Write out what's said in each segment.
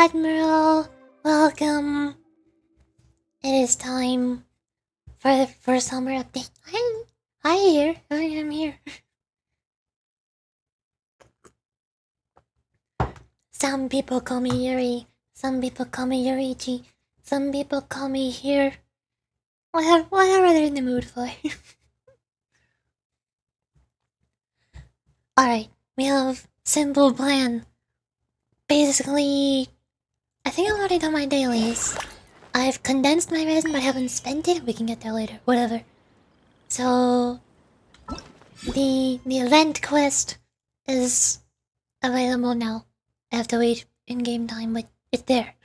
Admiral, welcome. It is time for the first summer update. Hi here. I am here. Some people call me Yuri. Some people call me Yurichi. Some people call me here. Whatever they're in the mood for. Alright, we have simple plan. Basically, I think I've already done my dailies. I've condensed my resin but haven't spent it. We can get there later. Whatever. So the event quest is available now. I have to wait in game time, but it's there.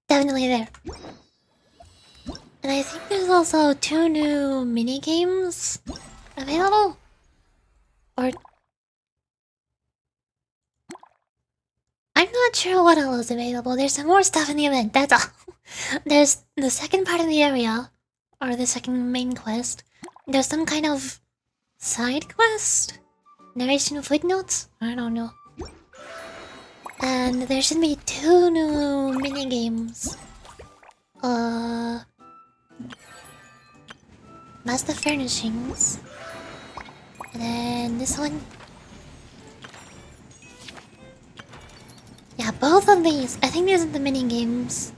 Definitely there. And I think there's also 2 new mini games available. Or I'm not sure what else is available. There's some more stuff in the event, that's all. There's the second part of the area, or the second main quest. There's some kind of side quest? Narration footnotes? I don't know. And there should be 2 new mini games. That's the furnishings. And then this one. Yeah, both of these. I think these are the mini games.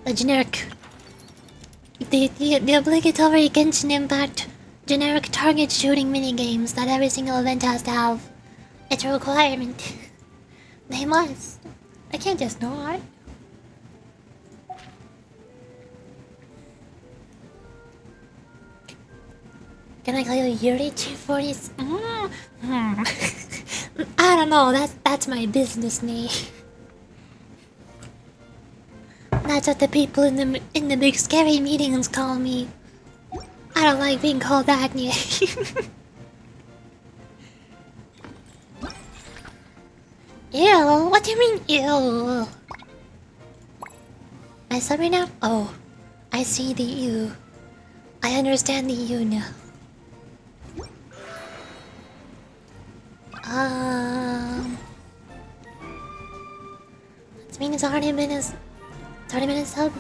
The generic. The obligatory Genshin Impact generic target shooting mini games that every single event has to have. It's a requirement. They must. I can't just not. Can I call you Yuri 240s? I don't know. That's my business name. That's what the people in the big scary meetings call me. I don't like being called that name. Ew, what do you mean ew? My summary now? Oh, I see the ew. I understand the ew now. That means it's already been a sub?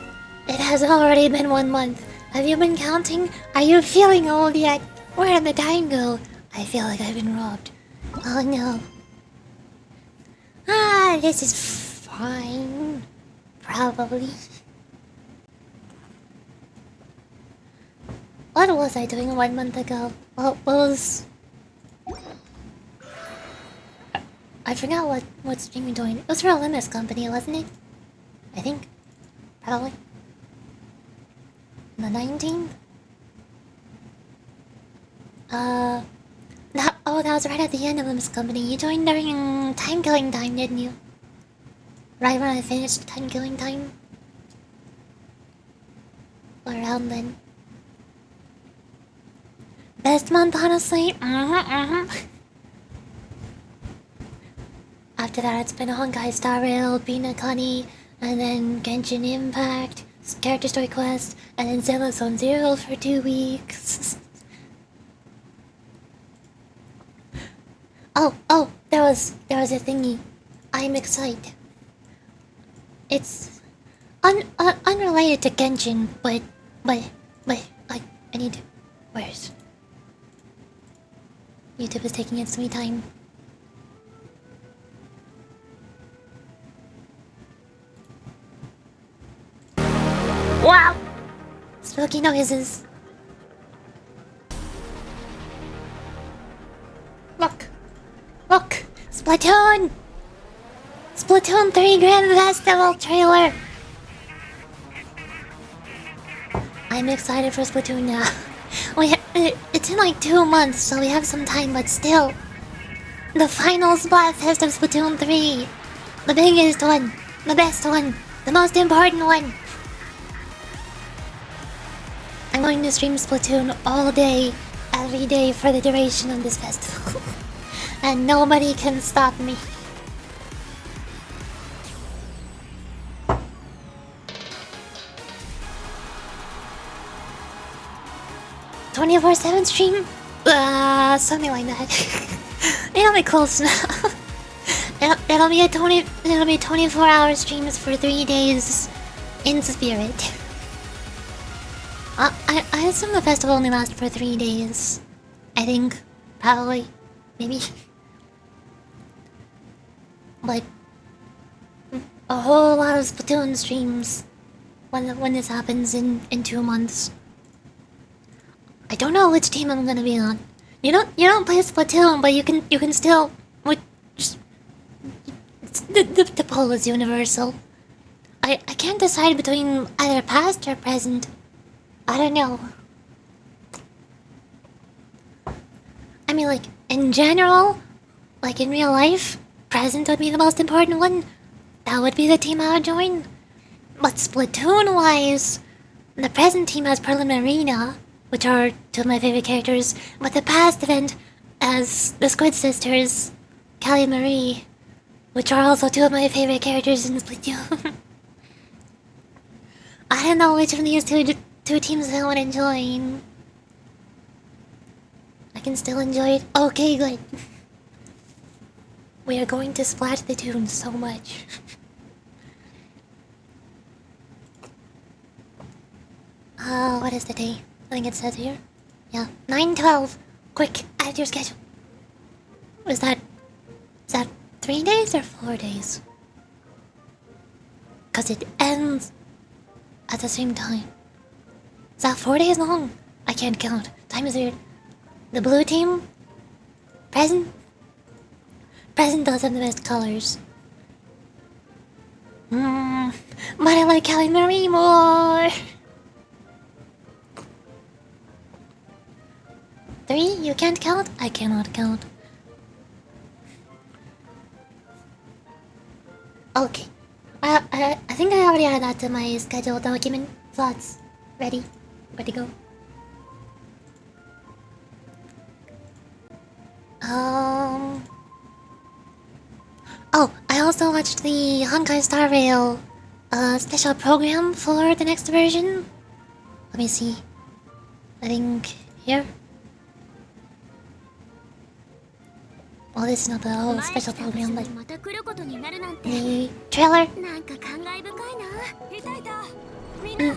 It has already been 1 month. Have you been counting? Are you feeling old yet? Where did the time go? I feel like I've been robbed. Oh no. This is fine. Probably. What was I doing 1 month ago? What was... I forgot what stream we doing. It was for a Limus company, wasn't it? I think. Probably. The 19th? That was right at the end of Limus company. You joined during time killing time, didn't you? Right when I finished time killing time? Or around then. Best month, honestly. After that, it's been Honkai Star Rail, Bina Connie, and then Genshin Impact, Character Story Quest, and then Zilla Zone Zero for 2 weeks. Oh, there was a thingy. I'm excited. It's unrelated to Genshin, but I need to. Where's YouTube is taking its sweet time. Wow! Spooky noises. Look! Splatoon! Splatoon 3 Grand Festival trailer! I'm excited for Splatoon now. It's in like 2 months, so we have some time, but still. The final Splatfest of Splatoon 3. The biggest one. The best one. The most important one. I'm going to stream Splatoon all day, every day for the duration of this festival. And nobody can stop me. "24/7 stream?" Something like that. It'll be close now. It'll be 24-hour streams for 3 days in spirit. I assume the festival only lasts for 3 days. I think. Probably. Maybe. But a whole lot of Splatoon streams when this happens in 2 months. I don't know which team I'm gonna be on. You don't play Splatoon, but you can still just the poll is universal. I can't decide between either past or present. I don't know. I mean, like, in general, like in real life, present would be the most important one. That would be the team I would join. But Splatoon-wise, the present team has Pearl and Marina, which are 2 of my favorite characters, but the past event has the Squid Sisters, Callie and Marie, which are also 2 of my favorite characters in Splatoon. I don't know which of these two teams I want to join. I can still enjoy it. Okay, good. We are going to splat the tune so much. What is the day? I think it says here. Yeah, 9/12. Quick, add your schedule. Is that 3 days or 4 days? Cause it ends at the same time. Is that 4 days long? I can't count. Time is weird. The blue team? Present does have the best colors. But I like Callie Marie more. 3? You can't count? I cannot count. Okay. I think I already added that to my schedule document. Slots. Ready to go. Oh, I also watched the Honkai Star Rail special program for the next version. Let me see. I think here. Well, this is not the whole special program, but the trailer.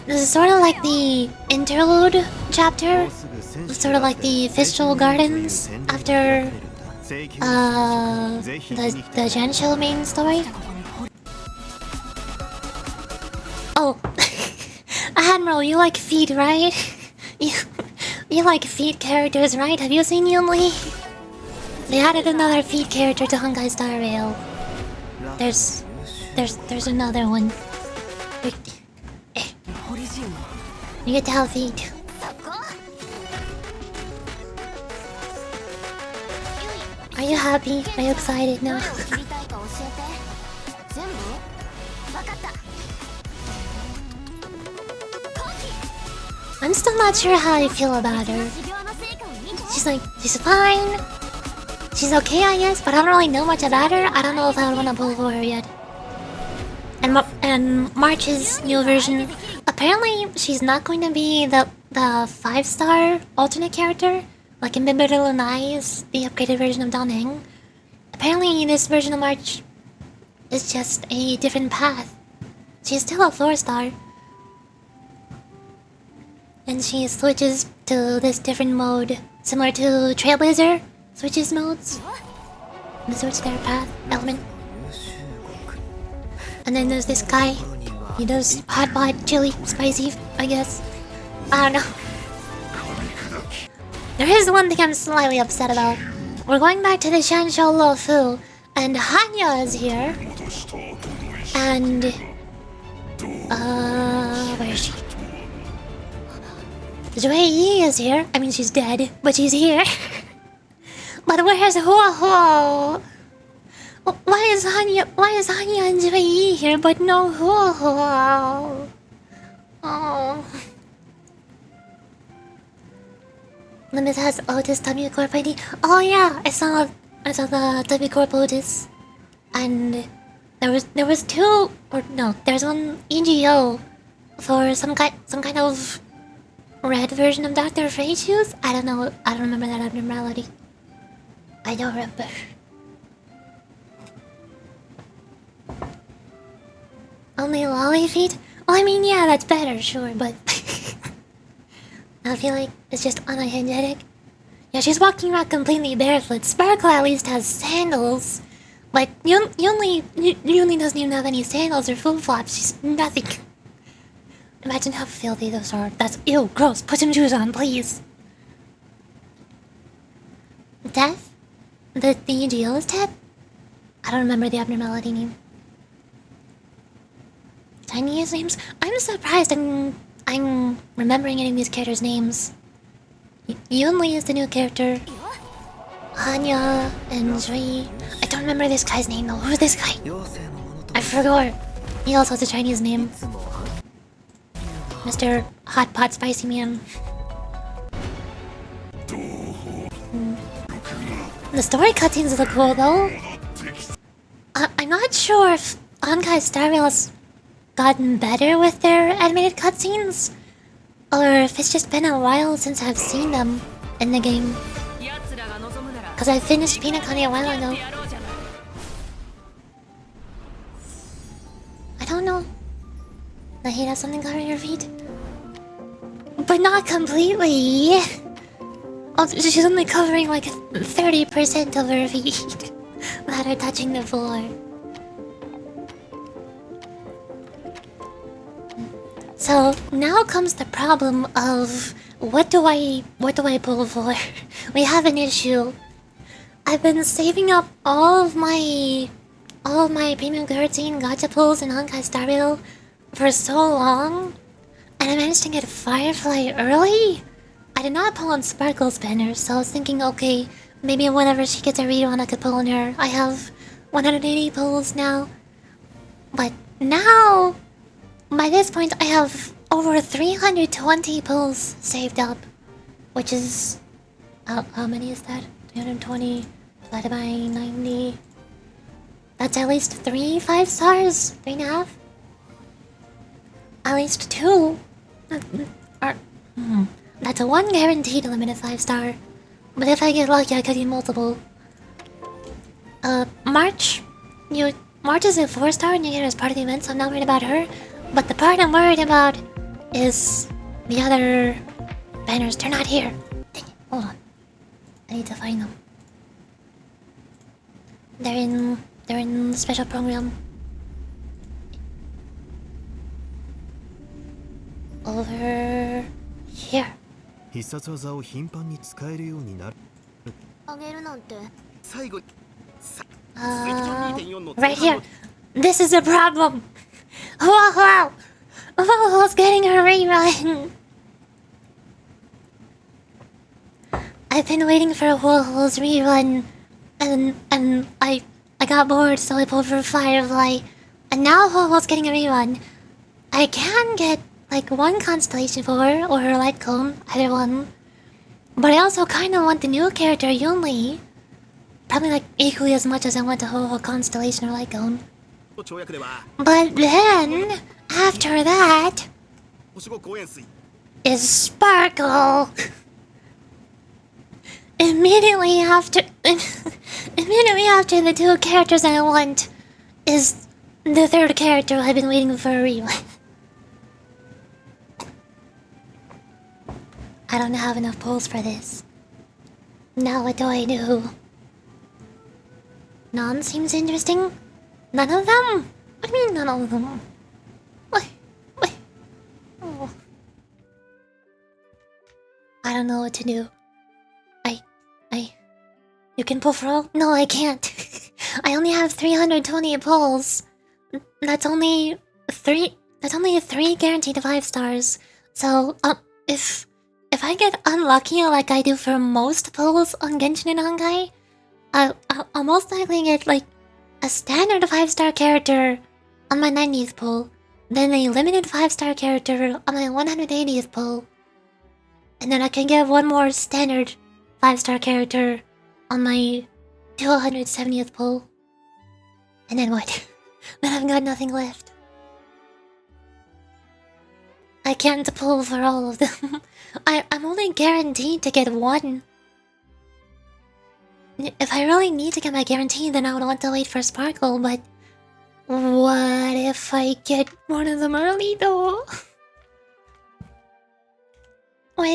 This is sort of like the interlude chapter. Sort of like the Fistral Gardens after the Genshin main story. Oh, Admiral, you like feet, right? you like feet characters, right? Have you seen Yunli? They added another feet character to Honkai Star Rail. There's another one. You get to have feet. Are you happy? Are you excited now? I'm still not sure how I feel about her. She's fine. She's okay, I guess, but I don't really know much about her. I don't know if I would want to pull for her yet. And March's new version, apparently she's not going to be the 5-star alternate character, like in Bimber Lunai's, the upgraded version of Daneng. Apparently this version of March is just a different path. She's still a 4-star. And she switches to this different mode, similar to Trailblazer switches modes. The switch their path element. And then there's this guy. He does hot pot, chili, spicy, I guess. I don't know. There is one thing I'm slightly upset about. We're going back to the Shanshou Lofu, and Hanya is here. And where is she? Zhui Yi is here. I mean, she's dead, but she's here. But where's Hua Hua? Why is Hanya and Zhui Yi here, but no Hua Hua? Oh. Limit has Otis W Corp ID. Oh yeah, I saw the W Corp Otis, and there was two, or no, there's one EGO for some kind of red version of Dr. Fate shoes. I don't know. I don't remember that abnormality. I don't remember. Only Loli feet? Well, I mean, yeah, that's better, sure, but... I feel like it's just unhygienic. Yeah, she's walking around completely barefoot. Sparkle at least has sandals. But Yunli doesn't even have any sandals or flip-flops. She's nothing. Imagine how filthy those are. That's ew, gross. Put some shoes on, please. Death? The EGL is dead? I don't remember the abnormality name. Chinese names? I'm surprised I'm remembering any of these characters' names. Yunli is the new character. Hanya and Zhui. I don't remember this guy's name though. Who's this guy? I forgot. He also has a Chinese name. Mr. Hot Pot Spicy Man. The story cutscenes look cool though. I'm not sure if Honkai Star Rail has gotten better with their animated cutscenes, or if it's just been a while since I've seen them in the game. Cause I finished Pinakani a while ago. I don't know. Nahida has something covering her feet? But not completely! Oh, she's only covering like 30% of her feet that are touching the floor. So now comes the problem of what do I pull for? We have an issue. I've been saving up all of my premium cutscene gacha pulls in Honkai Star Rail for so long, and I managed to get Firefly early. I did not pull on Sparkle's banner, so I was thinking, okay, maybe whenever she gets a rerun I could pull on her. I have 180 pulls now. But now, by this point, I have over 320 pulls saved up. Which is... how many is that? 320 divided by 90... That's at least 3 5 stars? 3.5? At least 2. That's a 1 guaranteed limited 5-star. But if I get lucky, I could get multiple. March? March is a 4-star and you get her as part of the event, so I'm not worried about her. But the part I'm worried about is the other banners. They're not here. Dang it, hold on. I need to find them. They're in the special program. Over here. 必殺技を頻繁に使えるようになる。あげるなんて。最後。Right here. This is a problem. Whoa, who's getting a rerun? I've been waiting for Who's rerun, and I got bored, so I pulled for Firefly, and now Who's getting a rerun. I can get like one Constellation for her, or her Light Cone, either one. But I also kind of want the new character, Yunli. Probably like equally as much as I want the whole Constellation or Light Cone. But then, after that, is Sparkle. Immediately after the two characters I want is the third character I've been waiting for a rerun. I don't have enough pulls for this. Now what do I do? None seems interesting. None of them? What do you mean none of them? What? Oh. I don't know what to do. You can pull for all? No, I can't. I only have 320 pulls. That's only three guaranteed 5 stars. So, if I get unlucky like I do for most pulls on Genshin and Honkai, I'll most likely get like a standard 5-star character on my 90th pull, then a limited 5-star character on my 180th pull, and then I can get one more standard 5-star character on my 270th pull. And then what? Then I've got nothing left. I can't pull for all of them. I'm only guaranteed to get one. If I really need to get my guarantee, then I would want to wait for Sparkle, but What if I get one of them early though? What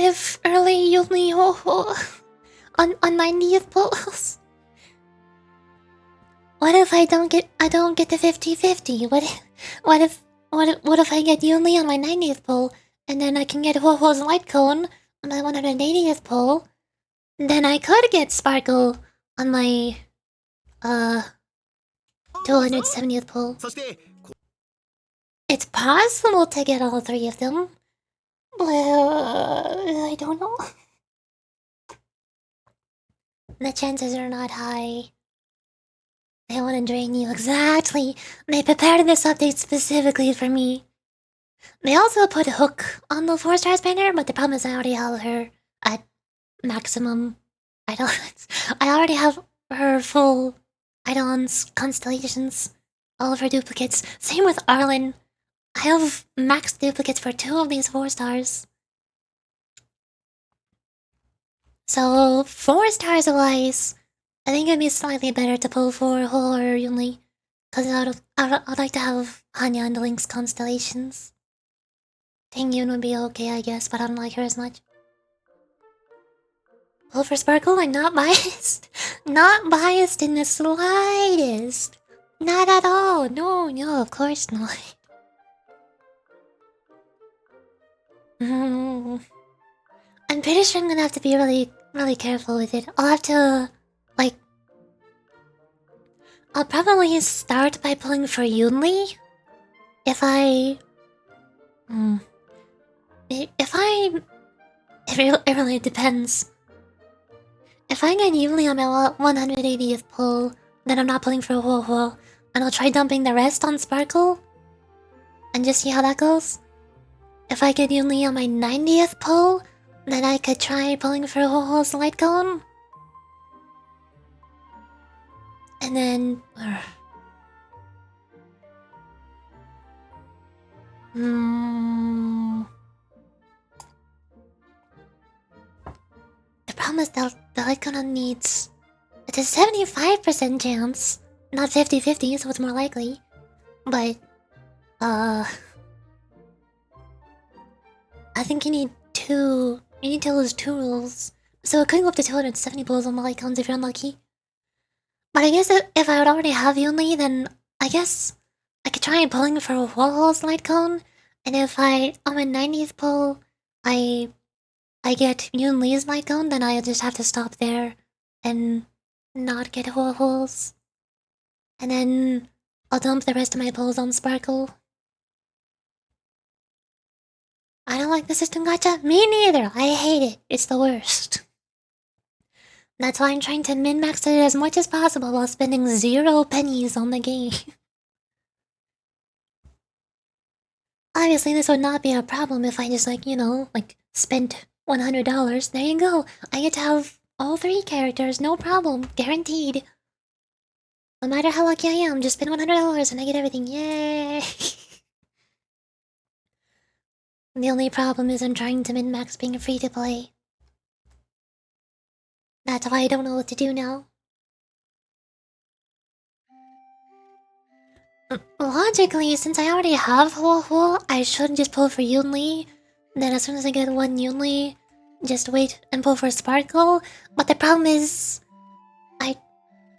if early you only on 90th pulse? What if I don't get the 50-50? What if I get Yunli on my 90th pull and then I can get Ho-Ho's light cone on my 180th pull? Then I could get Sparkle on my 270th pull. It's possible to get all three of them. But I don't know. The chances are not high. They want to drain you, exactly. They prepared this update specifically for me. They also put a hook on the 4-star banner, but the problem is I already have her at maximum idolons. I already have her full idolons, constellations, all of her duplicates. Same with Arlen. I have max duplicates for 2 of these 4 stars. So 4 stars wise, I think it'd be slightly better to pull for Ho or Yunli, because I'd like to have Hanya and the Link's constellations. Ting Yun would be okay, I guess, but I don't like her as much. Pull for Sparkle, I'm not biased. Not biased in the slightest. Not at all. No, of course not. I'm pretty sure I'm gonna have to be really careful with it. I'll have to, like... I'll probably start by pulling for Yunli. If I... It really depends. If I get Yunli on my 180th pull, then I'm not pulling for Ho-Ho, and I'll try dumping the rest on Sparkle, and just see how that goes. If I get Yunli on my 90th pull, then I could try pulling for Ho-Ho's light cone. And then... The problem is the light cone needs... It's a 75% chance, not 50-50, so it's more likely. But, I think you need to lose 2 rolls. So it could go up to 270 pulls on the light cones if you're unlucky. But I guess if I would already have Yunli, then I guess I could try pulling for a Ho-Ho's light cone. And if on my 90th pull, I get Yunli's light cone, then I'll just have to stop there and not get Ho-Ho's. And then I'll dump the rest of my pulls on Sparkle. I don't like the system gacha. Me neither. I hate it. It's the worst. That's why I'm trying to min-max it as much as possible while spending 0 pennies on the game. Obviously, this would not be a problem if I just, spent $100. There you go. I get to have all 3 characters, no problem. Guaranteed. No matter how lucky I am, just spend $100 and I get everything. Yay! The only problem is I'm trying to min-max being free to play. That's why I don't know what to do now. Logically, since I already have Ho-Ho, I should just pull for Yunli. Then as soon as I get 1 Yunli, just wait and pull for Sparkle. But the problem is...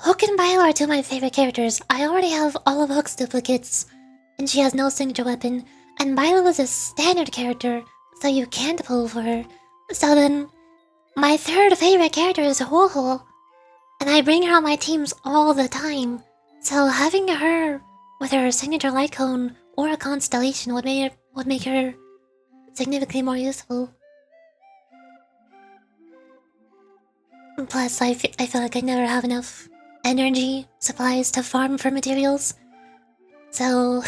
Hook and Bilo are 2 of my favorite characters. I already have all of Hook's duplicates, and she has no signature weapon. And Bilo is a standard character, so you can't pull for her. So then, my 3rd favorite character is Ho-Ho, and I bring her on my teams all the time. So having her with her signature light cone or a constellation would make her significantly more useful. Plus, I feel like I never have enough energy supplies to farm for materials. So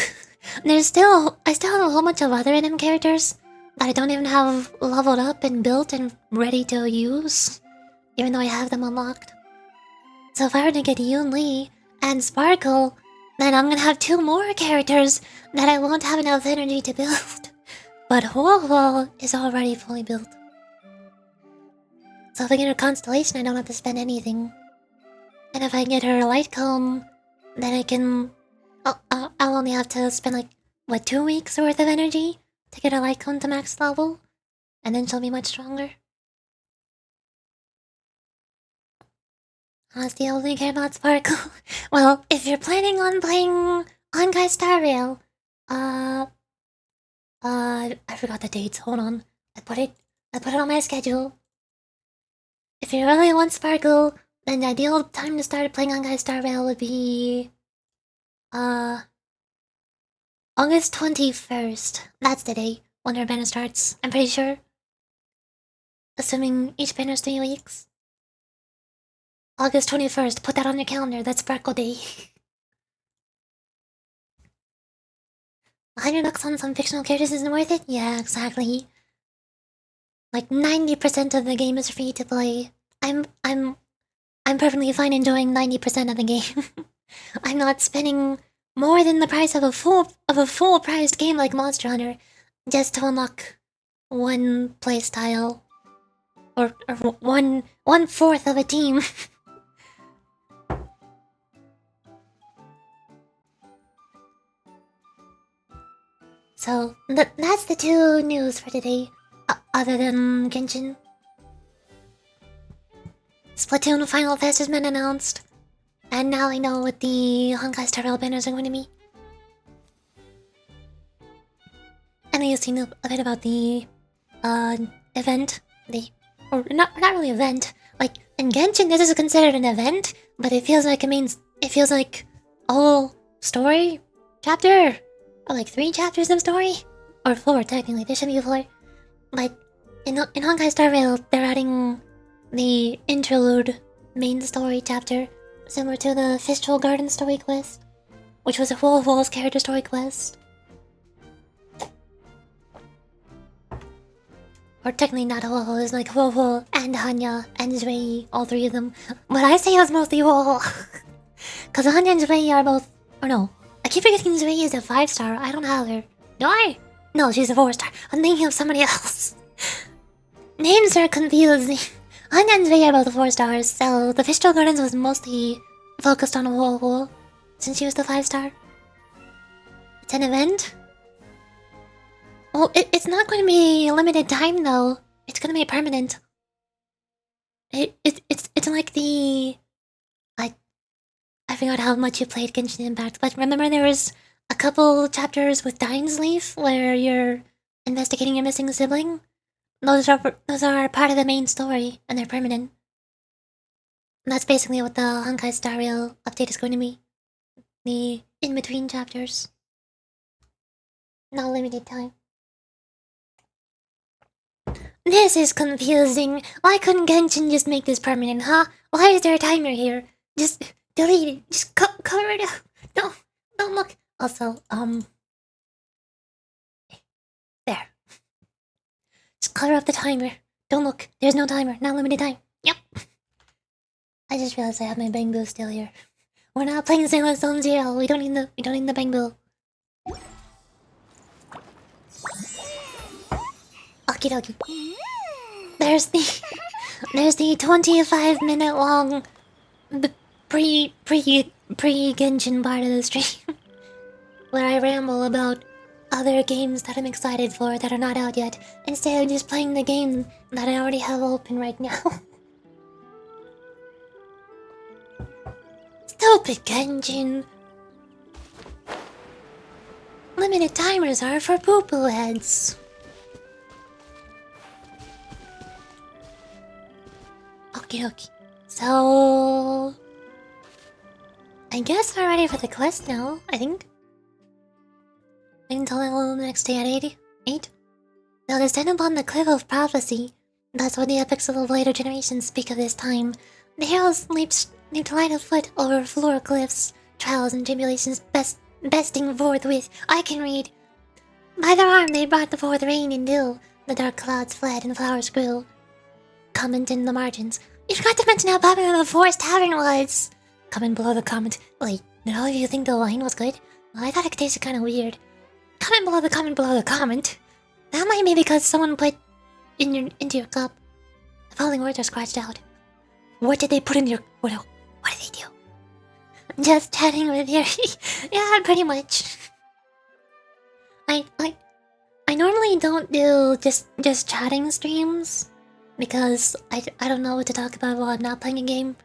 I still have a whole bunch of other NM characters that I don't even have leveled up and built and ready to use, even though I have them unlocked. So if I were to get Yunli and Sparkle, then I'm gonna have 2 more characters that I won't have enough energy to build. But Ho-Ho is already fully built. So if I get her Constellation, I don't have to spend anything. And if I get her Light Cone, then I can... I'll only have to spend like, what, 2 weeks worth of energy to get a Lycone to max level? And then she'll be much stronger. Honestly, I only care about Sparkle. Well, if you're planning on playing Honkai Star Rail, I forgot the dates. Hold on. I put it on my schedule. If you really want Sparkle, then the ideal time to start playing Honkai Star Rail would be August 21st. That's the day when her banner starts, I'm pretty sure. Assuming each banner's 3 weeks. August 21st, put that on your calendar, that's Sparkle Day. 100 bucks on some fictional characters isn't worth it? Yeah, exactly. Like 90% of the game is free to play. I'm perfectly fine enjoying 90% of the game. I'm not spending more than the price of a full priced game like Monster Hunter just to unlock one playstyle or one fourth of a team. So that's the 2 news for today. Other than Genshin. Splatoon Final Fest has been announced. And now I know what the Honkai Star Rail banners are going to be. And you've seen a bit about the event. Or not really event. Like in Genshin this is considered an event, but it feels like it feels like a whole story chapter. Or like 3 chapters of story. Or 4 technically, there should be 4. Like in Honkai Star Rail they're adding the interlude main story chapter, similar to the Fistral Garden story quest, which was a Wolf's character story quest. Or technically not Wolf, it was like Wolf and Hanya and Zhui, all 3 of them. But I say it was mostly Wolf. Cause Hanya and Zhui are both... Or no, I keep forgetting Zhui is a 5-star, I don't have her. Do I? No, she's a 4-star. I'm thinking of somebody else. Names are confusing. Hanya and Zhui are both 4 stars, so the Fistral Gardens was mostly focused on Wolf, since she was the 5-star. It's an event? Well, it's not going to be a limited time though. It's going to be permanent. It's like the... I forgot how much you played Genshin Impact, but remember there was a couple chapters with Dying's Leaf where you're investigating your missing sibling? Those are part of the main story, and they're permanent. And that's basically what the Honkai Star Rail update is going to be. The in-between chapters. Not limited time. This is confusing. Why couldn't Genshin just make this permanent, huh? Why is there a timer here? Just delete it. Just cover it up. Don't look. Also, there. Just cover up the timer. Don't look. There's no timer. Not limited time. Yep. I just realized I have my Bangbu still here. We're not playing Sailor Zone Zero. We don't need the Bangbu. Okie dokie. There's the 25-minute long pre-Genshin part of the stream where I ramble about other games that I'm excited for that are not out yet, instead of just playing the game that I already have open right now. Stupid Genshin. Limited timers are for poo-poo heads. Okie dokie. So... I guess we're ready for the quest now, I think. Until the next day at 8? They'll descend upon the Cliff of Prophecy. That's what the epics of the later generations speak of this time. The heroes leap light of foot over floor cliffs, trials and tribulations besting forth with, I can read. By their arm they brought forth rain and dew. The dark clouds fled and flowers grew. Comment in the margins. You forgot to mention how popular the Forest Tavern was. Comment below the comment. Wait, did all of you think the wine was good? Well, I thought it tasted kind of weird. Comment below the comment. That might be because someone put into your cup. The following words are scratched out. What did they put in your... What did they do? just chatting with Yuri. Yeah, pretty much. I I normally don't do just chatting streams because I don't know what to talk about while I'm not playing a game.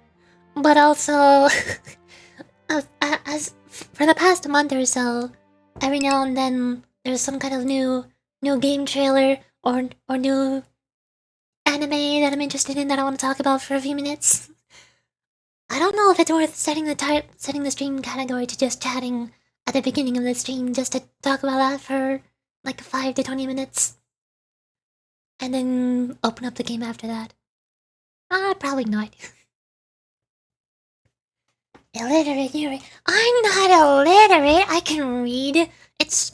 But also, as for the past month or so, every now and then there's some kind of new game trailer or new anime that I'm interested in that I want to talk about for a few minutes. I don't know if it's worth setting the stream category to just chatting at the beginning of the stream just to talk about that for like 5 to 20 minutes. And then open up the game after that. Probably not. Illiterate Yuri. I'm not illiterate. I can read. It's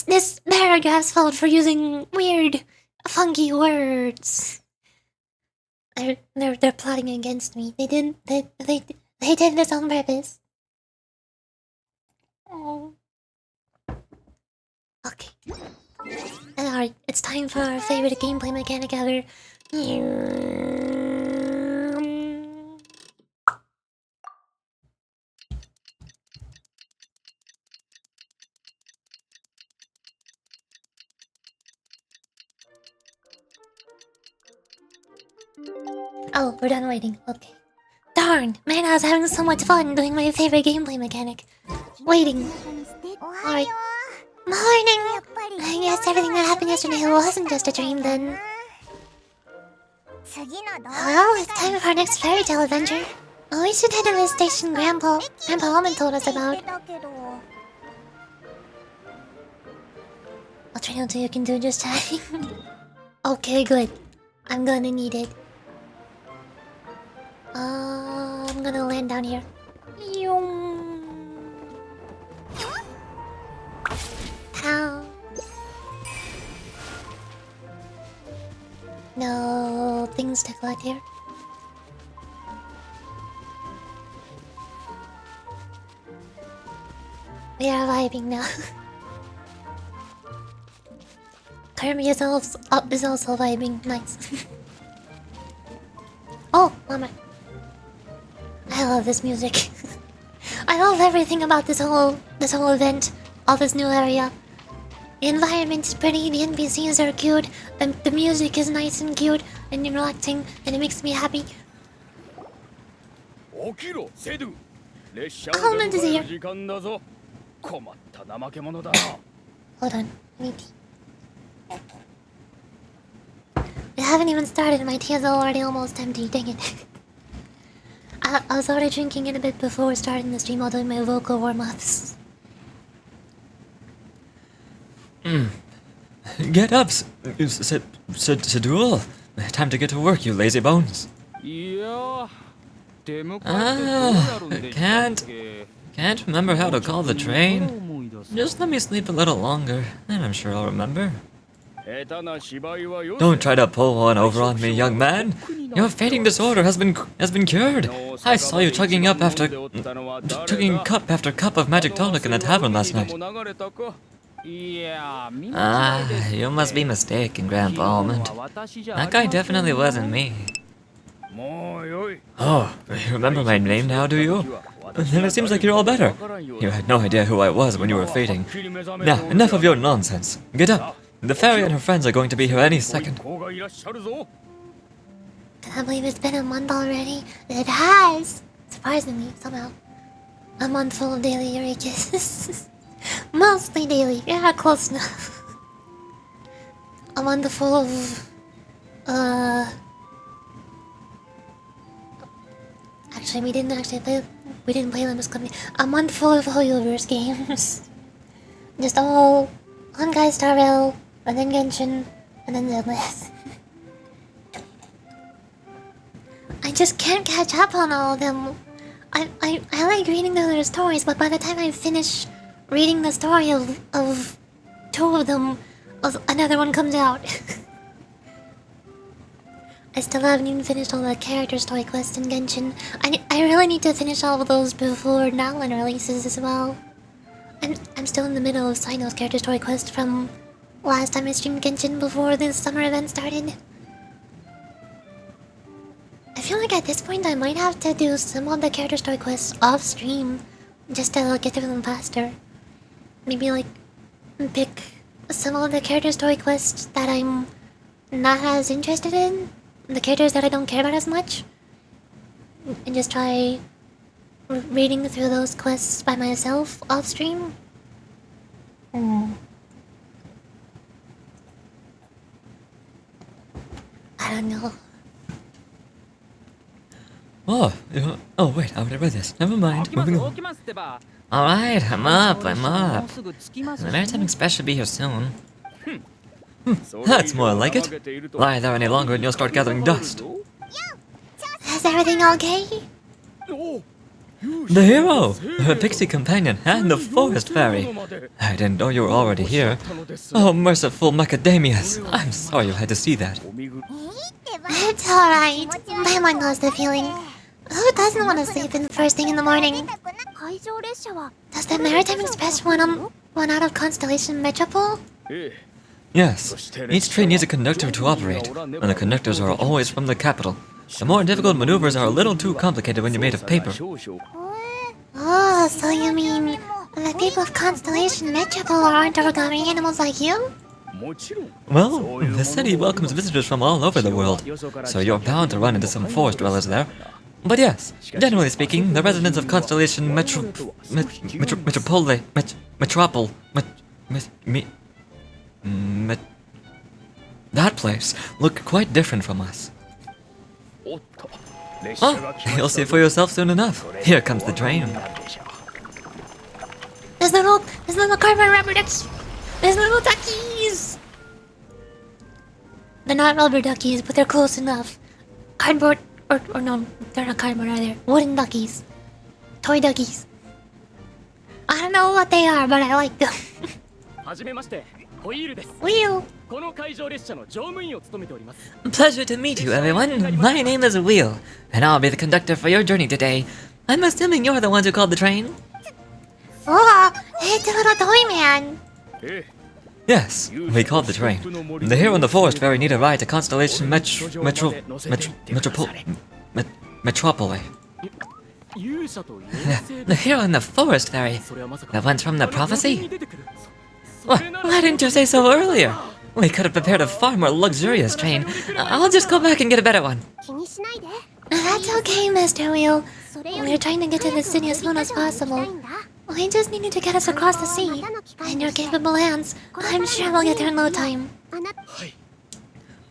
this paragraph's fault for using weird, funky words. They're plotting against me. They did this on purpose. Oh. Okay. Alright, it's time for our favorite gameplay mechanic ever. Oh, we're done waiting. Okay. Darn, man, I was having so much fun doing my favorite gameplay mechanic. Waiting. Alright. Morning! I guess everything that happened yesterday wasn't just a dream then. Well, it's time for our next fairy tale adventure. Oh, we should head to the station Grandpa Almond told us about. I'll try until you can do just chatting. Okay, good. I'm gonna need it. I'm gonna land down here. Pow. No things to collect here. We are vibing now. Kirby is also vibing. Nice. Oh, mama. I love this music. I love everything about this whole event. All this new area. The environment is pretty, the NPCs are cute, the music is nice and cute and relaxing, and it makes me happy. Almond is here. Hold on, I need tea. I haven't even started and my tea is already almost empty, dang it. I was already drinking it a bit before starting the stream while doing my vocal warm-ups. Get up, Sedul. Time to get to work, you lazy bones. Can't remember how to call the train. Just let me sleep a little longer, and I'm sure I'll remember. Don't try to pull one over on me, young man. Your fainting disorder has been cured. I saw you chugging cup after cup of magic tonic in the tavern last night. You must be mistaken, Grandpa Almond. That guy definitely wasn't me. Oh, you remember my name now, do you? Then it seems like you're all better. You had no idea who I was when you were fainting. Now, enough of your nonsense. Get up. The fairy and her friends are going to be here any second. Can't believe it's been a month already. It has! Surprisingly, somehow. A month full of daily Eureka's. Mostly daily. Yeah, close enough. A month full of... Actually, we didn't play Limbo Club. A month full of Hoyoverse games. Just all... Honkai Star Rail, and then Genshin, and then Zenless. I just can't catch up on all of them. I like reading the other stories, but by the time I finish reading the story of two of them, another one comes out. I still haven't even finished all the character story quests in Genshin. I really need to finish all of those before Nalan releases as well. I'm still in the middle of Sino's character story quest from last time I streamed Genshin before this summer event started. I feel like like at this point I might have to do some of the character story quests off stream just to get through them faster. Maybe like pick some of the character story quests that I'm not as interested in, the characters that I don't care about as much, and just try reading through those quests by myself off stream. I don't know. Oh, wait, I already read this. Never mind, moving on. Alright, I'm up. The Maritime Express should be here soon. That's more like it. Lie there any longer and you'll start gathering dust. Is everything okay? The hero, her pixie companion, and the forest fairy. I didn't know you were already here. Oh, merciful macadamias. I'm sorry you had to see that. It's alright. My one knows the feeling. Who doesn't want to sleep in first thing in the morning? Does the Maritime Express run out of Constellation Metropole? Yes, each train needs a conductor to operate, and the conductors are always from the capital. The more difficult maneuvers are a little too complicated when you're made of paper. Oh, so you mean the people of Constellation Metropole aren't origami animals like you? Well, the city welcomes visitors from all over the world, so you're bound to run into some forest dwellers there. But yes, generally speaking, the residents of Constellation Metropole, that place look quite different from us. Oh, you'll see for yourself soon enough. Here comes the train. There's little cardboard rubber ducks. There's little duckies. They're not rubber duckies, but they're close enough. Cardboard, or no, they're not cardboard either. Wooden duckies. Toy duckies. I don't know what they are, but I like them. Wheel. Pleasure to meet you, everyone. My name is Wheel, and I'll be the conductor for your journey today. I'm assuming you're the ones who called the train? Oh, it's a little toy man. Yes, we called the train. The hero and the forest fairy need a ride to Constellation Metropole. The hero and the forest fairy? The ones from the prophecy? Why didn't you say so earlier? We could have prepared a far more luxurious train. I'll just go back and get a better one. That's okay, Mr. Wheel. We're trying to get to the city as soon as possible. We just needed to get us across the sea. In your capable hands, I'm sure we'll get there in no time.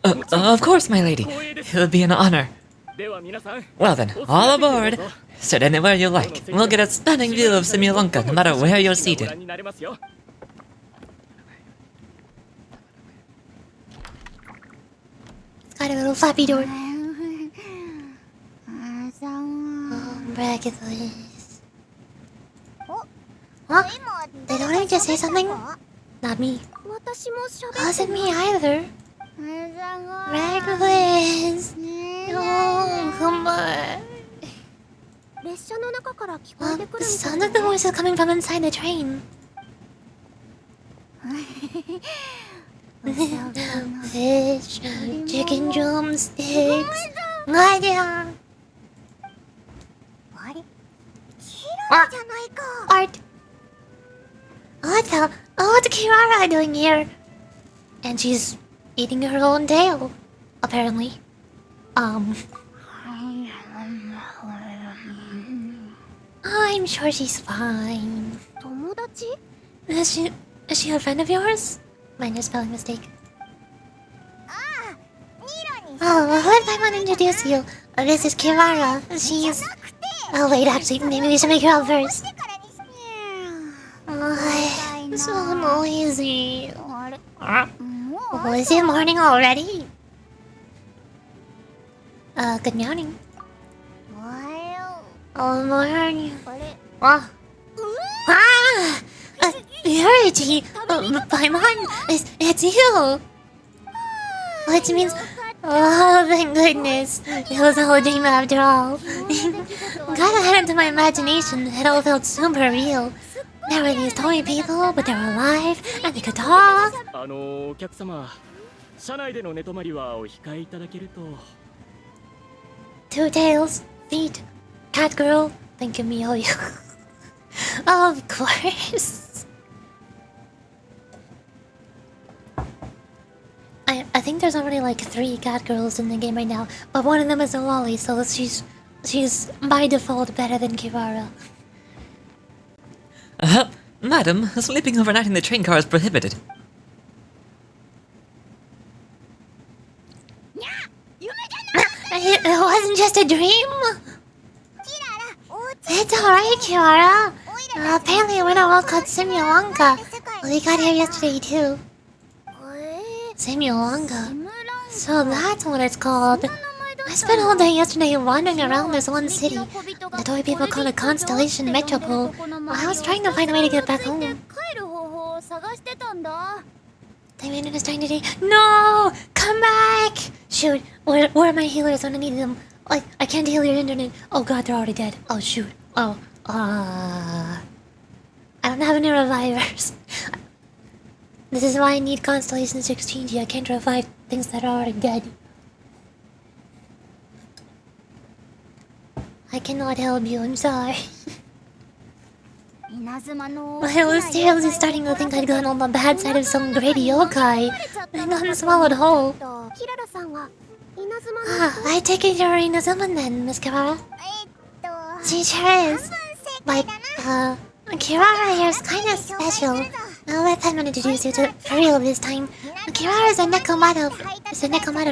Of course, my lady. It'll be an honor. Well then, all aboard. Sit anywhere you like. We'll get a stunning view of Simulonka no matter where you're seated. It's got a little flappy door. Bracket please. Huh? Did I just say something? Not me. Wasn't me either. Bracket oh, come on. The sound of the voice is coming from inside the train. Fish, chicken drumsticks. Art. What's Kirara doing here? And she's eating her own tail, apparently. I'm sure she's fine. Is she a friend of yours? Minor spelling mistake. Oh, if I want to introduce you, this is Kirara. She's... Oh wait, actually, maybe we should make her out first. Oh, so noisy. Oh, is it morning already? Good morning. Oh, morning. Oh. Yuriji! Paimon! It's you! Which means... Oh, thank goodness. It was a whole dream after all. Got ahead into my imagination, it all felt super real. There were these toy people, but they were alive, and they could talk. Two tails, feet, cat girl. Think of me, oh you. Of course. I think there's already like 3 cat girls in the game right now, but one of them is a Loli, so she's by default better than Kirara. Madam, sleeping overnight in the train car is prohibited. It wasn't just a dream. It's alright, Kirara. Apparently we're in a world called Simulanka. We got here yesterday too. Simulanka. So that's what it's called. I spent all day yesterday wandering around this one city. The toy people call it Constellation Metropole. I was trying to find a way to get back home. They made it as trying to do. No! Come back! Shoot, where are my healers when I need them? Like, I can't heal your internet. Oh god, they're already dead. Oh shoot. Oh, I don't have any revivers. This is why I need Constellation 16G. I can't revive things that are already dead. I cannot help you, I'm sorry. I was seriously starting to think I'd gone on the bad side of some great yokai. I got swallowed whole. I take it you're Inazuma then, Miss Kirara. She sure is. Like, Kirara here is kinda special. I'll let Paimon introduce you to it for real this time. Kirara is a Nekomata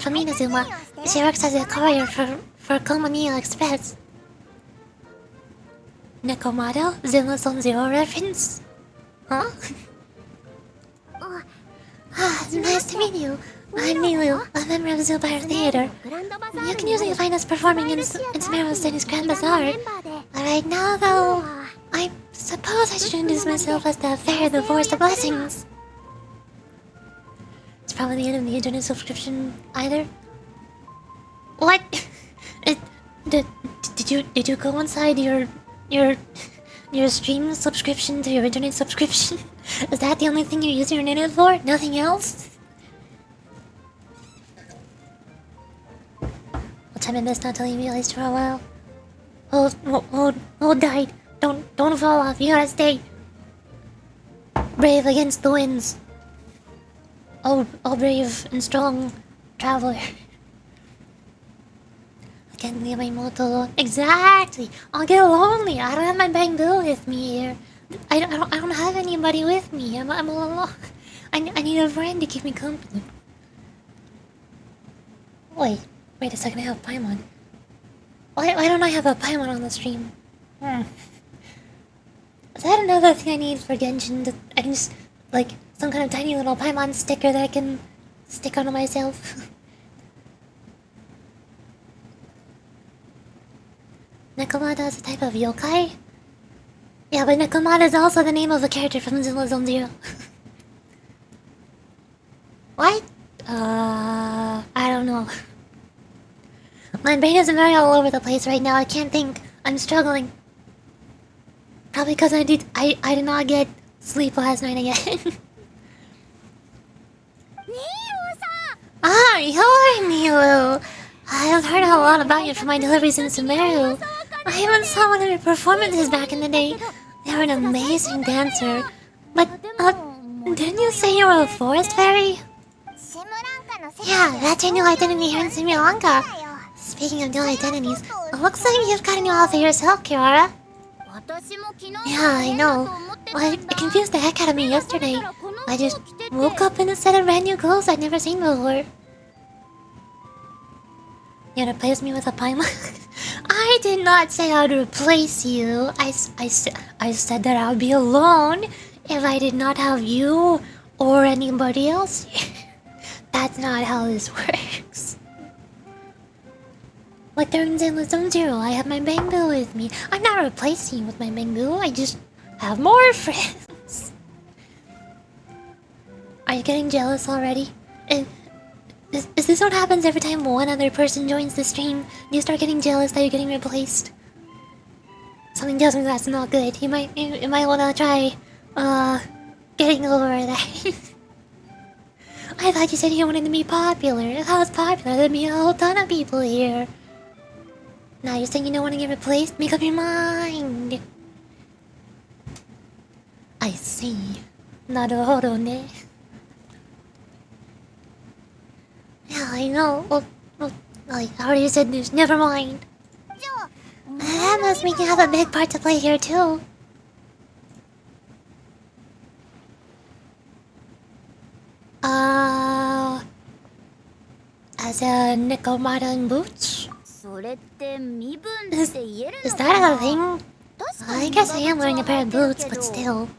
from Inazuma. She works as a courier for Komonia Express. Nekomata? Zilla Zone Zero reference? Huh? It's nice to meet you. I'm Milu, a member of Zubire Theater. You can usually find us performing in Sumeru City's Grand Bazaar. But right now, though, I suppose I should introduce myself as the Fairy of the Forest of Blessings. It's probably the end of the internet subscription either. What? Did you go inside your stream subscription to your internet subscription? Is that the only thing you use your internet for? Nothing else? What time I missed not telling you realized for a while. Hold tight. Don't fall off. You gotta stay brave against the winds. Oh brave and strong traveler. I can't leave my moto alone. Exactly. I'll get lonely. I don't have my bamboo with me here. I don't have anybody with me. I'm all alone. I need a friend to keep me company. Wait a second. I have Paimon. Why don't I have a Paimon on the stream? Is that another thing I need for Genshin? That I can just, like, some kind of tiny little Paimon sticker that I can stick onto myself? Nekomata is a type of yokai? Yeah, but Nekomata is also the name of a character from Zilla Zone Zero. What? I don't know. My brain is very all over the place right now. I can't think. I'm struggling. Probably because I did not get sleep last night again. Ah, you're Milu. I have heard a lot about you from my deliveries in Sumeru. I even saw one of your performances back in the day. You're an amazing dancer. But, didn't you say you were a forest fairy? Yeah, that's your new identity here in Simulanka. Speaking of new identities, it looks like you've got a new outfit yourself, Kirara. Yeah, I know. Well, it confused the heck out of me yesterday. I just woke up in a set of brand new clothes I'd never seen before. You gonna replace me with a Paimon? I did not say I'd replace you. I said that I would be alone if I did not have you or anybody else. That's not how this works. Like during Zone Zero, I have my bamboo with me. I'm not replacing you with my bamboo. I just have more friends. Are you getting jealous already? Is this what happens every time one other person joins the stream? You start getting jealous that you're getting replaced? Something tells me that's not good. You might wanna try, getting over that. I thought you said you wanted to be popular. If I was popular, there'd be a whole ton of people here. Now you're saying you don't want to get replaced? Make up your mind! I see. Naruhodo ne. Yeah, I know. Like, I already said this. Never mind. That must mean you have a big part to play here, too. As a Nikomata in boots? Is that a thing? I guess I am wearing a pair of boots, but still.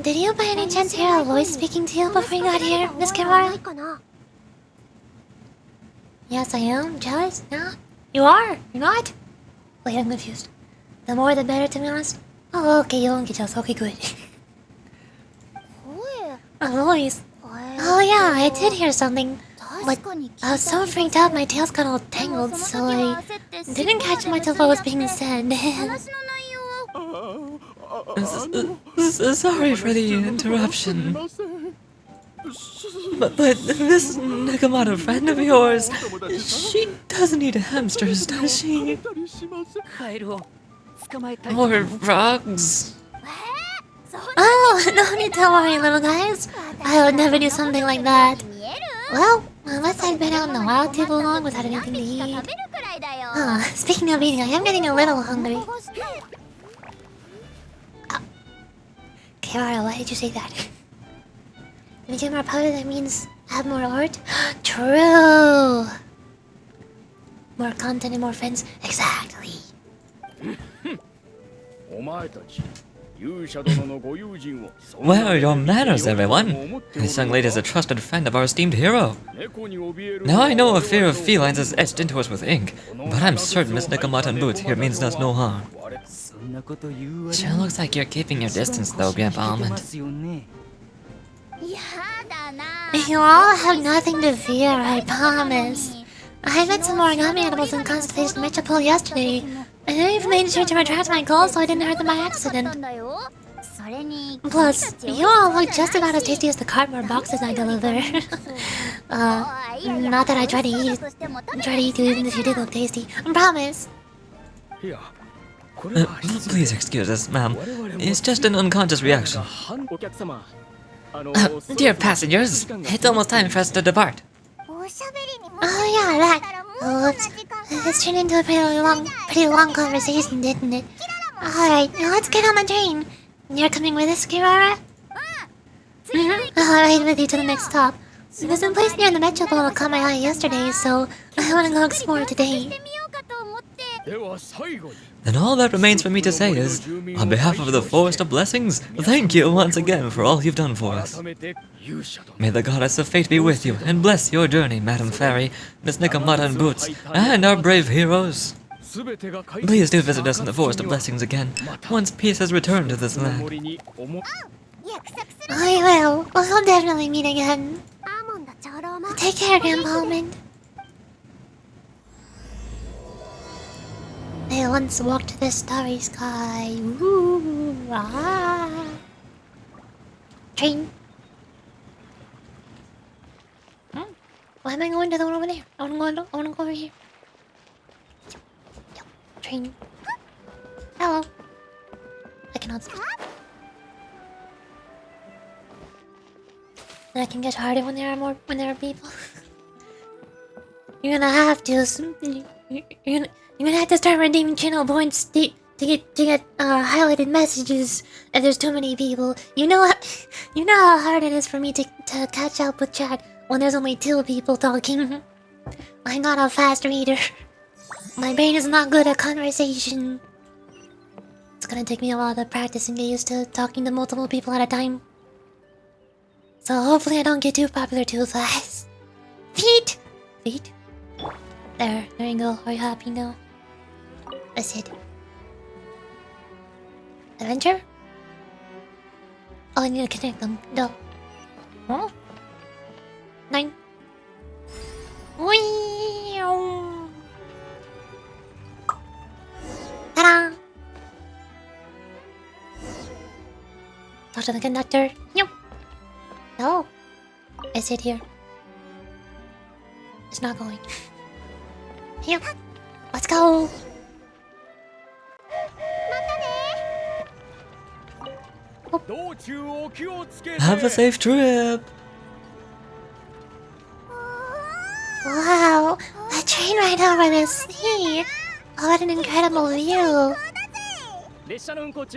Did you by any chance hear a voice speaking to you before you got here, Miss Kimura? Yes, I am. Jealous? No? You are? You're not? Wait, I'm confused. The more the better, to be honest. Oh, okay, you won't get jealous. Okay, good. A voice. Oh yeah, I did hear something. But I was so freaked out my tails got all tangled, so I didn't catch much of what was being said. Sorry for the interruption. But this Nakamata friend of yours, she doesn't eat hamsters, does she? Or frogs? Oh, no need to worry, little guys. I would never do something like that. Well, unless I've been out in the wild too long without anything to eat. Speaking of eating, I am getting a little hungry. Kiara, why did you say that? When you get more power, that means have more art? True! More content and more friends? Exactly. Where are your manners, everyone? This young lady is a trusted friend of our esteemed hero. Now I know a fear of felines is etched into us with ink, but I'm certain Miss Nikomata in boots here means us no harm. Sure looks like you're keeping your distance though, Grandpa Almond. You all have nothing to fear, I promise. I met some origami animals in Consetllation Metropole yesterday, and I've made sure to retract my goal so I didn't hurt them by accident. Plus, you all look just about as tasty as the cardboard boxes I deliver. Not that I try to eat you even if you did look tasty. I promise. Please excuse us, ma'am. It's just an unconscious reaction. Dear passengers, it's almost time for us to depart. Oh yeah, that. Oops. This turned into a pretty long conversation, didn't it? Alright, now let's get on the train. You're coming with us, Kirara? I'll ride with you to the next stop. There's a place near the Metropole that caught my eye yesterday, so I want to go explore today. Then all that remains for me to say is, on behalf of the Forest of Blessings, thank you once again for all you've done for us. May the goddess of fate be with you and bless your journey, Madam Fairy, Miss Nikomata in boots, and our brave heroes. Please do visit us in the Forest of Blessings again, once peace has returned to this land. I will. We'll definitely meet again. Take care, Grandpa Almond. I once walked the starry sky. Ooh, ah. Train. Why am I going to the one over there? I wanna go over here. Train. Hello. I cannot speak. That can get harder when there are people. You're gonna have to. You're gonna have to start redeeming channel points to get highlighted messages if there's too many people. You know how hard it is for me to catch up with chat when there's only 2 people talking. I'm not a fast reader. My brain is not good at conversation. It's gonna take me a while to practice and get used to talking to multiple people at a time. So hopefully I don't get too popular too fast. Feet! There you go. Are you happy now? That's it. Adventure? Oh, I need to connect them. No. Huh? 9. Whee! Ta-da! Talk to the conductor. Yep. No. I sit here. It's not going. Yep. Let's go. Have a safe trip. Wow, a train right over the sea. What an incredible view.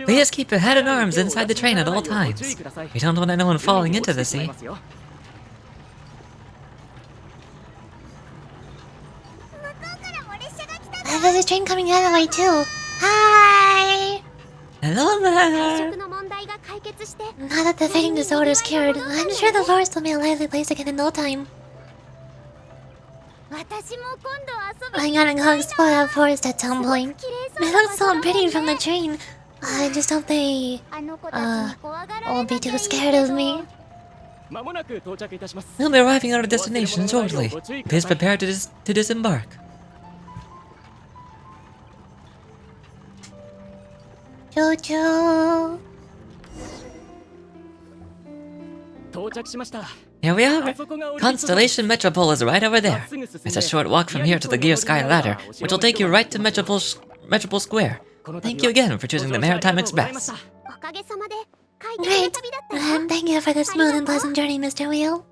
Please keep your head and arms inside the train at all times. We don't want anyone falling into the sea. There's a train coming the other way too. Hi! Hello there. Now that the feeding disorder is cured, I'm sure the forest will be a lively place again in no time. I gotta go explore that forest at some point. It looks so pretty from the train. I just hope they, won't be too scared of me. We'll be arriving at our destination shortly. Please prepare to disembark. Choo-choo. Here we are. Constellation Metropole is right over there. It's a short walk from here to the Gear Sky Ladder, which will take you right to Metropole Square. Thank you again for choosing the Maritime Express. Great. And thank you for the smooth and pleasant journey, Mr. Wheel.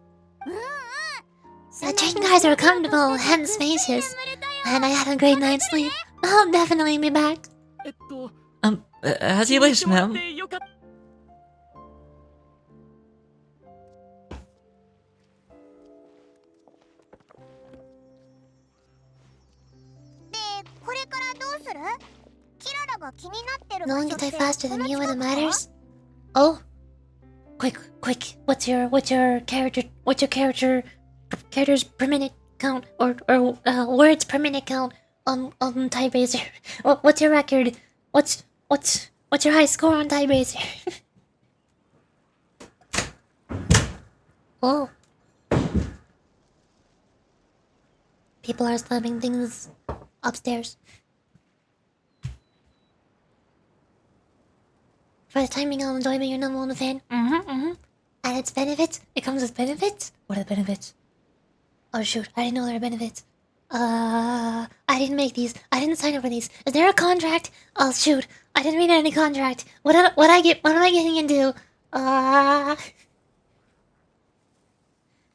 The train cars are comfortable and spacious, and I had a great night's sleep. I'll definitely be back. As you wish, ma'am. No one can type faster than you when it matters. Oh, quick! What's your character's per minute count or words per minute count on Typebaser? What's your record? What's your high score on Typebaser? Oh, people are slamming things upstairs. For the timing, I'll enjoy being your number one fan. And its benefits? It comes with benefits? What are the benefits? Oh shoot, I didn't know there were benefits. I didn't make these. I didn't sign up for these. Is there a contract? Oh shoot, I didn't read any contract. What am I getting into?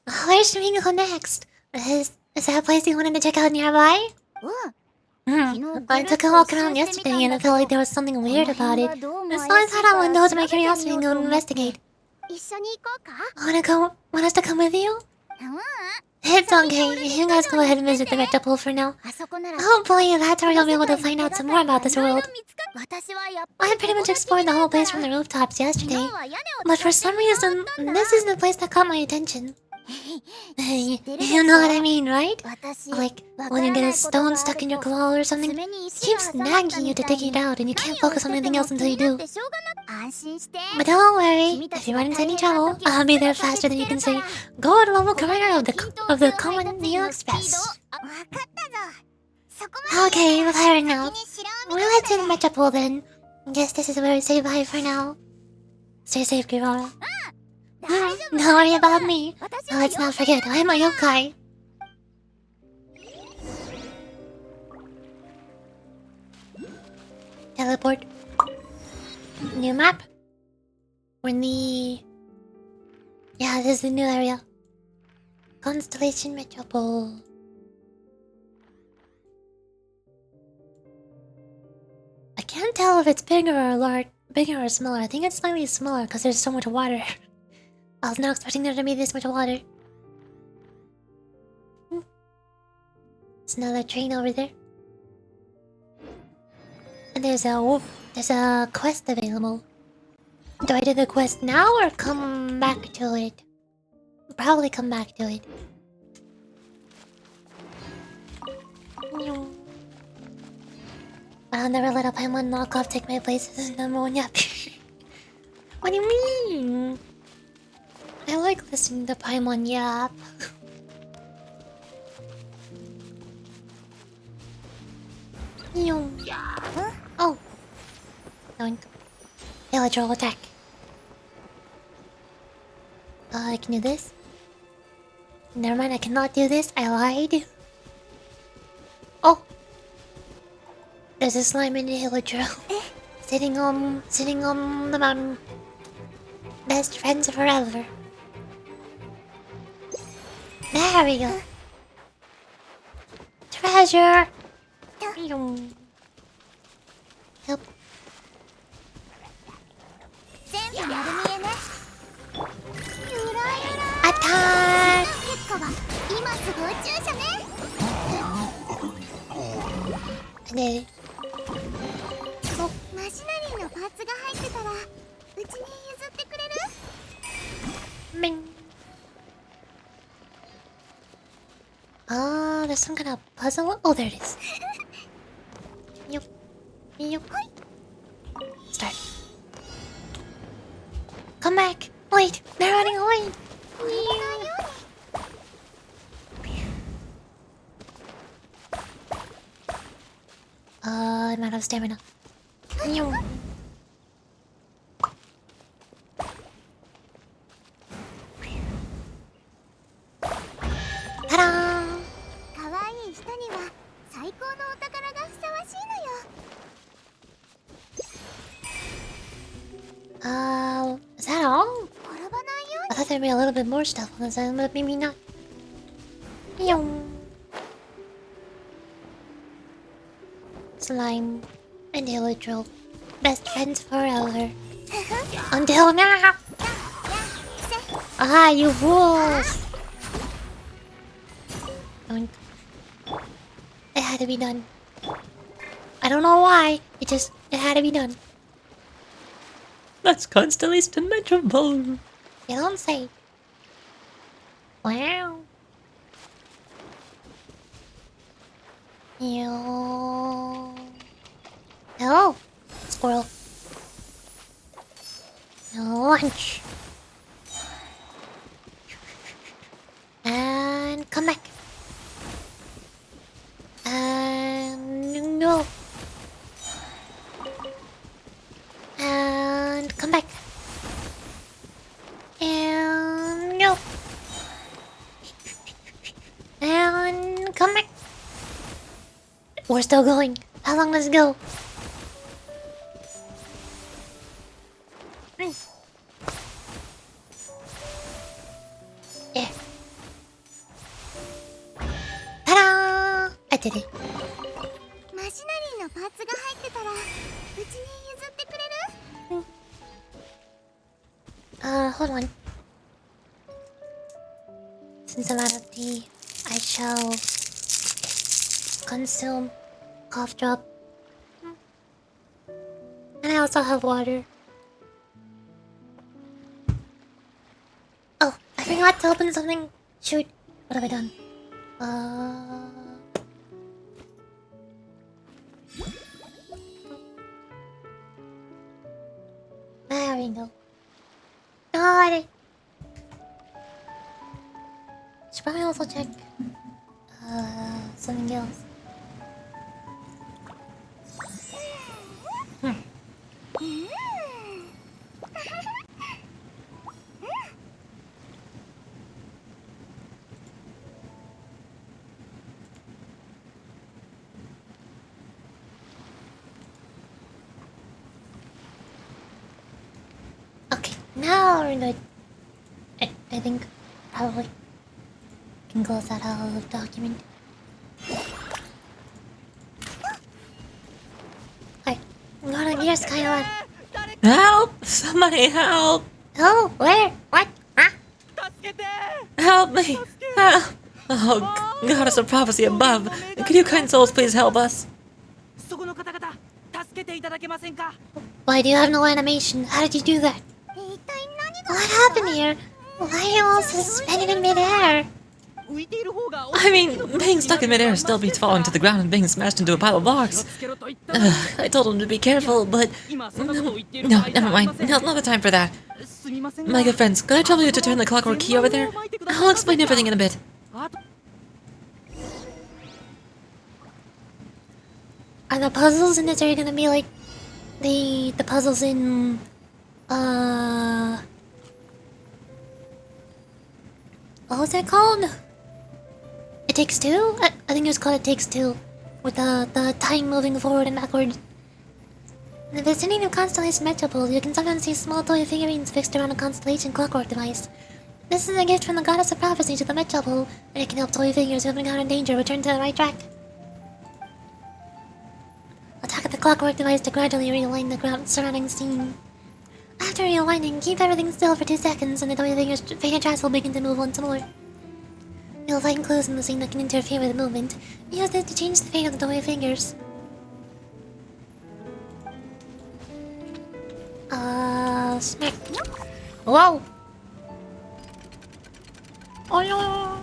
Where should we go next? Is that a place you wanted to check out nearby? I took a walk around yesterday and I felt like there was something weird about it. So I thought I would indulge my curiosity and go investigate. Want us to come with you? It's okay. You guys go ahead and visit the Metropole for now. Hopefully that's where you'll be able to find out some more about this world. I pretty much explored the whole place from the rooftops yesterday. But for some reason, this is the place that caught my attention. Hey, you know what I mean, right? Like, when you get a stone stuck in your claw or something, it keeps nagging you to take it out and you can't focus on anything else until you do. But don't worry, if you run into any trouble, I'll be there faster than you can say, go to level commander of the Common Neo Express. Okay, well, fair enough. We'll head to the Metropole then. Guess this is where we say bye for now. Stay safe, Kirara. Don't worry about me. Let's not forget, I'm a yokai. Teleport. New map. We're in the... Yeah, this is the new area. Constellation Metropole. I can't tell if it's bigger or smaller. I think it's slightly smaller because there's so much water. I was not expecting there to be this much water. There's another train over there. And there's a quest available. Do I do the quest now or come back to it? Probably come back to it. I'll never let a Paimon knockoff take my place as number one yet. What do you mean? I like listening to Paimon yap. Oh. Doink. Electro attack. I can do this. Never mind, I cannot do this. I lied. Oh. There's a slime in the villager. sitting on the mountain. Best friends forever. There we go. Treasure. Help. Attack! I did it. Oh. Bing. Oh, there's some kind of puzzle. Oh, there it is. Yup. Yup. Start. Come back. Wait, they're running away. I'm out of stamina. Ta-da! Is that all? I thought there'd be a little bit more stuff on this island, but maybe not. Slime and Electro. Best friends forever. Until now! Ah, you fools! It had to be done. I don't know why, it had to be done. That's Constellation Metropole. You don't say. Wow. Yo. Hello, squirrel. Lunch. And come back. And no. And come back. And no. And come back. We're still going. How long does it go? Yeah. Ta-da! I did it. Hold on. Since I'm out of tea, I shall consume cough drop. And I also have water. Oh, I forgot to open something. Shoot, what have I done? There we go. Got it. Should probably also check something else. Okay, now we're good. I think probably can close that out of document. Alright, I'm going to Gear Skylab. Help! Somebody help! Oh, where? What? Huh? Help me! Help! Oh, goddess of prophecy above, could you kind souls please help us? Why do you have no animation? How did you do that? What happened here? Why are you all suspended in midair? I mean, being stuck in midair still beats falling to the ground and being smashed into a pile of blocks. I told him to be careful, but... No, never mind. Not the time for that. My good friends, could I trouble you to turn the clockwork key over there? I'll explain everything in a bit. Are the puzzles in this area gonna be like the puzzles in what was that called? It Takes Two? I think it was called It Takes Two. with the time moving forward and backward. In the vicinity of Constellation Metropole, you can sometimes see small toy figurines fixed around a Constellation clockwork device. This is a gift from the goddess of prophecy to the Metropole, and it can help toy figures who have been out in danger return to the right track. Attack the clockwork device to gradually realign the ground surrounding scene. After realigning, keep everything still for 2 seconds and the toy figure tracks will begin to move once more. You'll find clues in the scene that can interfere with the movement. Use this to change the fate of the toy figures. Smack. Whoa! Oh no!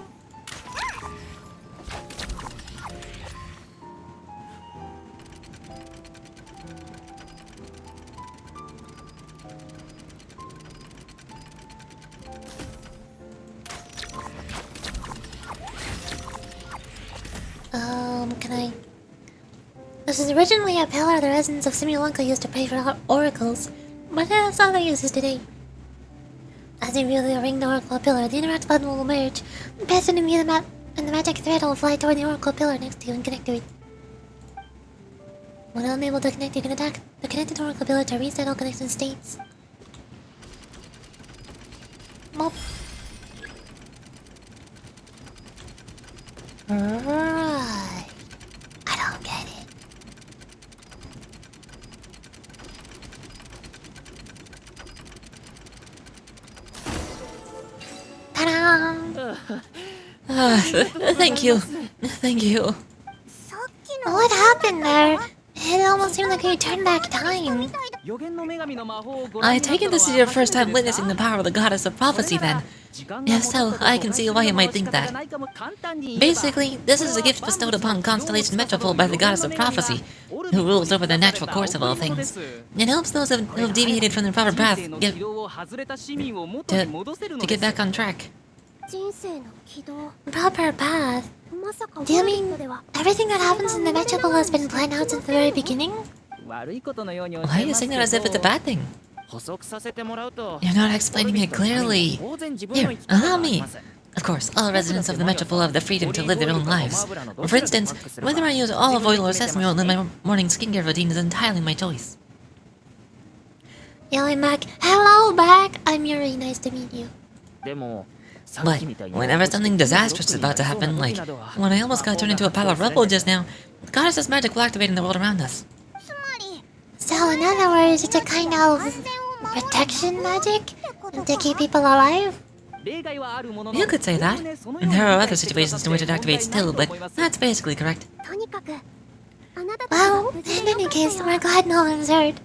Can I... This is originally a pillar the residents of Simulunka used to pray for oracles, but it has other uses today. As you really ring the oracle pillar, the interact button will emerge. Press it and view the map, and the magic thread will fly toward the oracle pillar next to you and connect to it. When unable to connect, you can attack the connected oracle pillar to reset all connection states. Mop. Right. I don't get it. Ta-da! Thank you. Thank you. What happened there? It almost seemed like you turned back time. I take it this is your first time witnessing the power of the goddess of prophecy then. If so, I can see why you might think that. Basically, this is a gift bestowed upon Constellation Metropole by the goddess of prophecy, who rules over the natural course of all things. It helps those who have deviated from the proper path to get back on track. Proper path? Do you mean everything that happens in the Metropole has been planned out since the very beginning? Why are you saying that as if it's a bad thing? You're not explaining it clearly. Here, allow me. Of course, all residents of the Metropole have the freedom to live their own lives. For instance, whether I use olive oil or sesame oil in my morning skincare routine is entirely my choice. Yo, I'm back. Hello, back. I'm Yuri. Nice to meet you. But whenever something disastrous is about to happen, like when I almost got turned into a pile of rubble just now, the goddess's magic will activate in the world around us. So, in other words, it's a kind of protection magic to keep people alive? You could say that. There are other situations in which it activates too, but that's basically correct. Well, in any case, we're glad no one's hurt.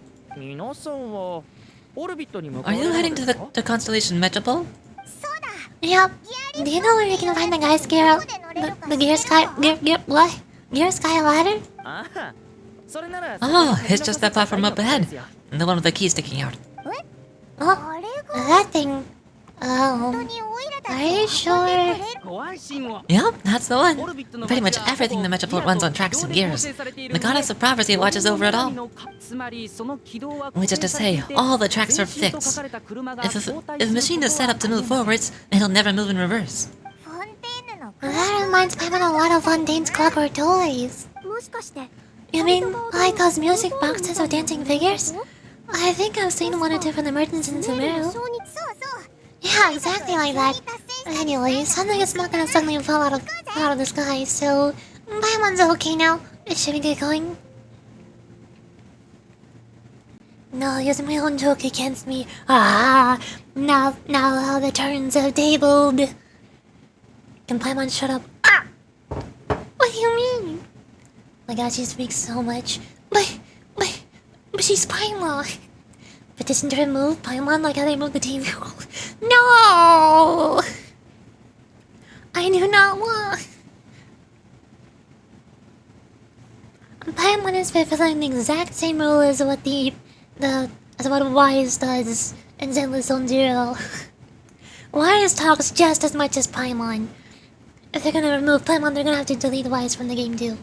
Are you heading to the Constellation Metropole? Yep. Do you know where you can find the guy's gear? The gear sky... what? Gear sky ladder? Oh, it's just that platform up ahead. The one with the key sticking out. Oh, that thing. Oh. Are you sure? Yep, that's the one. Pretty much everything the Metropole runs on tracks and gears. The goddess of prophecy watches over it all. Which is to say, all the tracks are fixed. If a machine is set up to move forwards, it'll never move in reverse. That reminds me of a lot of Fontaine's clockwork toys. You mean, like those music boxes with dancing figures? I think I've seen one or two from the merchants in Sumeru. Yeah, exactly like that. Anyway, something is not gonna suddenly fall out of the sky, so Paimon's okay now. Should we get going? No, using my own joke against me. Ah, now how the turns have tabled. Can Paimon shut up? Ah! What do you mean? My god, she speaks so much. But she's Paimon. Petition to remove Paimon like how they moved the TV. No! I do not want. Paimon is fulfilling the exact same rule as what as what Wise does in Zenless Zone Zero. Wise talks just as much as Paimon. If they're gonna remove Paimon, they're gonna have to delete Wise from the game too.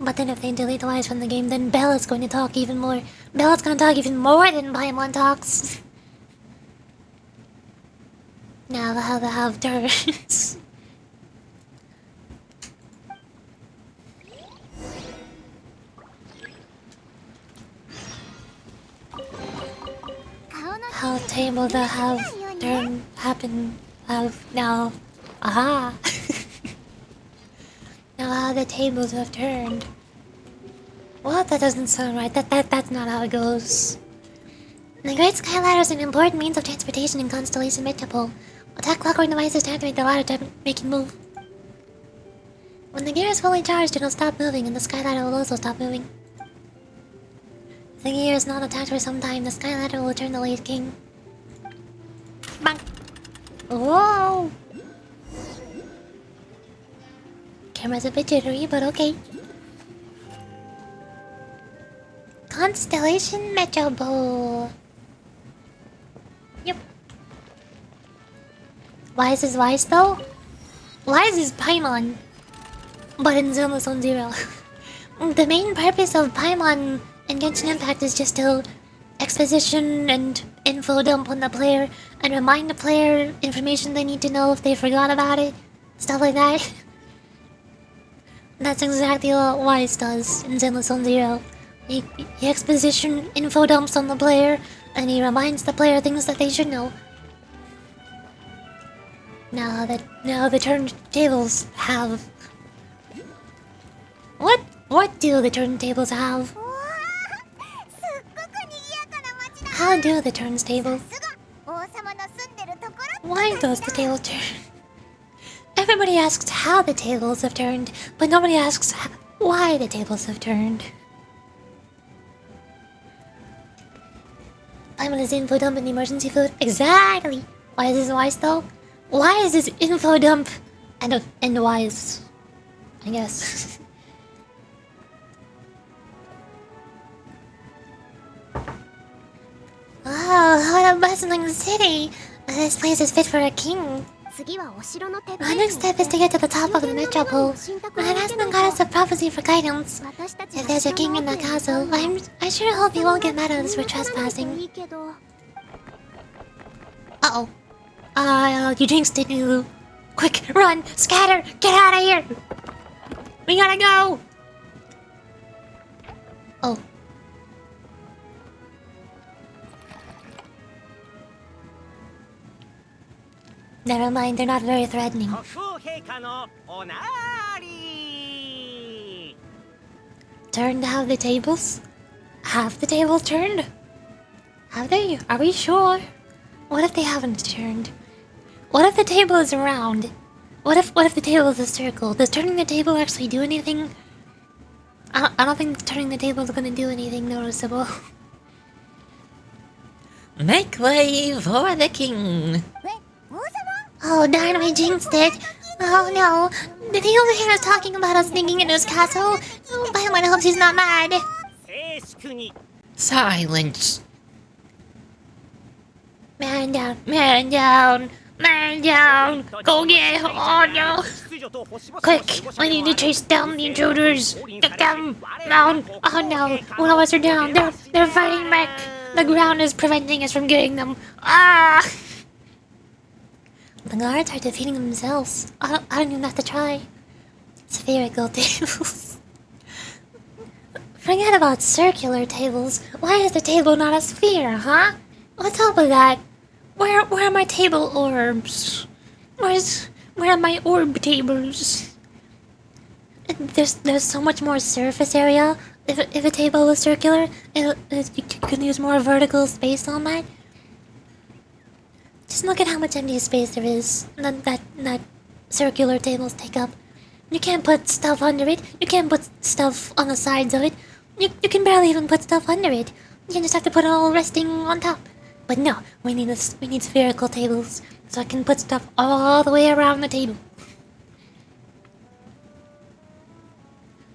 But then if they delete Wise from the game, then Bella's going to talk even more. Bella's gonna talk even more than Paimon talks. Now they'll have turns. how tables that have turned have now. Aha! Now how the tables have turned. What? That doesn't sound right. That's not how it goes. The Great Sky Ladder is an important means of transportation in Constellation Metropole. Attack clockwork devices to activate the ladder to make it move. When the gear is fully charged, it'll stop moving, and the Sky Ladder will also stop moving. If the gear is not attached for some time, the Sky Ladder will return the late king. Bang! Whoa! Camera's a bit jittery, but okay. Constellation Metropole. Yep. Why is this Wise though? Why is this Paimon? But in Zone Zero. The main purpose of Paimon in Genshin Impact is just to exposition and info dump on the player and remind the player information they need to know if they forgot about it. Stuff like that. That's exactly what Wise does in Zenless Zone Zero. He exposition info dumps on the player, and he reminds the player things that they should know. Now the turntables have... What do the turntables have? How do the turntables? Why does the table turn? Everybody asks how the tables have turned, but nobody asks why the tables have turned. I'm gonna info dump in the emergency food. Exactly. Why is this Wise though? Why is this info dump and Wise? I guess. Oh, what a bustling city! This place is fit for a king. Our next step is to get to the top of the Metropole. I asked the goddess of prophecy for guidance. If there's a king in the castle, I sure hope he won't get mad at us for trespassing. Uh-oh. You jinxed it, Lulu. Quick, run! Scatter! Get out of here! We gotta go! Oh. Never mind, they're not very threatening. Turned half the tables? Half the tables turned? Have they? Are we sure? What if they haven't turned? What if the table is round? What if the table is a circle? Does turning the table actually do anything? I don't think turning the table is gonna do anything noticeable. Make way for the king. Oh darn, I jinxed it. Oh no. The thing over here is talking about us sneaking into his castle. I hope she's not mad. Silence. Man down, man down, man down. Go get him. Oh no. Quick, I need to chase down the intruders. Get them down. Oh no, one of us are down. They're fighting back. The ground is preventing us from getting them. Ah! The guards are defeating themselves. I don't even have to try. Spherical tables. Forget about circular tables. Why is the table not a sphere, huh? What's up with that? Where are my table orbs? Where are my orb tables? There's so much more surface area. If a table is circular, you can use more vertical space on that. Just look at how much empty space there is that circular tables take up. You can't put stuff under it. You can't put stuff on the sides of it. You can barely even put stuff under it. You just have to put it all resting on top. But no, we need spherical tables so I can put stuff all the way around the table.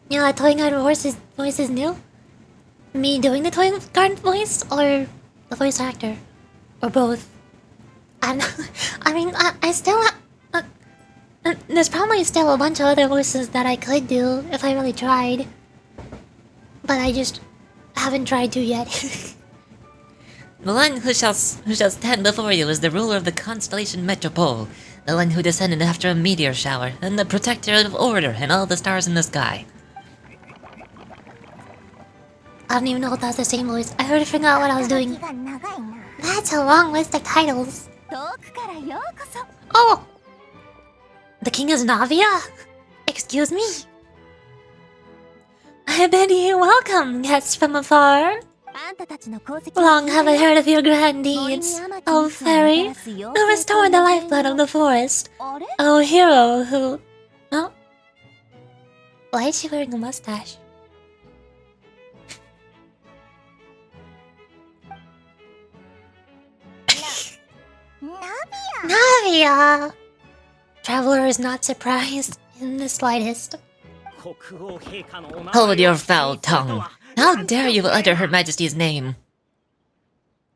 You know, that toy guard voice is new. Me doing the toy guard voice or the voice actor, or both. I still there's probably still a bunch of other voices that I could do if I really tried. But I just haven't tried to yet. The one who shall stand before you is the ruler of the Constellation Metropole, the one who descended after a meteor shower, and the protector of order and all the stars in the sky. I don't even know if that's the same voice. I already forgot what I was doing. That's a long list of titles. Oh! The king is Navia? Excuse me? I bid you welcome, guests from afar. Long have I heard of your grand deeds, O fairy, who restored the lifeblood of the forest. O hero who... Oh? Why is she wearing a mustache? Navia! Traveler is not surprised in the slightest. Hold your foul tongue. How dare you utter Her Majesty's name?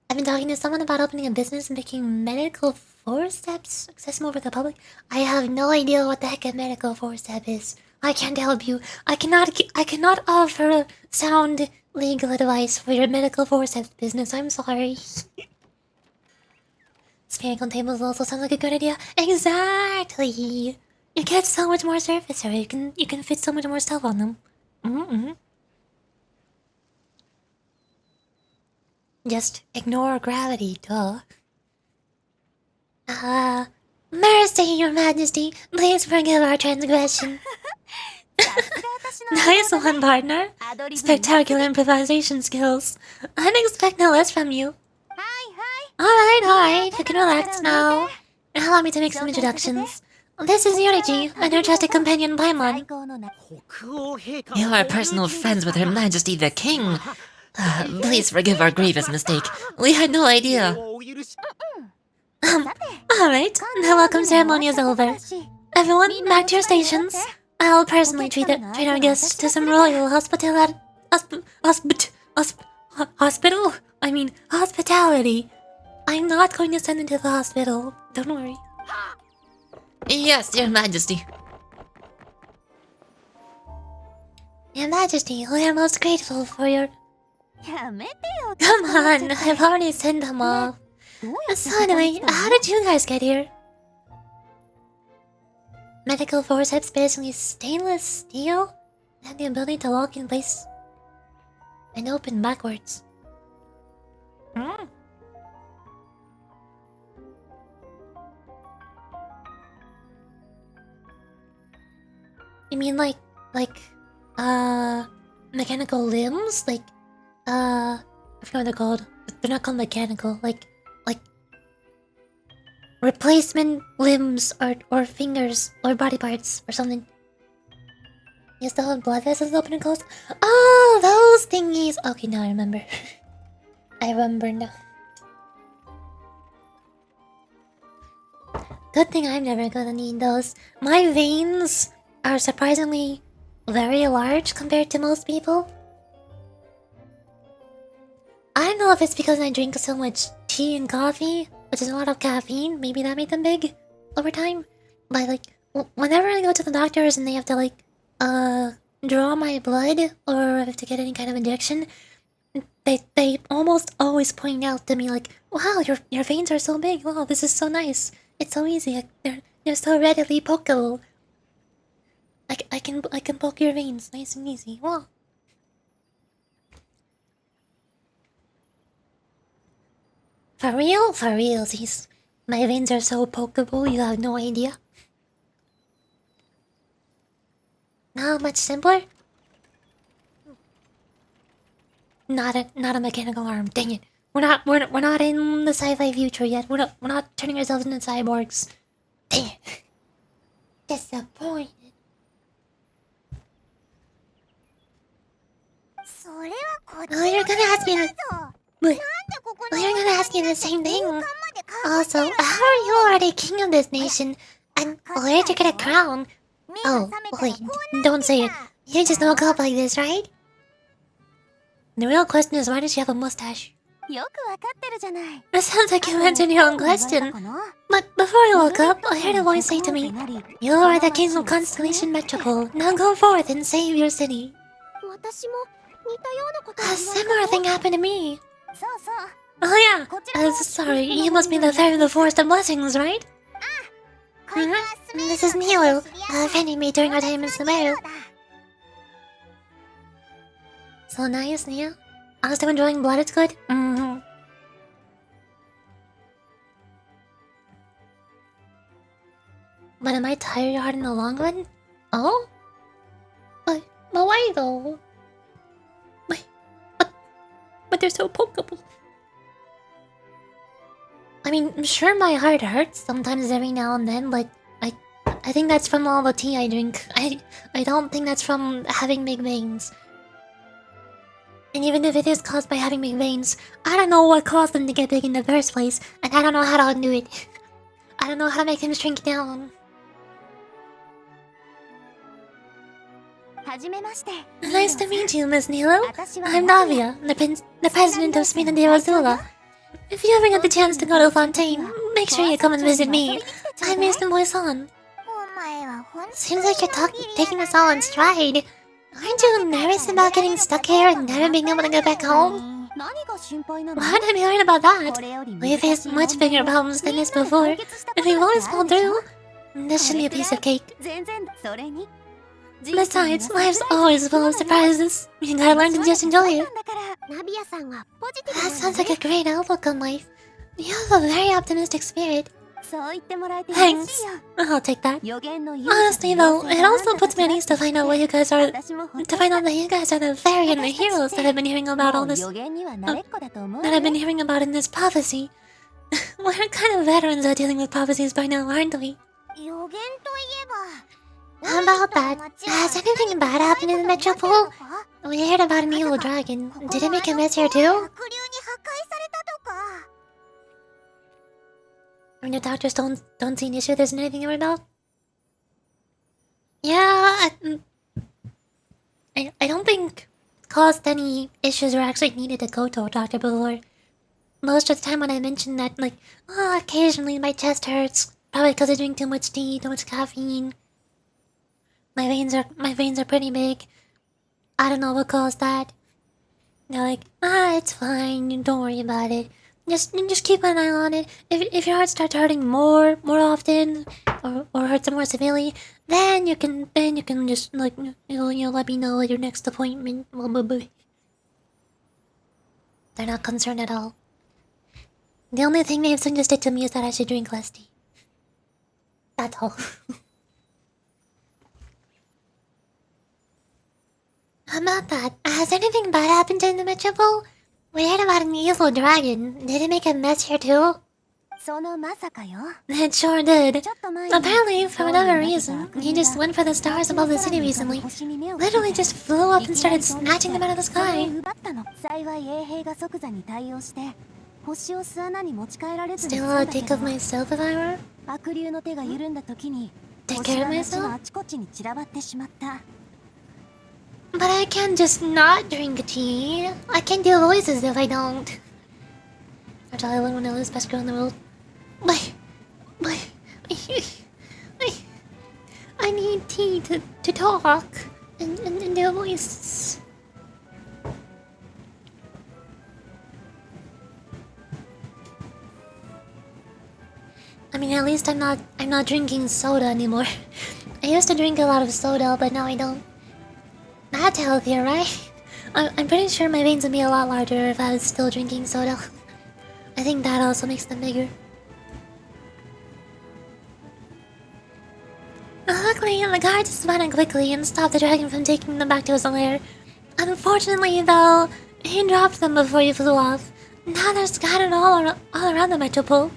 I've been talking to someone about opening a business and making medical forceps accessible for the public. I have no idea what the heck a medical forceps is. I can't help you. I cannot offer sound legal advice for your medical forceps business. I'm sorry. Spherical tables also sound like a good idea. Exactly. You get so much more surface area. You can fit so much more stuff on them. Just ignore gravity, duh. Mercy, your majesty. Please forgive our transgression. Nice one, partner. Spectacular improvisation skills. I'd expect no less from you. Alright. You can relax now. Allow me to make some introductions. This is Yoriji, an your trusted companion Paimon. You are personal friends with Her Majesty the King. Please forgive our grievous mistake. We had no idea. Alright, the welcome ceremony is over. Everyone, back to your stations. I'll personally treat our guests to some royal hospitality. I'm not going to send them to the hospital. Don't worry. Yes, Your Majesty. Your Majesty, we are most grateful for your... Come on, I've already sent them off. So anyway, how did you guys get here? Medical forceps basically stainless steel and have the ability to lock in place and open backwards. You mean like, mechanical limbs? I forgot what they're called. They're not called mechanical, like replacement limbs or fingers or body parts or something. You still have blood vessels open and closed? Oh, those thingies! Okay, now I remember. I remember now. Good thing I'm never gonna need those. My veins are surprisingly very large compared to most people. I don't know if it's because I drink so much tea and coffee, which is a lot of caffeine. Maybe that made them big over time. But whenever I go to the doctors and they have to draw my blood or I have to get any kind of injection, they almost always point out to me like, "Wow, your veins are so big. Wow, this is so nice. It's so easy. They're so readily pokeable. I can poke your veins nice and easy. Wow." For real? For realsies. My veins are so pokeable, you have no idea. Now much simpler? Not a mechanical arm, dang it. We're not in the sci-fi future yet. We're not turning ourselves into cyborgs. Dang it. Disappointed. Oh, you're gonna ask me the same thing. Also, how are you already king of this nation? And where'd you get a crown? Oh, wait, don't say it. You just don't go up like this, right? The real question is, why does she have a mustache? It sounds like you answered your own question. But before I woke up, I heard a voice say to me, "You are the king of Constellation Metropole. Now go forth and save your city." A similar thing happened to me. Oh yeah, sorry, you must be the fairy of the Forest of Blessings, right? This is Nilo, a friend you made during our time in Sumeru. So nice, Nia. I'm still enjoying blood, it's good? But am I tired hard in the long run? Oh? But why though? But they're so pokeable. I mean, I'm sure my heart hurts sometimes every now and then, but I think that's from all the tea I drink. I don't think that's from having big veins. And even if it is caused by having big veins, I don't know what caused them to get big in the first place, and I don't know how to undo it. I don't know how to make them shrink down. Nice to meet you, Miss Nilo. I'm Navia, the president of Spina de Rosula. If you ever get the chance to go to Fontaine, make sure you come and visit me. I'm Miss the Moison. Seems like you're taking this all in stride. Aren't you nervous about getting stuck here and never being able to go back home? Why'd I be worried about that? We faced much bigger problems than this before, and we've always pulled through. This should be a piece of cake. Besides, life's always full of surprises. You gotta learn to just enjoy it. That sounds like a great outlook on life. You have a very optimistic spirit. Thanks. I'll take that. Honestly though, it also puts me at ease to find out what you guys are. To find out that you guys are the fairy and the heroes that I've been hearing about all this. That I've been hearing about in this prophecy. We're kind of veterans at dealing with prophecies by now, aren't we? How about that? Has anything bad happened in the Metropole? We heard about an evil dragon. Did it make a mess here too? I mean, the doctors don't see an issue. There's anything to worry about. Yeah, I don't think caused any issues or actually needed to go to a doctor before. Most of the time when I mentioned that, like, oh, occasionally my chest hurts, probably because I drink too much tea, too much caffeine. My veins are pretty big. I don't know what caused that. They're like, it's fine. Don't worry about it. Just keep an eye on it. If your heart starts hurting more often, or hurts more severely, then you can just like you'll let me know at your next appointment. They're not concerned at all. The only thing they've suggested to me is that I should drink less tea. That's all. How about that? Has anything bad happened in the Metropole? We heard about an evil dragon. Did it make a mess here too? It sure did. Apparently, for whatever reason, he just went for the stars above the city recently. Literally just flew up and started snatching them out of the sky. Still think of myself if I were? Take care of myself? But I can't just not drink tea. I can't do voices if I don't. Or tell everyone I lose best girl in the world. But I need tea to talk and do voices. I mean, at least I'm not drinking soda anymore. I used to drink a lot of soda, but now I don't. That's healthier, right? I'm pretty sure my veins would be a lot larger if I was still drinking soda. I think that also makes them bigger. Luckily, the guards spun it quickly and stopped the dragon from taking them back to his lair. Unfortunately, though, he dropped them before he flew off. Now they're scattered all around the Metropole.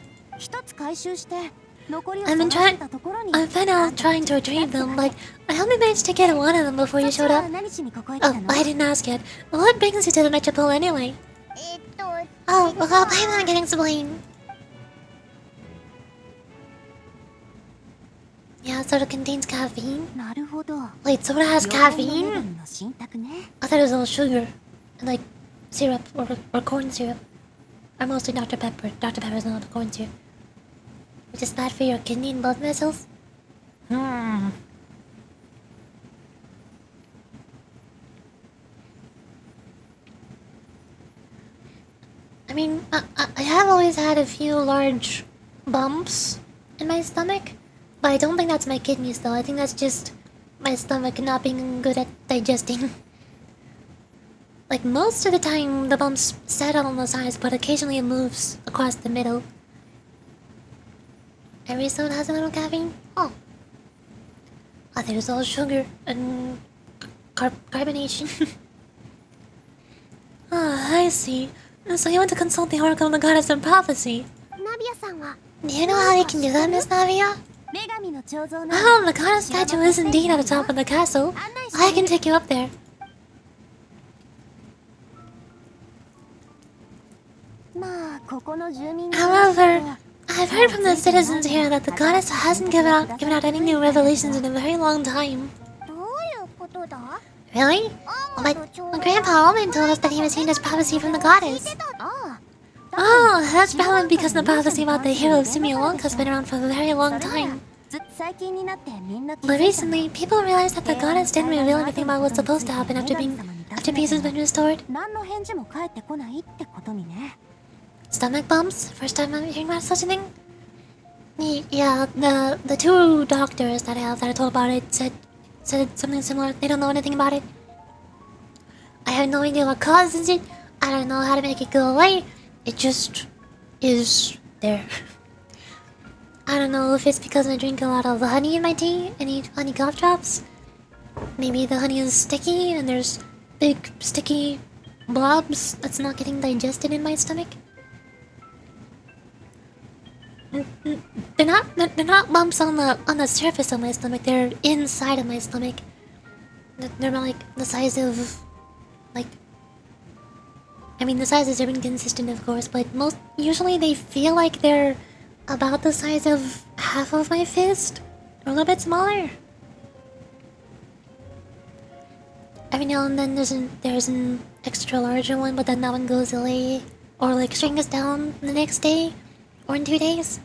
I've been out trying to retrieve them, like, I only managed to get one of them before you showed up. Oh, I didn't ask yet. What brings you to the Metropole anyway? Oh, well, I'm not getting explained. Yeah, soda contains caffeine. Wait, soda has caffeine? I thought it was all sugar. And like, syrup, or corn syrup. Or mostly Dr. Pepper. Dr. Pepper's not corn syrup. Which is bad for your kidney and blood vessels? I mean, I have always had a few large bumps in my stomach, but I don't think that's my kidneys though. I think that's just my stomach not being good at digesting. Like, most of the time the bumps settle on the sides, but occasionally it moves across the middle. Every soda has a little caffeine? Oh, I think it's all sugar and carbonation. Ah, I see. So you want to consult the Oracle of the Goddess of Prophecy? Do you know how you can do that, Miss Navia? Oh, the goddess statue is indeed at the top of the castle. I can take you up there. However, I've heard from the citizens here that the goddess hasn't given out any new revelations in a very long time. Really? But Grandpa Almond told us that he received his prophecy from the goddess. Oh, that's probably because the prophecy about the hero of Sumiolonka has been around for a very long time. But recently, people realized that the goddess didn't reveal anything about what's supposed to happen after peace has been restored. Stomach bumps? First time I'm hearing about such a thing? Yeah, the two doctors that I told about it said something similar. They don't know anything about it. I have no idea what causes it. I don't know how to make it go away. It just is there. I don't know if it's because I drink a lot of honey in my tea and eat honey cough drops. Maybe the honey is sticky and there's big sticky blobs that's not getting digested in my stomach. They're not bumps on the surface of my stomach. They're inside of my stomach. They're like the size of, like, I mean the sizes are inconsistent, of course, but usually they feel like they're about the size of half of my fist, or a little bit smaller. Every now and then there's an extra larger one, but then that one goes away, or like shrinks down the next day, or in 2 days.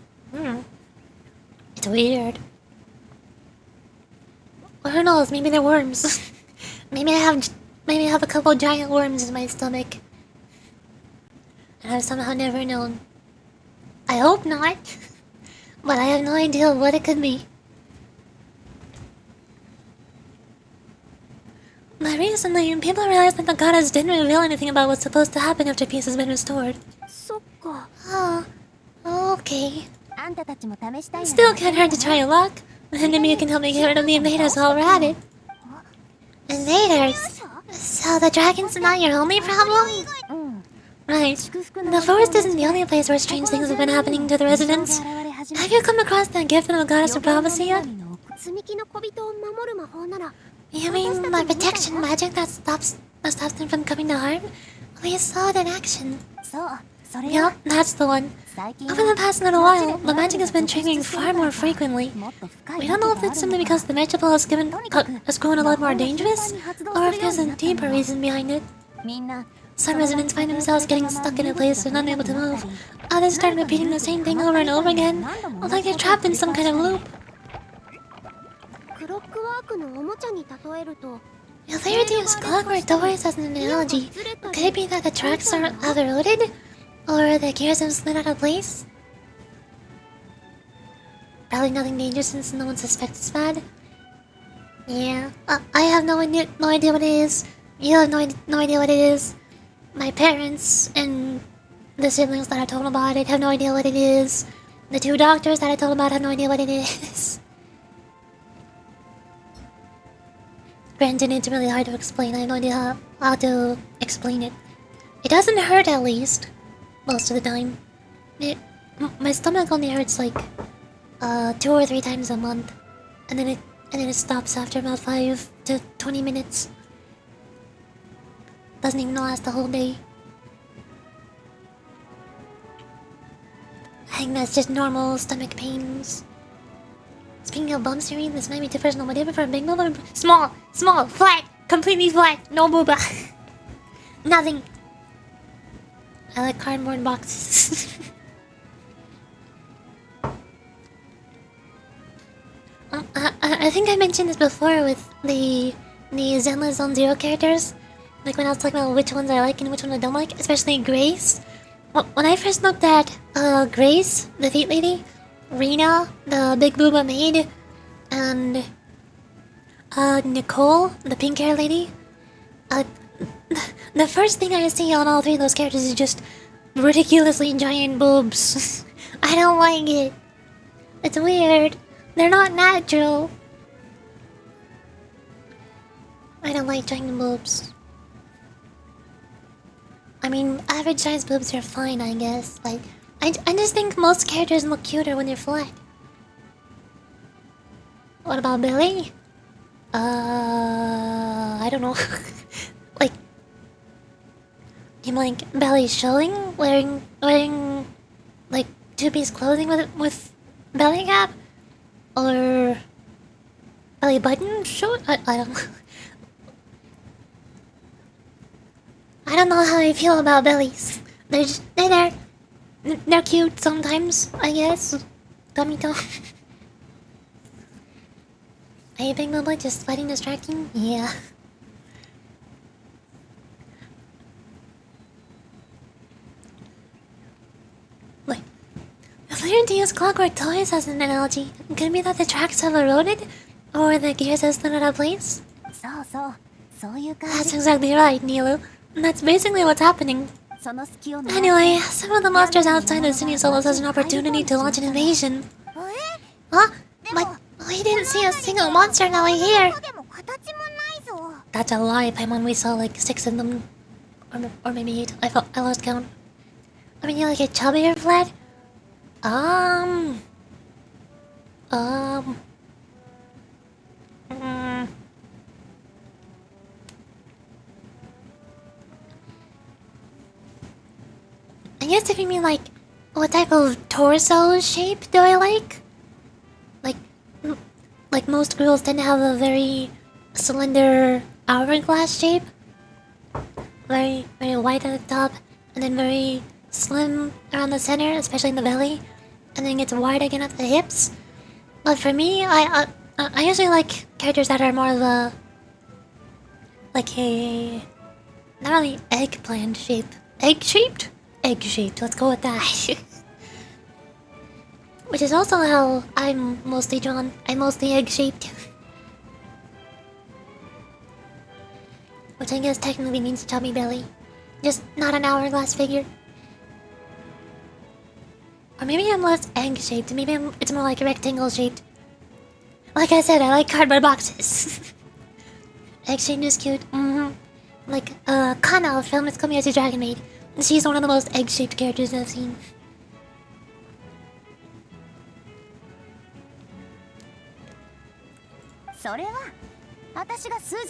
It's weird. Or who knows? Maybe they're worms. maybe I have a couple giant worms in my stomach, and I've somehow never known. I hope not, but I have no idea what it could be. But recently, people realized that the goddess didn't reveal anything about what's supposed to happen after peace has been restored. Oh, okay. Still can't hurt to try your luck. And maybe you can help me get rid of the invaders while we're at it. Invaders? So the dragons are not your only problem? Right. The forest isn't the only place where strange things have been happening to the residents. Have you come across that gift from the goddess of prophecy yet? You mean my protection magic that stops them from coming to harm? We saw it in action. Yup, that's the one. Over the past little while, the magic has been triggering far more frequently. We don't know if it's simply because the Metropole has grown a lot more dangerous, or if there's a deeper reason behind it. Some residents find themselves getting stuck in a place and unable to move. Others start repeating the same thing over and over again, like they're trapped in some kind of loop. If they were to use clockwork doors as an analogy, could it be that the tracks are eroded? Or the gears have slid out of place? Probably nothing dangerous since no one suspects it's bad. Yeah, I have no idea what it is. You have no idea what it is. My parents and the siblings that I told about it have no idea what it is. The two doctors that I told about have no idea what it is. Granted, it's really hard to explain. I have no idea how to explain it. It doesn't hurt, at least. Most of the time. My stomach only hurts like 2 or 3 times a month, and then it stops after about 5 to 20 minutes. Doesn't even last the whole day. I think that's just normal stomach pains. Speaking of bumps, Serene, this might be too personal, but do you prefer big booba or small, flat, completely flat, no booba, nothing. I like cardboard boxes. I think I mentioned this before with the Zenless Zone Zero characters. Like when I was talking about which ones I like and which ones I don't like, especially Grace. When I first looked at Grace, the feet lady, Rena, the big booba maid, and Nicole, the pink hair lady, the first thing I see on all 3 of those characters is just ridiculously giant boobs. I don't like it. It's weird. They're not natural. I don't like giant boobs. I mean, average size boobs are fine, I guess. Like, I just think most characters look cuter when they're flat. What about Billy? I don't know. Like, you mean like belly showing, wearing like two-piece clothing with belly gap, or belly button short? I don't. I don't know how I feel about bellies. They're there. They're cute sometimes, I guess. Tummy toe. Are you big mobile just sweating distracting? Yeah. Wait. If we were to use clockwork toys as an analogy, could it be that the tracks have eroded? Or the gears have stood out of place? That's exactly right, Nilu. That's basically what's happening. Anyway, some of the monsters outside the city sold us as an opportunity to launch an invasion. Huh? But we didn't see a single monster over here. That's a lie, Paimon. We saw like 6 of them. Or maybe 8. I lost count. I mean, you like a chubbier flat? I guess if you mean like, what type of torso shape do I like? Like most girls tend to have a very slender hourglass shape. Very wide at the top, and then very slim around the center, especially in the belly, and then gets wide again at the hips. But for me, I usually like characters that are more of a like a not really eggplant shape, egg shaped. Let's go with that. Which is also how I'm mostly drawn. I'm mostly egg-shaped. Which I guess technically means chubby belly. Just not an hourglass figure. Or maybe I'm less egg-shaped. Maybe it's more like rectangle-shaped. Like I said, I like cardboard boxes. Egg-shaped is cute. Like, Kana from It's Coming as a Dragon Maid. She's one of the most egg-shaped characters I've seen.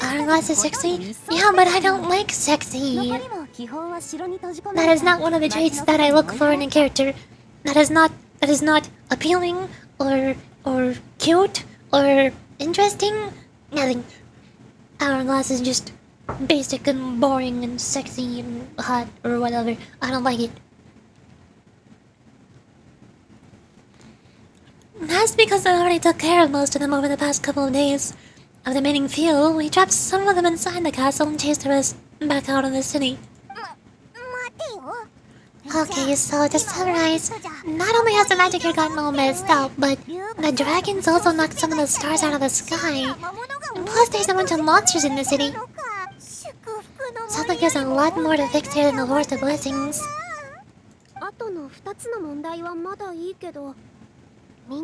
Hourglass is sexy? Yeah, but I don't like sexy. That is not one of the traits that I look for in a character. That is not appealing or cute or interesting. Nothing. Hourglass is just basic and boring and sexy and hot or whatever. I don't like it. That's because I already took care of most of them over the past couple of days. Of the remaining few, we trapped some of them inside the castle and chased the rest back out of the city. Okay, so to summarize, not only has the magic here gotten all messed up, but the dragons also knocked some of the stars out of the sky. And plus there's a bunch of monsters in the city. Sounds like there's a lot more to fix here than the Lord of Blessings. Well,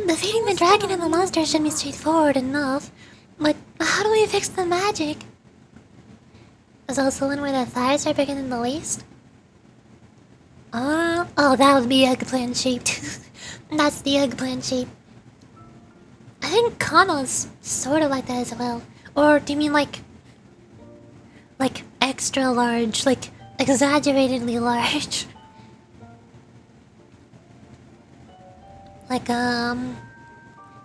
defeating the dragon and the monster should be straightforward enough. But how do we fix the magic? Is also one where the thighs are bigger than the waist? Oh, that would be eggplant shaped. That's the eggplant shape. I think Kano's sort of like that as well. Or do you mean like extra large, like exaggeratedly large? Like, I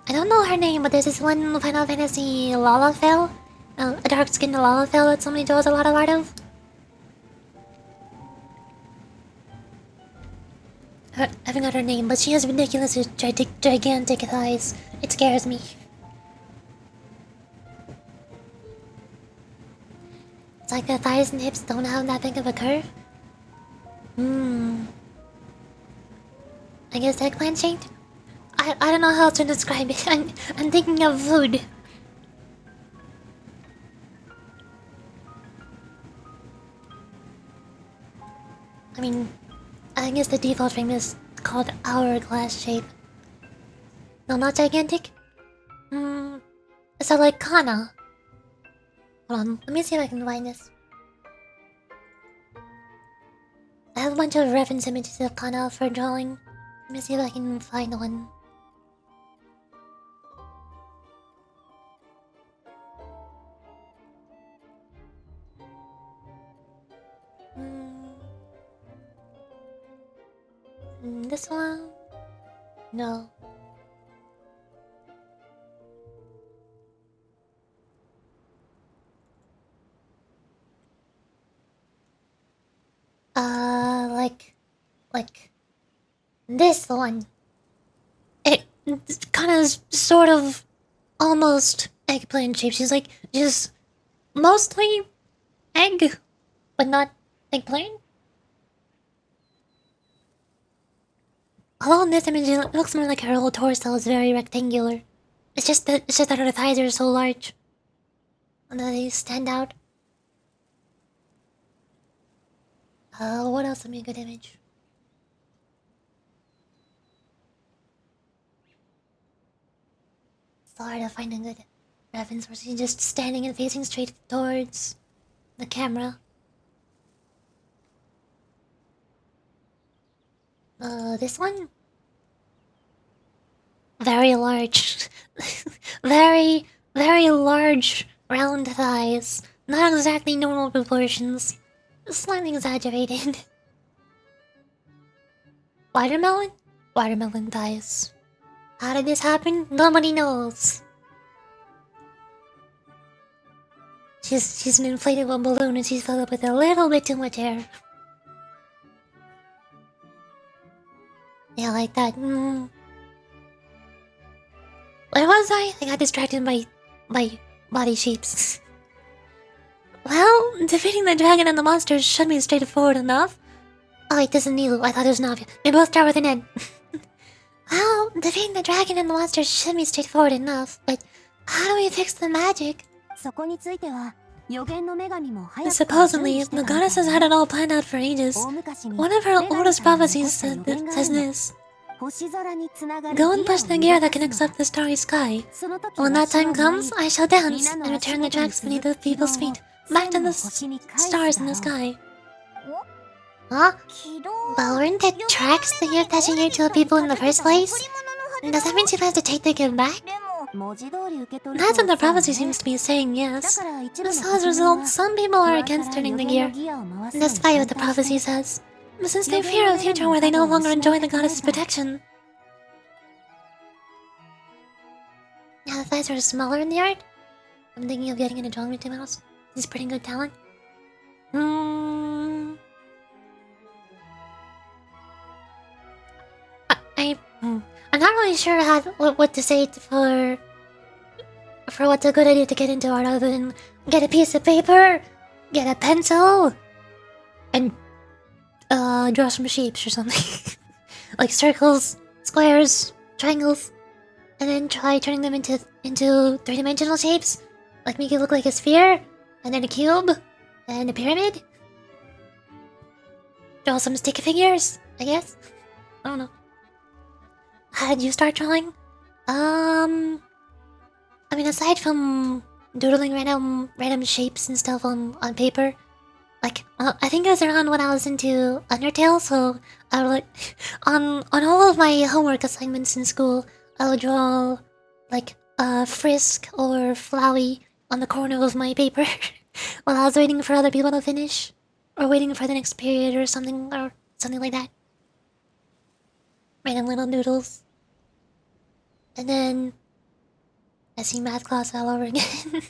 don't know her name, but there's this one Final Fantasy Lalafell. A dark-skinned Lalafell that somebody draws a lot of art of. I forgot her name, but she has ridiculous, gigantic thighs. It scares me. It's like the thighs and hips don't have that big of a curve. I guess eggplant shaped? I don't know how to describe it. I'm thinking of food. I mean, I guess the default frame is called hourglass shape. No, not gigantic. So like Kana. Hold on, let me see if I can find this. I have a bunch of reference images of Kana for drawing. Let me see if I can find one. This one? No. Like this one. It's kind of, sort of, almost eggplant shape. She's like just mostly egg, but not eggplant. Although in this image it looks more like her whole torso is very rectangular. It's just that her thighs are so large, and that they stand out. What else would be a good image? It's hard to find a good reference where she's just standing and facing straight towards the camera. This one? Very large. very large round thighs. Not exactly normal proportions. Slightly exaggerated. Watermelon? Watermelon thighs. How did this happen? Nobody knows. She's an inflatable balloon and she's filled up with a little bit too much air. Yeah, like that. Where was I? I got distracted by body shapes. Well, defeating the dragon and the monsters should be straightforward enough. Oh wait, this is Nilu. I thought it was Navia. They both start with an N. Well, defeating the dragon and the monsters should be straightforward enough, but how do we fix the magic? Supposedly, the goddess has had it all planned out for ages. One of her oldest prophecies says this. Go and push the gear that connects up the starry sky. When that time comes, I shall dance and return the tracks beneath the people's feet, back to the stars in the sky. Huh? But weren't the tracks the gear attaching here to the people in the first place? Does that mean she has to take the gear back? That's what the prophecy seems to be saying, yes. So as a result, some people are against turning the gear, despite what the prophecy says. But since they fear a future where they no longer enjoy the goddess's protection. Yeah, the thighs are smaller in the art. I'm thinking of getting into drawing with Tim House. He's pretty good talent. I'm not really sure what to say for what's a good idea to get into art other than get a piece of paper, get a pencil, and draw some shapes or something. Like circles, squares, triangles, and then try turning them into three-dimensional shapes. Like make it look like a sphere, and then a cube, and a pyramid. Draw some stick figures, I guess. I don't know. How did you start drawing? I mean, aside from doodling random shapes and stuff on paper, like I think it was around when I was into Undertale. So I would like on all of my homework assignments in school, I would draw like Frisk or Flowey on the corner of my paper while I was waiting for other people to finish, or waiting for the next period or something like that. Random little doodles. And then I see math class all over again.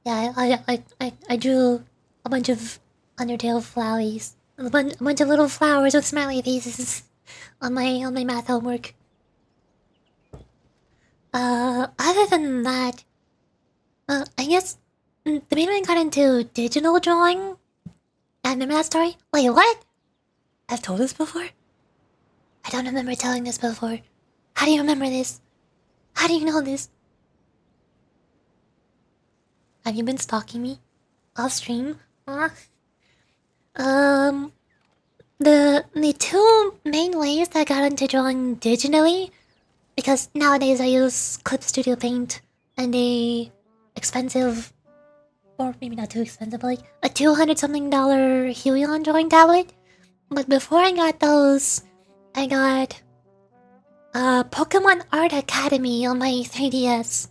Yeah, I drew a bunch of Undertale flowies. A bunch of little flowers with smiley faces on my math homework. Other than that, I guess the main one got into digital drawing. I remember that story? Wait, what? I've told this before? I don't remember telling this before. How do you remember this? How do you know this? Have you been stalking me? Off stream? The two main ways that I got into drawing digitally, because nowadays I use Clip Studio Paint and a expensive, or maybe not too expensive, but like a $200-something Helion drawing tablet. But before I got those, I got Pokemon Art Academy on my 3DS.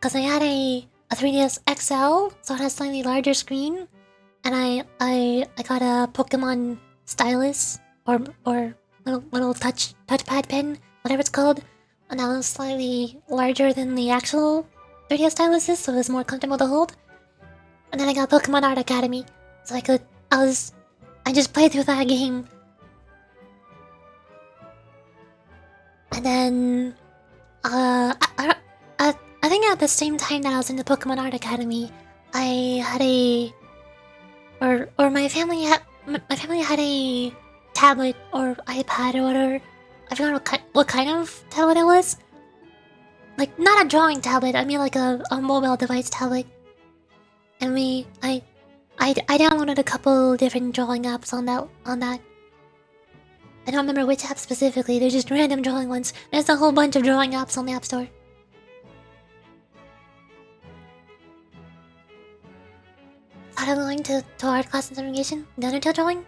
Cause I had a 3DS XL, so it has slightly larger screen, and I got a Pokemon stylus or little touchpad pen, whatever it's called, and that was slightly larger than the actual 3DS stylus is, so it was more comfortable to hold. And then I got Pokemon Art Academy, so I just played through that game. And then, I think at the same time that I was in the Pokemon Art Academy, I had my family had a tablet or iPad or whatever. I forgot what kind of tablet it was. Like, not a drawing tablet, I mean like a mobile device tablet. And I downloaded a couple different drawing apps on that. I don't remember which app specifically, they're just random drawing ones. There's a whole bunch of drawing apps on the App Store. Thought of going to art class in segregation? Undertale drawing?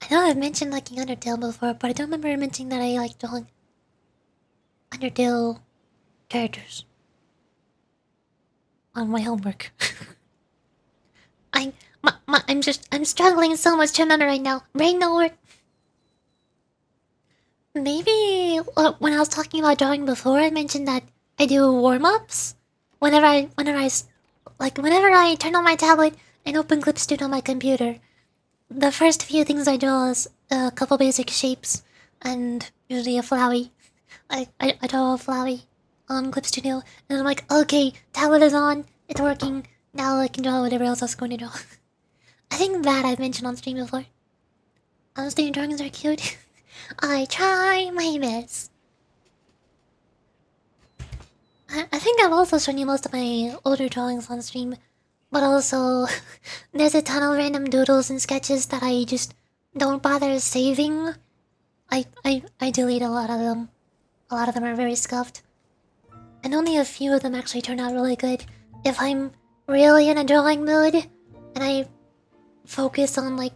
I know I've mentioned liking Undertale before, but I don't remember mentioning that I like drawing Undertale characters on my homework. I'm struggling so much to remember right now. Brain no work. Maybe when I was talking about drawing before, I mentioned that I do warm-ups whenever I turn on my tablet and open Clip Studio on my computer. The first few things I draw is a couple basic shapes and usually a flowy. I draw a flowy on Clip Studio, and I'm like, okay, tablet is on, it's working. Now I can draw whatever else I was going to draw. I think that I've mentioned on stream before. Honestly, your drawings are cute. I try my best. I think I've also shown you most of my older drawings on stream, but also there's a ton of random doodles and sketches that I just don't bother saving. I delete a lot of them. A lot of them are very scuffed. And only a few of them actually turn out really good. If I'm really in a drawing mood, and I focus on like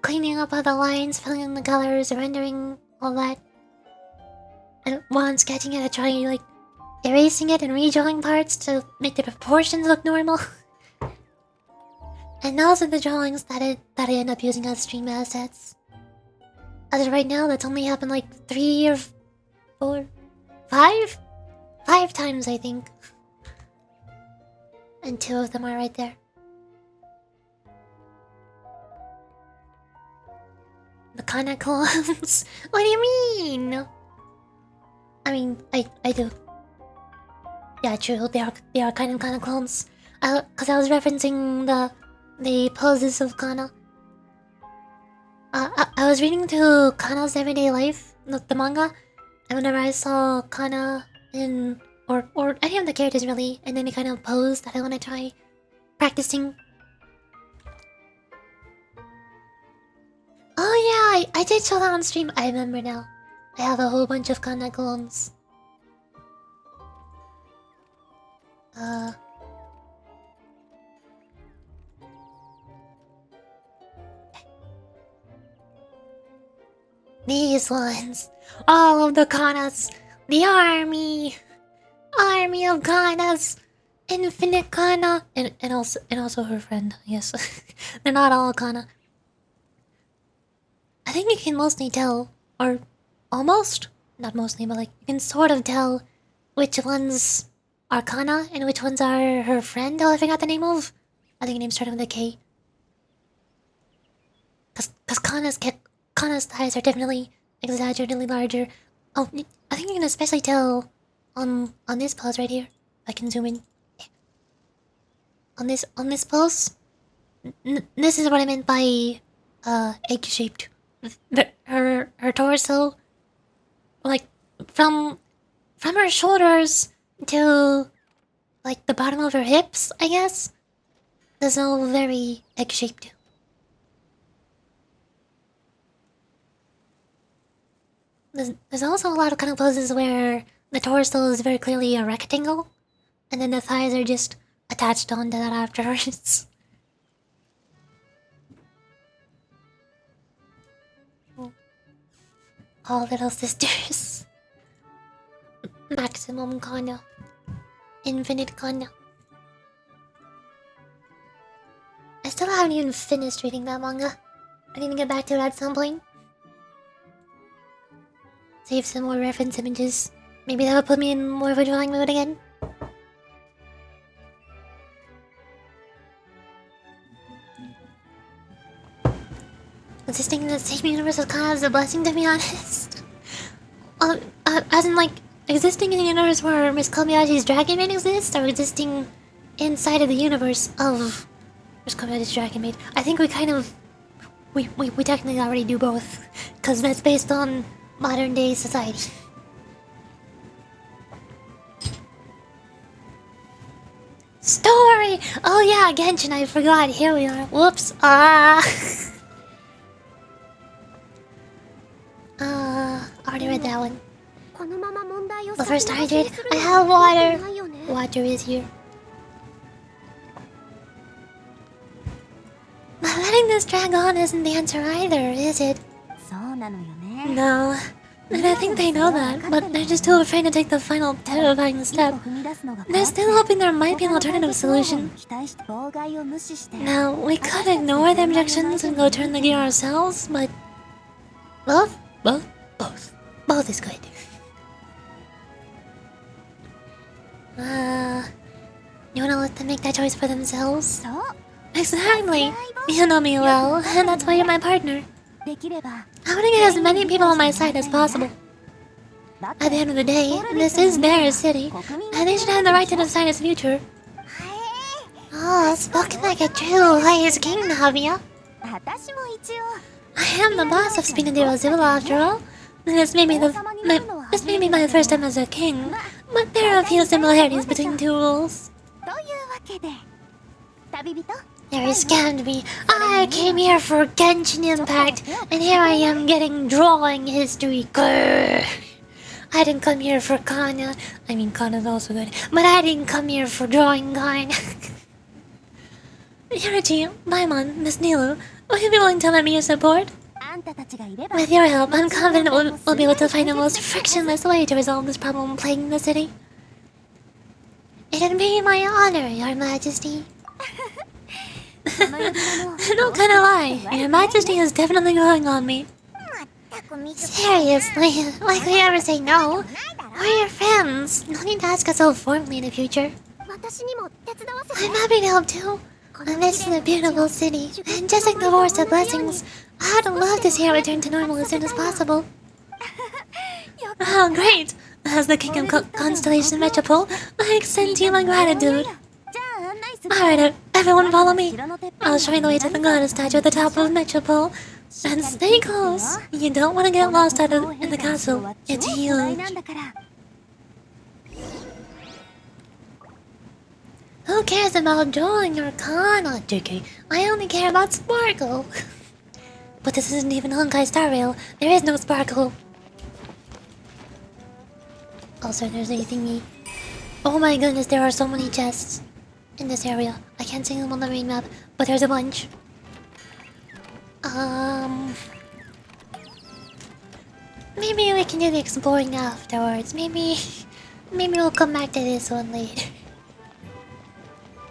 cleaning up all the lines, filling in the colors, rendering all that. And while I'm sketching it, I try like erasing it and redrawing parts to make the proportions look normal. And those are the drawings that I end up using as stream assets. As of right now, that's only happened like 3 or 4, 5? 5 times, I think. And 2 of them are right there. The kinda clones? What do you mean? I mean, I do. Yeah, true. They are kind of clones. Cause I was referencing the poses of Kana. I was reading through Kana's Everyday Life, the manga, and whenever I saw Kana in or any of the characters really, and any kind of pose that I want to try practicing. Oh yeah, I did show that on stream. I remember now. I have a whole bunch of Kana clones. These ones. All of the Kanas. The army. Army of Kanas. Infinite Kana. And also her friend, yes. They're not all Kana. I think you can mostly tell, or almost, not mostly, but like, you can sort of tell which ones are Kana and which ones are her friend, I forgot the name of. I think her name started with a K. Cause Kana's thighs are definitely exaggeratedly larger. Oh, I think you can especially tell on this pose right here. I can zoom in. On this pose, this is what I meant by egg-shaped. Her torso, like from her shoulders to like the bottom of her hips, I guess. There's no very egg-shaped. there's also a lot of kind of poses where the torso is very clearly a rectangle, and then the thighs are just attached onto that afterwards. All little sisters. Maximum Kana. Infinite Kana. I still haven't even finished reading that manga. I need to get back to it at some point. Save some more reference images. Maybe that would put me in more of a drawing mood again. Existing in the same universe is kind of a blessing, to be honest. As in, like, existing in the universe where Miss Kobayashi's Dragon Maid exists, or existing inside of the universe of Miss Kobayashi's Dragon Maid. I think we kind of... We technically already do both, because that's based on modern day society. Story! Oh yeah, Genshin, I forgot. Here we are. Whoops. Already read that one. The first hydrate. I have water. Water is here. But letting this drag on isn't the answer either, is it? No. And I think they know that, but they're just too afraid to take the final terrifying step. They're still hoping there might be an alternative solution. Now, we could ignore the objections and go turn the gear ourselves, but... Both is good. You wanna let them make that choice for themselves? Exactly! You know me well, and that's why you're my partner. I want to get as many people on my side as possible. At the end of the day, this is their city, and they should have the right to decide its future. Oh, spoken like a true wise king, Navia. I am the boss of Spinadero Zilla after all. This may be my first time as a king, but there are a few similarities between two rules. They scammed me. I came here for Genshin Impact, and here I am getting drawing history. Grr. I didn't come here for Kana. I mean, Kana's also good, but I didn't come here for drawing Kana. Yurichi, Maimon, Miss Nilu, will you be willing to lend me your support? With your help, I'm confident we'll be able to find the most frictionless way to resolve this problem plaguing the city. It'd be my honor, Your Majesty. Not gonna lie, Your Majesty is definitely growing on me. Seriously, like we ever say no? We're your friends. No need to ask us so formally in the future. I'm happy to help too. And this is a beautiful city, and just like the Forest of Blessings, I'd love to see it return to normal as soon as possible. Oh, great! As the King of Constellation Metropole, I extend to you my gratitude. Alright, everyone follow me. I'll show you the way to the goddess statue at the top of Metropole. And stay close. You don't want to get lost in the castle. It's huge. Who cares about drawing your Kana, JK? I only care about Sparkle. But this isn't even Honkai Star Rail. There is no Sparkle. Also, there's a thingy. Oh my goodness, there are so many chests in this area. I can't see them on the main map, but there's a bunch. Maybe we can do the exploring afterwards. Maybe we'll come back to this one later.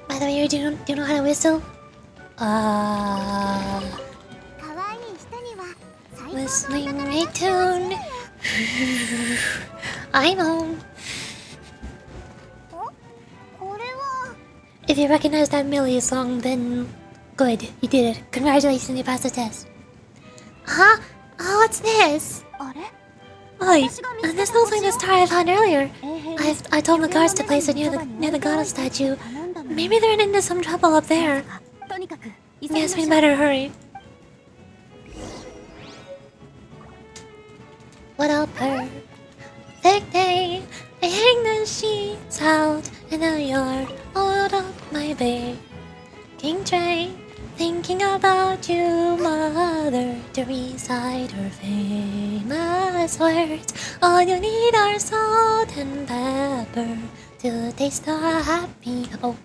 By the way, do you know how to whistle? Whistling a tune. I know. If you recognize that Millie song, then good, you did it. Congratulations, you passed the test. Huh? Oh, what's this? Oi, this looks like the star I found earlier. I told the guards to place it near the goddess statue. Maybe they're into some trouble up there. Guess we better hurry. What a perfect day. I hang the sheets out in the yard. Hold up my baking tray. Thinking about you, mother, to recite her famous words. All you need are salt and pepper to taste the happy. Oh.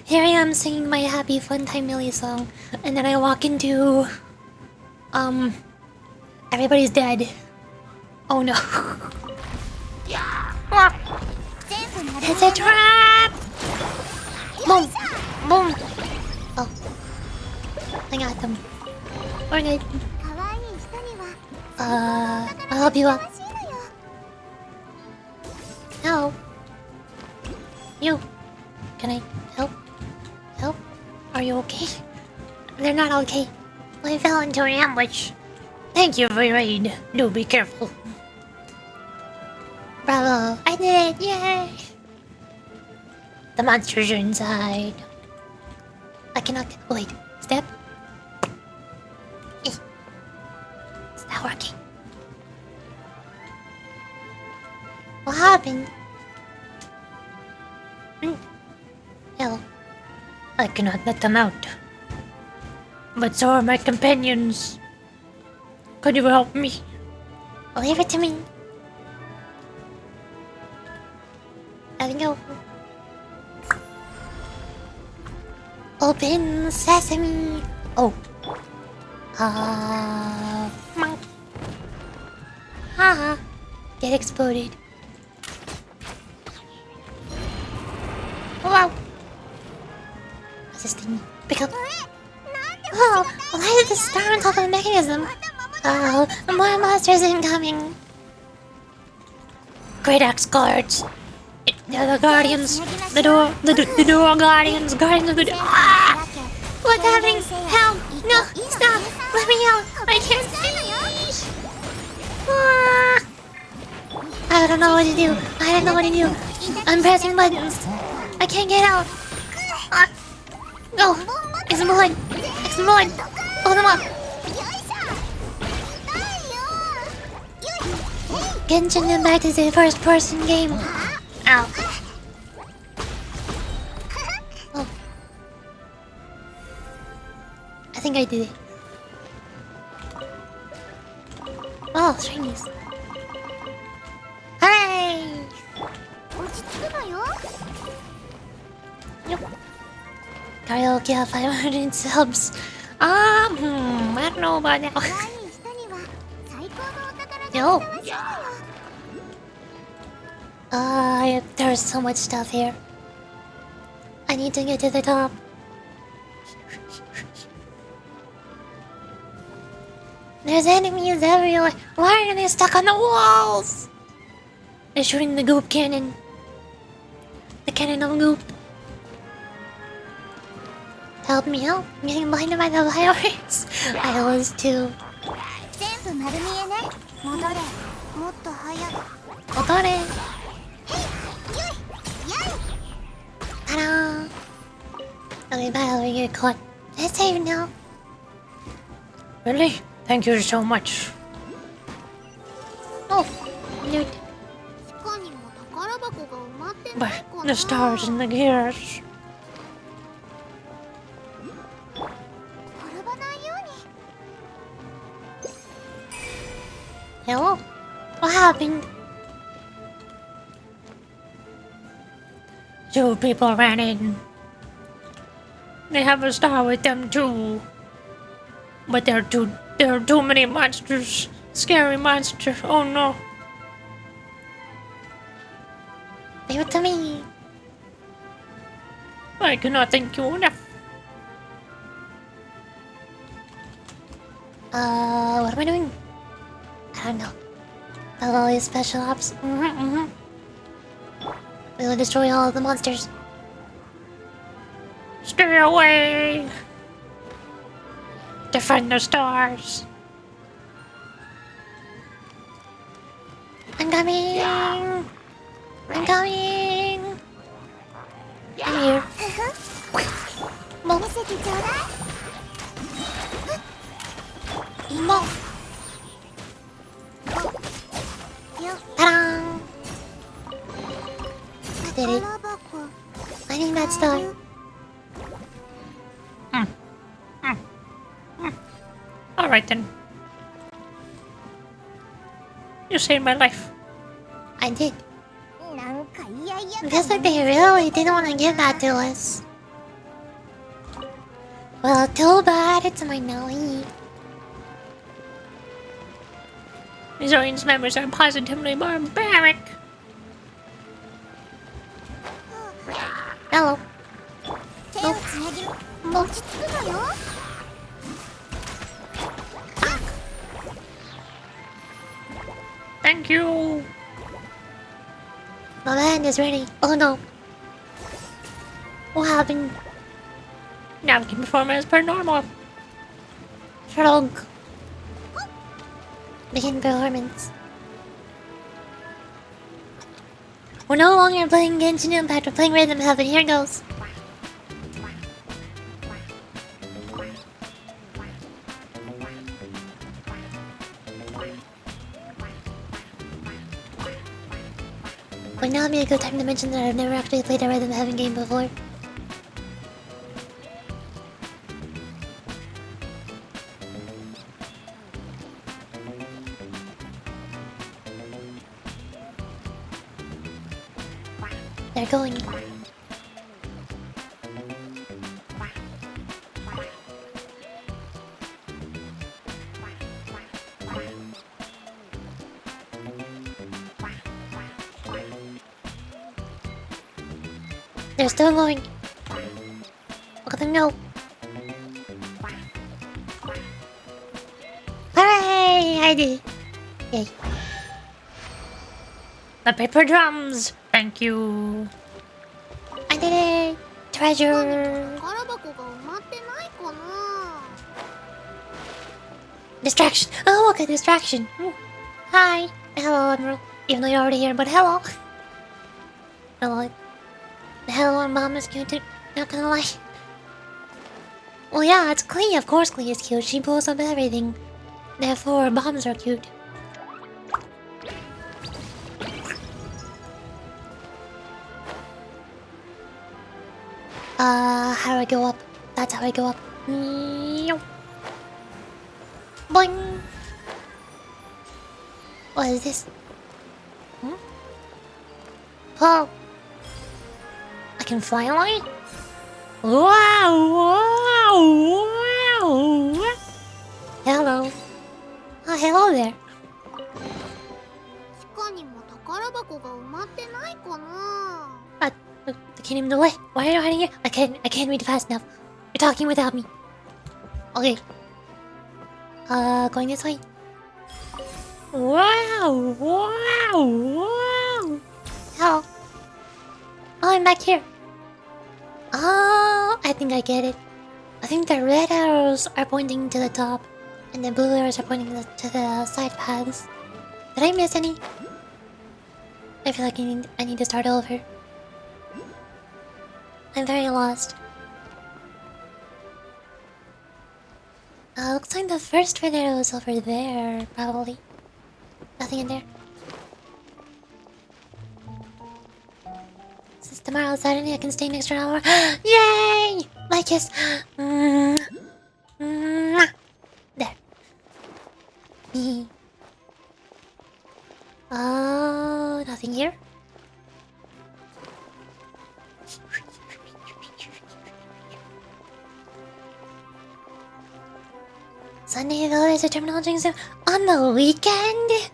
Here I am singing my happy fun time Millie song, and then I walk into everybody's dead. Oh no. It's a trap! Boom! Boom! Oh. I got them. We're good. I'll help you up. No. You. Can I help? Help? Are you okay? They're not okay. I fell into an ambush. Thank you for your aid. Do be careful. Bravo. I did it. Yay! The monsters are inside. I cannot get... Wait. Step. It's not working. What happened? Hell. I cannot let them out. But so are my companions. Could you help me? Leave it to me. There we go. Open sesame. Oh. Monk. Haha. Get exploded. Wow. What's this thing? Pick up. Oh, why did this star on top of the mechanism? Oh, more monsters incoming. Great axe guards. They're the guardians. The door guardians. Guardians of the door. Ah! What's happening? Help! No! Stop! Let me out! I can't see! Ah! I don't know what to do. I don't know what to do. I'm pressing buttons. I can't get out. Ah! Go! It's blood! It's blood! Hold them up! Genshin Impact is a first-person game. Ow. Oh. I think I did it. Oh, shinies. Hooray! Yep. Karaoke have 500 subs. I don't know about now. Yo. There's so much stuff here. I need to get to the top. There's enemies everywhere. Why are they stuck on the walls? They're shooting the goop cannon. The cannon of goop. Help me out. I'm getting blinded by the fireworks. I was too. Odore. Ta-da! Okay, bye, we get caught. Let's save now. Really? Thank you so much. Oh, loot. But the stars and the gears. Hello? What happened? Two people ran in. They have a star with them too. But there are too many monsters. Scary monsters. Oh no. Leave it to me. I cannot thank you enough. What am I doing? I don't know. The Loli special ops. We will destroy all of the monsters. Stay away! Defend the stars. I'm coming! I'm coming! I'm here. Mo. Mo. Ta-da! I did it. getting that star. Alright then. You saved my life. I did. Feels like they really didn't want to give that to us. Well, too bad it's my Nelly. These audience members are positively barbaric. Hello. Thank you. My man is ready. Oh no. What happened? Now we can perform as per normal. Frog. Begin performance. We're no longer playing Genshin Impact, we're playing Rhythm Heaven. Here goes. Would now be a good time to mention that I've never actually played a Rhythm Heaven game before. They're going. They're still going. Look at them go. Hooray! I did. Yay. The paper drums. Thank you. I did it! Treasure! Distraction! Oh, look, a distraction! Ooh. Hi! Hello, Admiral. Even though you're already here, but hello! Hello. Hello, and Mom is cute too. Not gonna lie. Well, yeah, it's Klee. Of course Klee is cute. She blows up everything. Therefore, bombs are cute. How do I go up? That's how I go up. Boing! What is this? Hmm? Oh! I can fly away? Wow! Wow! Wow! Hello. Oh, hello there. I can't even delay. Why are you hiding here? I can't read fast enough. You're talking without me. Okay. Going this way. Wow! Wow! Wow! Hello. Oh, I'm back here. Oh, I think I get it. I think the red arrows are pointing to the top, and the blue arrows are pointing to the side paths. Did I miss any? I feel like I need to start over. I'm very lost. Looks like the first red arrow is over there, probably. Nothing in there. Since tomorrow is Saturday, I can stay an extra hour. Yay! My kiss. There. Oh, nothing here. Sunday though, there's a terminal exam on the weekend?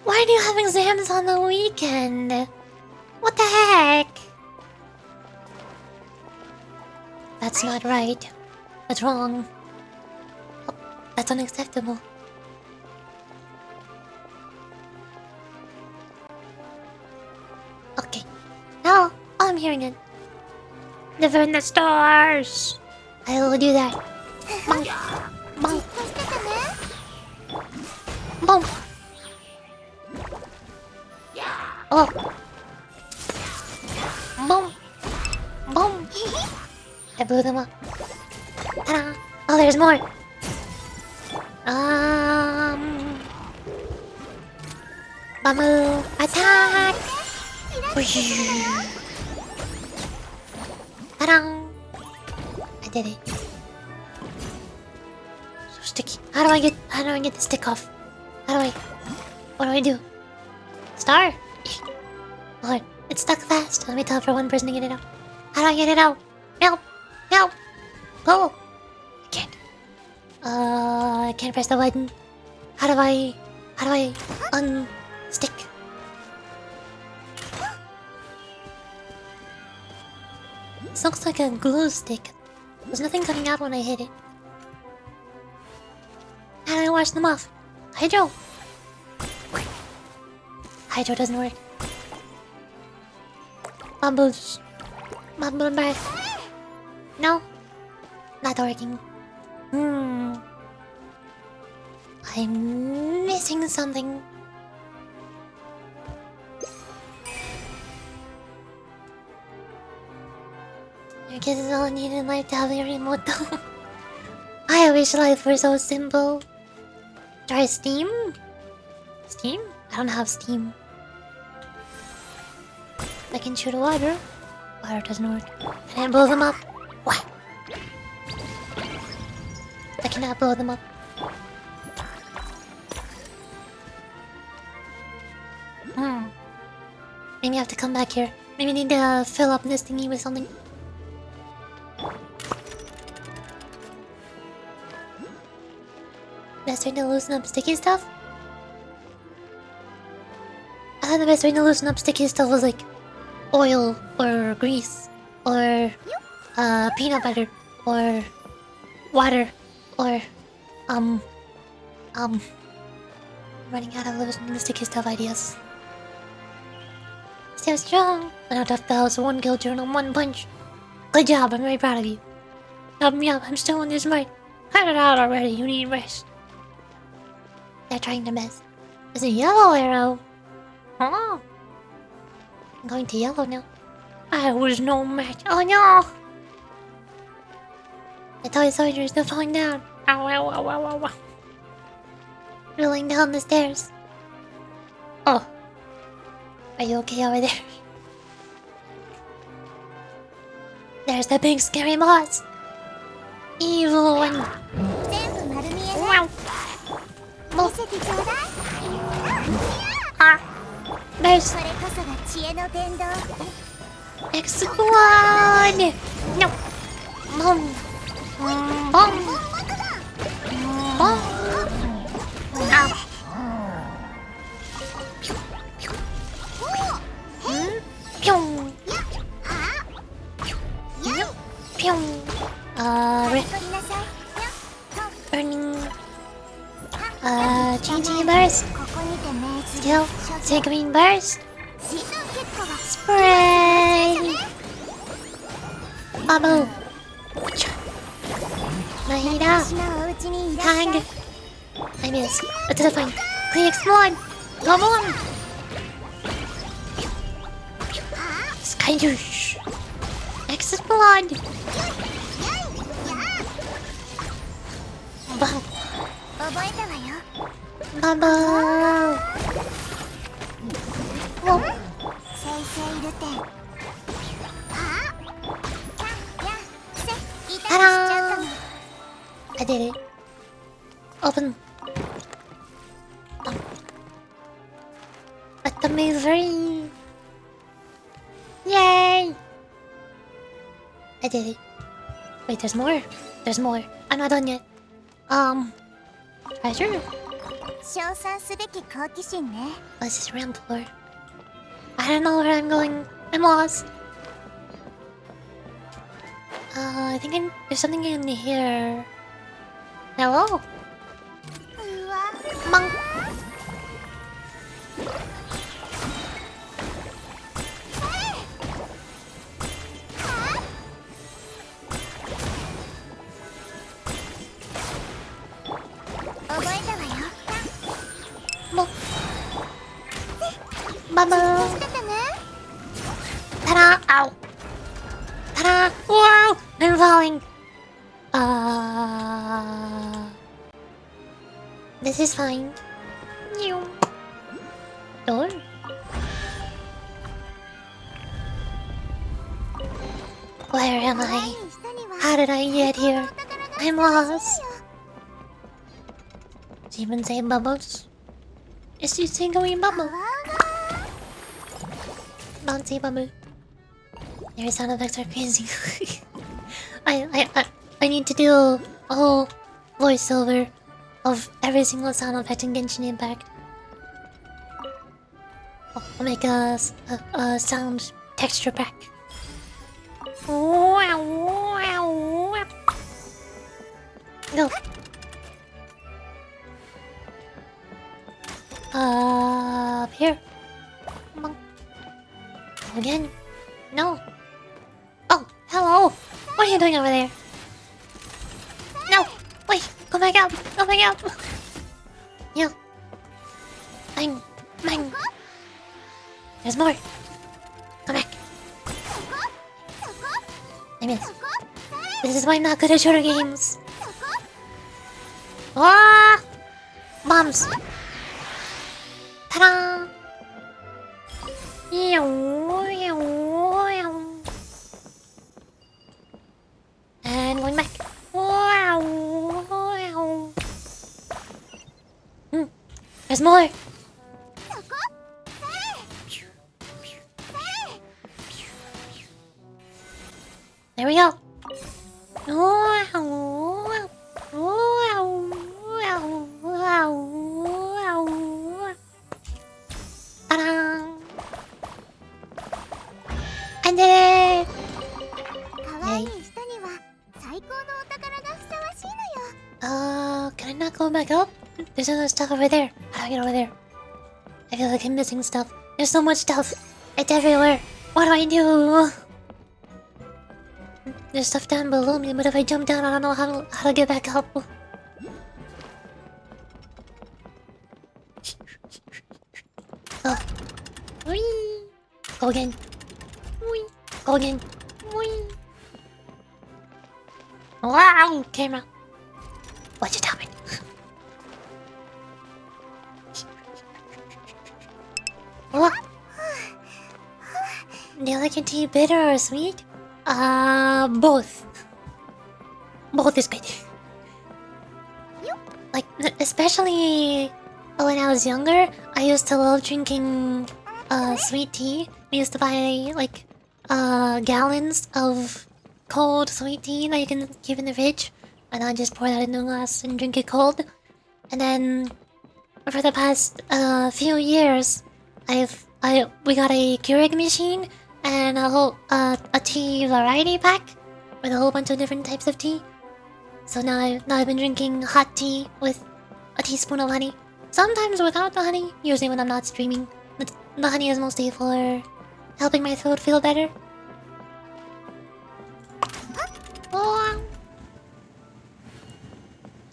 Why do you have exams on the weekend? What the heck? That's not right. That's wrong. Oh, that's unacceptable. Okay. Now, I'm hearing it. Live in the stars. I will do that. Bonk. Bonk. Bonk. Oh. Boom. Boom. I blew them up. Ta-da. Oh, there's more. Bamboo. Attack. Ta-da! I did it. So sticky. How do I get the stick off? What do I do? Star? Lord, it's stuck fast. Let me tell for one person to get it out. How do I get it out? Help! Help! Oh! I can't. I can't press the button. How do I unstick? This looks like a glue stick. There's nothing coming out when I hit it. How do I wash them off? Hydro! Hydro doesn't work. Bubbles. Bubble bath. No. Not working. I'm missing something. Your kids all need in life to have a remote though. I wish life were so simple. Try Steam? Steam? I don't have Steam. I can shoot water. Water doesn't work. Can I blow them up? What? I cannot blow them up. Maybe I have to come back here. Maybe I need to fill up this thingy with something. Best way to loosen up sticky stuff? I thought the best way to loosen up sticky stuff was like oil or grease or peanut butter or water or running out of loosening sticky stuff ideas. So strong. I don't have the house one kill turn on one punch. Good job, I'm very proud of you. Help me up, I'm still in this fight. Cut it out already, you need rest. They're trying to mess. There's a yellow arrow. Oh. I'm going to yellow now. I was no match. Oh no! The toy soldier is still falling down. Ow, ow, ow, ow, ow, ow. Rolling down the stairs. Oh. Are you okay over there? There's the big scary boss. Evil one. Wow. There's X1! No! Boom! Boom! Boom! Ow! Pew! Pew! Burning. Changing burst. Still, say green burst. Spray. Bubble. Mahida. Hang. I miss. It's fine. Clean explode. Come on. Skydoosh. Explode. Bubble. Bubble. Whoa. Ta-da! I did it. Open. Let the maze free. Yay! I did it. Wait, there's more. There's more. I'm not done yet. Treasure? What's this ramp for? I don't know where I'm going. I'm lost. I think there's something in here. Hello? Monk. Bubble. Ta-da! Ow! Ta-da! Wow! I'm falling. This is fine. Door. Where am I? How did I get here? I'm lost. Does he even say bubbles? Is he saying bubble? Don't say bubble. Your sound effects are crazy. I need to do a whole voiceover of every single sound effect in Genshin Impact. I'll make a sound texture pack. Go. Up here. Come on. Again. No. Oh, hello. What are you doing over there? No. Wait. Go back up. Go back up. Yeah. Mine. There's more. Come back. I missed. This is why I'm not good at shooter games. Ah! Bombs. Ta-da! And going back. There's more. There we go. Ta-da! I did it! Yay. Can I not go back up? There's other stuff over there. How do I get over there? I feel like I'm missing stuff. There's so much stuff. It's everywhere. What do I do? There's stuff down below me, but if I jump down, I don't know how to get back up. Oh. Whee! Go again. Whee! Go again. Whee! Wow! Camera. What you doing? What? Do you like your tea bitter or sweet? Both. Both is good. Like, especially when I was younger, I used to love drinking sweet tea. We used to buy like gallons of cold sweet tea that you can keep in the fridge, and I just pour that into a glass and drink it cold. And then for the past few years, we got a Keurig machine and a tea variety pack with a whole bunch of different types of tea. So now I've been drinking hot tea with a teaspoon of honey. Sometimes without the honey, usually when I'm not streaming. The honey is mostly for helping my throat feel better. Oh.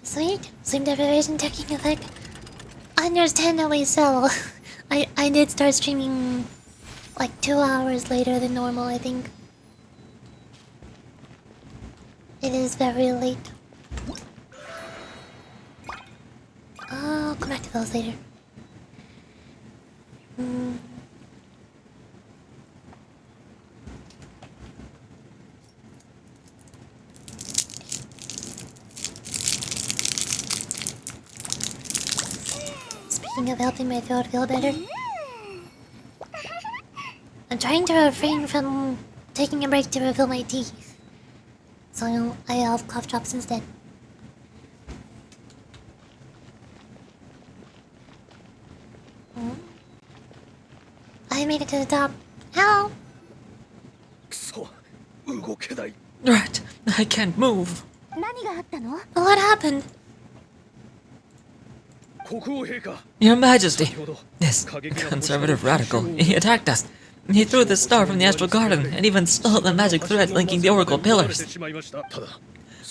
Sweet. Sleep deprivation taking effect. Understandably so. I did start streaming like 2 hours later than normal, I think. It is very late. I'll come back to those later. Speaking of helping my throat feel better, I'm trying to refrain from taking a break to refill my teeth. So I have cough drops instead. I made it to the top. Hello! Right, I can't move. What happened? Your Majesty, this conservative radical, he attacked us. He threw the star from the Astral Garden and even stole the magic thread linking the Oracle pillars.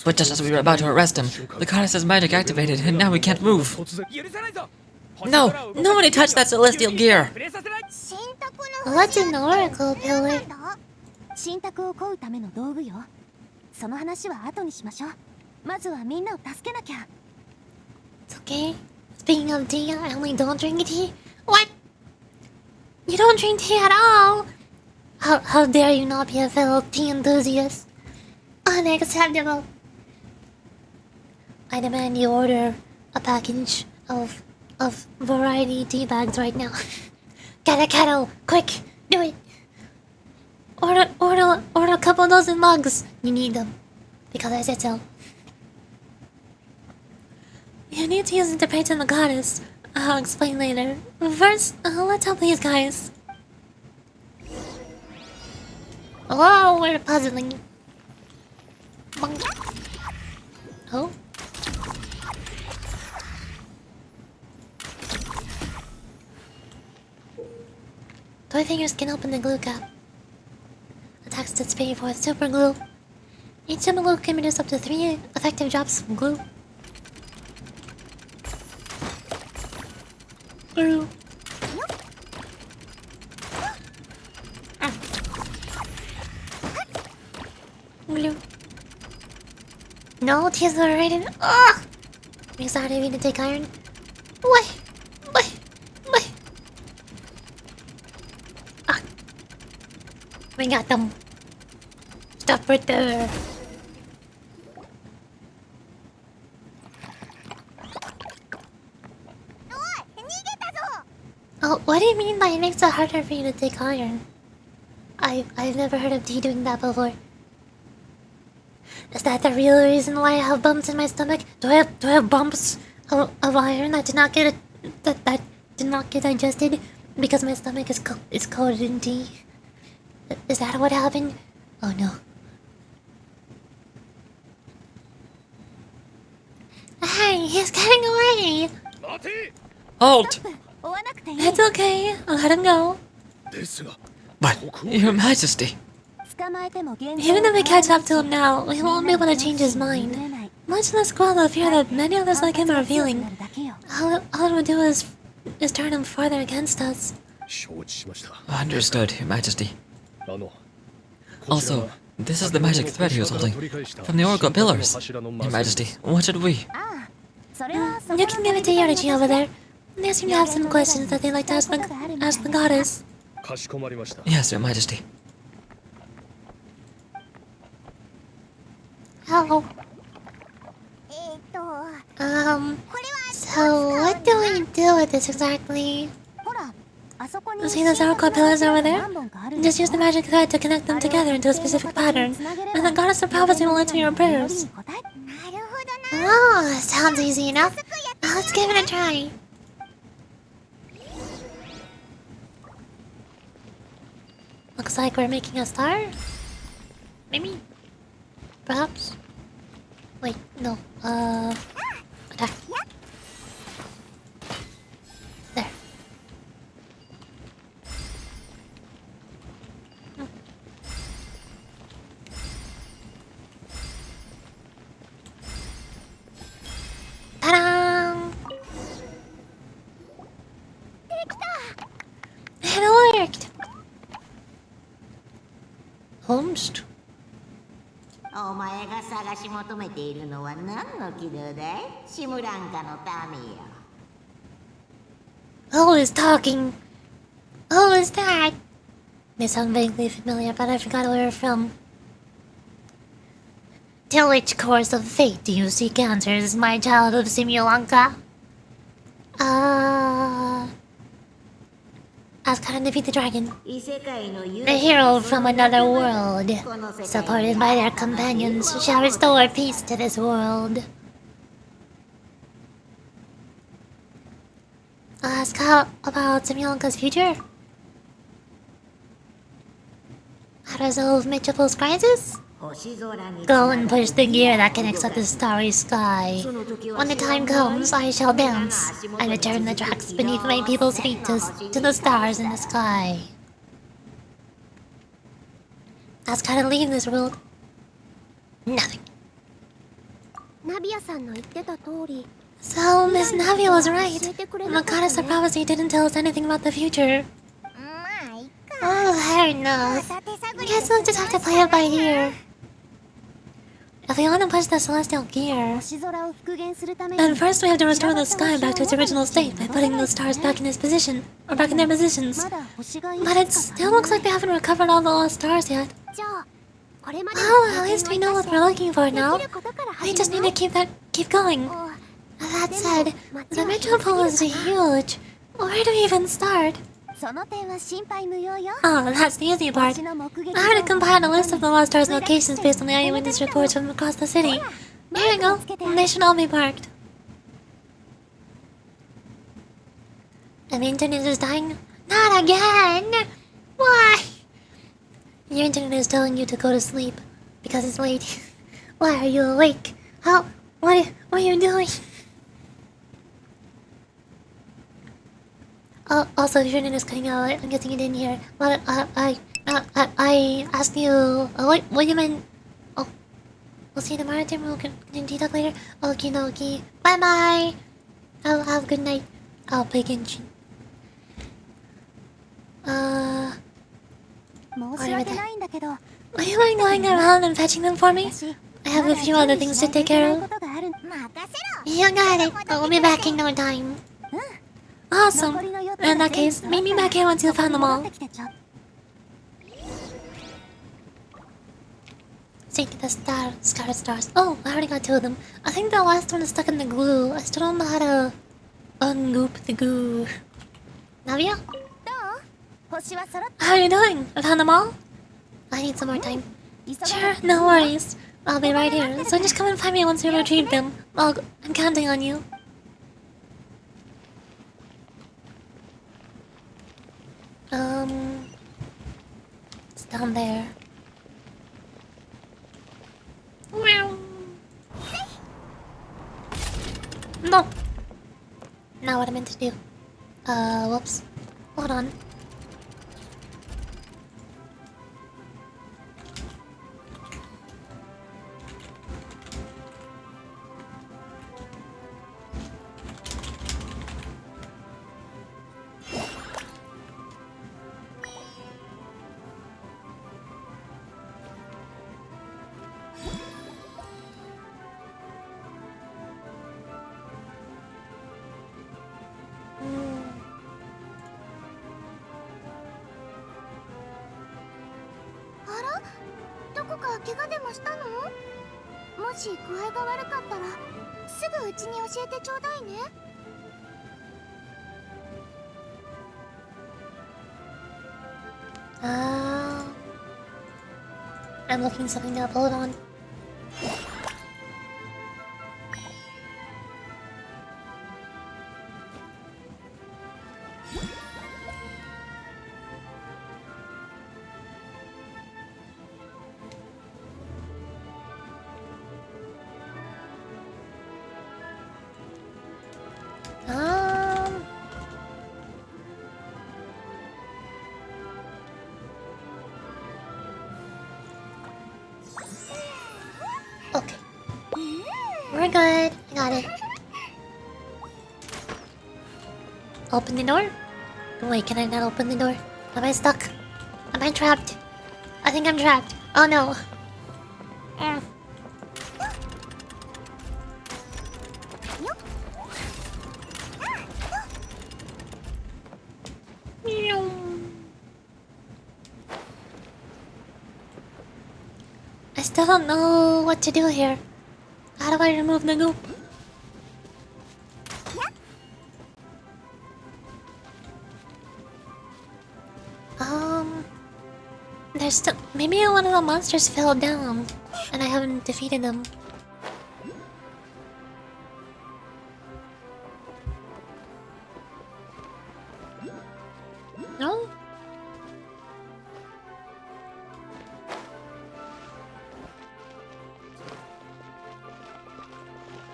But just as we were about to arrest him, the goddess's magic activated and now we can't move. No, nobody touched that celestial gear. What's an Oracle pillar? It's okay. Speaking of tea, I only don't drink tea. What? You don't drink tea at all? How dare you not be a fellow tea enthusiast? Unacceptable. I demand you order a package of variety tea bags right now. Get a kettle, quick, do it. Order a couple dozen mugs. You need them because I said so. You need to use it to pray to the goddess. I'll explain later. First, let's help these guys. Oh, we're puzzling. Bonk. Oh. Toy fingers can open the glue cap. Attacks to spray for super glue. Each super glue can reduce up to 3 effective drops of glue. Glue. Glue. No, tears are rated. Ugh! We started to take iron. Wait. Ah. We got them. Stop right there. Oh, what do you mean by it makes it harder for you to take iron? I've never heard of tea doing that before. Is that the real reason why I have bumps in my stomach? Do I have bumps of iron that did not get that did not get digested because my stomach is coated in tea? Is that what happened? Oh no. Hey, he's getting away! Halt! It's okay, I'll let him go. But, Your Majesty. Even if we catch up to him now, we won't be able to change his mind. Much less quell the fear that many others like him are feeling. All it would do is turn him farther against us. Understood, Your Majesty. Also, this is the magic thread he was holding. From the Oracle Pillars. Your Majesty, what should we? You can give it to Yoruchi over there. They seem to have some questions that they'd like to ask the goddess. Yes, Your Majesty. Hello. So what do we do with this exactly? See those Oracle pillars over there? Just use the magic thread to connect them together into a specific pattern, and the goddess of prophecy will answer your prayers. Oh, sounds easy enough. Let's give it a try. Looks like we're making a star? Maybe? Perhaps? Wait, no. Attack. There. Ta-da! It worked! Homest? お前が探し求めているのは何の軌道だい？シムランカの民よ。Who is talking? Who is that? They sound vaguely familiar, but I forgot where we're from. To which course of fate do you seek answers, my child of Simulanka? Ascot defeat the dragon. The hero from another world, supported by their companions, shall restore peace to this world. Ask how about Simulanka's future? How to resolve Metropole's crisis? Go and push the gear that connects up the starry sky. When the time comes, I shall dance and return the tracks beneath my people's feet to the stars in the sky. Ask how to leave this world. Nothing. So, Miss Navi was right. The goddess of prophecy didn't tell us anything about the future. Oh, fair enough. Guess we'll just have to play it by ear. If we want to push the celestial gear, 星空を復元するため then に first we have to restore the sky back to its original state by putting the stars back in its position, or back in their positions. まだ星がいく But つ it か足り still ない looks like they haven't recovered all the lost stars yet. じゃあこれまでの Oh, 経 at 験 least を we know 生 what か we're looking for して now. できることから We 始 just め need ない to keep going. お That said, the Metropole is huge. Where do we even start? その点は心配無用よ Oh, that's the easy part. 星の目撃 I had to 情報 compile a を list of the lost stars' locations based on the eyewitness reports from across the city. Here you go. They should all be marked. And the internet is dying? Not again! Why? Your internet is telling you to go to sleep because it's late. Why are you awake? How? What are you doing? Oh, also, if your internet is cutting out, I'm guessing you didn't hear. But I asked you. What you meant? Oh, we'll see you tomorrow. Tim, we'll continue talk later. Okie dokie. Bye bye. Have a good night. I'll play Genshin. 申し訳ないんだけど Would you mind going around and fetching them for me? 私 I have a few other things to take care of. ことがある You got it. I'll be back in no time. Awesome. 残りの予定 In that case, meet me back here once you found them 戻 all. ってきてちょ Seek the scattered stars. Oh, I already got 2 of them. I think the last one is stuck in the glue. I still don't know how to ungoop the goo. Navia? どう星は揃っ How are you doing? I found them all? I need some more time. Sure, no worries. I'll be right here, so just come and find me once you retrieve them. I'm counting on you. It's down there. Meow. No! Not what I meant to do. Whoops. Hold on. Hmm. あらどこか怪我でもしたのもし具合が悪かったらすぐうちに教えてちょうだいね I'm looking something up. Hold on. Okay. We're good. I got it. Open the door? Wait, can I not open the door? Am I stuck? Am I trapped? I think I'm trapped. Oh no. Mm. I still don't know what to do here. How do I remove the goop? There's still... Maybe one of the monsters fell down, and I haven't defeated them. No?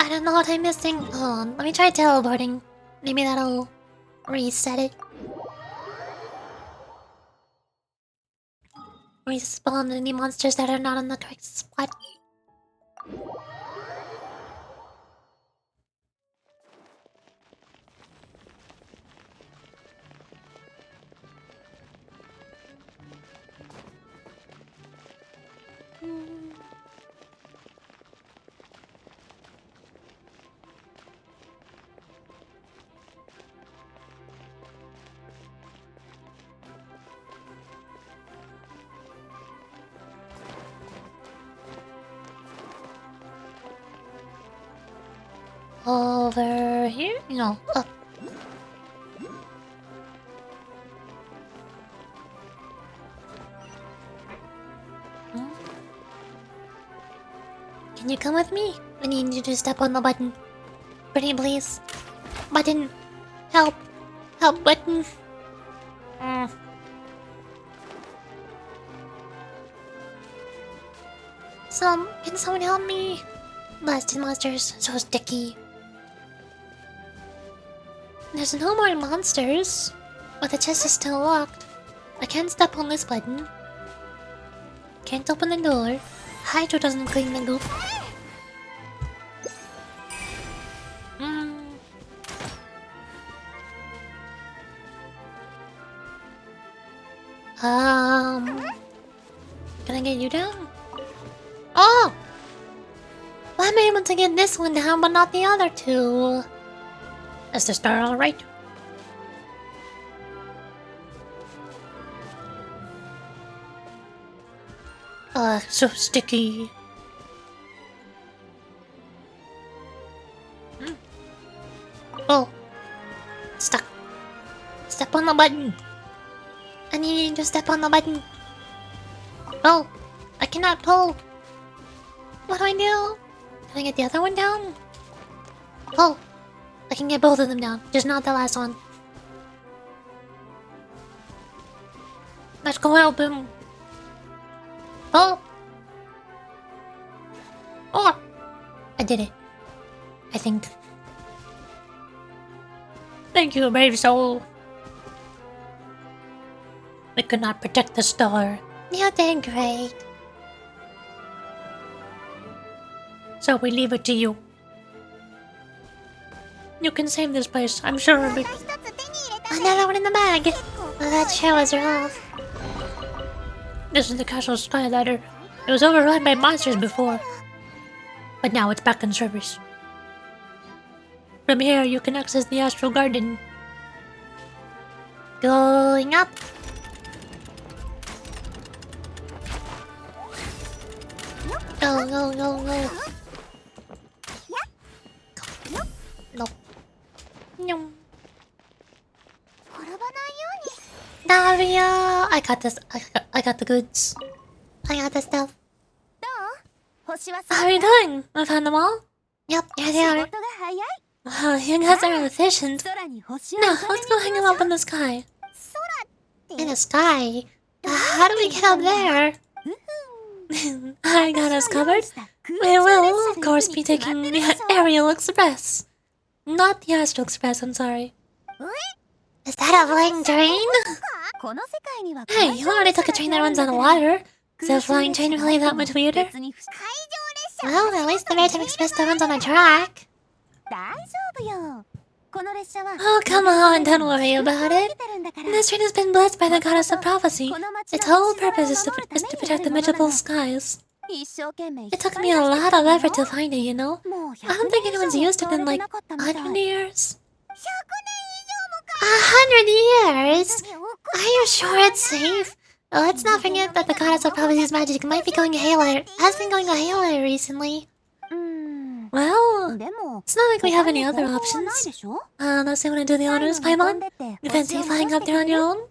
I don't know what I'm missing. Hold on, let me try teleporting. Maybe that'll reset it. Respawn any monsters that are not on the correct spot. Over here? No, up. Hmm? Can you come with me? I need you to step on the button. Pretty please. Button. Help. Help button. Can someone help me? Blasted monsters, so sticky. There's no more monsters, but the chest is still locked. I can't step on this button. Can't open the door. Hydro doesn't clean the goop. Can I get you down? Oh! Well, I'm able to get this one down, but not the other two. Is the star alright? So sticky. Oh. Stuck. Step on the button. I need you to step on the button. Oh. I cannot pull. What do I do? Can I get the other one down? Oh. I can get both of them down, just not the last one. Let's go help him. Oh! Oh! I did it. I think. Thank you, brave soul. We could not protect the star. You did great. So we leave it to you. You can save this place, I'm sure of it. Another one in the bag. Well, that sure was rough. This is the castle sky ladder. It was overrun by monsters before, but now it's back in service. From here, you can access the astral garden. Going up. Go, go, go, go. No. No. Daria! I got this. I got the goods. I got the stuff. How are you doing? I found them all? Yep, here they are. Wow, you guys are efficient. Now, let's go hang them up in the sky. In the sky? How do we get up there? I got us covered. We will, of course, be taking the Aerial Express. Not the Astral Express, I'm sorry. Is that a flying train? Hey, you already took a train that runs on water. Is a flying train really that much weirder? Well, at least the Maritime Express that runs on a track. Oh, come on, don't worry about it. This train has been blessed by the goddess of prophecy. Its whole purpose is to protect the Metropole skies. It took me a lot of effort to find it, you know? I don't think anyone's used it in like 100 years. 100 years? Are you sure it's safe? Let's not forget that the goddess of prophecy's magic might be going haywire. Has been going haywire recently. Well, it's not like we have any other options. Unless you want to do the honors, Paimon? You fancy flying up there on your own?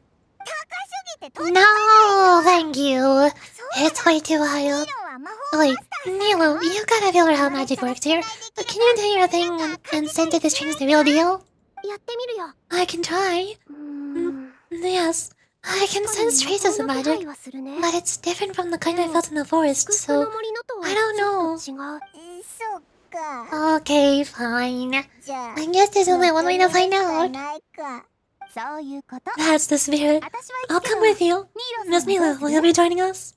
No, thank you. It's way too high up. Wait, Nilo, you gotta feel how magic works here. Can you do your thing and send it this train's the real deal? I can try. Yes, I can sense traces of magic, but it's different from the kind I felt in the forest, so I don't know. Okay, fine. I guess there's only one way to find out. That's the spirit. I'll come with you. Miss Mila, will you be joining us?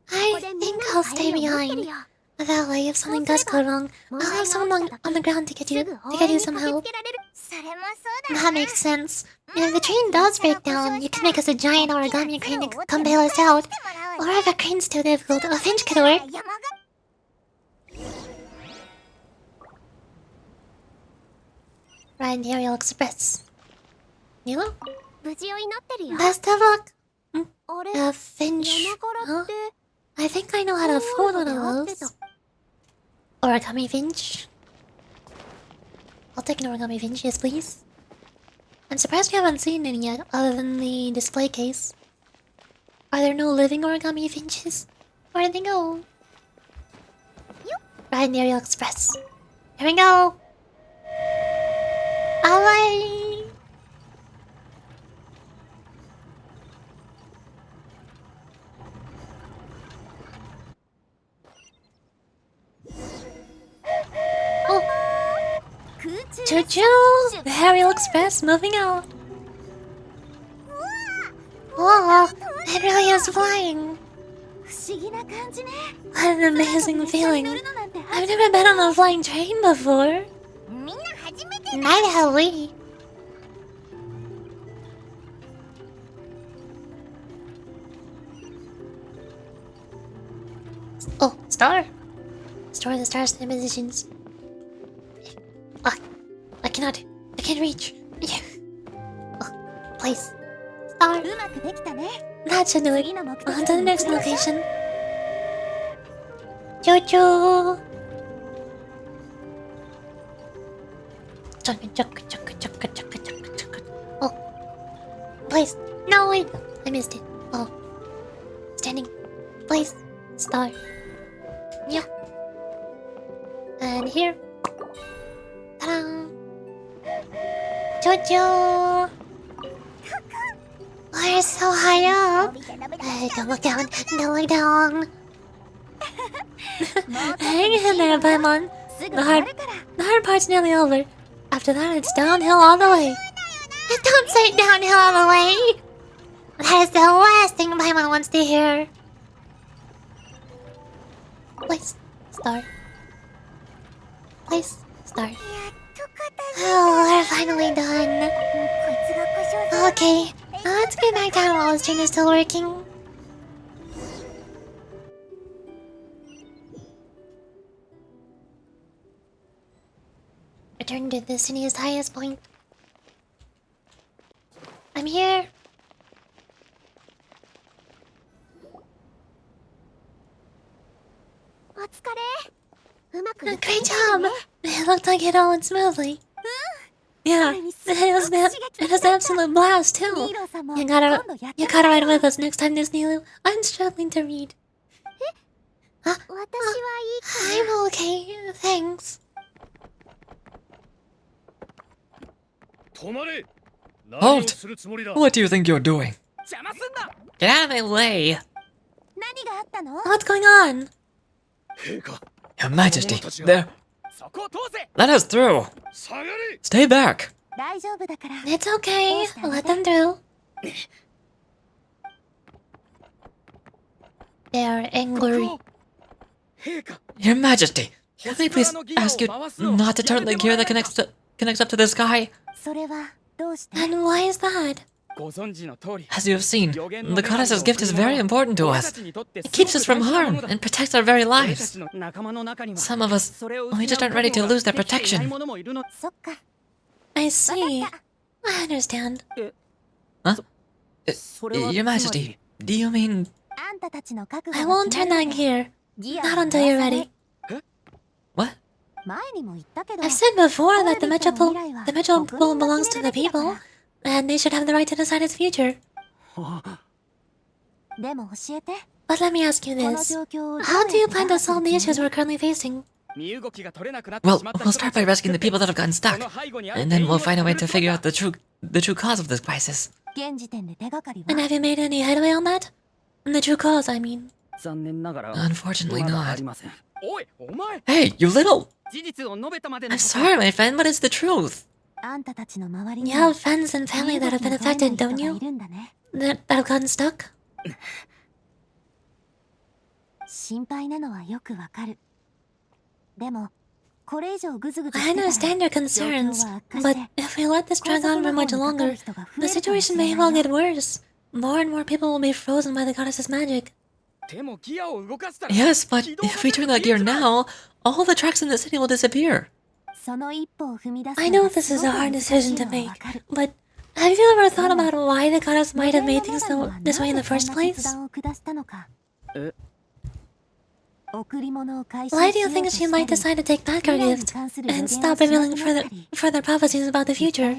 I think I'll stay behind. That way, if something does go wrong, I'll have someone on the ground to get you some help. That makes sense. If the train does break down, you can make us a giant origami crane to come bail us out. Or if a crane's too difficult, a finch could work. Ride the Aerial Express. Nilo? Best of luck! A finch? Huh? I think I know how to fold one of those. Origami finch? I'll take an origami Vinches, please. I'm surprised we haven't seen any yet, other than the display case. Are there no living origami Vinches? Where did they go? Ride in the Aerial Express. Here we go! Away! Oh! Choo-choo! The Aerial Express moving out. Whoa! It really is flying. What an amazing feeling. I've never been on a flying train before. Neither have we. Oh, star. Store the stars in the musicians. Ah, I can't reach. Oh, please. Star. That should do it. On to the next location. Choo-choo! Oh, please. No, wait. I missed it. Oh. Standing. Please. Star. Yeah. And here. Ta-da! Choo-choo! We're so high up. Don't look down. Don't look down. Hang in there, Paimon. The hard part's nearly over. After that, it's downhill all the way. Don't say downhill all the way. That is the last thing Paimon wants to hear. Please, start. Please, start. Oh, we're finally done. Okay, let's get back down while this train is still working. Return to the city's highest point. I'm here. Great job! It looked like it all went smoothly. Yeah, it was an absolute blast too. You gotta ride with us next time, Disney Lou. I'm struggling to read. Huh? I'm okay, thanks. Halt! What do you think you're doing? Get out of my way! What's going on? Your Majesty, there. Let us through. Stay back. It's okay. Let them through. They're angry. Your Majesty, can I please ask you not to turn the gear that connects up to the sky? And why is that? As you have seen, the goddess's gift is very important to us. It keeps us from harm and protects our very lives. Some of us, we just aren't ready to lose their protection. I see. I understand. Huh? Your Majesty, do you mean... I won't turn that gear. Not until you're ready. What? I've said before that the Metropole belongs to the people, and they should have the right to decide its future. But let me ask you this. How do you plan to solve the issues we're currently facing? Well, we'll start by rescuing the people that have gotten stuck, and then we'll find a way to figure out the true cause of this crisis. And have you made any headway on that? The true cause, I mean. Unfortunately not. Hey, you little... I'm sorry, my friend, but it's the truth. You have friends and family that have been affected, don't you? That have gotten stuck? I understand your concerns, but if we let this drag on for much longer, the situation may well get worse. More and more people will be frozen by the goddess's magic. Yes, but if we turn that gear now, all the tracks in the city will disappear. I know this is a hard decision to make, but have you ever thought about why the goddess might have made things this way in the first place? Why do you think she might decide to take back her gift and stop revealing further prophecies about the future?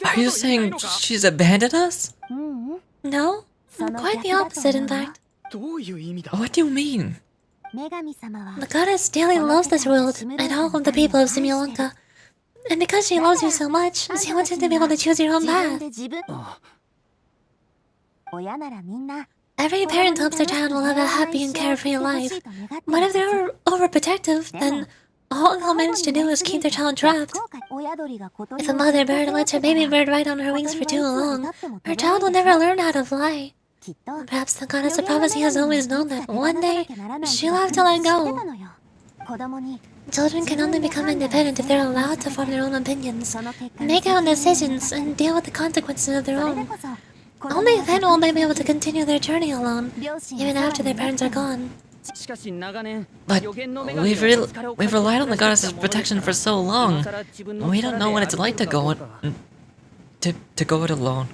Are you saying she's abandoned us? No? Quite the opposite, in fact. What do you mean? The goddess dearly loves this world and all of the people of Simulanka. And because she loves you so much, she wants you to be able to choose your own path. Every parent hopes their child will have a happy and carefree life. But if they're overprotective, then all they'll manage to do is keep their child trapped. If a mother bird lets her baby bird ride on her wings for too long, her child will never learn how to fly. Perhaps the goddess of prophecy has always known that one day she'll have to let go. Children can only become independent if they're allowed to form their own opinions, make their own decisions, and deal with the consequences of their own. Only then will they be able to continue their journey alone, even after their parents are gone. But we've relied on the goddess's protection for so long. We don't know what it's like to go it alone.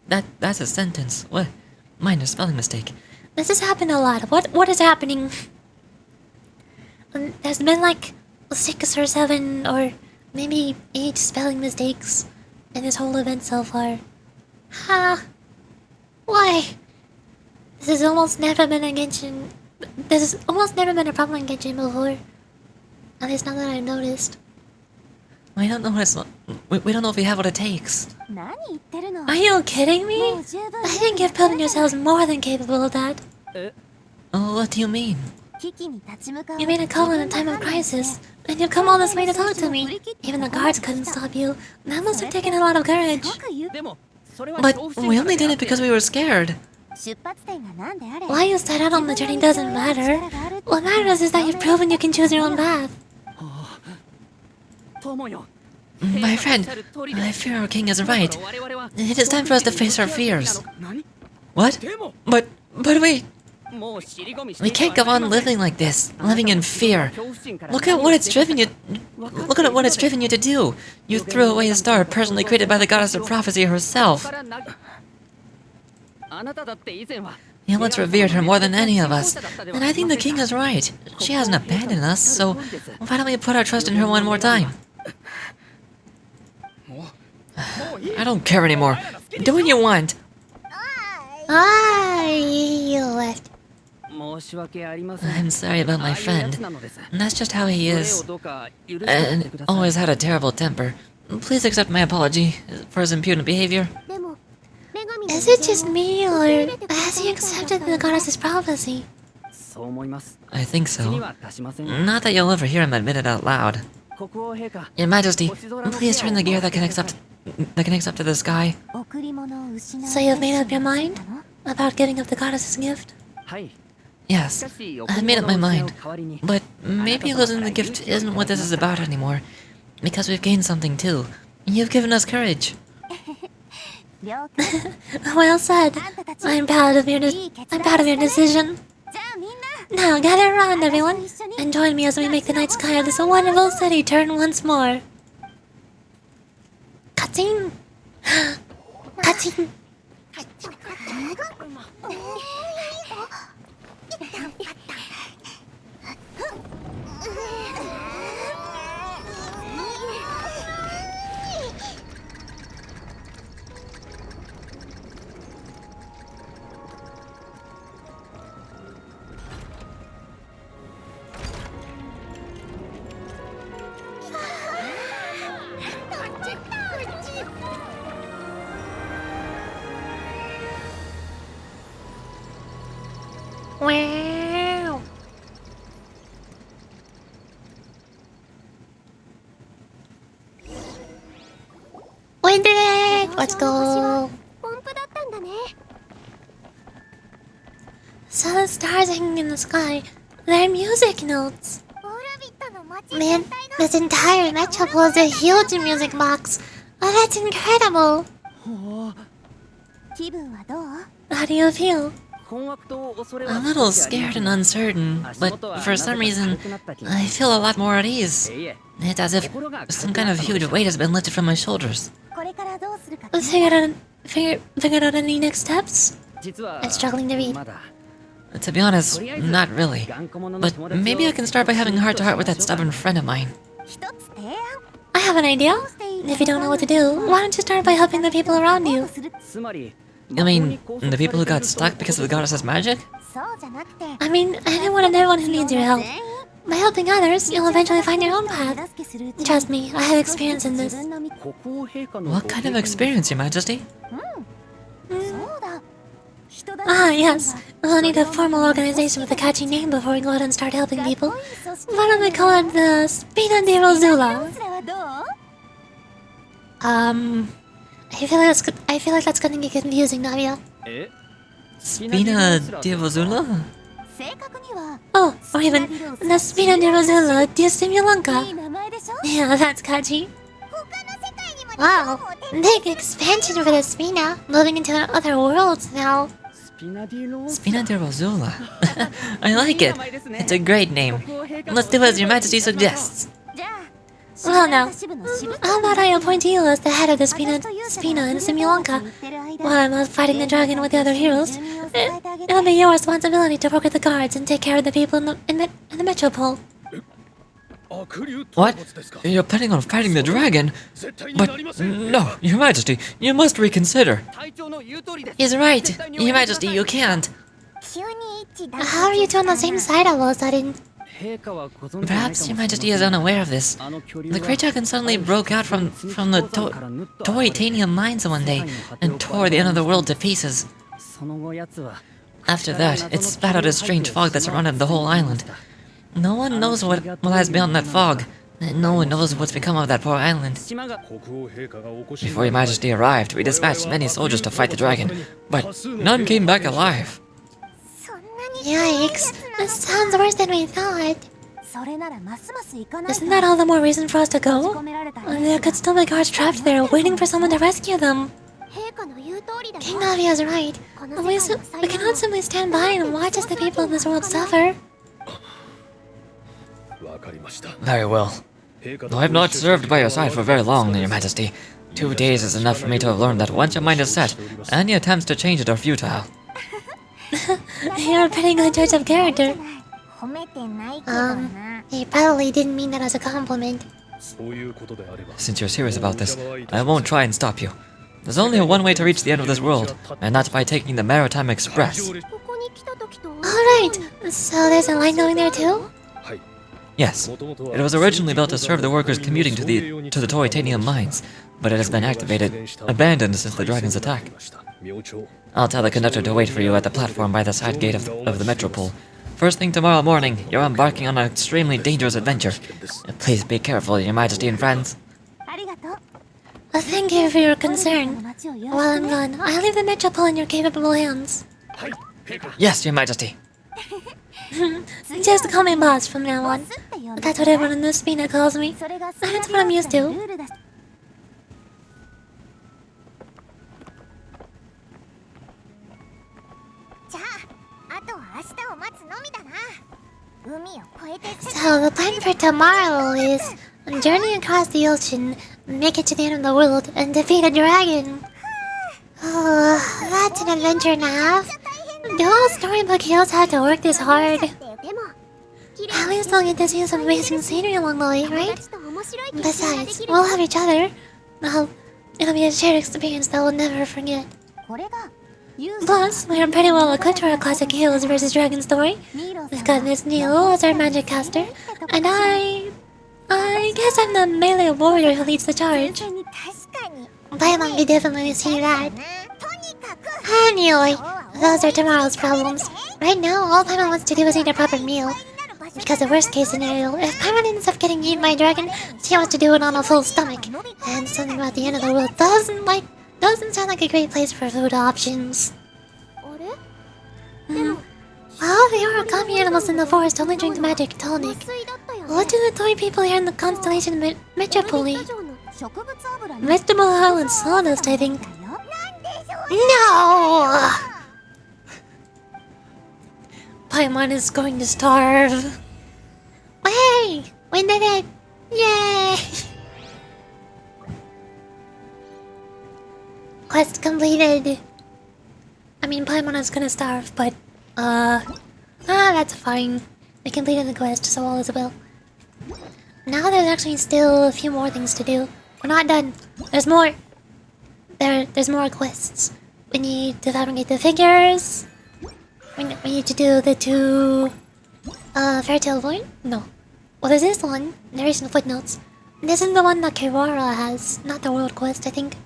That's a sentence. What? Minor spelling mistake. This has happened a lot. What is happening? There's been like 6 or 7 or maybe 8 spelling mistakes in this whole event so far. Why? This has almost never been a Genshin. This has almost never been a problem in Genshin before. At least not that I've noticed. We don't know what it's. We don't know if we have what it takes. Are you kidding me? I think you've proven yourselves more than capable of that. Oh, what do you mean? You made a call in a time of crisis, and you've come all this way to talk to me. Even the guards couldn't stop you. That must have taken a lot of courage. But we only did it because we were scared. Why you set out on the journey doesn't matter. What matters is that you've proven you can choose your own path. My friend, I fear our king is right. It is time for us to face our fears. What? But wait. We can't go on living like this, living in fear. Look at what it's driven you. Look at what it's driven you to do. You threw away a star personally created by the goddess of prophecy herself. You once revered her more than any of us, and I think the king is right. She hasn't abandoned us, so why don't we put our trust in her one more time? I don't care anymore. Do what you want. You left. I'm sorry about my friend. That's just how he is. And always had a terrible temper. Please accept my apology for his impudent behavior. Is it just me, or has he accepted the goddess's prophecy? I think so. Not that you'll ever hear him admit it out loud. Your Majesty, please turn the gear that connects up to the sky. So you've made up your mind about giving up the goddess's gift? Yes, I've made up my mind. But maybe losing the gift isn't what this is about anymore. Because we've gained something too. You've given us courage. Well said. I'm proud of your decision. Now gather around, everyone, and join me as we make the night sky of this wonderful city turn once more. Cutscene. Cutscene. Wow. We did it! Let's go! So the stars hanging in the sky, they're music notes. Man, this entire Metropole is a huge music box. Oh, that's incredible! How do you feel? I'm a little scared and uncertain, but for some reason, I feel a lot more at ease. It's as if some kind of huge weight has been lifted from my shoulders. Figured out any next steps? I'm struggling to read. To be honest, not really. But maybe I can start by having heart-to-heart with that stubborn friend of mine. I have an idea. If you don't know what to do, why don't you start by helping the people around you? I mean, the people who got stuck because of the goddess's magic? I mean, anyone and everyone who needs your help. By helping others, you'll eventually find your own path. Trust me, I have experience in this. What kind of experience, Your Majesty? Ah, yes. We'll need a formal organization with a catchy name before we go out and start helping people. Why don't we call it the Spina di Rosula? I feel like that's gonna get confusing, Navia. Spina di Rosula? Oh, or even the Spina di Rosula di Simulanka. Yeah, that's catchy. Wow, big expansion for the Spina, moving into other worlds now. Spina di Rosula. I like it. It's a great name. Let's do as Your Majesty suggests. Well now, how about I appoint you as the head of the Spina in Simulanka, while I'm out fighting the dragon with the other heroes. It'll be your responsibility to work with the guards and take care of the people in the Metropole. What? You're planning on fighting the dragon? But no, Your Majesty, you must reconsider. He's right, Your Majesty, you can't. How are you two on the same side all of a sudden? Perhaps Your Majesty is unaware of this. The Great Dragon suddenly broke out from the Toitanium mines one day and tore the end of the world to pieces. After that, it spat out a strange fog that surrounded the whole island. No one knows what lies beyond that fog, and no one knows what's become of that poor island. Before Your Majesty arrived, we dispatched many soldiers to fight the dragon, but none came back alive. Yikes, this sounds worse than we thought. Isn't that all the more reason for us to go? There could still be guards trapped there, waiting for someone to rescue them. King Navia is right. We cannot simply stand by and watch as the people of this world suffer. Very well. Though I have not served by your side for very long, Your Majesty, 2 days is enough for me to have learned that once your mind is set, any attempts to change it are futile. You're a pretty good judge of character. He probably didn't mean that as a compliment. Since you're serious about this, I won't try and stop you. There's only one way to reach the end of this world, and that's by taking the Maritime Express. Alright, so there's a line going there too? Yes, it was originally built to serve the workers commuting to the Toitanium mines, but it has been abandoned since the dragon's attack. I'll tell the conductor to wait for you at the platform by the side gate of the Metropole. First thing tomorrow morning, you're embarking on an extremely dangerous adventure. Please be careful, Your Majesty and friends. Thank you for your concern. While I'm gone, I'll leave the Metropole in your capable hands. Yes, Your Majesty. Just call me boss from now on. That's what everyone in the Spina calls me. That's what I'm used to. So the plan for tomorrow is journey across the ocean, make it to the end of the world, and defeat a dragon. Oh, that's an adventure and a half. Do all storybook heroes have to work this hard? At least we'll get to see some amazing scenery along the way, right? Besides, we'll have each other. Well, it'll be a shared experience that we'll never forget. Plus, we are pretty well equipped for a classic heroes vs. dragon story. We've got Miss Neil as our magic caster, and I guess I'm the melee warrior who leads the charge. Paimon could definitely see that. Anyway, those are tomorrow's problems. Right now, all Paimon wants to do is eat a proper meal. Because the worst case scenario, if Paimon ends up getting eaten by a dragon, she wants to do it on a full stomach. And something about the end of the world doesn't sound like a great place for food options. All the origami animals in the forest only drink magic tonic. What do the toy people here in the Constellation Metropole? Vegetable oil and sawdust, I think. No! Paimon is going to starve. Hey! We did it! Yay! Quest completed. I mean, Paimon is gonna starve, but That's fine. We completed the quest, so all is well. Now there's actually still a few more things to do. We're not done. There's more. There's more quests. We need to fabricate the figures. We need to do the 2... Fairytale Void? No. Well, there's this one. Narration footnotes. This is the one that Kirara has. Not the world quest, I think.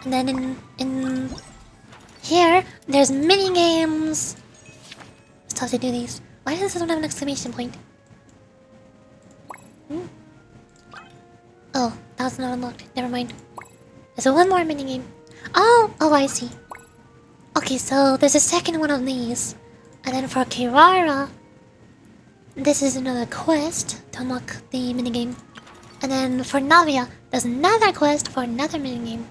And then in here, there's mini games. It's tough to do these. Why does this one have an exclamation point? Oh, that was not unlocked. Never mind. There's one more mini game. Oh, I see. Okay, so there's a second one of these. And then for Kirara, this is another quest to unlock the minigame. And then for Navia, there's another quest for another minigame.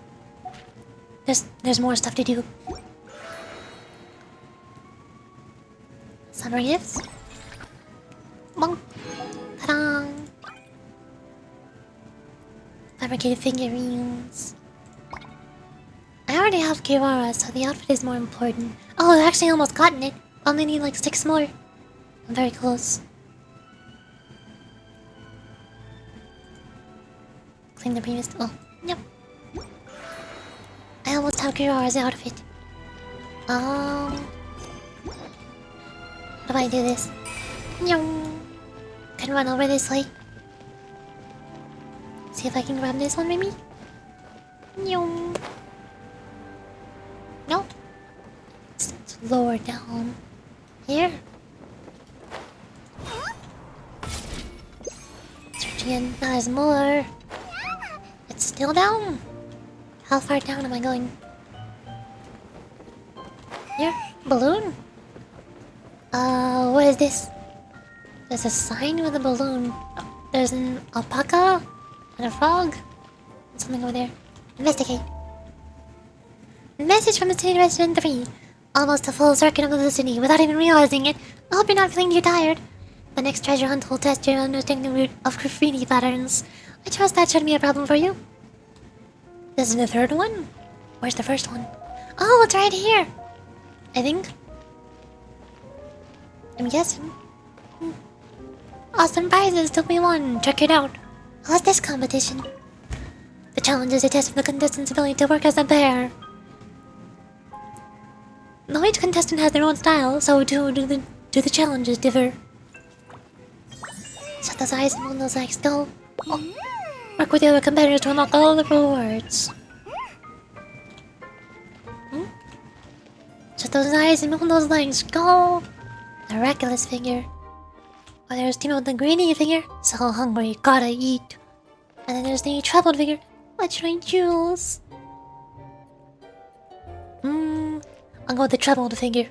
There's more stuff to do. Summer gifts. Bonk. Ta-da! Fabricated figurines. I already have Kirara, so the outfit is more important. Oh, I've actually almost gotten it. Only need like 6 more. I'm very close. Clean the previous... Oh, yep. I almost have Kirara's outfit. How do I do this? Can run over this way. See if I can grab this one, maybe? No. It's lower down. Here. Search again. There's more. It's still down. How far down am I going? Here. Balloon. What is this? There's a sign with a balloon. There's an alpaca and a frog. And something over there. Investigate. Message from the city resident 3. Almost a full circuit of the city without even realizing it. I hope you're not feeling too tired. The next treasure hunt will test your understanding root of graffiti patterns. I trust that shouldn't be a problem for you. This is the third one? Where's the first one? Oh, it's right here. I think. I'm guessing. Awesome prizes to be won. Check it out. What's this competition? The challenge is a test of the contestant's ability to work as a pair. Though each contestant has their own style, so too do the challenges differ. Set those eyes and move those legs go. Oh. Work with the other competitors to unlock all the rewards. Shut those eyes and move those legs. Go! The reckless figure. Oh, there's Timo with the greedy figure. So hungry, gotta eat. And then there's the troubled figure. What should I choose? I'll go with the troubled figure.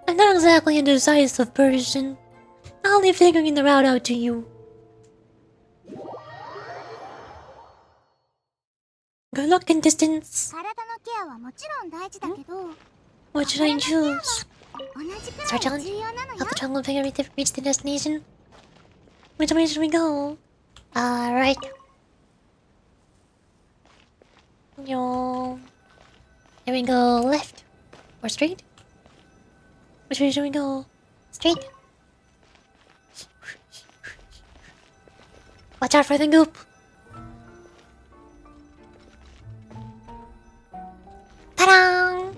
I'm not exactly a decisive person. I'll leave figuring the route out to you. Good luck, contestants. What should I choose? Start challenge. Help the troubled figure reach the destination. Which way should we go? Right. Yo. Here we go left. Or straight? Which way should we go? Straight. Watch out for the goop. Ta-da!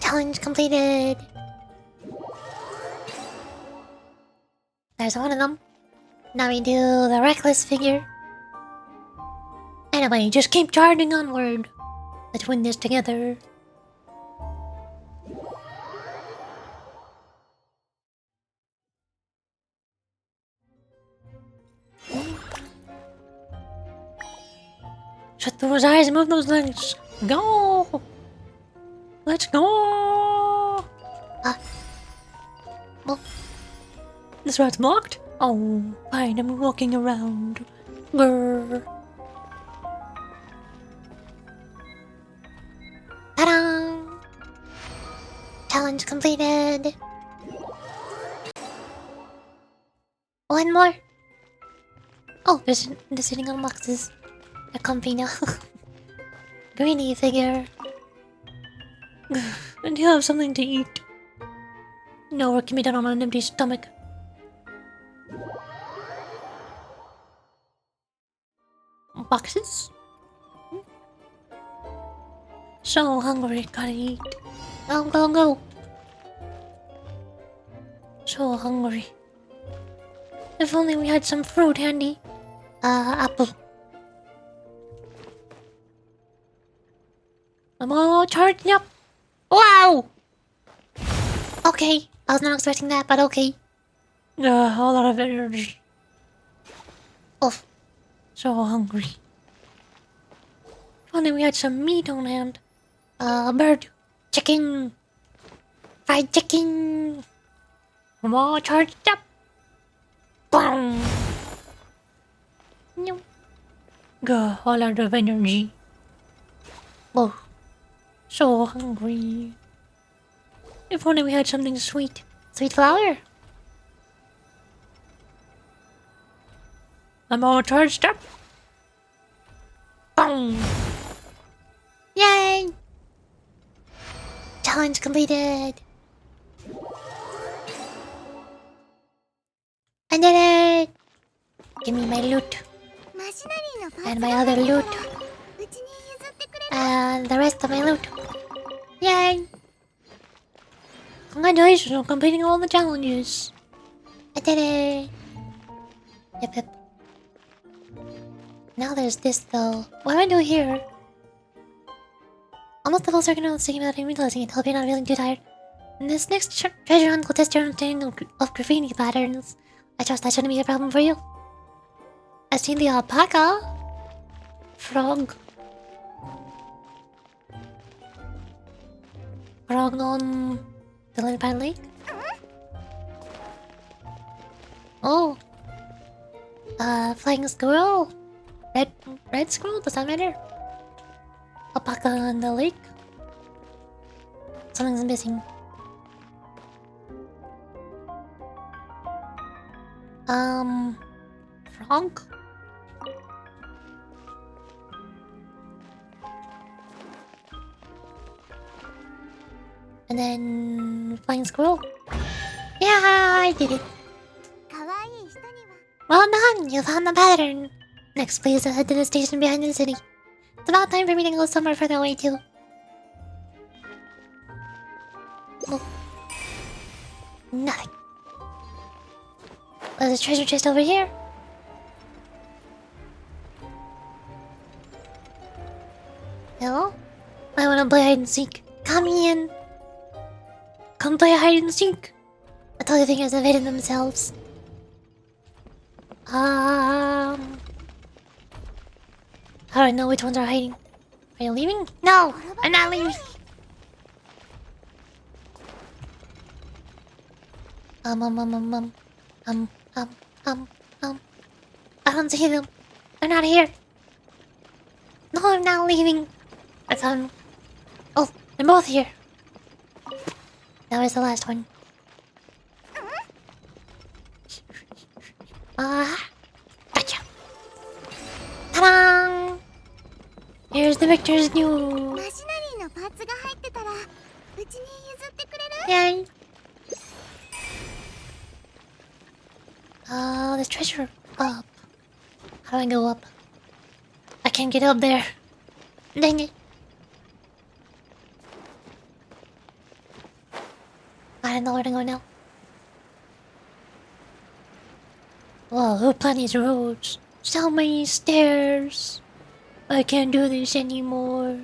Challenge completed. There's one of them. Now we do the reckless figure. Anyway, just keep charging onward. Let's win this together. Shut those eyes and move those legs. Go! Let's go! Well, this road's blocked? Oh, fine, I'm walking around. Grrr. Ta-da! Challenge completed. One more. Oh, they're sitting on boxes. They're comfy now. Greedy figure. you have something to eat? No work can be done on an empty stomach. Boxes? So hungry, gotta eat. Go, go, go. So hungry. If only we had some fruit handy. Apple. I'm all charged up. Wow! Okay, I was not expecting that, but okay. A whole lot of energy. Oh, so hungry. If only we had some meat on hand. Bird. Chicken. Fried chicken. I'm all charged up. Boom. No. A whole lot of energy. Oh, so hungry. If only we had something sweet. Sweet flower. I'm all charged up. Boom. Yay! Challenge completed. I did it! Give me my loot. マシナリーのパーツ And が my 入 other ってた loot. らうちに譲ってくれる？ And the rest of my loot. Yay! Congratulations on completing all the challenges. I did it. Yep, yep. Now there's this though. What do I do here? Almost the full circle of thinking about it and realizing it. Hope you're not feeling too tired. In this next treasure hunt will test your understanding of graffiti patterns. I trust that shouldn't be a problem for you. I've seen the alpaca. Frog. Frog on the Lillipad Lake. Oh. Flying squirrel. Red squirrel? Does that matter? Alpaca on the lake. Something's missing. Frog? And then flying squirrel. Yeah, I did it. 可愛い人には Well done! You found the pattern. Next, please head to the station behind the city. It's about time for me to go somewhere further away too. Oh. Nothing. There's a treasure chest over here. Hello? I wanna play hide and seek. Come in. Come play hide and seek. I totally think have hidden themselves. How do I know which ones are hiding? Are you leaving? No, I'm not leaving. Um. I don't see them. They're not here. No, I'm not leaving. That's Oh, they're both here. That was the last one. Gotcha. Ta-da! Here's the Victor's new. マシナリーのパーツが入ってたらうちに譲ってくれる？ Yay! There's treasure up. How do I go up? I can't get up there. Dang it. I don't know where to go now. Whoa, plenty of roads. So many stairs. I can't do this anymore.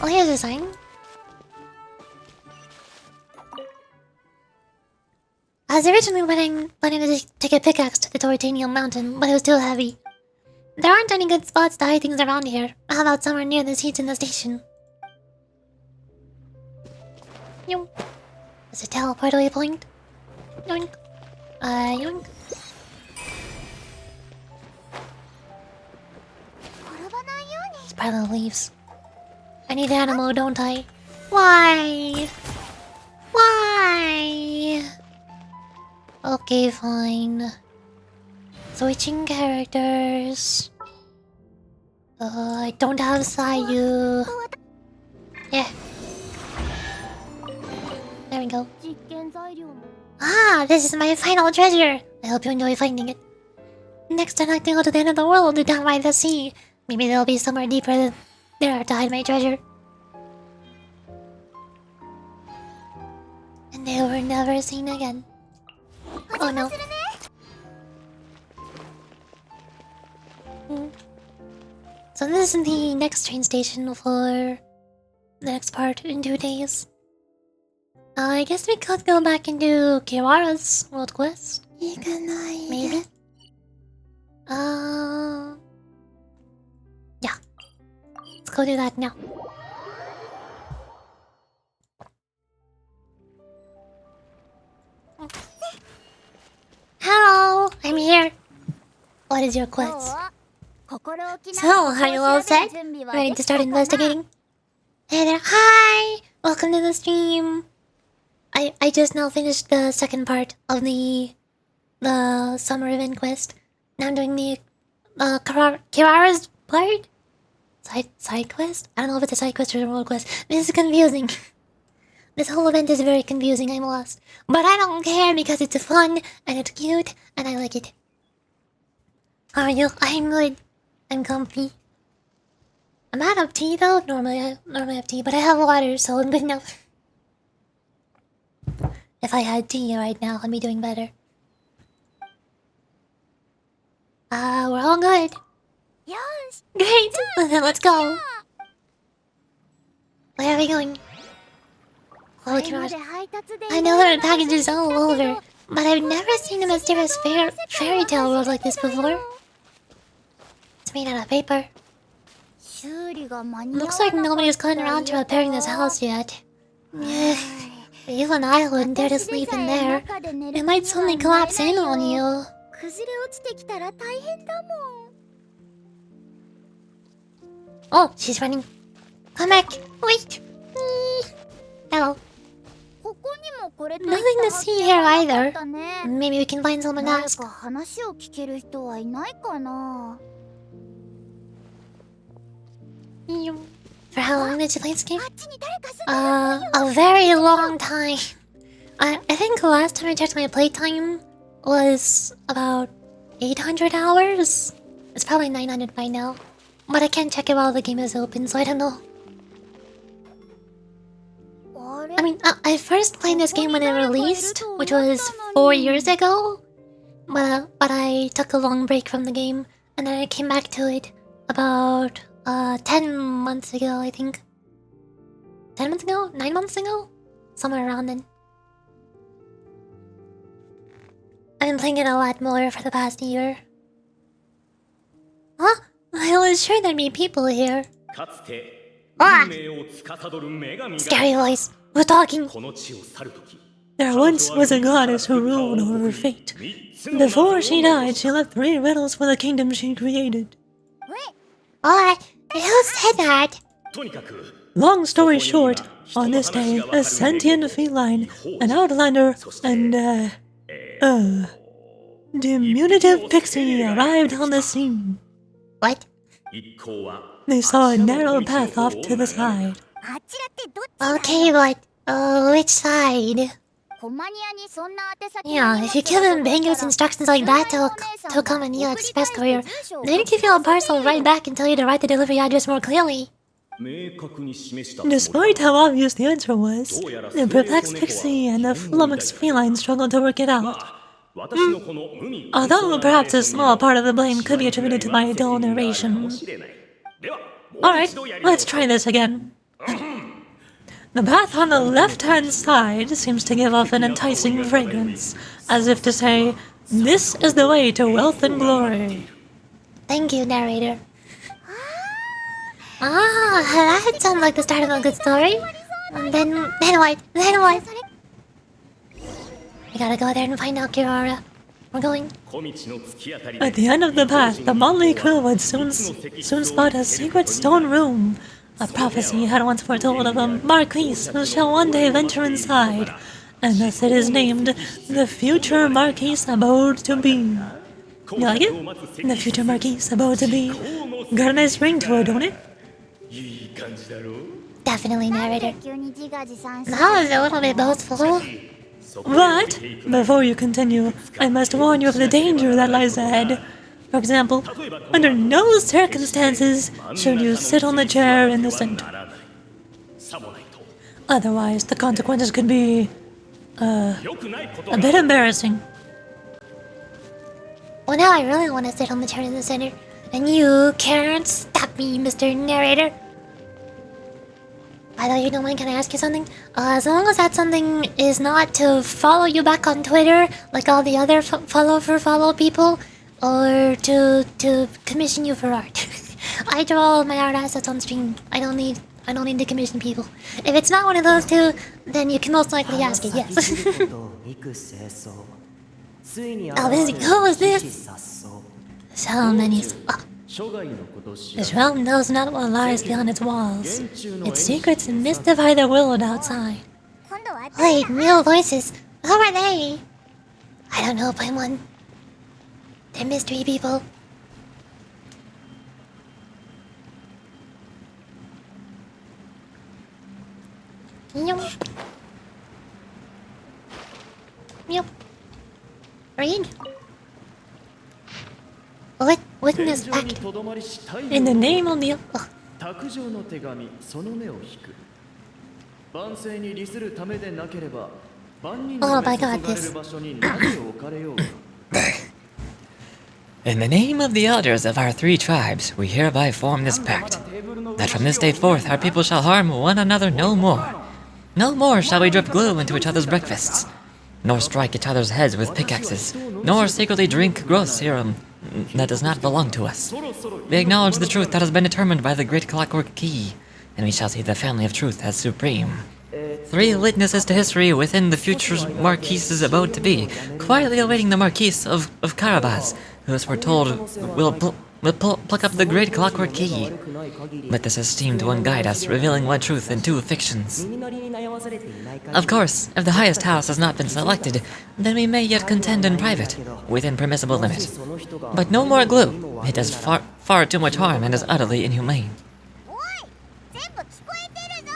Oh, here's a sign. I was originally planning to take a pickaxe to the Toritanium Mountain, but it was too heavy. There aren't any good spots to hide things around here. How about somewhere near the seats in the station? Yoink. There's a teleport waypoint. Yoink. Yoink. 転ばないように It's part of the leaves. I need animal, don't I? Why? Why? Okay, fine. Switching characters. I don't have Sayu. Yeah. There we go. Ah, this is my final treasure. I hope you enjoy finding it. Next, I'd like to go to the end of the world, down by the sea. Maybe there'll be somewhere deeper there to hide my treasure. And they were never seen again. Oh no. So this is the next train station for the next part in 2 days. I guess we could go back and do Kiwara's world quest. Maybe. Yeah. Let's go do that now. Hello, I'm here. What is your quest? So, are you all set? Ready to start investigating? Hey there, hi! Welcome to the stream. I just now finished the second part of the summer event quest. Now I'm doing the Kirara's part? Side quest? I don't know if it's a side quest or a world quest. This is confusing. This whole event is very confusing, I'm lost. But I don't care because it's fun and it's cute and I like it. How are you? I'm good. I'm comfy. I'm out of tea though. Normally I have tea, but I have water, so I'm good enough. If I had tea right now, I'd be doing better. We're all good. Great! Then let's go. Where are we going? Holy crap. I know there are packages all over, but I've never seen a mysterious fairy tale world like this before. It's made out of paper. Looks like nobody's gotten around to repairing this house yet. You an island dare to sleep in there. It might suddenly collapse in on you. Oh, she's running. Come back. Wait. Hello. Nothing to see here either. Maybe we can find someone to ask. For how long did you play this game? A very long time. I think the last time I checked my playtime was about 800 hours. It's probably 900 by now. But I can't check it while the game is open, so I don't know. I mean, I first played this game when it released, which was 4 years ago. But I took a long break from the game, and then I came back to it about 10 months ago, I think. 10 months ago? 9 months ago? Somewhere around then. I've been playing it a lot more for the past year. Huh? I was sure there'd be people here. Ah! Scary voice. Who's talking? There once was a goddess who ruled over her fate. Before she died, she left 3 riddles for the kingdom she created. What? Who said that? Long story short, on this day, a sentient feline, an outlander, and diminutive pixie arrived on the scene. What? They saw a narrow path off to the side. Okay, but which side? Yeah, if you give them ambiguous instructions like that to come in the express courier, they'd give you a parcel right back and tell you to write the delivery address more clearly. Despite how obvious the answer was, the perplexed pixie and the flummoxed feline struggled to work it out. Although perhaps a small part of the blame could be attributed to my dull narration. Alright, let's try this again. The path on the left-hand side seems to give off an enticing fragrance, as if to say, this is the way to wealth and glory. Thank you, narrator. That sounds like the start of a good story. And then what? Then what? We gotta go there and find out Kirara. We're going. At the end of the path, the motley crew would soon spot a secret stone room. A prophecy had once foretold of a Marquise who shall one day venture inside, and thus it is named the future Marquise abode to be. You like it? The future Marquise about to be. Got a nice ring to her, don't it? Definitely, narrator. 急に自画自賛し That was a little bit boastful. But, before you continue, I must warn you of the danger that lies ahead. For example, under no circumstances should you sit on the chair in the center. Otherwise, the consequences could be, a bit embarrassing. Well, now I really want to sit on the chair in the center. And you can't stop me, Mr. Narrator. By the way, you don't mind, can I ask you something? As long as that something is not to follow you back on Twitter, like all the other follow people, or to commission you for art. I draw all my art assets on stream. I don't need to commission people. If it's not one of those two, then you can most likely ask it, yes. Oh, who is this? So many... Oh. This realm knows not what lies beyond its walls. Its secrets mystify the world outside. 今度は Wait, real voices. Who are they? I don't know, Paimon. They're mystery people. Yum. Yep. Read. Witness back. In the name of the... Oh, 卓上の手紙その目を引く万世に利するためでなければ万人 Oh の my 目注 god, がれ this. る場所に何を置かれようか In the name of the elders of our three tribes, we hereby form this pact, that from this day forth our people shall harm one another no more. No more shall we drip glue into each other's breakfasts, nor strike each other's heads with pickaxes, nor secretly drink growth serum that does not belong to us. We acknowledge the truth that has been determined by the great clockwork key, and we shall see the family of truth as supreme. Three witnesses to history within the future's Marquise is about to be, quietly awaiting the Marquise of Carabas, who is foretold will pluck up the great clockwork key. Let this esteemed one guide us, revealing one truth in two fictions. Of course, if the highest house has not been selected, then we may yet contend in private, within permissible limit. But no more glue. It does far too much harm and is utterly inhumane. おい全部聞こえてるぞ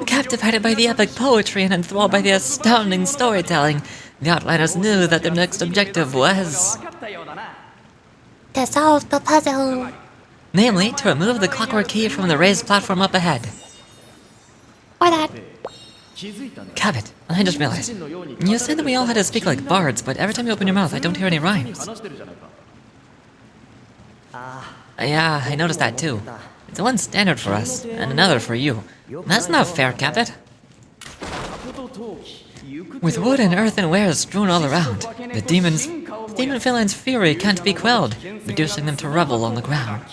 Captivated by the epic poetry and enthralled by the astounding storytelling, the Outliners knew that their next objective was... To solve the puzzle. namely, to remove the clockwork key from the raised platform up ahead. Or that. 気づいたね Cabot, I just realized. You said that we all had to speak like bards, but every time you open your mouth, I don't hear any rhymes. 話してるじゃないか Yeah, I noticed that too. It's one standard for us, and another for you. That's not fair, Cabot. With wood and earthenware strewn all around, the demon villain's fury can't be quelled, reducing them to rubble on the ground.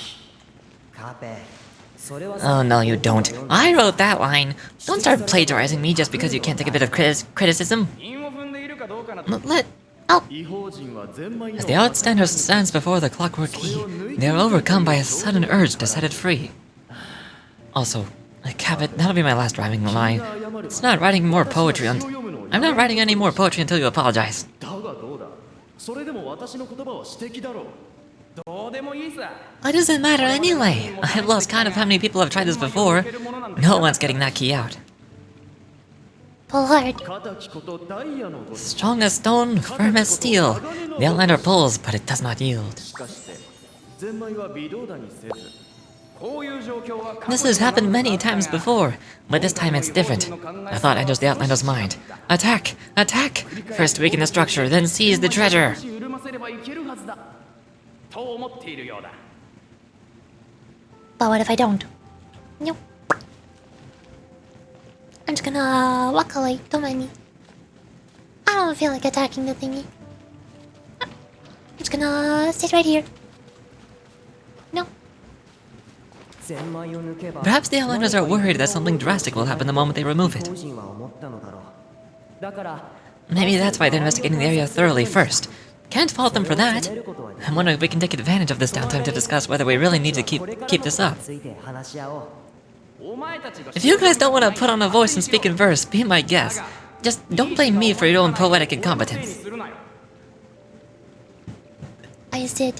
Oh, no, you don't. I wrote that line. Don't start plagiarizing me just because you can't take a bit of criticism. Oh. 異邦人はゼンマイの As the outstander stands before the clockwork key, they are overcome by a sudden urge to set it free. Also, Cabot, that'll be my last rhyming line. It's not writing more poetry on... I'm not writing any more poetry until you apologize. だがどうだそれでも私の言葉は私的だろう What does it matter anyway? I've lost count of how many people have tried this before. No one's getting that key out. Pull hard. 敵ことダイヤのごと Strong as stone, firm as steel. The outliner pulls, but it does not yield. しかしてゼンマイは微動だにせず This has happened many times before, but this time it's different. A thought enters the outliner's mind. Attack! Attack! First weaken the structure, then seize the treasure. 緩ませればいけるはずだと思っているようだ But what if I don't? Nope. I'm just gonna walk away. Don't mind me. I don't feel like attacking the thingy. I'm just gonna sit right here. No. Perhaps the outliners are worried that something drastic will happen the moment they remove it. Maybe that's why they're investigating the area thoroughly first. Can't fault them for that. I'm wondering if we can take advantage of this downtime to discuss whether we really need to keep this up. If you guys don't want to put on a voice and speak in verse, be my guest. Just don't blame me for your own poetic incompetence. I said,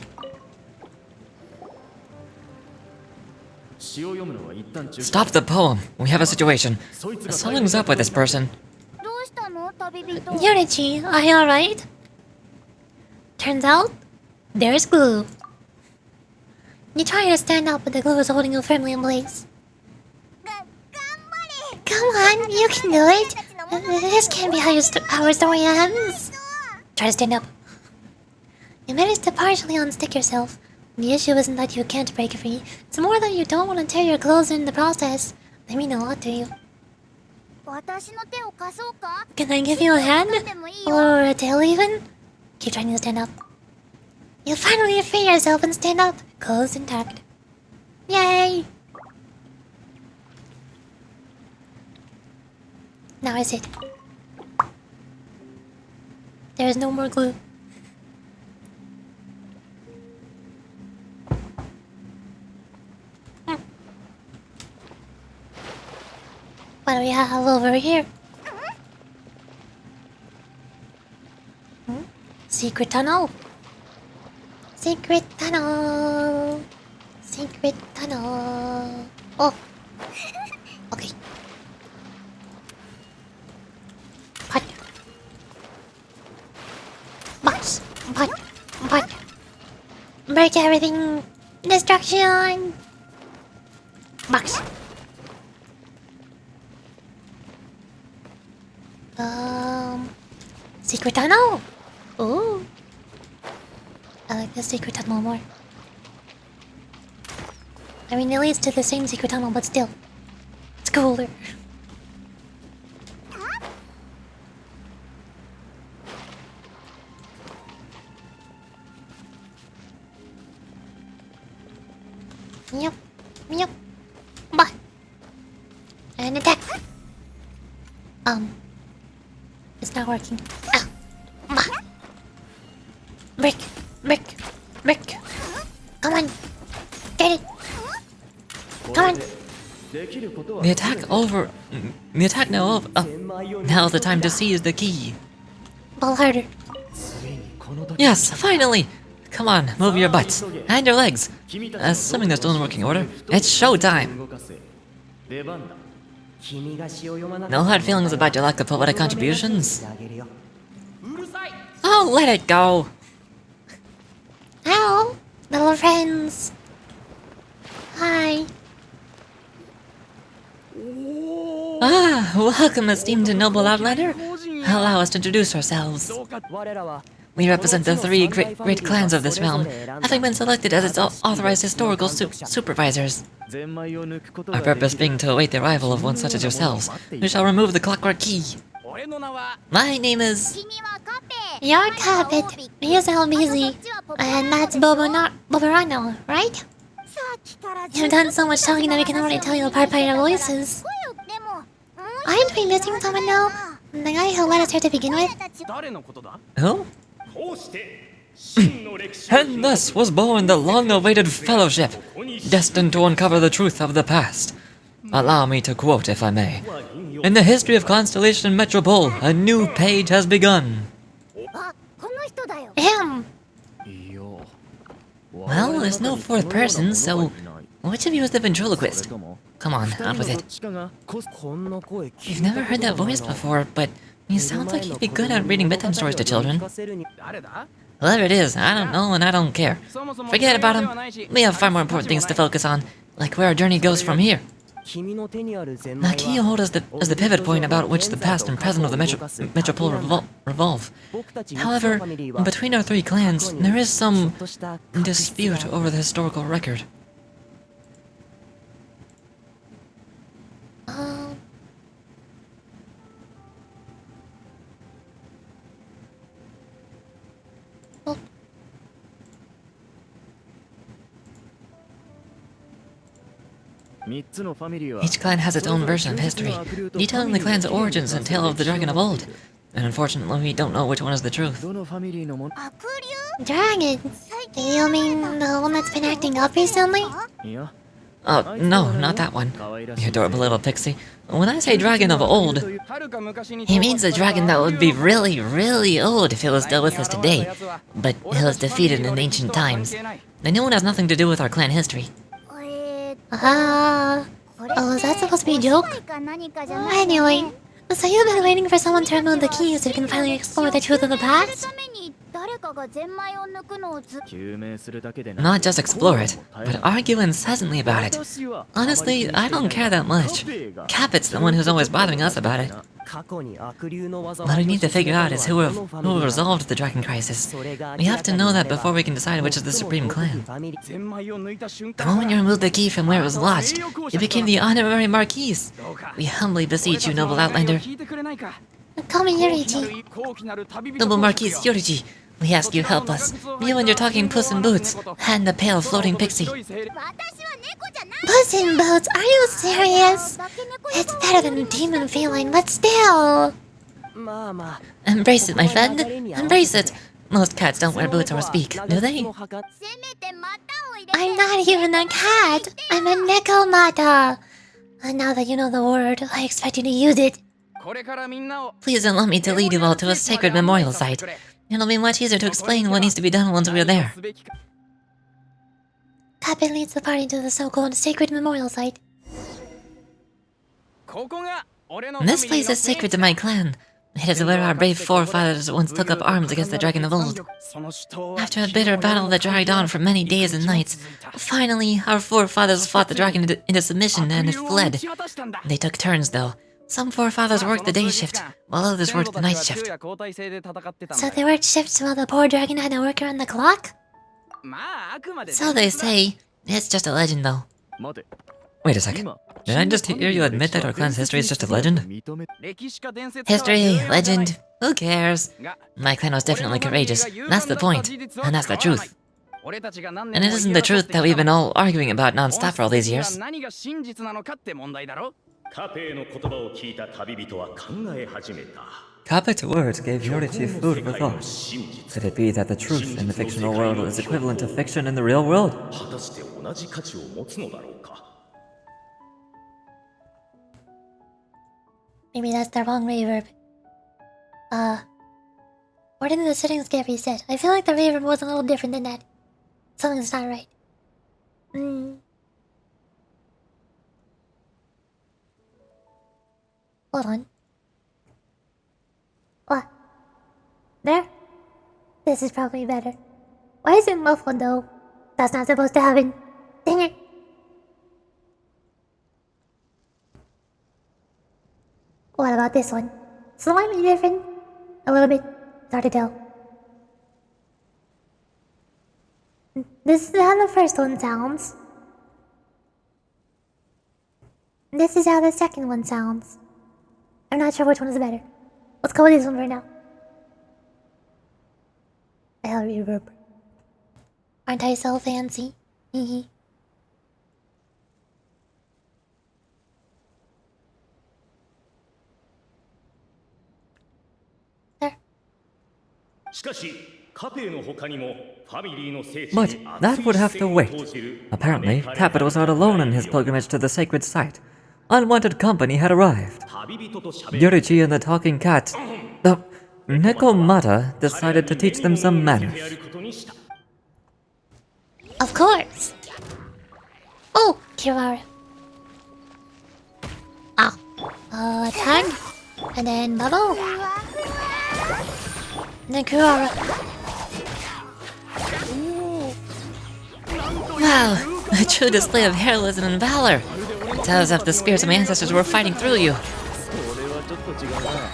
詩を読むのは一旦中止。 Stop the poem. We have a situation. そいつが Something's up with this person. どうしたの旅人？ Yorichi, are you alright? Turns out, there's glue. You try to stand up, but the glue is holding you firmly in place. 頑張れ。 Come on, you can do it. This can't be how our story ends. Try to stand up. You managed to partially unstick yourself. The issue isn't that you can't break free. It's more that you don't want to tear your clothes in the process. They mean a lot to you. 私の手を貸そうか？ Can I give you a hand? でもいいよ。 Or a tail even? Keep trying to stand up. You finally free yourself and stand up. Clothes intact. Yay! Now I sit. There is no more glue. What do we have over here? Secret tunnel. Secret tunnel. Secret tunnel. Oh. Okay. What? What? Break everything. Destruction. Box. Secret tunnel. Ooh. I like the secret tunnel more. I mean, it leads to the same secret tunnel, but still. It's cooler. Yep. Yep. Bah. And attack. It's not working. Ah. Bah. Brick. Come on. Get it. Come on. The attack now over. Now's the time to seize the key. Ball harder. Yes, finally! Come on, move your butts. And your legs. Assuming they're still in working order, it's showtime! No hard feelings about your lack of poetic contributions? Oh, let it go! Hello, little friends. Hi. Ah, welcome, esteemed and noble outlander. Allow us to introduce ourselves. We represent the three great clans of this realm, having been selected as its authorized historical supervisors. Our purpose being to await the arrival of one such as yourselves, who shall remove the clockwork key. My name is... 君はカペ。 You're Carpet. Here's LBZ. And that's Bobarano, right? さっきから You've done so much talking that we can already tell you apart by your voices. でも、 Aren't we missing someone now? The guy who led us here to begin with? Who? And thus was born the long-awaited fellowship, destined to uncover the truth of the past. Allow me to quote, if I may. In the history of Constellation Metropole, a new page has begun. あ、この人だよ。 Him. Well, there's no fourth person, so which of you is the ventriloquist? Come on, out with it. You've never heard that voice before, but he sounds like he'd be good at reading bedtime stories to children. Whoever it is, I don't know and I don't care. Forget about him. We have far more important things to focus on, like where our journey goes from here. The key you hold is the pivot point about which the past and present of the Metropole revolve. However, between our three clans, there is some dispute over the historical record. Each clan has its own version of history, detailing the clan's origins and tale of the dragon of old. And unfortunately, we don't know which one is the truth. 悪竜？ Dragon. You mean the one that's been acting up recently? Oh, no, not that one. You adorable little pixie. When I say dragon of old, he means a dragon that would be really, really old if it was still with us today. But it was defeated in ancient times. The new one has nothing to do with our clan history. Ah. Oh, is that supposed to be a joke? Anyway, so you've been waiting for someone to remove the keys so you can finally explore the truth of the past? Not just explore it, but argue incessantly about it. Honestly, I don't care that much. Capit's the one who's always bothering us about it. What we need to figure out is who resolved the dragon crisis. We have to know that before we can decide which is the supreme clan. The moment you removed the key from where it was lodged, you became the honorary Marquise. We humbly beseech you, noble Outlander. Call me Yurichi. Noble Marquise Yorichi, we ask you help us. You and your talking Puss in Boots, and the pale floating pixie. Puss in Boots, are you serious? It's better than a demon feline, but still. Embrace it, my friend. Embrace it. Most cats don't wear boots or speak, do they? I'm not even a cat. I'm a Nekomata. And now that you know the word, I expect you to use it. Please allow me to lead you all to a sacred memorial site. It'll be much easier to explain what needs to be done once we're there. Captain leads the party to the so-called sacred memorial site. This place is sacred to my clan. It is where our brave forefathers once took up arms against the dragon of old. After a bitter battle that dragged on for many days and nights, finally our forefathers fought the dragon into submission and it fled. They took turns though. Some forefathers worked the day shift, while others worked the night shift. So they worked shifts while the poor dragon had to work around the clock? So they say. It's just a legend though. Wait a second. Did I just hear you admit that our clan's history is just a legend? History, legend, who cares? My clan was definitely courageous. That's the point. And that's the truth. And it isn't the truth that we've been all arguing about non-stop for all these years. Capit's words gave Yorichi food for thought. Could it be that the truth in the fictional world is equivalent to fiction in the real world? Maybe that's the wrong reverb. Why didn't the settings get reset? I feel like the reverb was a little different than that. Something's not right. Hold on. What? There? This is probably better. Why is it muffled though? That's not supposed to happen. Dang it. What about this one? Slightly different. A little bit. It's hard to tell. This is how the first one sounds. This is how the second one sounds. I'm not sure which one is better. Let's go with this one right now. I have reverb. Aren't I so fancy? Hehe. There. But that would have to wait. Apparently, Capit was not alone in his pilgrimage to the sacred site. Unwanted company had arrived. Yorichi and the talking cat, the Nekomata, decided to teach them some manners. Of course. Oh, Kirara. Ow. Tag. And then Bubble. And then Kirara. Wow, a true display of heroism and valor. Tells us the spirits of my ancestors were fighting through you.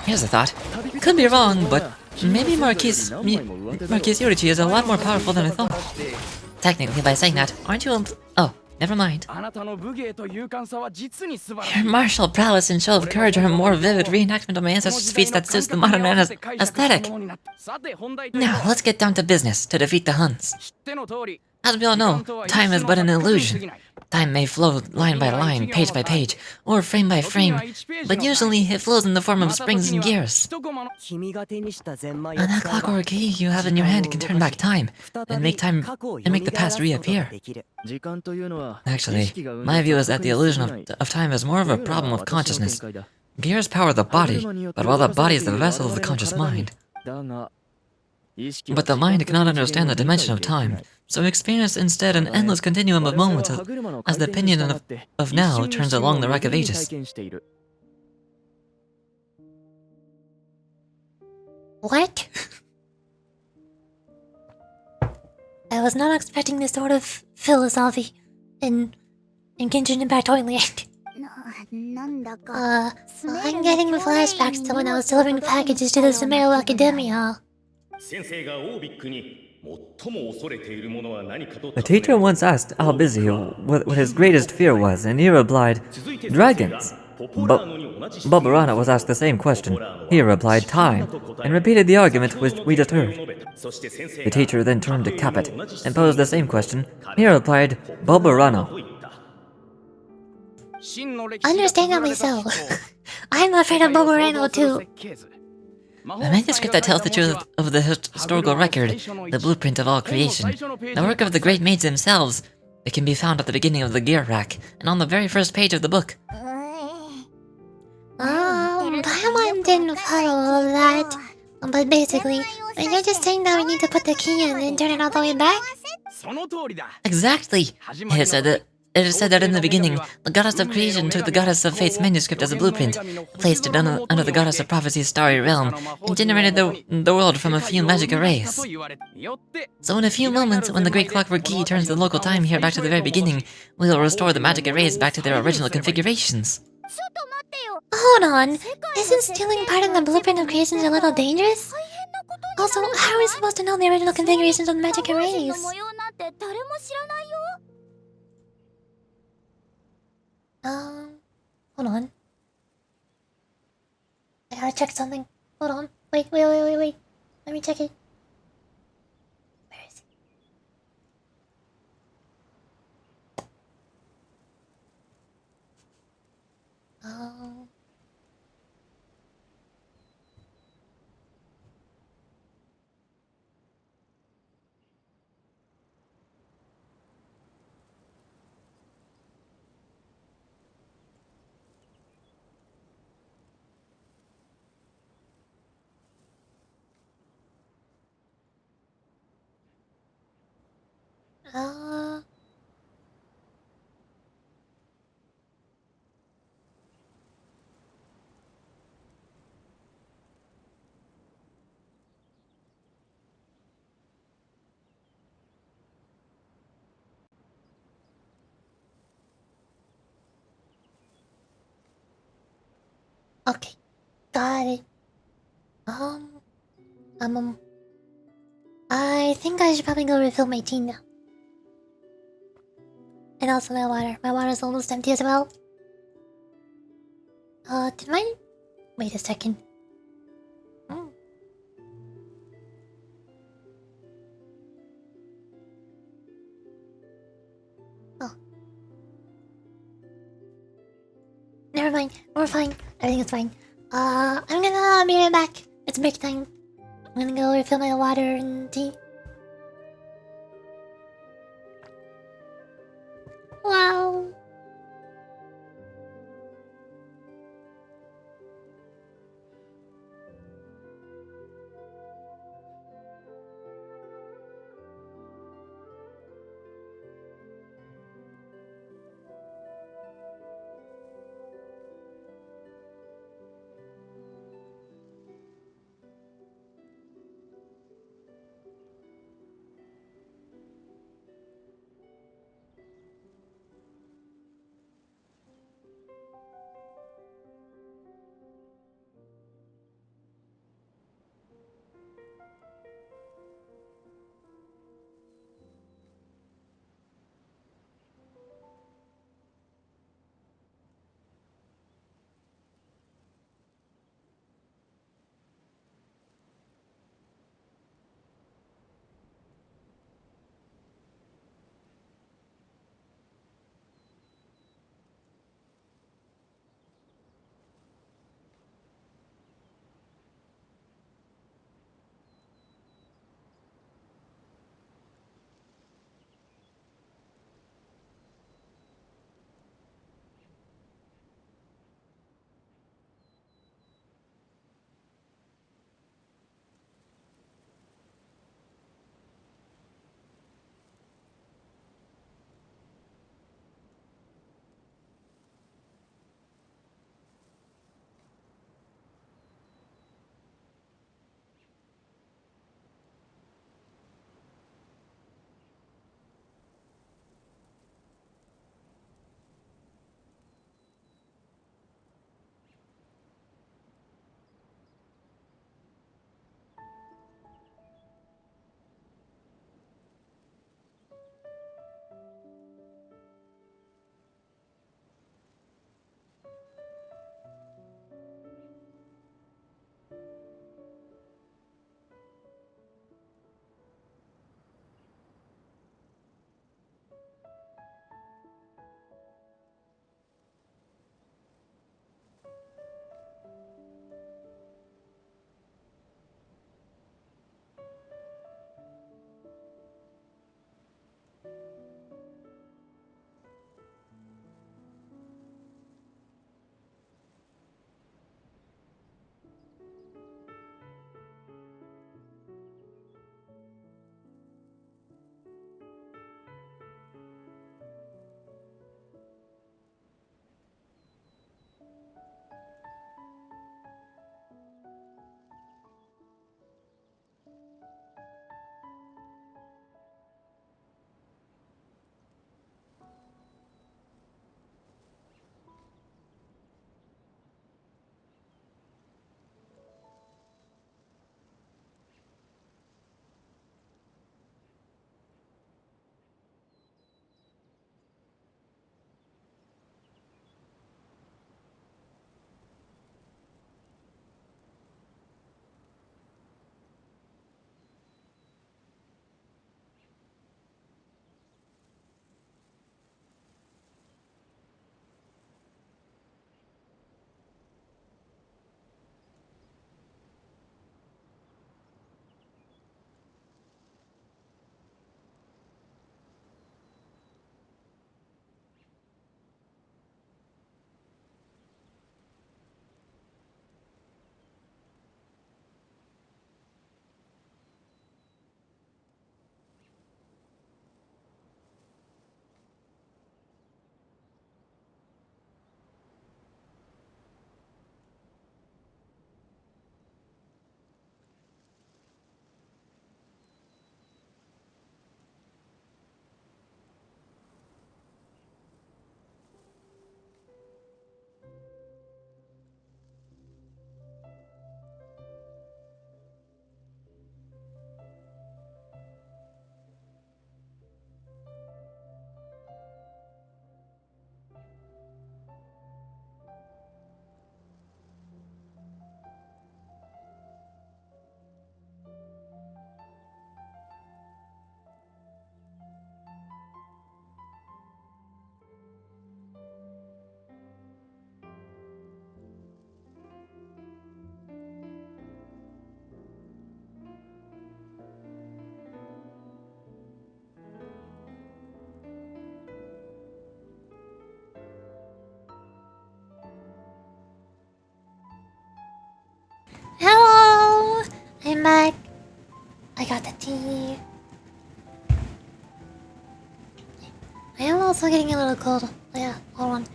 Here's a thought. Could be wrong, but maybe Marquise Yorichi is a lot more powerful than I thought. Technically, by saying that, aren't you oh, never mind. Your martial prowess and show of courage are a more vivid reenactment of my ancestors' feats that suits the modern man aesthetic. Now, let's get down to business to defeat the Huns. As we all know, time is but an illusion. Time may flow line by line, page by page, or frame by frame, but usually it flows in the form of springs and gears. And that clockwork key you have in your hand can turn back time and make the past reappear. Actually, my view is that the illusion of time is more of a problem of consciousness. Gears power the body, but while the body is the vessel of the conscious mind. But the mind cannot understand the dimension of time, so experience instead an endless continuum of moments as the pinion of now turns along the rack of ages. What? I was not expecting this sort of philosophy in Genshin Impact only. I'm getting flashbacks to when I was delivering packages to the Sumeru Academia. A teacher once asked Albizzi what his greatest fear was, and he replied, dragons. Bobarana was asked the same question. He replied, time, and repeated the argument which we just heard. The teacher then turned to Capet and posed the same question. He replied, Bobarano. Understandably so. I'm afraid of Boborano too. The manuscript that tells the truth of the historical record, the blueprint of all creation, the work of the great maids themselves, it can be found at the beginning of the gear rack, and on the very first page of the book. Paimon didn't follow all of that. But basically, you're just saying that we need to put the key in and turn it all the way back? Exactly! It is said that in the beginning, the goddess of creation took the goddess of fate's manuscript as a blueprint, placed it under the goddess of prophecy's starry realm, and generated the world from a few magic arrays. So in a few moments, when the great clockwork key turns the local time here back to the very beginning, we will restore the magic arrays back to their original configurations. Hold on, isn't stealing part of the blueprint of creation a little dangerous? Also, how are we supposed to know the original configurations of the magic arrays? Hold on. I gotta check something. Hold on. Wait. Let me check it. Where is it? Oh. Okay. Got it. I think I should probably go refill my tea now. And also my water. My water's almost empty as well. Did my... Wait a second. Oh. Never mind. We're fine. Everything's fine. I'm gonna be right back. It's break time. I'm gonna go refill my water and tea. Wow. I'm back. I got the tea. I am also getting a little cold. Oh, yeah, hold on.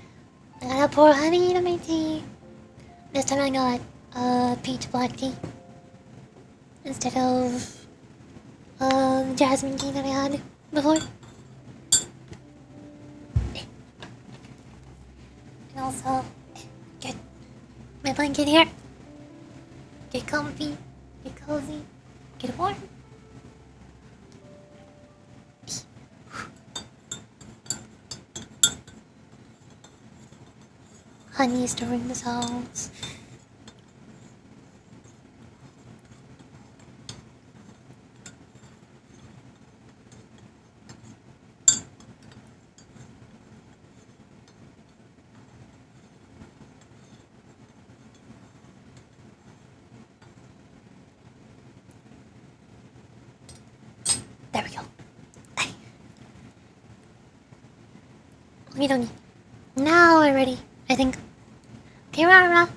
I gotta pour honey into my tea. This time I got peach black tea instead of jasmine tea that I had before. And also get my blanket here. Get comfy, get cozy, get warm. Honey stirring the sauce. There we go. Okie Now we're ready, I think. Kirara.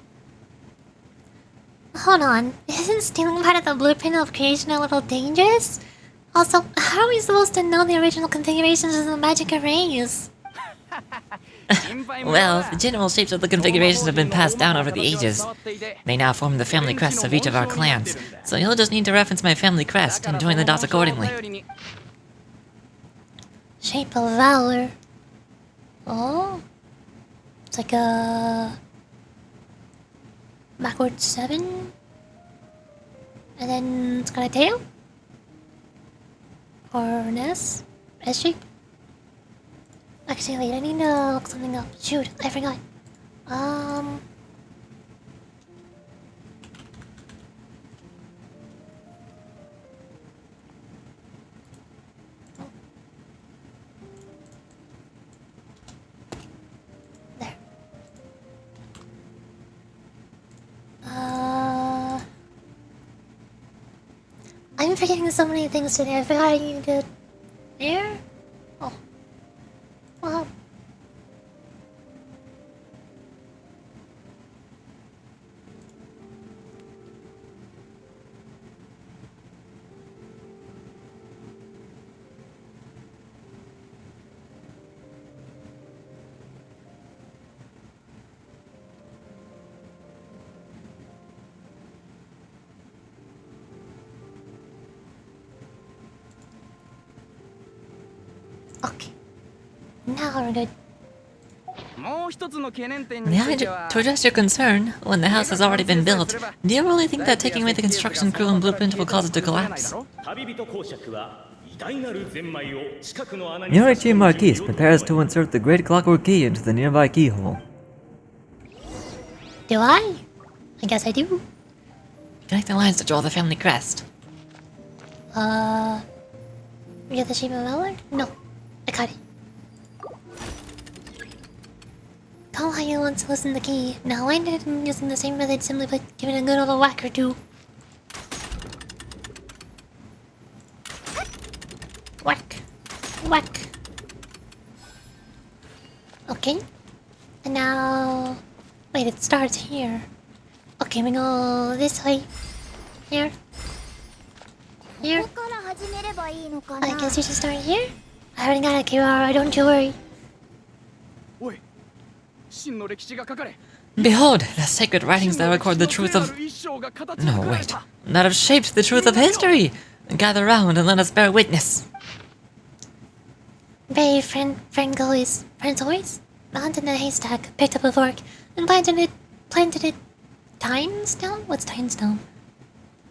Hold on. Isn't stealing part of the blueprint of creation a little dangerous? Also, how are we supposed to know the original configurations of the magic arrays? Well, the general shapes of the configurations have been passed down over the ages. They now form the family crests of each of our clans, so you'll just need to reference my family crest and join the dots accordingly. Shape of Valor. Oh. It's like a... backwards 7. And then it's got a tail. Or an S. S shape. Actually, wait, I need to look something up. Shoot, I forgot. There. I'm forgetting so many things today. I forgot I needed air. Oh. Well. Okay. Now we're good. To address your concern, when the house has already been built, do you really think that taking away the construction crew and blueprint will cause it to collapse? Your Team Marquis prepares to insert the Great Clockwork Key into the nearby keyhole. Do I? I guess I do. Connect the lines to draw the family crest. We get the shape of Valor? No. I got it. Call how you want to listen the key. Now I did it using the same method, simply by giving a good old whack or two. Whack. Whack. Okay. And now... Wait, it starts here. Okay, we go this way. Here. Here. I guess you should start here? I already got it, Kirara, don't you worry. Behold, the sacred writings that record the truth of... No, wait. That have shaped the truth of history! Gather round and let us bear witness. Brave friend always. Friends always? Mounted in a haystack, picked up a fork, and planted it... Tines down? What's tines down?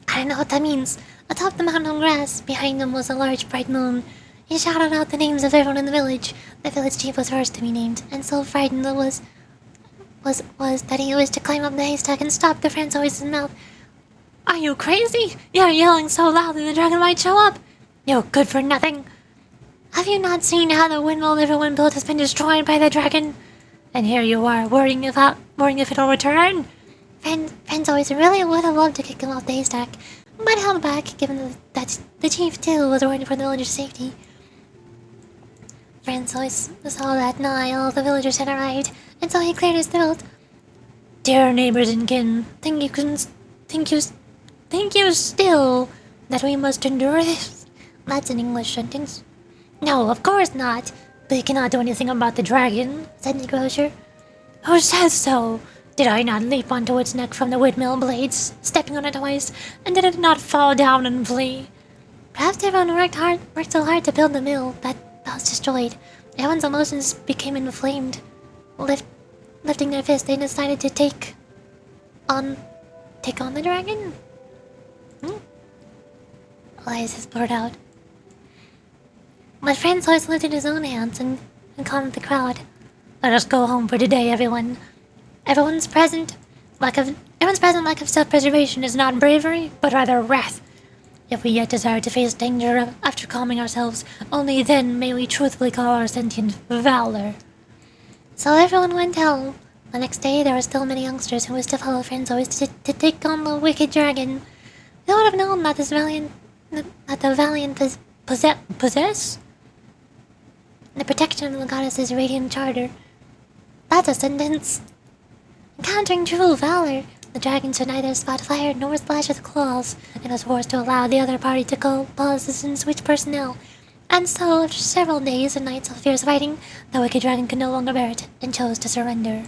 I don't know what that means. Atop the mountain grass, behind them was a large bright moon. He shouted out the names of everyone in the village. The village chief was first to be named, and so frightened was that he wished to climb up the haystack and stop the friend's voice's mouth. Are you crazy? You're yelling so loudly the dragon might show up. You're good for nothing. Have you not seen how the windmill everyone built has been destroyed by the dragon? And here you are, worrying if it'll return. Friends always really would have loved to kick him off the haystack, but held back, given that the chief too was worried for the villagers' safety. Friends always saw that nigh all the villagers had arrived, and so he cleared his throat. Dear neighbors and kin, think you Think you still that we must endure this? That's an English sentence. No, of course not. But you cannot do anything about the dragon, said Negrosher. Who says so? Did I not leap onto its neck from the windmill blades, stepping on it twice, and did it not fall down and flee? Perhaps everyone worked so hard to build the mill that was destroyed. Everyone's emotions became inflamed. Lifting their fist, they decided to take on the dragon? Elias blurred out. My friend always lived in his own hands and calmed the crowd. Let us go home for today, everyone. Everyone's present lack of self-preservation is not bravery, but rather wrath. If we yet desire to face danger after calming ourselves, only then may we truthfully call our sentient valor. So everyone went home. The next day, there were still many youngsters who wished to follow friends always to take on the wicked dragon. They would have known that the valiant possess the protection of the goddess's radiant charter. That's a sentence. Encountering true valor, the dragon should neither spot fire nor splash with claws, and was forced to allow the other party to call pauses and switch personnel. And so, after several days and nights of fierce fighting, the wicked dragon could no longer bear it and chose to surrender.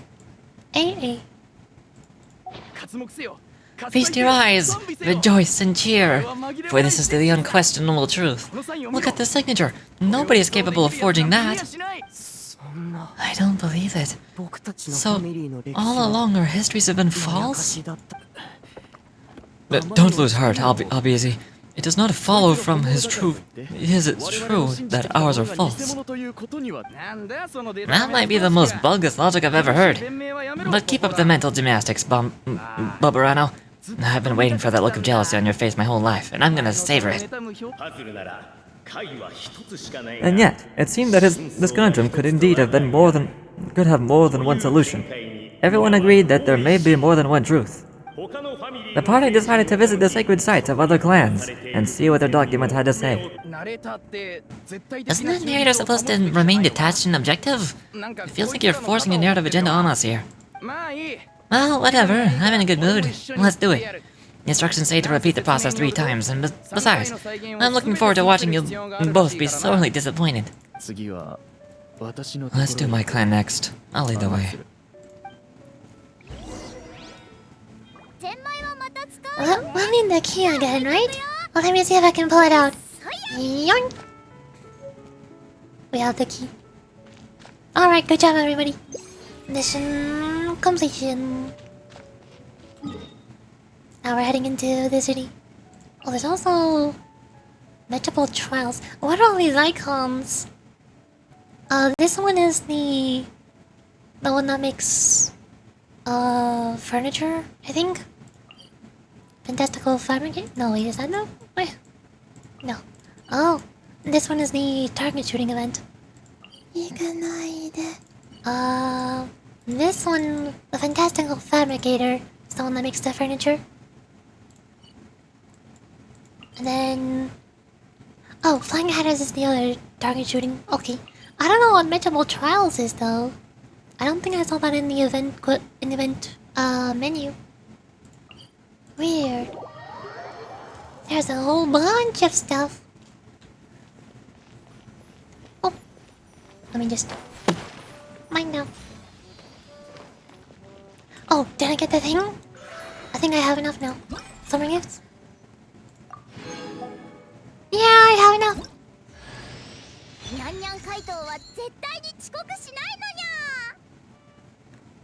Feast your eyes, rejoice and cheer, for this is the unquestionable truth. Look at the signature. Nobody is capable of forging that. I don't believe it. So, all along our histories have been false? Don't lose heart, I'll be easy. It does not follow from his true... it's true that ours are false. That might be the most bogus logic I've ever heard. But keep up the mental gymnastics, Bubberano. I've been waiting for that look of jealousy on your face my whole life, and I'm gonna savor it. And yet, it seemed that this conundrum could indeed have more than one solution. Everyone agreed that there may be more than one truth. The party decided to visit the sacred sites of other clans and see what their document had to say. Isn't that narrator supposed to remain detached and objective? It feels like you're forcing a narrative agenda on us here. Well, whatever. I'm in a good mood. Let's do it. The instructions say to repeat the process 3 times, and besides, I'm looking forward to watching you both be sorely disappointed. Let's do my clan next. I'll lead the way. We'll need the key again, right? Well, let me see if I can pull it out. Yoink! We have the key. Alright, good job, everybody. Mission completion. Now we're heading into the city. Oh, there's also Metropole trials. What are all these icons? This one is the one that makes furniture, I think. Fantastical fabricate? No, wait, is that no? Wait. No. Oh, this one is the target shooting event. This one, the Fantastical Fabricator, is the one that makes the furniture. And then... oh, Flying Hatters is the other target shooting. Okay. I don't know what Metropole Trials is, though. I don't think I saw that in the event, menu. Weird. There's a whole bunch of stuff. Oh. Let me just... mine now. Oh, did I get the thing? I think I have enough now. Summer gifts? Yeah, I have enough.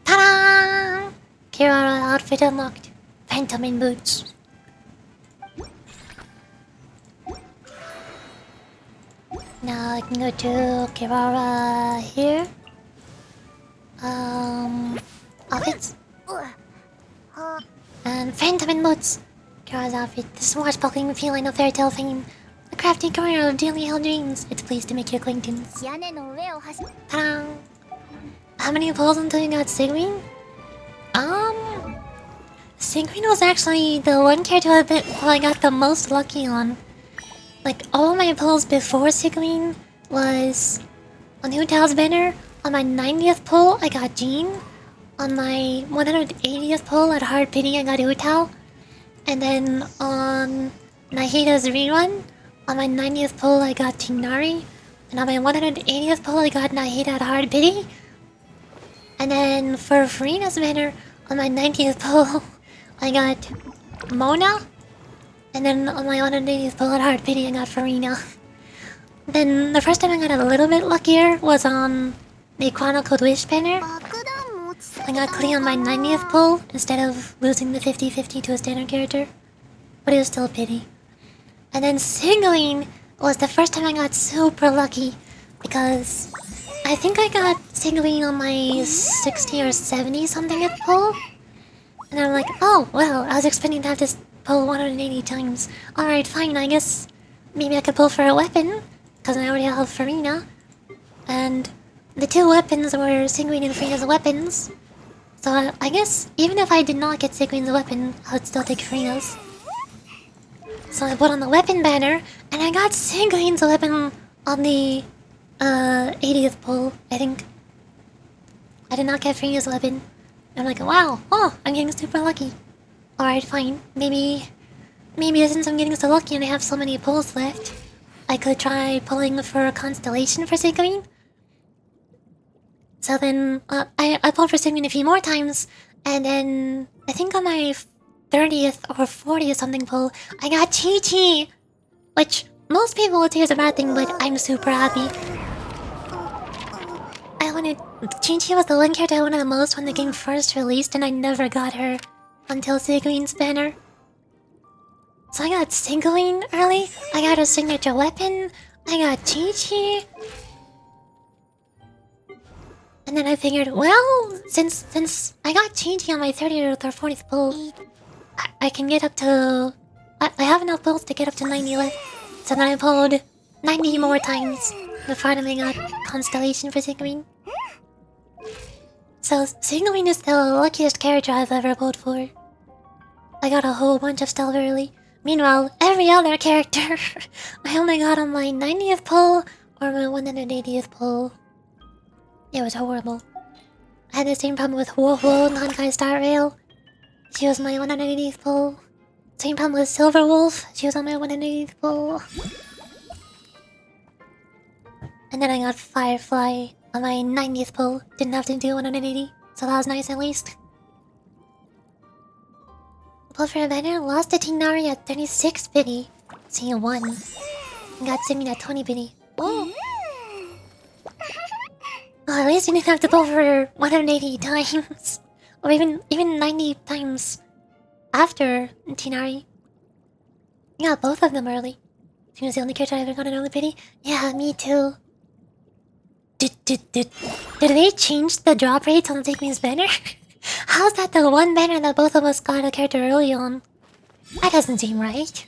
Ta-da! Kirara outfit unlocked. Phantom in boots. Now I can go to Kirara here. Outfits. And Phantom in boots. Kirara's outfit. The swashbuckling feline of fairy tale fame. The crafty career of daily held dreams. It's pleased to make your acquaintance. Ta-da! How many pulls until you got Sigwin? Sigwin was actually the one character who I got the most lucky on. Like, all my pulls before Sigwin was on Hu Tao's banner. On my 90th pull, I got Jean. On my 180th pull at Hard Pity, I got Hu Tao. And then on Nahida's rerun, on my 90th pull I got Tinari. And on my 180th pull I got Nahida at Hard Pity. And then for Farina's banner, on my 90th pull I got Mona. And then on my 180th pull at Hard Pity I got Farina. Then the first time I got a little bit luckier was on the Chronicled Wish banner. 爆弾持ちすぎ I た got clean on my 90th pull instead of losing the 50-50 to a standard character. But it was still a pity. And then singling was the first time I got super lucky because I think I got singling on my 60 or 70 something pull. And I'm like, oh, well, I was expecting to have this pull 180 times. Alright, fine, I guess maybe I could pull for a weapon because I already have Farina. And the two weapons were Sigwin and Farina's weapons. So I guess even if I did not get Sigwin's weapon, I would still take Farina's. So I put on the weapon banner, and I got Sigwin's weapon on the 80th pull, I think. I did not get Farina's weapon. I'm like, wow, oh, I'm getting super lucky. Alright, fine. Maybe since I'm getting so lucky and I have so many pulls left, I could try pulling for a Constellation for Sigwin. So then, I pulled for Sigwin a few more times, and then I think on my 30th or 40th something pull, I got Chi-Chi! Which most people would say is a bad thing, but I'm super happy. Chi-Chi was the one character I wanted the most when the game first released, and I never got her until Sigwin's banner. So I got Sigwin early, I got a signature weapon, I got Chi-Chi. And then I figured, well, since I got Chi-Chi on my 30th or 40th pull, I can get up to... I have enough pulls to get up to 90 left. So then I pulled 90 more times before I got Constellation for Sigwin. So Sigwin is the luckiest character I've ever pulled for. I got a whole bunch of stuff early. Meanwhile, every other character I only got on my 90th pull or my 180th pull. It was horrible. I had the same problem with Wolf non-Kai Star Rail. She was my 180th pull. Same problem with Silver Wolf. She was on my 180th pull. And then I got Firefly on my 90th pull. Didn't have to do 180, so that was nice at least. Pulled for a banner, lost to Tinari at 36 biddy. So you won. And got Sigwin at 20 biddy. Oh! Well, at least you didn't have to pull for 180 times. Or even 90 times after Tinari. You got both of them early. She was the only character I ever got an early pity. Yeah, me too. Did they change the drop rates on Sigwin's banner? How's that the one banner that both of us got a character early on? That doesn't seem right.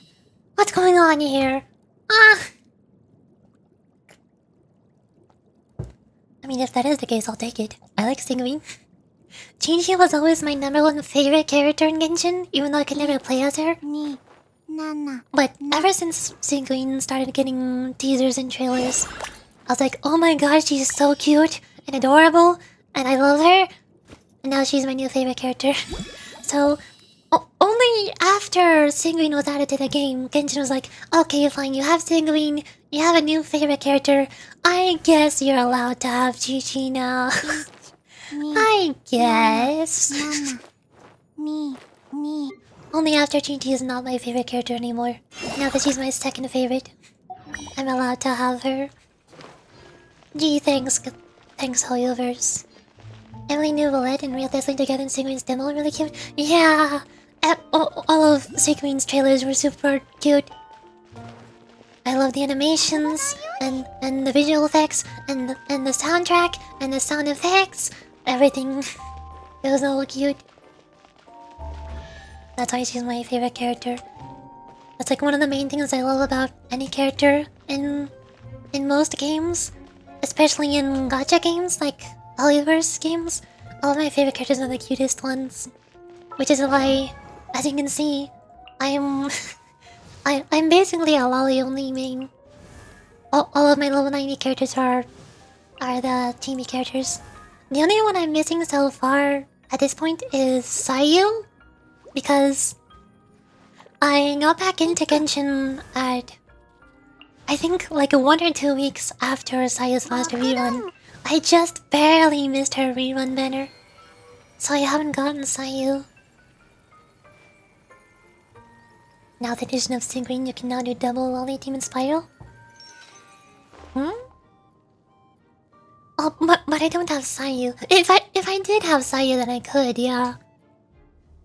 What's going on here? Ah! I mean, if that is the case, I'll take it. I like Sigwin. Chi-Chi was always my #1 favorite character in Genshin, even though I could never play as her. に7 But ever since Sigwin started getting teasers and trailers, I was like, oh my god, she's so cute and adorable, and I love her. And now she's my new favorite character. So, only after Sigwin was added to the game, Genshin was like, okay, fine, you have Sigwin, you have a new favorite character, I guess you're allowed to have Chi-Chi now. I guess. 7 2 Only after Chi-Chi is not my favorite character anymore. Now that she's my second favorite, I'm allowed to have her. Gee, thanks Hoyoverse. Emily knew Valette and Real Listening together in Sigwin's demo really cute. Yeah! All of Sigwin's trailers were super cute. I love the animations, and the visual effects, and the soundtrack, and the sound effects. Everything. It was all cute. That's why she's my favorite character. That's like one of the main things I love about any character in most games. Especially in gacha games, like Polyverse games. All of my favorite characters are the cutest ones. Which is why, as you can see, I'm basically a Loli only main. All of my level 90 characters are the teamy characters. The only one I'm missing so far at this point is Sayu, because I got back into Genshin at, I think, like 1 or 2 weeks after Sayu's last rerun. I just barely missed her rerun banner, so I haven't gotten Sayu. Now the addition of Sigreen, you can now do double Loli Demon Spiral. Hmm? Oh, but I don't have Sayu. If I did have Sayu, then I could, yeah.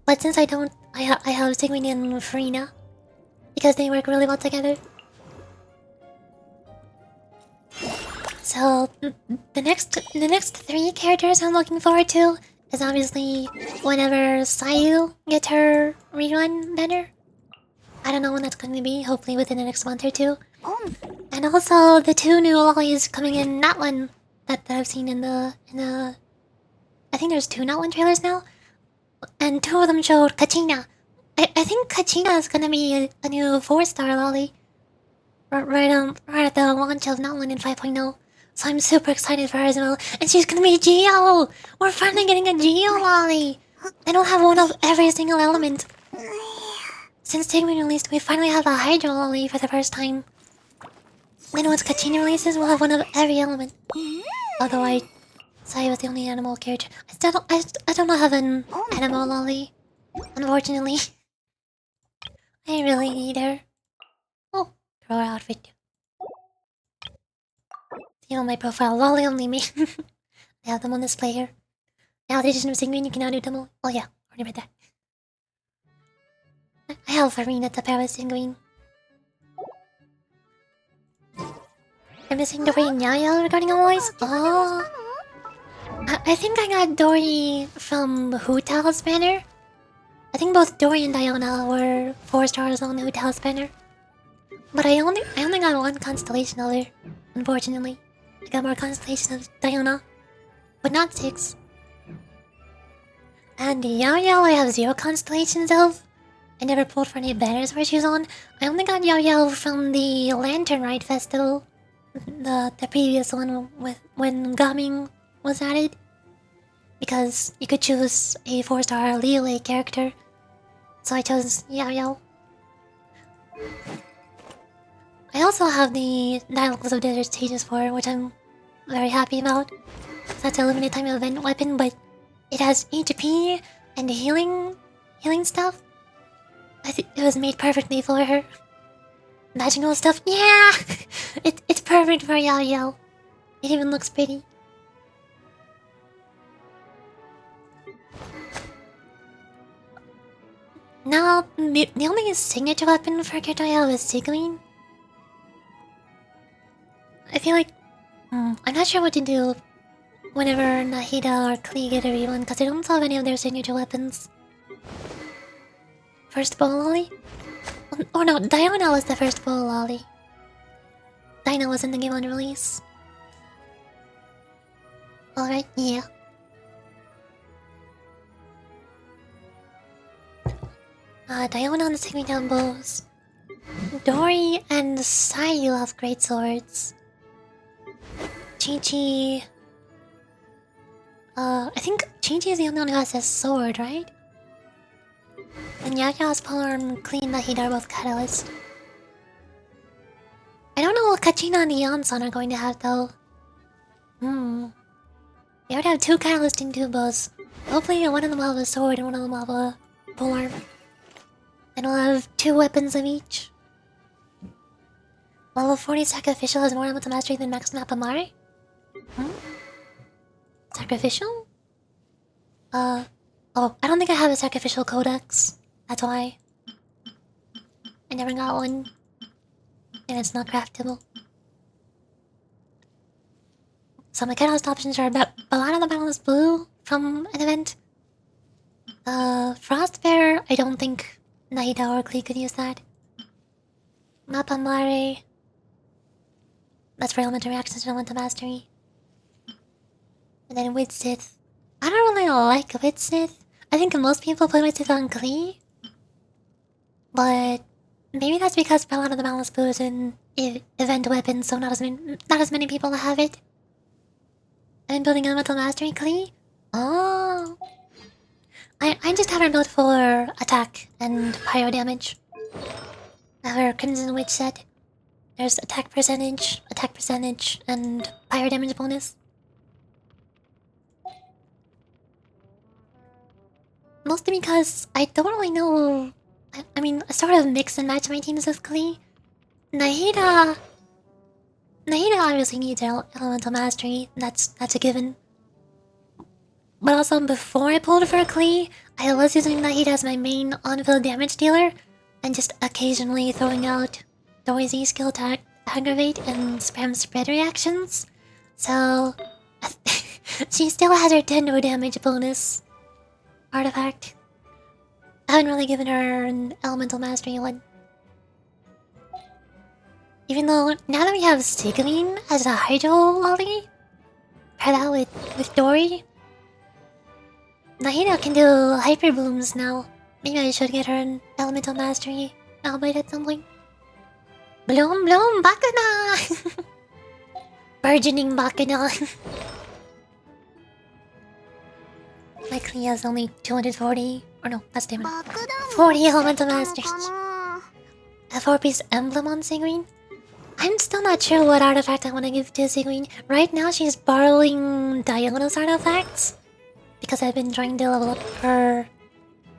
But since I don't, I have Sigreen and Farina because they work really well together. So the next 3 characters I'm looking forward to is obviously whenever Sayu gets her rerun banner. I don't know when that's going to be. Hopefully within the next month or 2. And also the 2 new Lolis coming in Natlan that I've seen in the I think there's 2 Natlan trailers now, and 2 of them showed Kachina. I think Kachina is gonna be a new 4-star Loli right at the launch of Natlan in 5.0. So I'm super excited for her as well. And she's gonna be Geo! We're finally getting a Geo Loli! I don't have one of every single element. Since Tigmin released, we finally have a Hydro Loli for the first time. Then once Kachina releases, we'll have one of every element. Although Sai was the only animal character. I don't have an animal Loli, unfortunately. I really need her. Oh, throw her outfit too. See on my profile, Loli only me. I have them on display here. Now the addition of Sigreen, you can now do double. Oh yeah, already read that. I have Farina to pair with Sigreen. I'm missing Dory and Yaya regarding a voice. Oh, I think I got Dory from Hu Tao's banner. I think both Dory and Diona were 4 stars on Hu Tao's banner. But I only got 1 constellation of her, unfortunately. I got more constellation of Diona, but not 6. And Yao Yao I have 0 constellations of. I never pulled for any banners where she was on. I only got Yao Yao from the Lantern Ride Festival. The previous one with when Gaming was added. Because you could choose a 4-star Liyue character. So I chose Yao Yao. I also have the Dialogues of Desert Stages 4, which I'm very happy about. So that's a limited time event weapon, but it has HP and healing stuff. I think it was made perfectly for her. Magical stuff, yeah! It's perfect for Yao Yao. It even looks pretty. Now, the only signature weapon for Kirtoya is Sigreen. I feel like... I'm not sure what to do whenever Nahida or Klee get a rerun, because I don't have any of their signature weapons. First bow lolly? Oh no, Diona was the first bow lolly. Dinah was in the game on release. Alright, yeah. Diona and the Sigreen down bows. Dory and Sayu have great swords. Chi-Chi... I think Chi-Chi is the only one who has a sword, right? And Yaya's power and Clean Nahida are both catalysts. I don't know what Kachina and Yansan are going to have though. They would have 2 catalysts and 2 bows. Hopefully one of them will have a sword and one of them will have a polearm. And we'll have 2 weapons of each. Level 40 Sacrificial has more elemental mastery than Max Napamare? Sacrificial? Oh, I don't think I have a Sacrificial Codex. That's why. I never got one. And it's not craftable. So my catalyst options are Ballad of the Boundless Blue from an event. Frostbearer, I don't think Nahida or Klee could use that. Napamare. That's for elemental reactions and elemental mastery. And then Widsith. I don't really like Widsith. I think most people play Widsith on Klee. But maybe that's because Ballad of the Boundless Blue is an event weapon, so not as many people have it. And building elemental mastery Klee? Oh. I just have her built for attack and pyro damage. Our Crimson Witch set. There's attack percentage, and fire damage bonus. Mostly because I don't really know. I mean, I sort of mix and match my teams with Klee. Nahida obviously needs elemental mastery. That's a given. But also, before I pulled for Klee, I was using Nahida as my main on-field damage dealer, and just occasionally throwing out noisy skill attack, aggravate, and spam spread reactions. So, she still has her Tendo damage bonus artifact. I haven't really given her an elemental mastery one. Even though, now that we have Sigurine as a Hydro Loli, pair that with Dory, Nahida can do Hyper Blooms now. Maybe I should get her an elemental mastery albeit at some point. Bloom, bloom, Bakuna! Burgeoning Bakuna. My Klee has only 240. Or no, that's damage. 40 elemental masters. A 4-piece emblem on Sigurine? I'm still not sure what artifact I want to give to Sigurine. Right now, she's borrowing Dionysus artifacts. Because I've been trying to level up her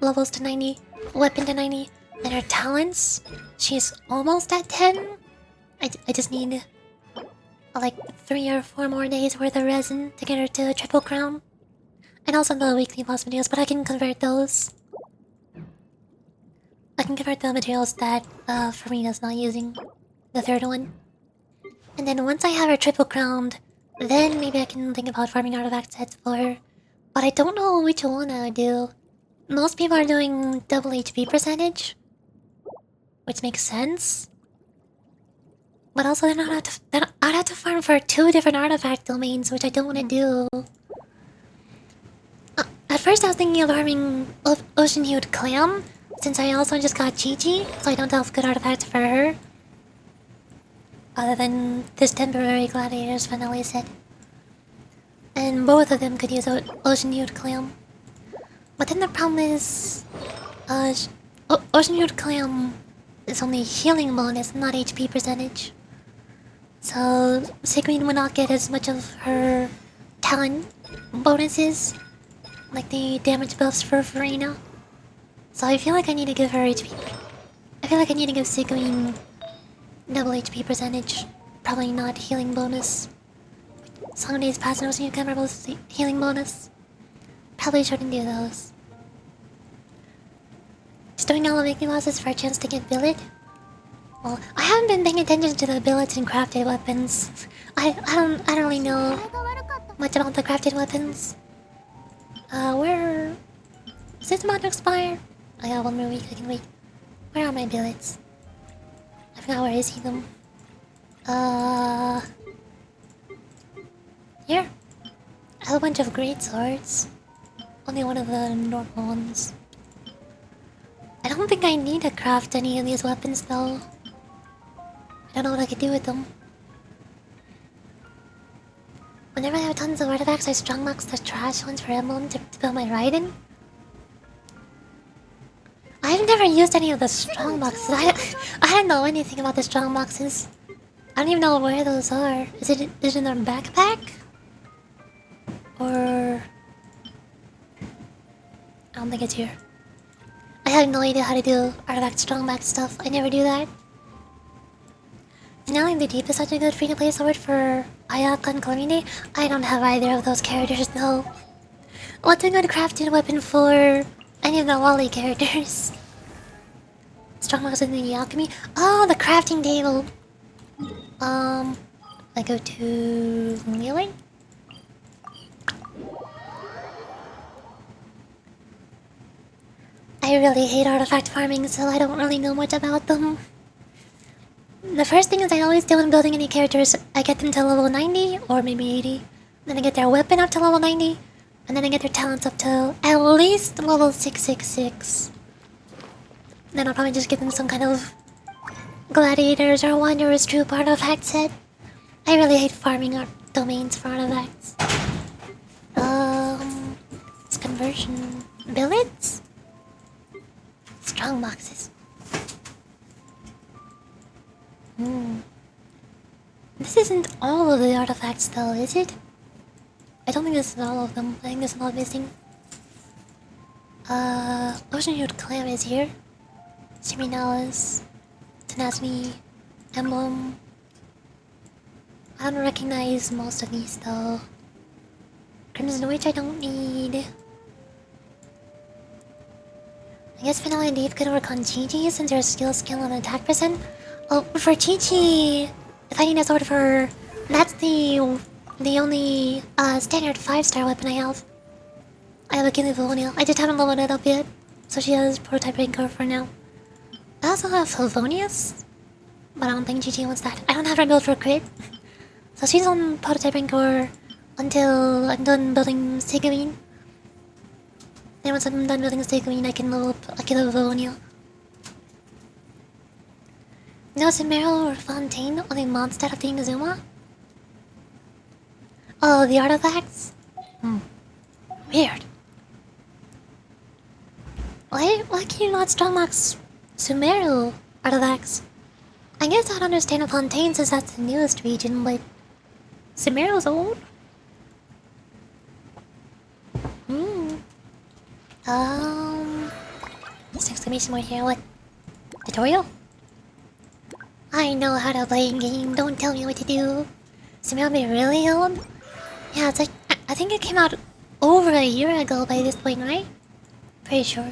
levels to 90, weapon to 90, and her talents. She's almost at 10. I just need like 3 or 4 more days worth of resin to get her to a triple crown. And also the weekly boss videos, but I can convert those. I can convert the materials that Farina's not using. The third one. And then once I have her triple crowned, then maybe I can think about farming artifact sets for her. But I don't know which one I would do. Most people are doing double HP percentage, which makes sense. But also then I'd have to farm for 2 different artifact domains, which I don't want to do. At first I was thinking of farming Ocean Hued Clam, since I also just got Chi-Chi, so I don't have good artifacts for her. Other than this temporary Gladiator's finale set. And both of them could use Ocean Hued Clam. But then the problem is... Ocean Hued Clam is only healing bonus, not HP percentage. So Sigurine would not get as much of her talent bonuses, like the damage buffs for Farina. So I feel like I need to give her HP. I feel like I need to give Sigurine double HP percentage, probably not healing bonus. Some days past and Ocean Hued Clam are both healing bonus. Probably shouldn't do those. Just doing all the weekly losses for a chance to get billet. Well, I haven't been paying attention to the billets and crafted weapons. I don't really know much about the crafted weapons. Where is this about to expire? I got 1 more week. I can wait. Where are my billets? I forgot where I see them. Here. I have a bunch of great swords. Only one of the normal ones. I don't think I need to craft any of these weapons though. I don't know what I could do with them. Whenever I have tons of artifacts, I strongbox the trash ones for emblem to build my Raiden. I've never used any of the strongboxes. I don't know anything about the strongboxes. I don't even know where those are. Is it in their backpack? Or... I don't think it's here. I have no idea how to do artifact strongbox stuff. I never do that. Finale the Deep is such a good free-to-play sword for Ayaka and Clarine. I don't have either of those characters, no. What's a good crafted weapon for any of the Loli characters? Strongbox in the alchemy. Oh, the crafting table. I go to Loli. I really hate artifact farming, so I don't really know much about them. The first thing is I always do when building any characters, I get them to level 90 or maybe 80. Then I get their weapon up to level 90. And then I get their talents up to at least level 666. Then I'll probably just give them some kind of Gladiators or Wanderer's Troop artifact set. I really hate farming domains for artifacts. It's conversion billets? Strong boxes. This isn't all of the artifacts though, is it? I don't think this is all of them. I think there's a lot missing. Oceanwood Clam is here. Seminalis, Tenacity, Emblem. I don't recognize most of these though. Crimson Witch I don't need. I guess Vanilla and Dave could work on Chi-Chi since their skill and attack percent. Oh, for Chi-Chi, if I need a sword for... That's the only standard 5-star weapon I have. I have a Gilly Valonia. I just haven't leveled it up yet. So she has prototype rancor for now. I also have Favonius, but I don't think Chi-Chi wants that. I don't have her build for crit. So she's on prototype rancor until I'm done building Sigurine. Then once I'm done building Sigurine, I can level up a Gilly Valonia. No Sumeru or Fontaine, only Mondstadt of the Inazuma? Oh, the artifacts? Weird. Why can you not strongbox Sumeru artifacts? I guess I'd understand a Fontaine since that's the newest region, but Sumeru's old? This exclamation mark here, what? Tutorial? I know how to play a game, don't tell me what to do. Sumeru be really old? Yeah, it's like, I think it came out over a year ago by this point, right? Pretty sure.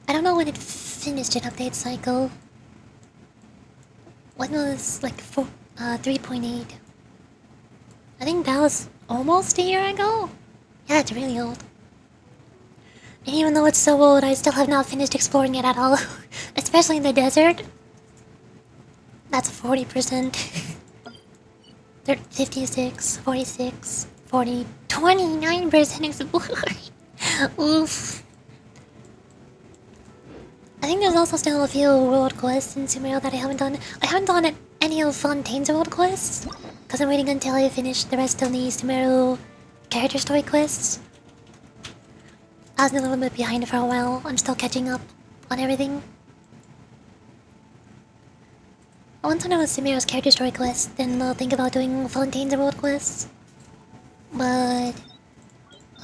I don't know when it finished an update cycle. When was like 3.8? I think that was almost a year ago. Yeah, it's really old. And even though it's so old, I still have not finished exploring it at all. Especially in the desert. That's 40%. 56, 46, 40, 29% explored. Oof. I think there's also still a few world quests in Sumeru that I haven't done. I haven't done any of Fontaine's world quests, because I'm waiting until I finish the rest of the Sumeru character story quests. I was a little bit behind for a while. I'm still catching up on everything. Once I'm done with Sumeru's character story quest, then I'll think about doing Fontaine's world quests. But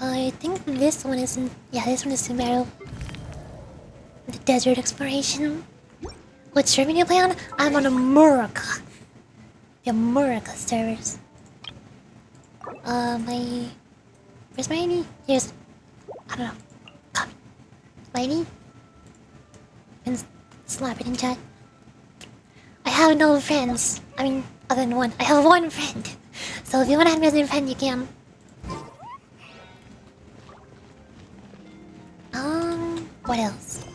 I think this one isn't. Yeah, this one is Sumeru. The desert exploration. What server do you play on? I'm on America. The America servers. Where's my ID? Here's... I don't know. Copy. My ID? And slap it in chat. I have no friends. I mean, other than one. I have one friend. So if you want to have me as a friend, you can. What else?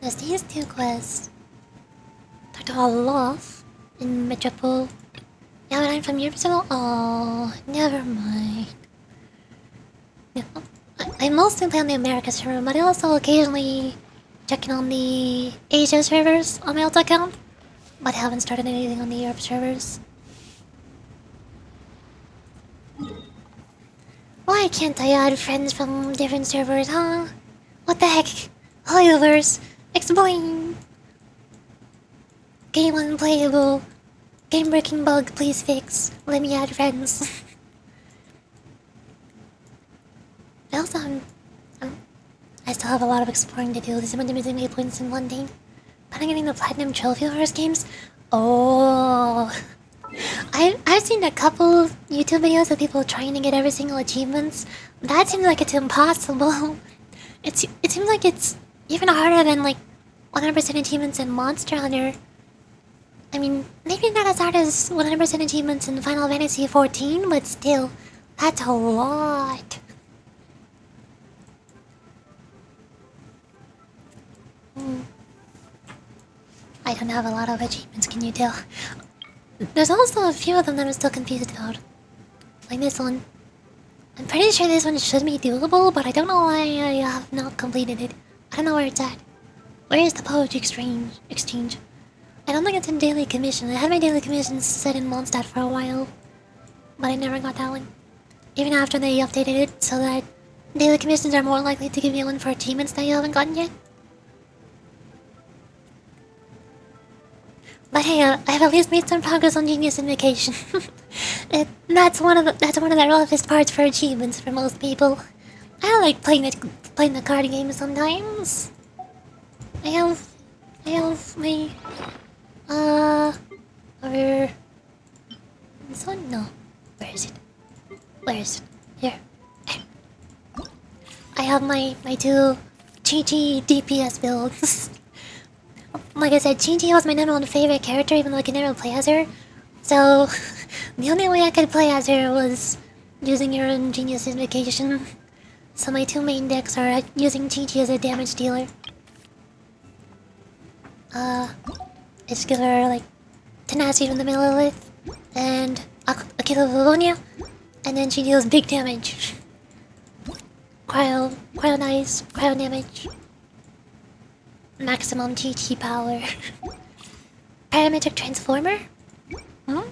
There's these two quests. Dr. Olof in Metropole. Yeah, but I'm from Europe, so... Oh, never mind. Yeah, I mostly play on the America server, but I also occasionally check in on the Asia servers on my alt account. But I haven't started anything on the Europe servers. Why can't I add friends from different servers, huh? What the heck? Hoyoverse, explain! Game unplayable. Game breaking bug, please fix. Let me add friends. I still have a lot of exploring to do. This is going to be missing 8 points in one thing. But I'm getting the platinum trophy for his games. Oh, I've seen a couple YouTube videos of people trying to get every single achievements. That seems like it's impossible. It seems like it's even harder than like 100% achievements in Monster Hunter. I mean, maybe not as hard as 100% achievements in Final Fantasy XIV, but still, that's a lot. I don't have a lot of achievements, can you tell? There's also a few of them that I'm still confused about. Like this one. I'm pretty sure this one should be doable, but I don't know why I have not completed it. I don't know where it's at. Where is the poetry exchange? I don't think it's in daily commission. I had my daily commissions set in Mondstadt for a while, but I never got that one. Even after they updated it so that daily commissions are more likely to give you one for achievements that you haven't gotten yet. But hey, I've at least made some progress on Genius Invocation. That's one of the roughest parts for achievements for most people. I like playing the card game sometimes. I have my over this one. No, where is it? Where is it? Here. I have my two Chi-Chi DPS builds. Like I said, Chi-Chi was my #1 favorite character, even though I could never play as her. So, the only way I could play as her was using her own Genius Invocation. So my two main decks are using Chi-Chi as a damage dealer. I just give her, like, Tenacity from the middle of it, and a kill of Livonia, and then she deals big damage. Cryo dice, cryo damage. Maximum Chi-Chi power. Parametric Transformer? I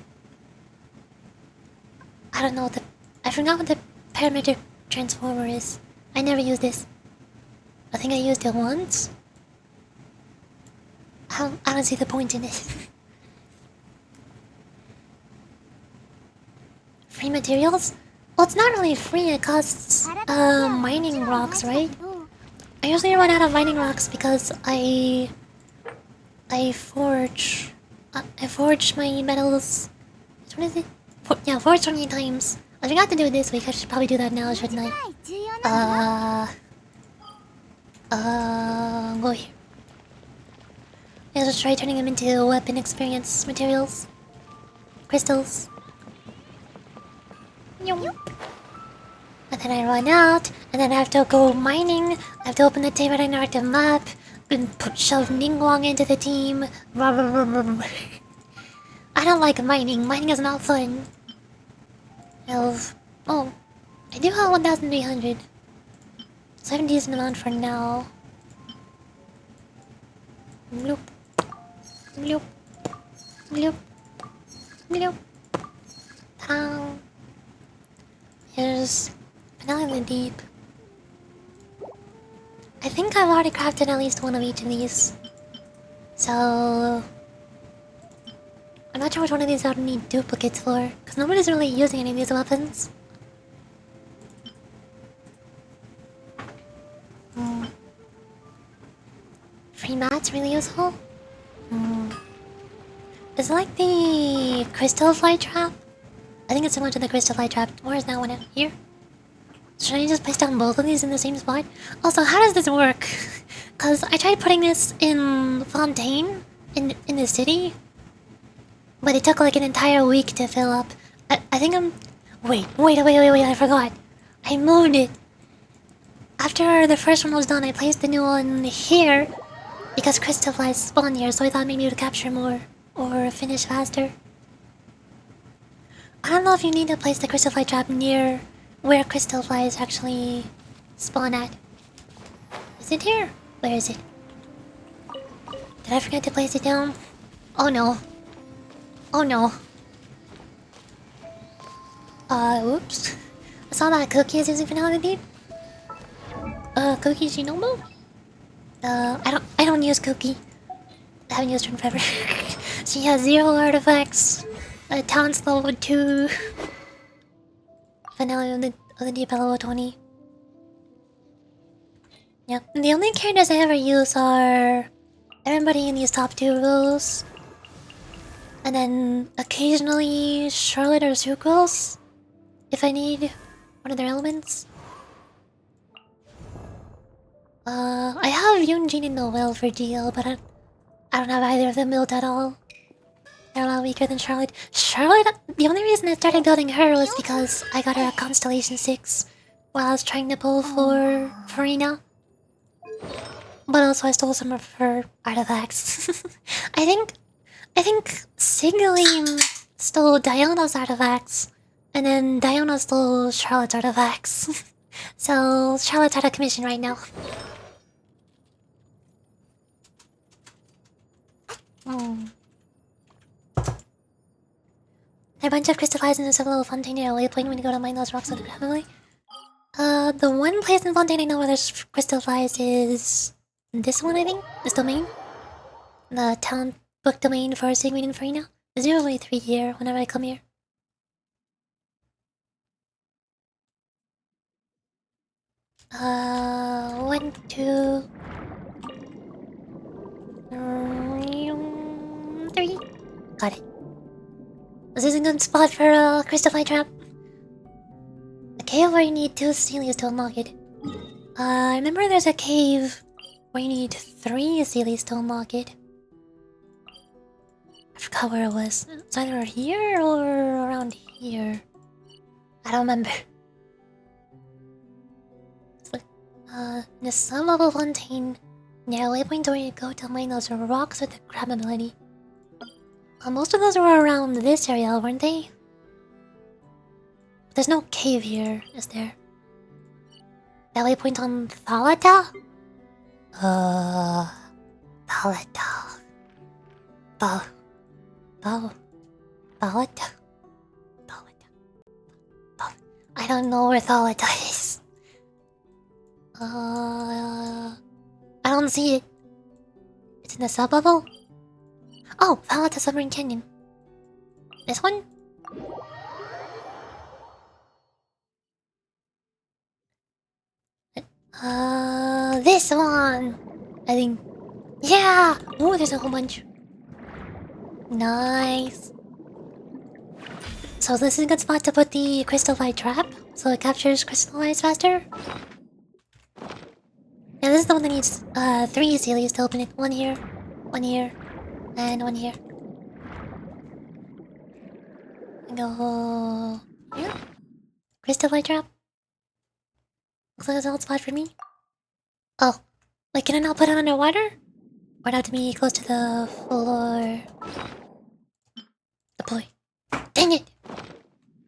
don't know what I forgot what the Parametric Transformer is. I never used this. I think I used it once. I don't see the point in it. Free materials? Well, it's not really free, it costs mining rocks, right? I usually run out of mining rocks because I forge my metals. What is it? Forge 20 times. I forgot to do it this week. I should probably do that now, shouldn't I? Go here. I'll just try turning them into weapon experience materials. Crystals. And then I run out, and then I have to go mining. I have to open the Tamer Interactive map, and shove Ningguang into the team. I don't like mining. Mining is not fun. Oh, I do have 1,300. So I have a decent amount for now. Bloop. Bloop. Bloop. Bloop. Pow. Here's Vanilla Deep. I think I've already crafted at least one of each of these. So I'm not sure which one of these I would need duplicates for, because nobody's really using any of these weapons. Free mats really useful? Is it like the crystal fly trap? I think it's similar to the crystal fly trap. Where is that one at? Here? Should I just place down both of these in the same spot? Also, how does this work? Cause I tried putting this in Fontaine in the city, but it took like an entire week to fill up. I think I'm wait, I forgot. I moved it. After the first one was done, I placed the new one here because crystal flies spawn here, so I thought maybe it would capture more or finish faster. I don't know if you need to place the crystal fly trap near where crystal flies actually spawn at. Is it here? Where is it? Did I forget to place it down? Oh no. Oh no. Oops. I saw that Cookie is using Finale Deep. Cookie Shinobu? I don't use Cookie. I haven't used her in forever. She has 0 artifacts. Talent's level 2. Finale of the Deep level 20. Yeah, the only characters I ever use are everybody in these top 2 rows. And then occasionally Charlotte or Sucrose if I need one of their elements. I have Yunjin and Noel for GL, but I don't have either of them built at all. They're a lot weaker than Charlotte. Charlotte, the only reason I started building her was because I got her a Constellation 6 while I was trying to pull for Farina. But also I stole some of her artifacts. I think Signalim stole Diana's artifacts, and then Diana stole Charlotte's artifacts. So Charlotte's out of commission right now. A bunch of crystallized in this little fontaine near a waypoint when you go to mine those rocks at the family. The one place in Fontaine I know where there's crystal flies is this one, I think. This domain. The town book domain for Sigmund and Farina. 083 here whenever I come here. One, two, three. Got it. This is a good spot for a crystal fly trap. A cave where you need 2 Celias to unlock it. I remember there's a cave where you need 3 Celias to unlock it. I forgot where it was. It's either here or around here. I don't remember. The sun level fontaine. Near a waypoint where you go to mine those rocks with the grab ability. Most of those were around this area, weren't they? There's no cave here, is there? That waypoint on Thalata? Thalata. Thalata. I don't know where Thalata is. I don't see it. It's in the sub-level? Oh, Thalata Submarine Canyon. This one? This one! I think. Yeah! Oh, there's a whole bunch. Nice. So this is a good spot to put the crystal light trap, so it captures crystal lights faster. Yeah, this is the one that needs 3 Celias to open it. One here, and one here. Go here. Crystal light trap. Looks like it's a old spot for me. Oh, wait, can I not put it underwater? Or it have to be close to the floor? The boy. Dang it!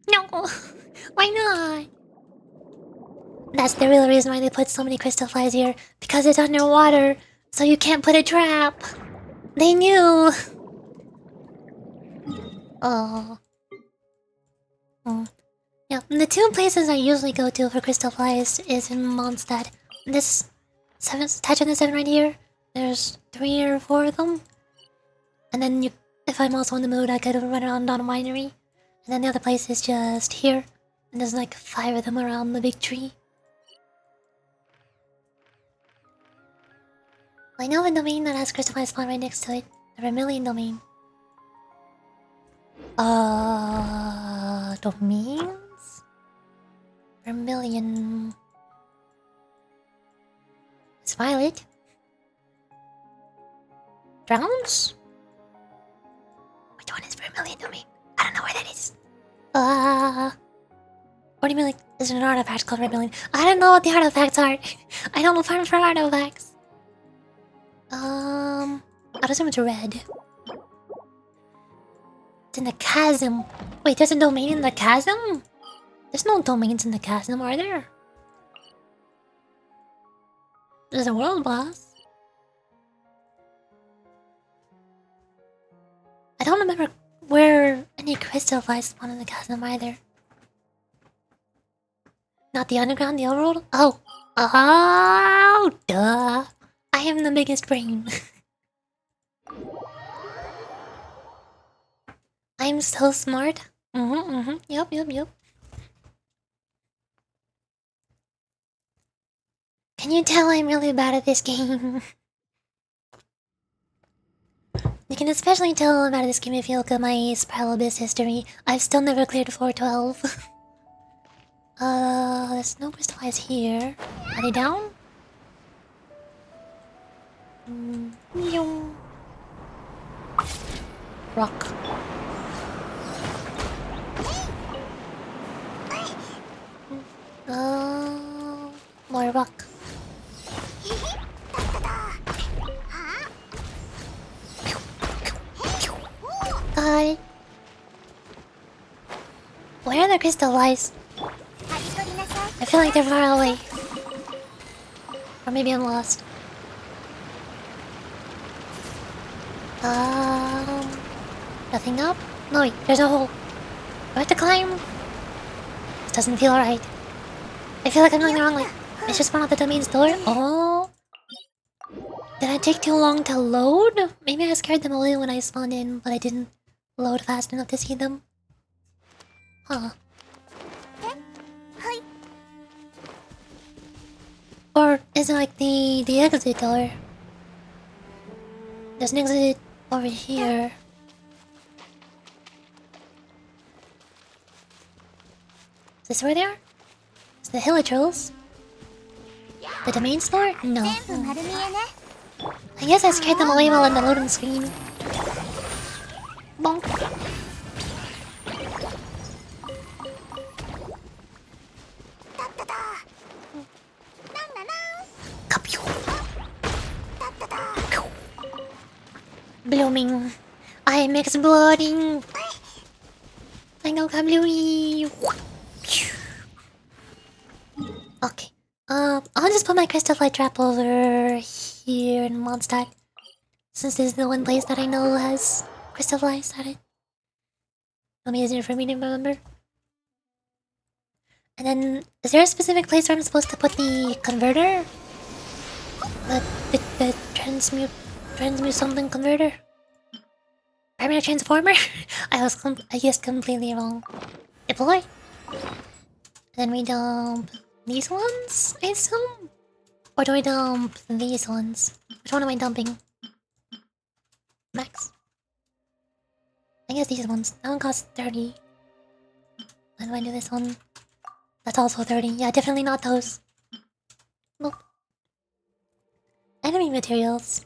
No! Why not? That's the real reason why they put so many crystal flies here. Because it's underwater, so you can't put a trap. They knew. Oh. Yeah, the 2 places I usually go to for crystal flies is in Mondstadt. This attached on the 7 right here. There's 3 or 4 of them. And then if I'm also in the mood, I could run around on a winery. And then the other place is just here. And there's like 5 of them around the big tree. I know a domain that has crystal flies spawn right next to it. The Vermilion domain. Domains? Vermilion. It's violet. Drowns? Which one is Vermilion domain? I don't know where that is. What do you mean, like, is it an artifact called Vermilion? I don't know what the artifacts are. I don't farm for artifacts. I'll assume it's red. It's in the chasm. Wait, there's a domain in the chasm? There's no domains in the chasm, are there? There's a world boss. I don't remember where any crystal flies spawn in the chasm either. Not the underground, the overworld? Oh. Oh, duh. I am the biggest brain. I'm so smart. Yup. Can you tell I'm really bad at this game? You can especially tell I'm bad at this game if you look at my Spiral Abyss history. I've still never cleared 412. There's no crystal eyes here. Are they down? Rock. More rock. Got it. Where are the crystal lights? I feel like they're far away. Or maybe I'm lost. Nothing up? No, wait, there's a hole. Do I have to climb? This doesn't feel right. I feel like I'm going the wrong way. Let's just spawn out the domain's door. Oh. Did I take too long to load? Maybe I scared them away when I spawned in, but I didn't load fast enough to see them. Huh. Or is it like the exit door? There's an exit over here. Is this where they are? Is the Hilitrils? The domain store? No. I guess I scared them away while on the loading screen. Bonk. Blooming. I'm exploding. I know Kablooey. Okay. I'll just put my crystal light trap over here in Mondstadt. Since this is the one place that I know has crystal lights at it. It'll be easier for me to remember. And then, is there a specific place where I'm supposed to put the converter? The transmute something converter? Primary transformer? I guess completely wrong. Deploy. Then we dump these ones, I assume? Or do I dump these ones? Which one am I dumping? Max? I guess these ones. That one costs 30. Why do I do this one? That's also 30. Yeah, definitely not those. Nope. Enemy materials.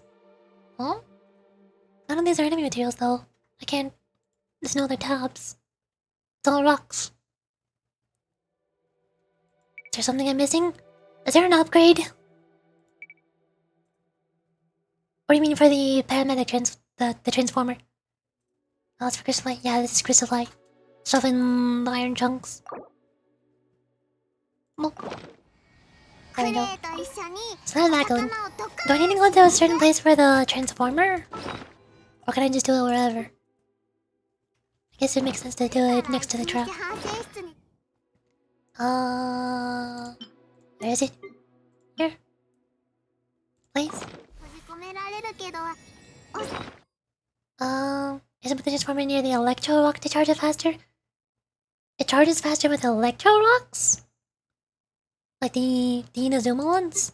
Huh? None of these are enemy materials though. I can't... There's no other tabs. It's all rocks. Is there something I'm missing? Is there an upgrade? What do you mean for the paramedic the transformer? Oh, it's for crystallite. Yeah, this is crystallite. Shoving the iron chunks. Well, there we go. So how's that going? Do I need to go to a certain place for the transformer? Or can I just do it wherever? I guess it makes sense to do it next to the truck. Where is it? Here. Please. Isn't the transformer near the electro rock to charge it faster? It charges faster with electro rocks? Like the Inazuma ones?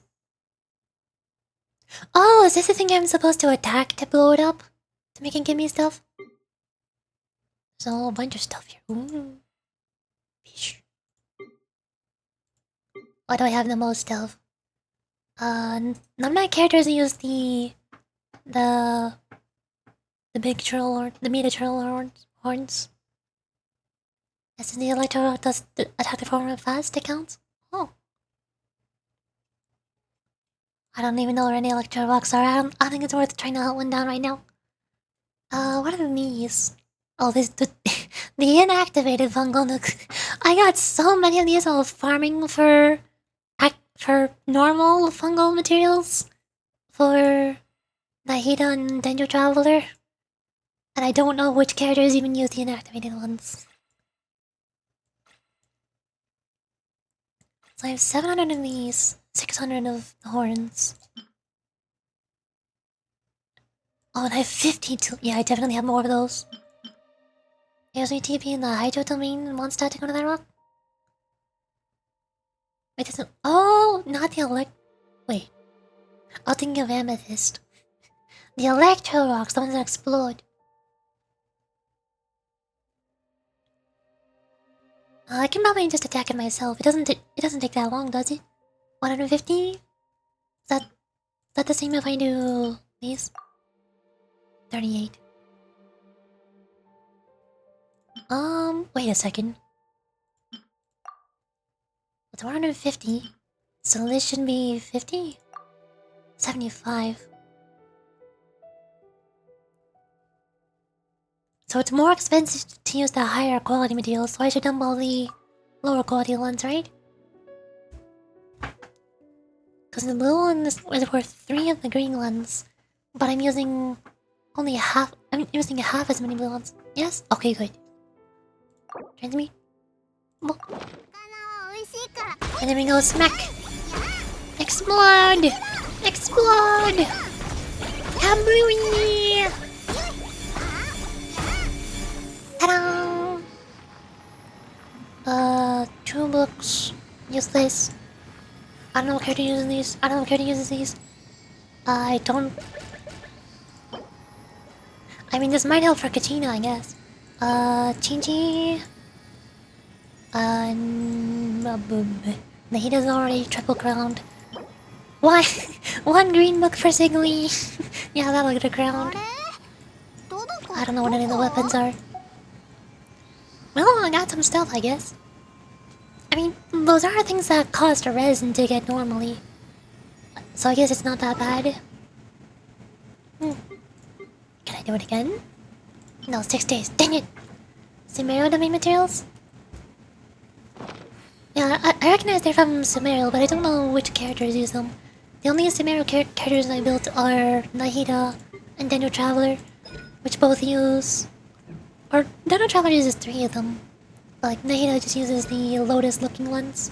Oh, is this the thing I'm supposed to attack to blow it up? To make it give me stuff? There's a whole bunch of stuff here. Ooh. Fish. Why do I have the most of? None of my characters use the big turtle or the meta turtle horns. Yes, the electro does the attack the form fast, it counts? Oh. I don't even know where any electro rocks are. I don't think it's worth trying to hunt one down right now. What are these? Oh, this the inactivated fungal nuke. I got so many of these while farming for normal fungal materials for Nahida and Dendro Traveler. And I don't know which characters even use the inactivated ones. So I have 700 of these, 600 of the horns. Oh, and I have 52. Yeah, I definitely have more of those. Here's me TP in the Hydro Domain Mondstadt to go to that rock. Wait, this is... Oh, not the Wait. I'm thinking of Amethyst. The Electro Rocks, the ones that explode. I can probably just attack it myself. It doesn't take that long, does it? 150? Is that the same if I do these? 38. Wait a second. It's 150. So this should be 50? 75. So it's more expensive to use the higher quality materials, so I should dump all the lower quality ones, right? Because the blue ones is worth 3 of the green ones, but I'm using only half. I'm using half as many blue ones. Yes? Okay, good. Transmute. And then we go smack. Explode! Explode! Kablooey! Ta-da! 2 books. Useless. I don't know how to use these. I don't know how to use these. I don't... I mean, this might help for Katina, I guess. Chinchi... Nahida's already triple crowned. One, one green book for Sigley. Yeah, that'll get a crown. I don't know what any of the weapons are. Well, I got some stealth, I guess. I mean, those are things that cost a resin to get normally. So I guess it's not that bad. Can I do it again? No, 6 days. Dang it! Sumeru domain materials? Yeah, I recognize they're from Sumeru, but I don't know which characters use them. The only Sumeru characters I built are Nahida and Deno Traveler, which both use... Or, Deno Traveler uses 3 of them. Like, Nahida just uses the lotus-looking ones.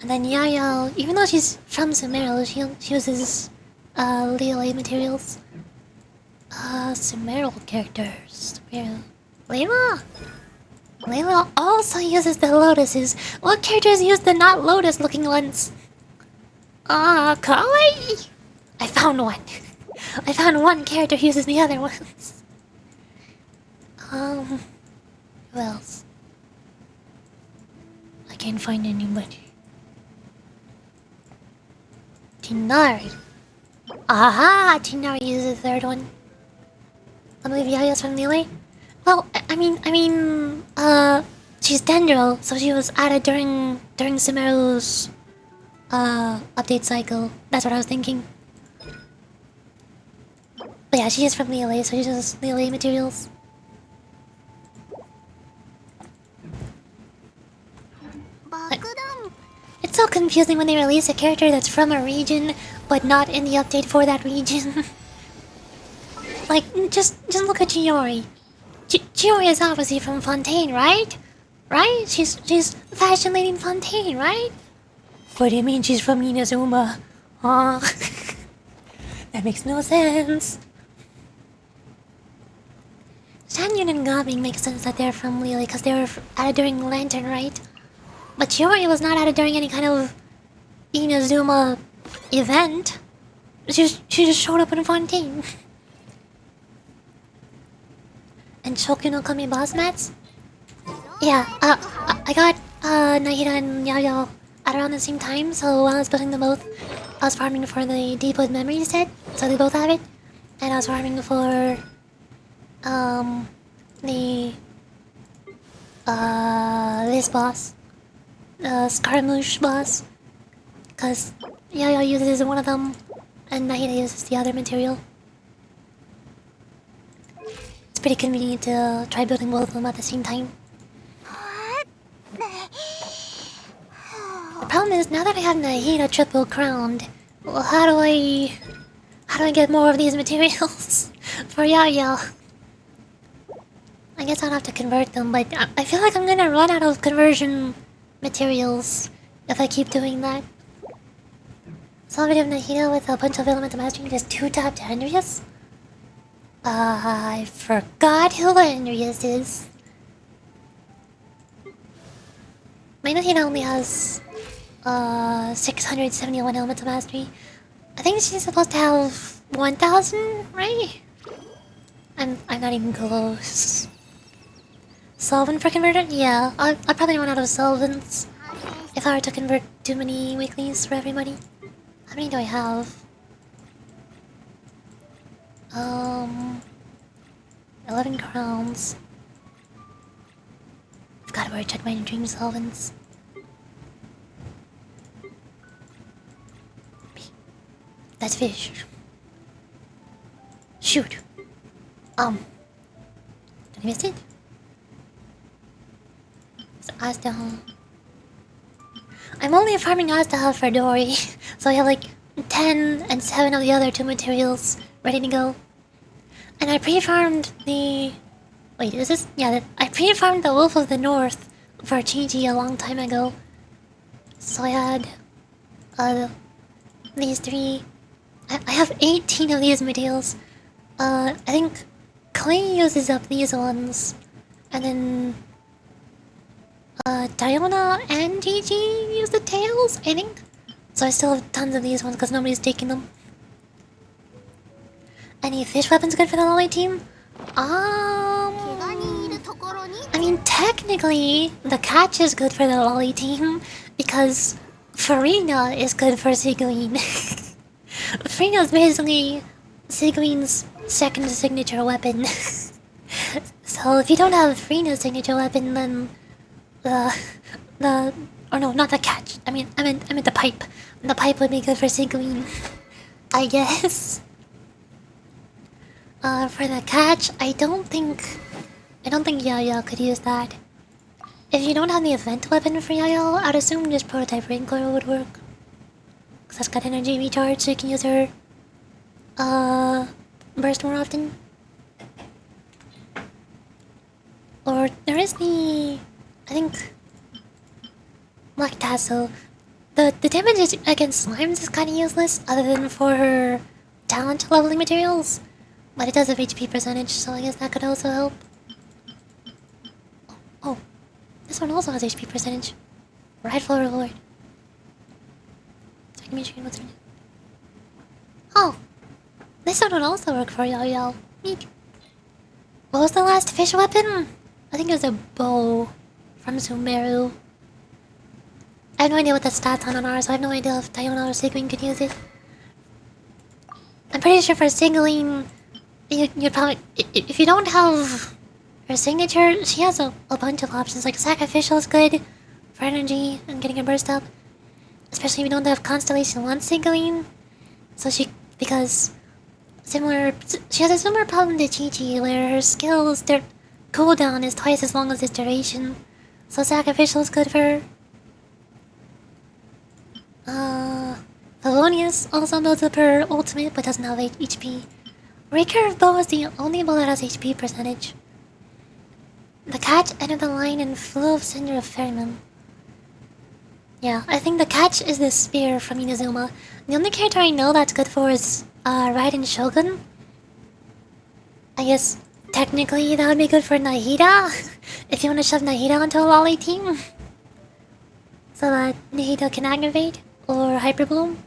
And then Yaya, even though she's from Sumeru, she uses Loli materials. Sumeru characters. Sumeru. Layla? Layla also uses the lotuses. What characters use the not lotus-looking ones? Kawaii! I found one. I found one character who uses the other ones. Who else? I can't find anybody. Tinari. Aha! Tinari uses the 3rd one. I believe Yaya's from Lili. Well, I mean, she's Dendro, so she was added during Sumeru's update cycle. That's what I was thinking. But yeah, she is from Lili, so she uses Lili materials. It's so confusing when they release a character that's from a region, but not in the update for that region. Like, just look at Chiori. Chiori is obviously from Fontaine, right? Right? She's fashion lady in Fontaine, right? What do you mean she's from Inazuma? Huh? That makes no sense. Shanyon and Gabbing makes sense that they're from Lili because they were added during Lantern, right? But Chiori was not added during any kind of Inazuma event. She just showed up in Fontaine. And Shoku no Kami boss mats? Yeah, I got Nahida and Yayo at around the same time, so while I was building them both, I was farming for the Deepwood memory set, so they both have it. And I was farming for this boss. Scaramouche boss. Cause Yayo uses one of them and Nahida uses the other material. It's pretty convenient to try building both of them at the same time. The problem is, now that I have Nahida triple crowned, well, how do I get more of these materials for Yayo? I guess I'll have to convert them, but I feel like I'm gonna run out of conversion materials if I keep doing that. Saw a video of Nahida with a bunch of elemental mastery, just 2 top to Andreas. I forgot who Andreas is. My Nahida only has 671 elemental mastery. I think she's supposed to have 1,000, right? I'm not even close. Solvent for converter? Yeah, I'll probably run out of solvents if I were to convert too many weeklies for everybody. How many do I have? 11 crowns. I've got to check my dream solvents. That's fish. Shoot. Did I miss it? It's Aztaha. I'm only farming Aztaha for Dory, so I have like 10 and 7 of the other 2 materials ready to go. And I pre-farmed the... Wait, is this... Yeah, I pre-farmed the Wolf of the North for Chi-Chi a long time ago. So I had... these 3 I have 18 of these materials. I think Clay uses up these ones. And then Diona and Gigi use the tails, I think. So I still have tons of these ones because nobody's taking them. Any fish weapons good for the Loli team? I mean, technically, the catch is good for the Loli team because Farina is good for Sigurine. Farina is basically Sigurine's second signature weapon. So if you don't have Farina's signature weapon, then or no, not the catch. I meant the pipe. The pipe would be good for Sigurine, I guess. For the catch, I don't think Yaya could use that. If you don't have the event weapon for Yaya, I'd assume just prototype Wrangler would work. Cause that's got energy recharge, so you can use her burst more often. Or there is I think Black Tassel. The damage against slimes is kinda useless other than for her talent leveling materials. But it does have HP percentage, so I guess that could also help. Oh, this one also has HP percentage. Rightful reward. So I can make what's in it. Oh, this one would also work for Yo-Yo. Neat. What was the last fish weapon? I think it was a bow from Sumeru. I have no idea what the stats on are, so I have no idea if Diona or Sigurine could use it. I'm pretty sure for Sigurine, you'd probably... If you don't have her signature, she has a bunch of options. Like, Sacrificial is good for energy and getting a burst up. Especially if you don't have Constellation 1 Sigurine. So because... She has a similar problem to Chi-Chi, where her skills, their cooldown is twice as long as its duration. So Sacrificial is good for her. Thelonious also builds up her ultimate but doesn't have HP. Recurve Bow is the only bow that has HP percentage. The catch entered the line and flew of Cinder of Ferryman. Yeah, I think the catch is the spear from Inazuma. The only character I know that's good for is Raiden Shogun. I guess technically that would be good for Nahida. If you want to shove Nahida onto a Loli team. So that Nahida can activate or Hyper Bloom.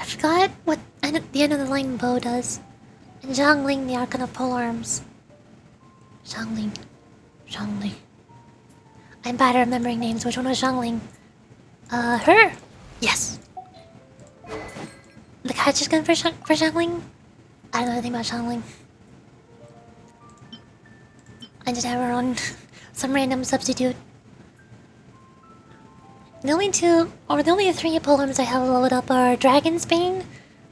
I forgot what the end of the line bow does. And Zhongling, the Archon of Polearms. Zhongling. I'm bad at remembering names. Which one was Zhongling? Her? Yes. The catch is good for Zhongling? I don't know anything about Zhongling. I just have her on some random substitute. The only three polearms I have leveled up are Dragon's Bane,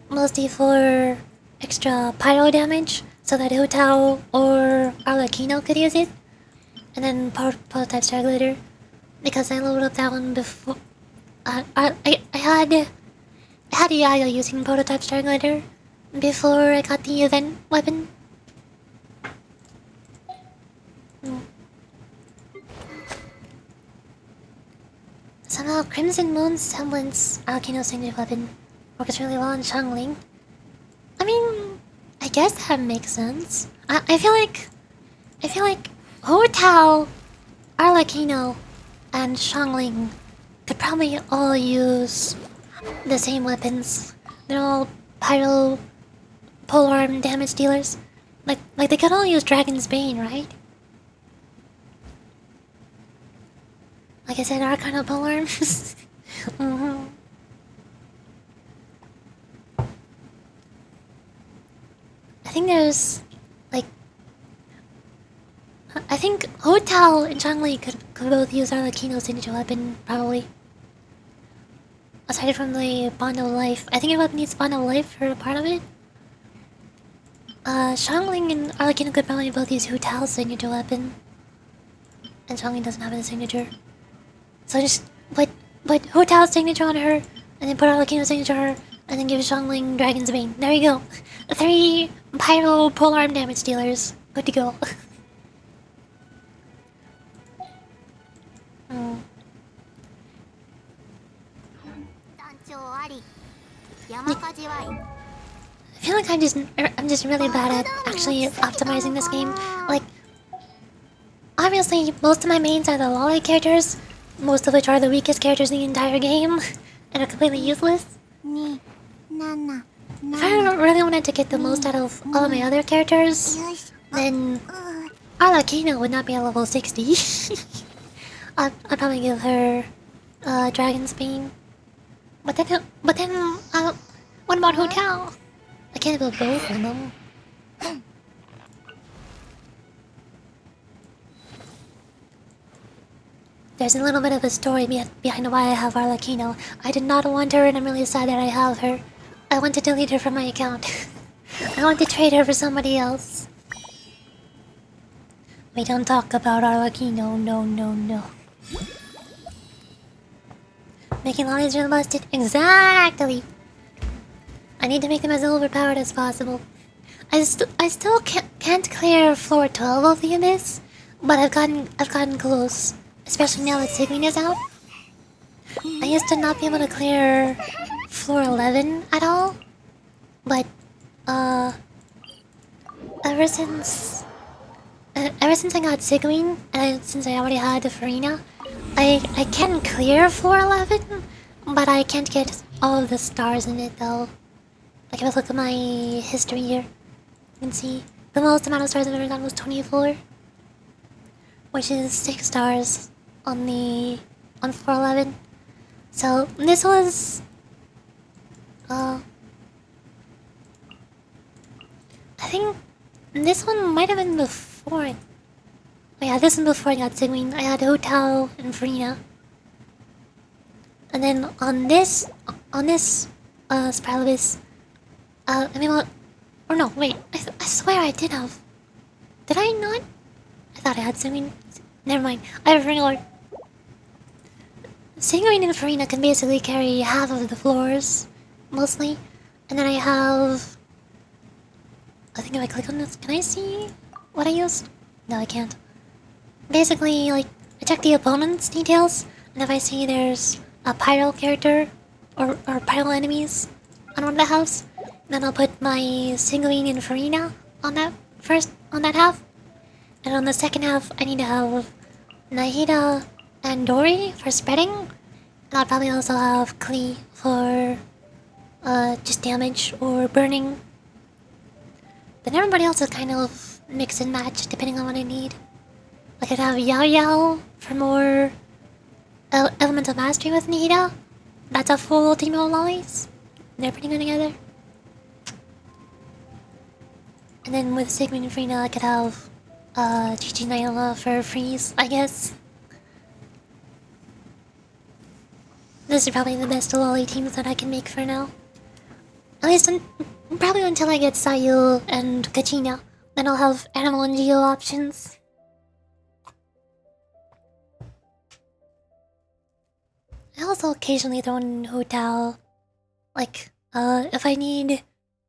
mostly for extra pyro damage, so that Hu Tao or Arlecchino could use it. And then Prototype Starglider, because I leveled up that one before. I had Yayo using Prototype Starglider before I got the event weapon. Somehow Crimson Moon's semblance Arlecchino's signature weapon works really well on Zhongling. I mean, I guess that makes sense. I feel like Hu Tao, Arlecchino, and Zhongling could probably all use the same weapons. They're all pyro polearm damage dealers. Like they could all use Dragon's Bane, right? Like I said, Archon of Polearms. I think there's I think Hu Tao and Zhongli could both use Arlecchino's signature weapon, probably. Aside from the Bond of Life. I think it needs Bond of Life for a part of it. Zhongling and Arlecchino could probably both use Hu Tao's signature weapon. And Zhongli doesn't have a signature. So just put Hu Tao's signature on her, and then put Arlecchino's signature on her, and then give Zhongling Dragon's Bane. There you go. 3 pyro polearm damage dealers. Good to go. I feel like I'm just really bad at actually optimizing this game. Like, obviously, most of my mains are the Loli characters, most of which are the weakest characters in the entire game, and are completely useless. If I really wanted to get the most out of all of my other characters, then Arlecchino would not be at level 60. I'd probably give her Dragon's Bane. But then, what about Hotel? I can't build both of them. There's a little bit of a story behind why I have Arlecchino. I did not want her, and I'm really sad that I have her. I want to delete her from my account. I want to trade her for somebody else. We don't talk about Arlecchino, no. Making lollies real busted? Exactly! I need to make them as overpowered as possible. I still can't clear floor 12 of the Abyss, but I've gotten close. Especially now that Sigmund is out. I used to not be able to clear floor 11 at all, but ever since I got Sigmund, and since I already had the Farina, I can clear floor 11, but I can't get all of the stars in it though. Like if I look at my history here, you can see the most amount of stars I've ever gotten was 24, which is 6 stars on floor 11. So this was I think this one might have been before. Oh yeah, this one before I got Sigmund. I had Hotel and Farina. And then on this Spiralibus, I mean, well, or no, wait, I swear I did have. Did I not? I thought I had Sigmund. Never mind, I have Ringlord. Sigmund and Farina can basically carry half of the floors, mostly. And then I have... I think if I click on this, can I see what I used? No, I can't. Basically, like, I check the opponent's details, and if I see there's a Pyro character, or Pyro enemies on one of the halves, then I'll put my Sigmund and Farina on that half. And on the second half, I need to have Nahida and Dory for spreading. And I'll probably also have Klee for just damage or burning. Then everybody else is kind of mix and match depending on what I need. Like I'd have Yao Yao for more elemental mastery with Nahida. That's a full team of lollies. They're pretty good together. And then with Sigmund and Farina, I could have Gigi Naila for freeze, I guess. These are probably the best lolly teams that I can make for now. At least probably until I get Sayu and Kachina. Then I'll have animal and geo options. I also occasionally throw in Hotel. Like, if I need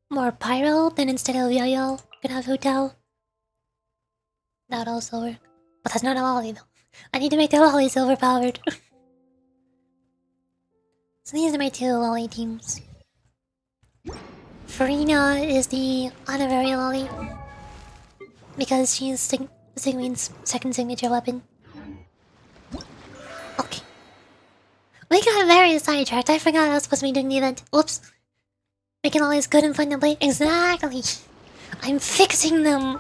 more Pyro, then instead of Yo-Yo, I could have Hotel. That would also work. But that's not a lolly though. I need to make the lollies overpowered. So these are my 2 lolly teams. Farina is the honorary lolly. Because she's Sigmund's second signature weapon. Okay. We got very sidetracked. I forgot I was supposed to be doing the event. Whoops. Making lollies good and fun to play. Exactly. I'm fixing them.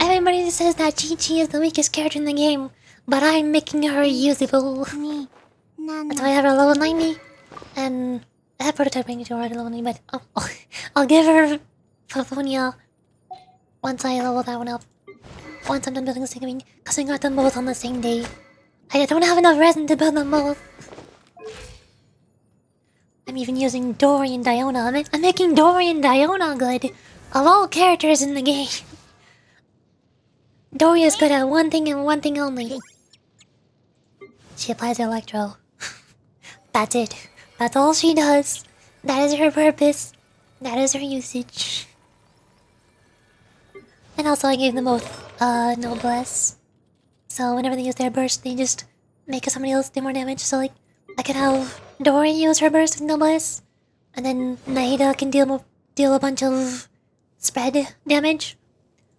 Everybody says that Chi-Chi is the weakest character in the game, but I'm making her usable. That's why I have her level 90. And I have prototype range already level 90, but I'll give her Pavonia once I level that one up. Once I'm done building Sigmund, because I got them both on the same day. I don't have enough resin to build them both. I'm even using Dory and Diona. I'm making Dory and Diona good. Of all characters in the game. Dory is good at one thing and one thing only. She applies Electro. That's it. That's all she does. That is her purpose. That is her usage. And also I gave them both Noblesse. So whenever they use their burst, they just make somebody else do more damage. So like, I could have Dory use her burst with Noblesse. and then Nahida can deal a bunch of spread damage,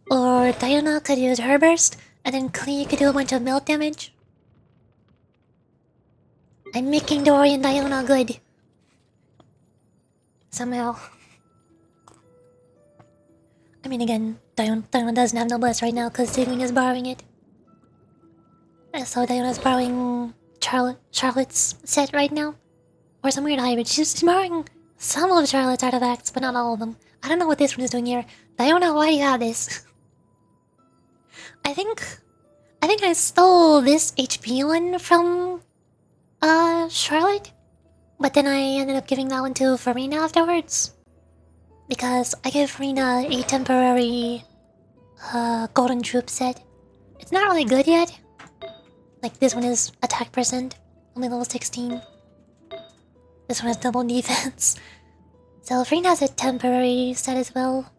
or Diana could use her burst, and then Klee could do a bunch of melt damage. I'm making Dory and Diana good. Somehow. I mean, again, Diana doesn't have Noblesse right now because Tigling is borrowing it. And so Diana's borrowing Charlotte's set right now. Or some weird hybrid. She's borrowing some of Charlotte's artifacts, but not all of them. I don't know what this one is doing here. Diana, why do you have this? I think I stole this HP one from Charlotte, but then I ended up giving that one to Farina afterwards. Because I gave Farina a temporary golden troop set. It's not really good yet. Like this one is attack percent, only level 16. This one has double defense. So Farina has a temporary set as well,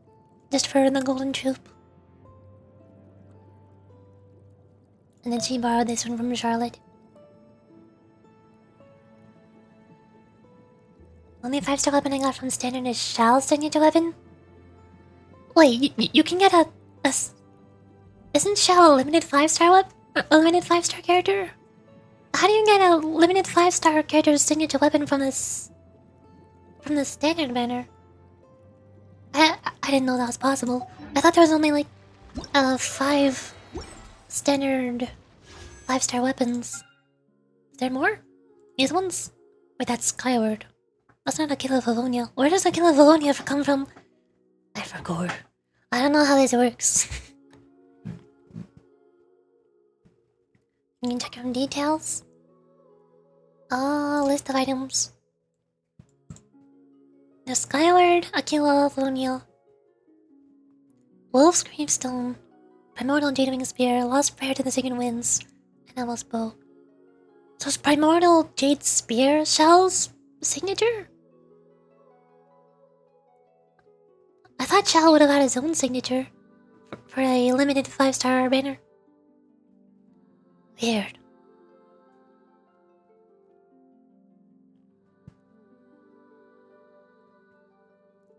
just for the golden troop. And then she borrowed this one from Charlotte. Only 5-star weapon I got from standard is Shal's signature weapon? Wait, you can get a isn't Shal a limited 5-star weapon? A limited 5-star character? How do you get a limited 5-star character's signature weapon from this... from the standard banner? I didn't know that was possible. I thought there was only like 5 standard 5-star weapons. Is there more? These ones? Wait, that's Skyward. That's not Aquila Valonia. Where does Aquila Valonia come from? I forgot. I don't know how this works. You can check on details. List of items. There's Skyward, Aquila, Valonia. Wolf's Gravestone, Primordial Jadewing Spear, Lost Prayer to the Sacred Winds, and Ella's Bow. So is Primordial Jade Spear Shell's signature? I thought Shell would have had his own signature for a limited 5-star banner. Weird.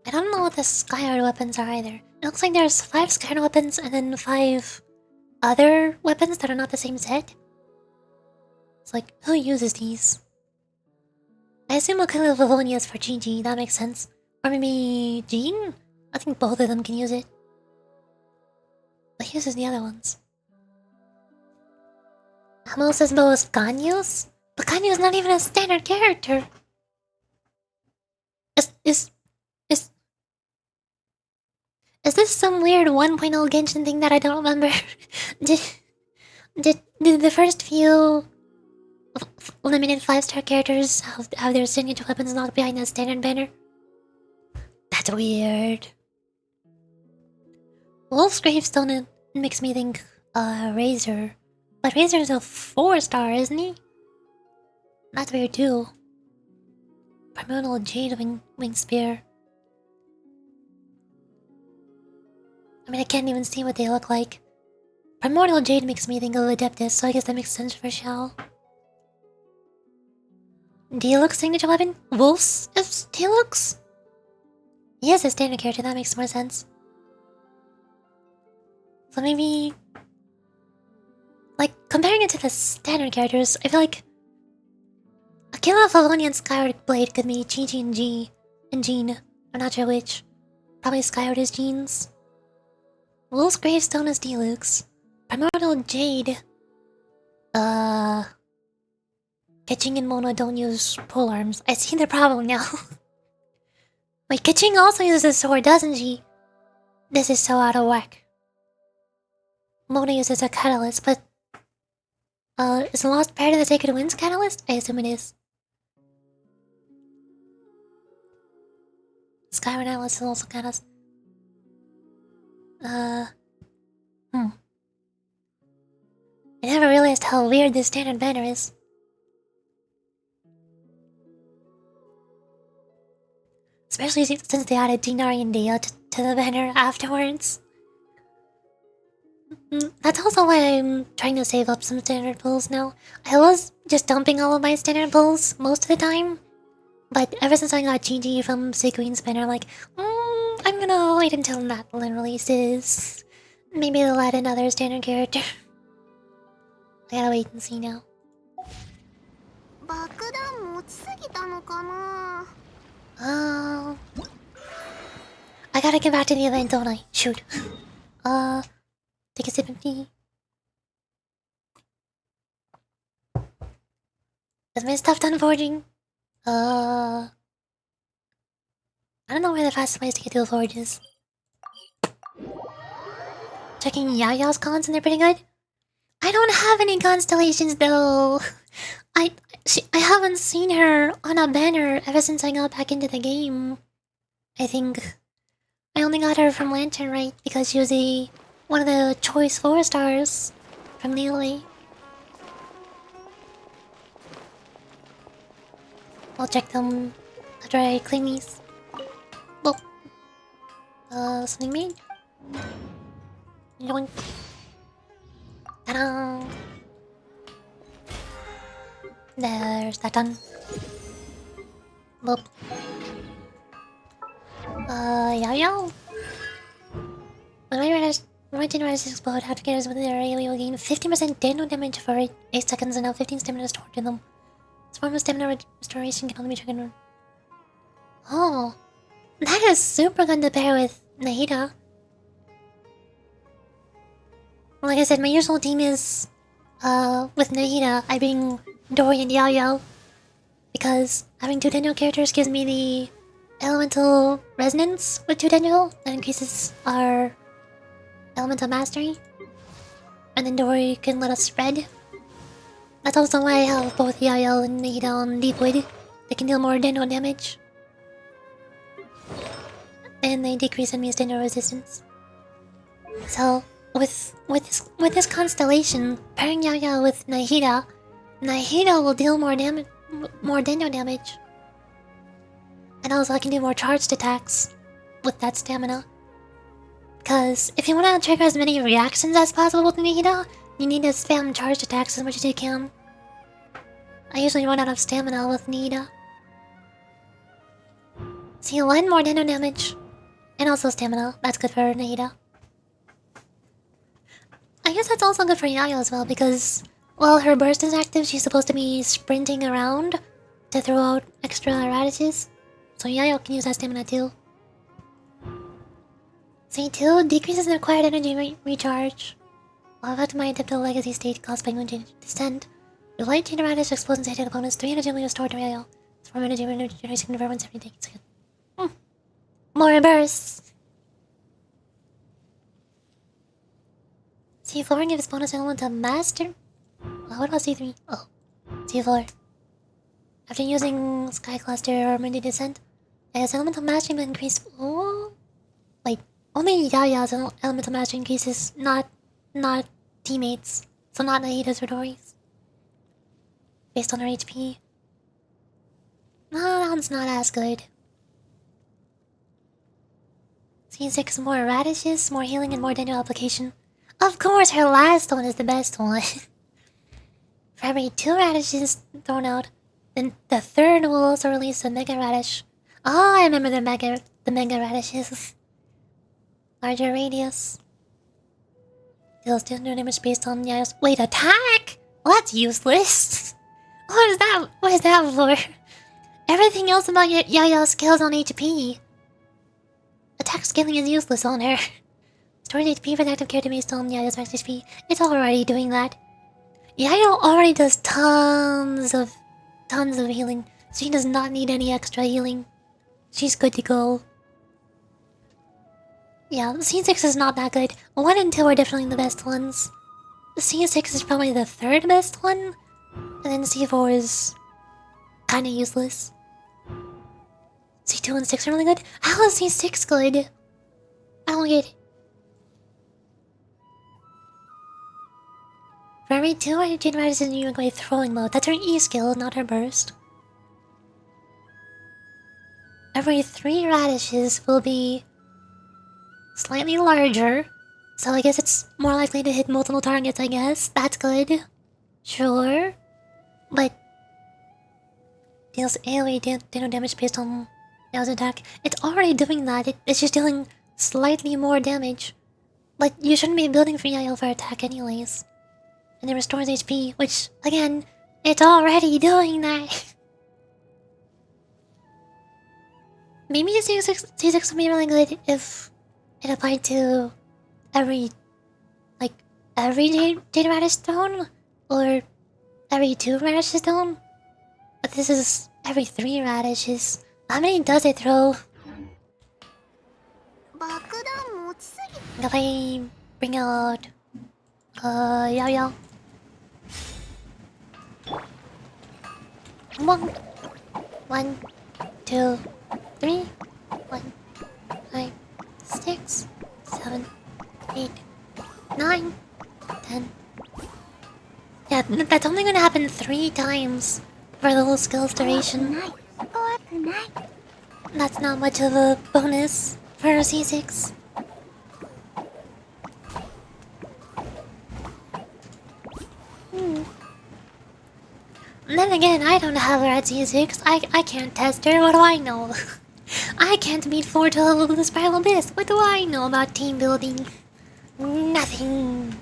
I don't know what the Skyward weapons are either. It looks like there's 5 Skyward weapons and then 5 other weapons that are not the same set. It's like, who uses these? I assume Aquila Valonia is for Gigi, that makes sense. Or maybe Jean? I think both of them can use it. But uses the other ones. Hamos's bow is Ganyo's? But Ganyo's not even a standard character! Is this some weird 1.0 Genshin thing that I don't remember? did the first few limited 5-star characters have their signature weapons locked behind the standard banner? That's weird. Wolf's Gravestone makes me think Razor. But Razor's a 4-star, isn't he? That's weird too. Primordial Jade Wing Spear. I mean, I can't even see what they look like. Primordial Jade makes me think of Adeptus, so I guess that makes sense for Shell. Diluc's signature weapon? Wolf's is Diluc's? He is a standard character, that makes more sense. So maybe... like, comparing it to the standard characters, I feel like... Aquila, Valonia, and Skyward Blade could be Chi-Chi and Jean. I'm not sure which. Probably Skyward is Jean's. Wolf's Gravestone is Diluc's. Primordial Jade... Ketching and Mona don't use polearms. I see the problem now. Wait, Ketching also uses a sword, doesn't she? This is so out of whack. Mona uses a catalyst, but... is the Lost Prayer to the Sacred Winds catalyst? I assume it is. Skyward Atlas is also catalyst. I never realized how weird this standard banner is. Especially since they added Dinari and Dia to the banner afterwards. That's also why I'm trying to save up some standard pulls now. I was just dumping all of my standard pulls most of the time. But ever since I got GG from Sick Green Spinner, like, I'm gonna wait until Madeline releases. Maybe they'll add another standard character. I gotta wait and see now. 爆弾持ちすぎたのかな。 Oh. I gotta get back to the event, don't I? Shoot. Take a sip of tea. Is my stuff done forging? I don't know where the fastest way is to get to the forges. Checking Yaya's cons and they're pretty good. I don't have any constellations though. I haven't seen her on a banner ever since I got back into the game. I think I only got her from Lantern, right? Because she was one of the choice 4 stars from Loli. I'll check them after I clean these. Well, something made. Yoink. Ta-da! There's that done. Boop. Yo. When my generators explode, after getters with the array, we will gain 15% dano damage for 8 seconds and now 15 stamina stored in them. This form of stamina restoration can only be triggered. Oh, that is super good to pair with Nahida. Like I said, my usual team is, with Nahida, I bring Dory and Yao because having 2 Daniel characters gives me the elemental resonance with 2 Daniel that increases our elemental mastery. And then Dory can let us spread. That's also why I have both Yao and Nahida on Deepwood. They can deal more Daniel damage. And they decrease enemy's Daniel resistance. So, with this constellation, pairing Yao with Nahida will deal more Daniel damage. And also I can do more charged attacks with that stamina. Because if you want to trigger as many reactions as possible with Nahida, you need to spam charged attacks as much as you can. I usually run out of stamina with Nahida. So you land more Daniel damage. And also stamina. That's good for Nahida. I guess that's also good for Yayo as well because while her burst is active, she's supposed to be sprinting around to throw out extra radishes. So Yayo can use that stamina too. C2 decreases the required energy recharge. While about my Adeptal Legacy state caused by Moon Descent, the light chain radish explodes and hit opponents 3 energy will be restored to Yayo. It's from energy regeneration for once every day. More bursts! C4 gives bonus element to Master. What about C3? Oh, C4. After using Sky Cluster or Moon Descent, its elemental mastery will increase. Oh, wait. Only Yaya's elemental mastery increases, not teammates. So not Nahida's or Dory's. Based on her HP. No, that one's not as good. C6 more radishes, more healing, and more Daniel application. Of course, her last one is the best one. For every 2 radishes thrown out, then the third will also release a Mega Radish. Oh, I remember the Mega Radishes. Larger radius. Deals no damage based on Yaya's. Wait, attack? Well, that's useless. What is that for? Everything else about Yaya scales on HP. Attack scaling is useless on her. Stored HP for the active character based on Yaya's max HP. It's already doing that. Yaya already does tons of healing. She does not need any extra healing. She's good to go. Yeah, C6 is not that good. 1 and 2 are definitely the best ones. C6 is probably the 3rd best one. And then C4 is kinda useless. C2 and 6 are really good. How is C6 good? I don't get it. For every 2 energy radishes in you by throwing mode. That's her E skill, not her burst. Every 3 radishes will be slightly larger. So I guess it's more likely to hit multiple targets, I guess. That's good. Sure. But deals AoE damage based on Yao's attack. It's already doing that. It's just dealing slightly more damage. But you shouldn't be building for Yayo for attack anyways. And it restores HP, which, again, it's already doing that. Maybe C6 would be really good if it applied to every Jade Radish Stone, or every 2 Radish Stone. But this is every 3 radishes. How many does it throw? 爆弾持ちすぎ If I bring out Yao Yao. 1, 2, 3, 1, 5, 6, 7, 8, 9, 10. Yeah, that's only gonna happen 3 times for the whole skill's duration. 怖くない That's not much of a bonus for a C6. And then again, I don't have her at C6. I can't test her. What do I know? I can't beat 412 with the Spiral Abyss. What do I know about team building? Nothing.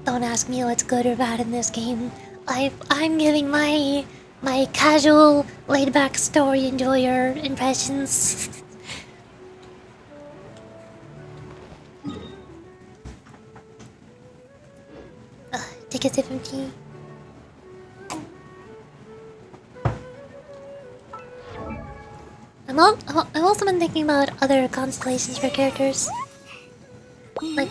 Don't ask me what's good or bad in this game. I'm giving my casual, laid-back story enjoyer impressions. Take a sip of tea. I've also been thinking about other constellations for characters. Like,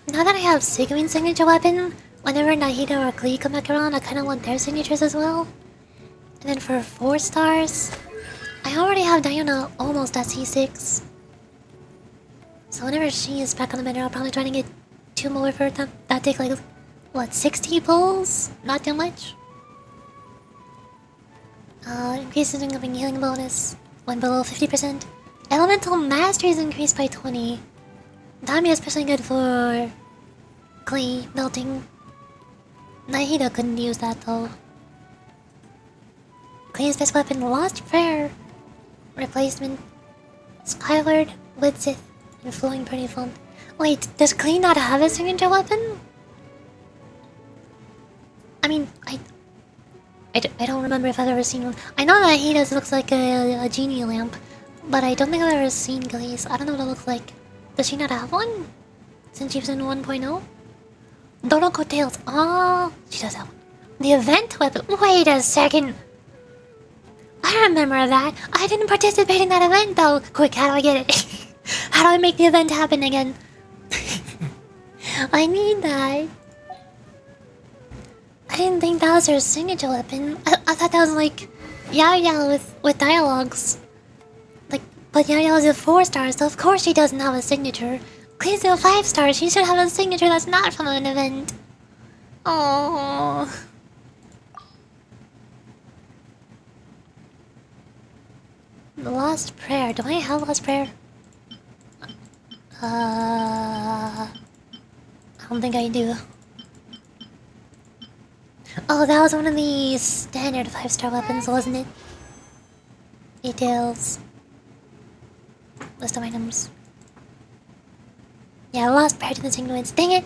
now that I have Sigewin's signature weapon, whenever Nahida or Klee come back around, I kinda want their signatures as well. And then for 4 stars, I already have Diana almost at C6. So whenever she is back on the menu, I'll probably try to get 2 more for that. That take like, what, 60 pulls? Not too much. Increases incoming healing bonus when below 50%. Elemental mastery is increased by 20. That'd be especially good for Klee melting. Nahida couldn't use that though. Klee's best weapon, Lost Prayer. Replacement. Skyward, Widsith, and Flowing Pretty Font. Wait, does Klee not have a signature weapon? I mean, I don't remember if I've ever seen one. I know that Nahida's looks like a genie lamp, but I don't think I've ever seen Klee's. I don't know what it looks like. Does she not have one? Since she was in 1.0? Doroko Tails. Oh, she does have one. The event weapon. Wait a second. I remember that. I didn't participate in that event though. Quick, how do I get it? How do I make the event happen again? I need that. I didn't think that was her signature weapon. I thought that was like Yao Yao with dialogues. Like, but Yao Yao is a 4 star, so of course she doesn't have a signature. Klee's a 5 star. She should have a signature that's not from an event. Oh. The Lost Prayer. Do I have Lost Prayer? I don't think I do. Oh, that was one of the standard 5-star weapons, wasn't it? Details. List of items. Yeah, I lost Prayer to the Signuits. Dang it!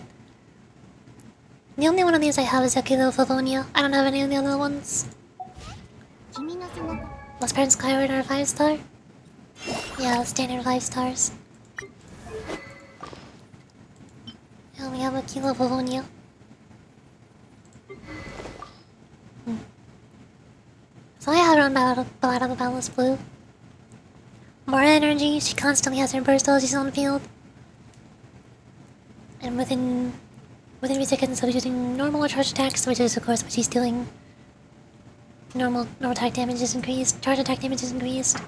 The only one of these I have is Yakudo Favonia. I don't have any of the other ones. 君の背中 Lost Prayer and Skyward are 5-star? Yeah, standard 5 stars. Yeah, we have Yakudo Favonia. So I have her on Battle of the Boundless Blue. More energy, she constantly has her burst while she's on the field. And within 3 seconds of using normal or charge attacks, which is of course what she's doing. Normal attack damage is increased, charge attack damage is increased.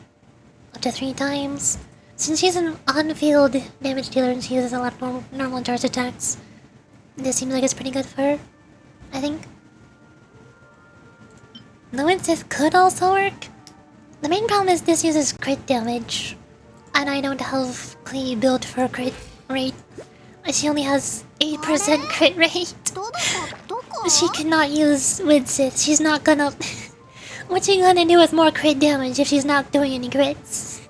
Up to 3 times. Since she's an on-field damage dealer and she uses a lot of normal and charge attacks, this seems like it's pretty good for her, I think. The Winsith could also work. The main problem is this uses crit damage. And I don't have Klee built for crit rate. She only has 8% crit rate. どこ She cannot use Widsith. She's not gonna. What's she gonna do with more crit damage if she's not doing any crits?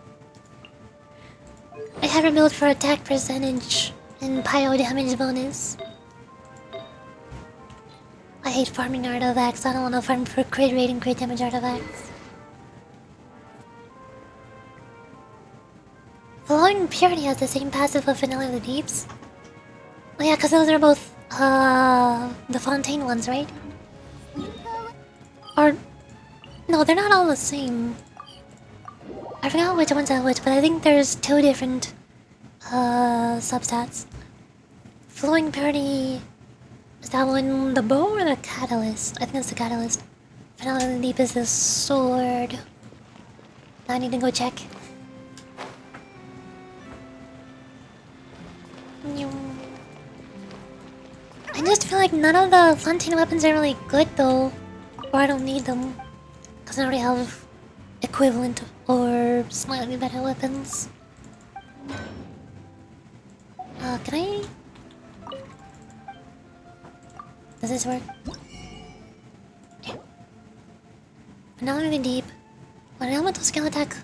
I have her built for attack percentage and pyro damage bonus. I hate farming artifacts. I don't want to farm for crit rate and crit damage artifacts. Flowing Purity has the same passive of Vanilla of the Deeps. Oh yeah, because those are both the Fontaine ones, right? Or no, they're not all the same. I forgot which ones are which, but I think there's two different substats. Flowing Purity, is that one the bow or the catalyst? I think it's the catalyst. Vanilla of the Deep is the sword. Now I need to go check. I just feel like none of the Fontaine weapons are really good though. Or I don't need them. Because I already have equivalent or slightly better weapons. Can I? Does this work? Yeah. Now I'm in deep. What elemental skill attack?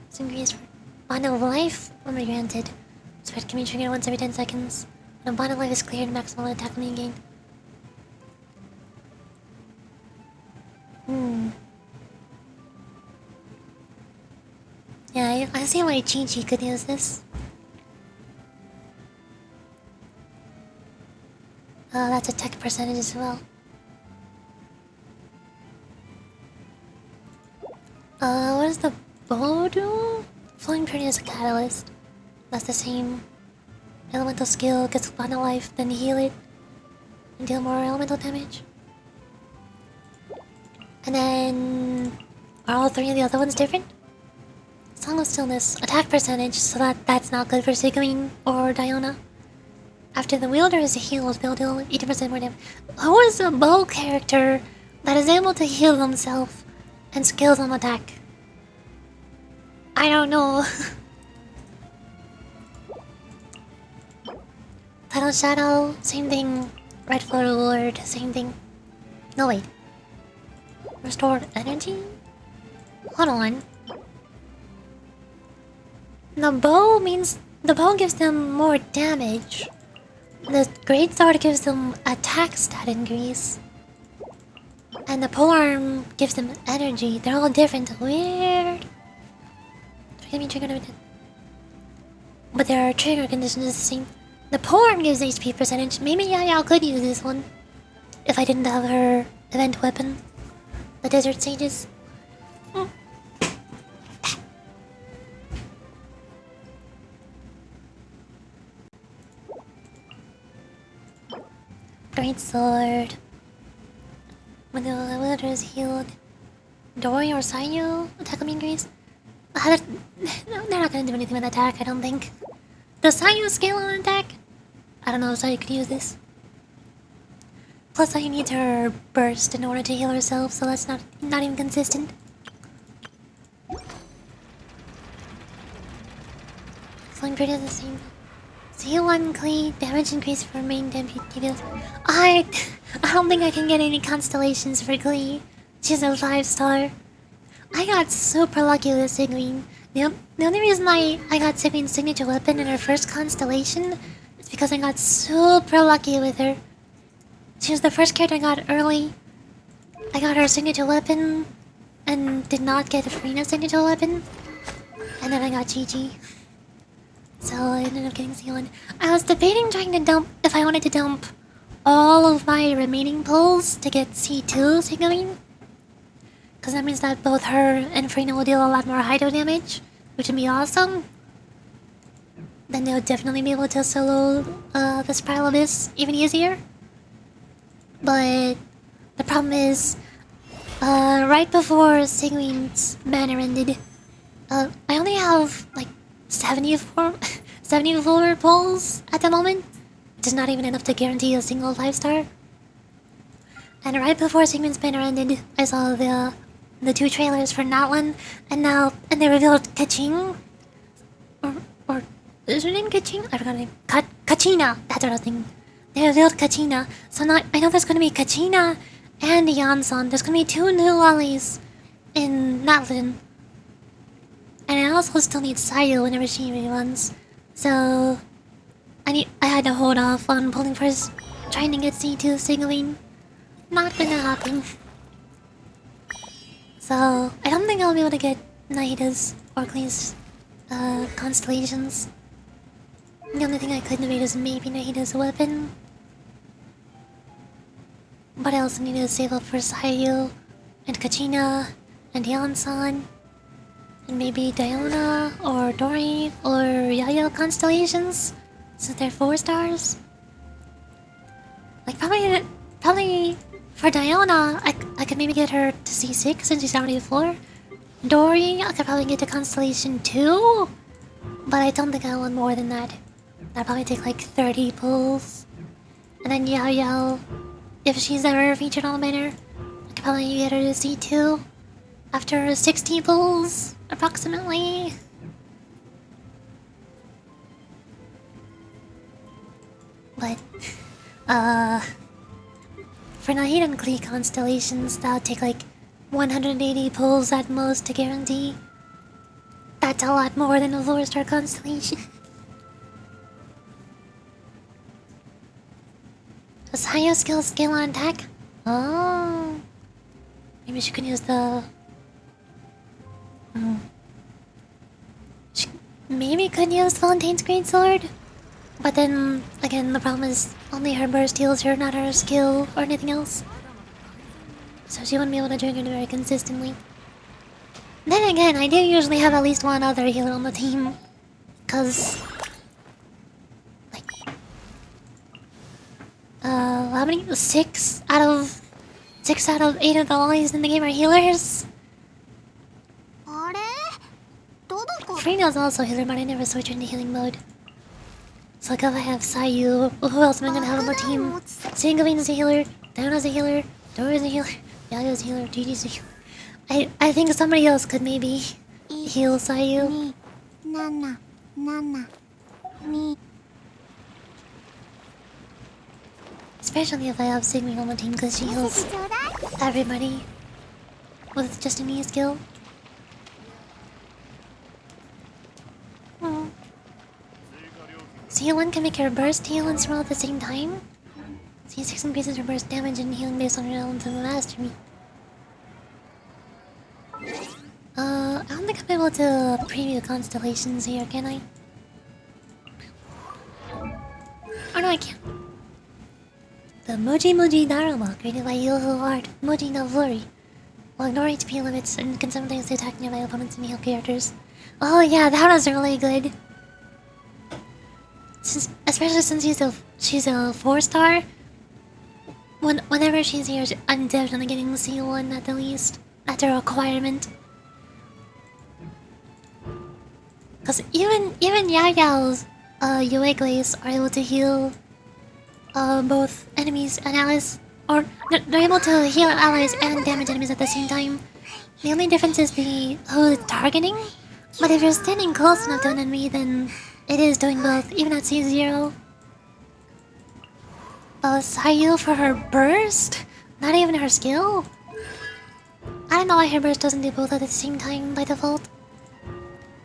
It's increased for bond of life when we're granted. So it can be triggered once every 10 seconds. When a bond of life is cleared, maximum attack may gain. Yeah, I see why Chi-Chi could use this. That's attack percentage as well. What does the bow do? Flowing Purity is a catalyst. That's the same. Elemental skill gets bond of life, then heal it and deal more elemental damage. And then are all three of the other ones different? Song of Stillness, attack percentage, so that's not good for Sigurine or Diona. After the wielder is healed, they'll deal 80% more damage. Who is a bow character that is able to heal themselves and skills on attack? I don't know. Title Shadow, same thing. Rightful Reward, same thing. No, wait. Restored energy? Hold on. The bow gives them more damage. The Great Sword gives them attack stat increase. And the polearm gives them energy. They're all different. Weird. But their trigger condition is the same. The polearm gives HP percentage. Maybe Yaya could use this one. If I didn't have her event weapon. The Desert Sages. Great Sword. When the wielder is healed. Dori or Sayu attack will be increased. They're not gonna do anything with attack, I don't think. Does Sayu scale on attack? I don't know if Sayu could use this. Plus Sayu needs her burst in order to heal herself, so that's not even consistent. Flying pretty is the same. C1 Klee, damage increase for main DPS. I don't think I can get any constellations for Klee. She's a 5-star. I got super lucky with Sigwine. The only reason I got Sigwine's signature weapon in her first constellation is because I got super lucky with her. She was the first character I got early. I got her signature weapon and did not get Farina's signature weapon. And then I got Chi-Chi. So I ended up getting C1. I was debating trying to dump if I wanted to dump all of my remaining pulls to get C2 Sigurine. Because that means that both her and Farina will deal a lot more Hydro damage, which would be awesome. Then they'll definitely be able to solo the Spiral Abyss even easier. But the problem is, right before Sigurine's banner ended, I only have like 74 pulls at the moment, which is not even enough to guarantee a single 5-star. And right before Sigmund's banner ended, I saw the two trailers for that one, and they revealed Kaching, or is her name Kaching? I forgot her name. Kachina. That's what I was thinking. they revealed Kachina. So now I know there's gonna be Kachina and Yansan. There's gonna be 2 new Lolis in Natlin. And I also still need Sayu whenever she reruns. So I had to hold off on pulling first, trying to get C2 signaling. Not gonna happen. So I don't think I'll be able to get Nahida's or Clean's constellations. The only thing I could innovate is maybe Nahida's weapon. But I also need to save up for Sayu and Kachina and Yansan. And maybe Diona or Dori or Yayo constellations, since they're 4 stars. Like probably for Diona, I could maybe get her to C6 since she's already a 4. Dori, I could probably get to constellation 2, but I don't think I want more than that. That'd probably take like 30 pulls. And then Yayo, if she's ever featured on the banner, I could probably get her to C2 after 60 pulls. Approximately. But, for Nahid and Klee constellations, that'll take like 180 pulls at most to guarantee. That's a lot more than a 4-star constellation. Does Hayo skill on attack? Oh. Maybe she could use the... She maybe could use Valentine's Greatsword. But then, again, the problem is only her burst heals her, not her skill or anything else. So she wouldn't be able to trigger it very consistently. Then again, I do usually have at least one other healer on the team. Cause... Like... how many? 6 out of 8 of the Lolis in the game are healers? Freena's also a healer, but I never switch into healing mode. So like if I have Sayu, who else am I gonna have on the team? Sanguine's a healer, Downa's a healer, Dora's a healer, Yaya's a healer, Gigi's a healer. I think somebody else could maybe heal Sayu. Especially if I have Sigmy on the team because she heals everybody with just an E skill. C1 can make her burst heal and swirl at the same time. C6 increases her burst damage and healing based on her elements of mastery. I don't think I'm able to preview constellations here, can I? Oh no, I can't. The Moji Daruma, created by Yoho Art, Moji no Flurry, will ignore HP limits and can sometimes attack nearby opponents and heal characters. Oh yeah, that was really good. Especially since she's a 4-star. Whenever she's here, I'm definitely getting C1 at the least. That's a requirement. Cause even Yao Yao's Yue Glaze are able to heal both enemies and allies, or they're able to heal allies and damage enemies at the same time. The only difference is who's targeting. But if you're standing close enough to an enemy, then it is doing both, even at C0. Sayu for her burst? Not even her skill? I don't know why her burst doesn't do both at the same time by default.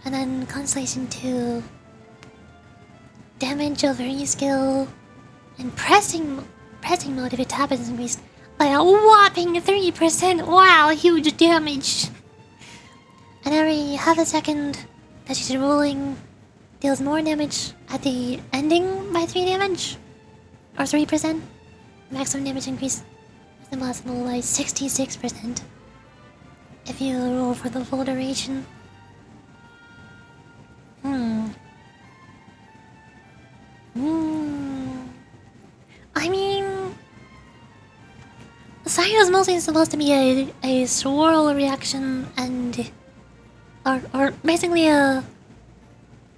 And then Constellation 2. Damage over E skill. And pressing mode if your tap is increased by a whopping 3%. Wow, huge damage. And every half a second that she's rolling deals more damage at the ending by 3 damage. Or 3%. Maximum damage increase is impossible by 66% if you roll for the full duration. I mean, Sayu is mostly supposed to be a swirl reaction and or basically a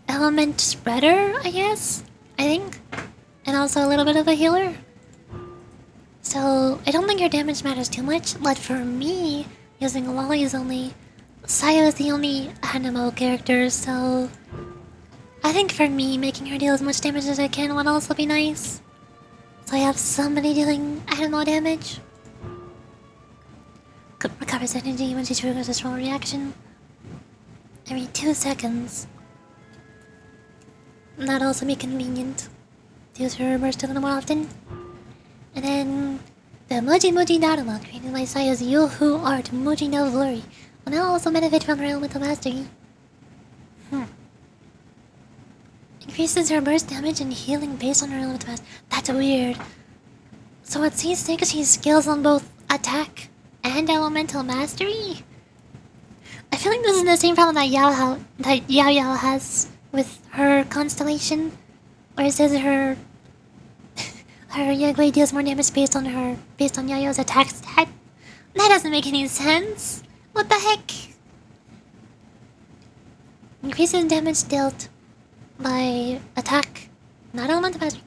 element spreader, I guess. I think. And also a little bit of a healer. So I don't think your damage matters too much, but for me, using Loli's only, Sayu is the only Animo character, so I think for me, making her deal as much damage as I can would also be nice. So I have somebody dealing animal damage. Recovers energy when she triggers a strong reaction. Every 2 seconds. That'd also be convenient to use her burst a little more often. And then the Muji Muji Dharma, created by Saya's Yohu art Muji no Flurry, will now also benefit from her elemental mastery. Increases her burst damage and healing based on her elemental mastery. That's weird. So it seems like she's skills on both attack and elemental mastery. I feel like this is the same problem that Yao Yao has with her Constellation, where it says her Yagui deals more damage based on Yao Yao's attack stat. That doesn't make any sense. What the heck? Increases damage dealt by attack, not elemental mastery.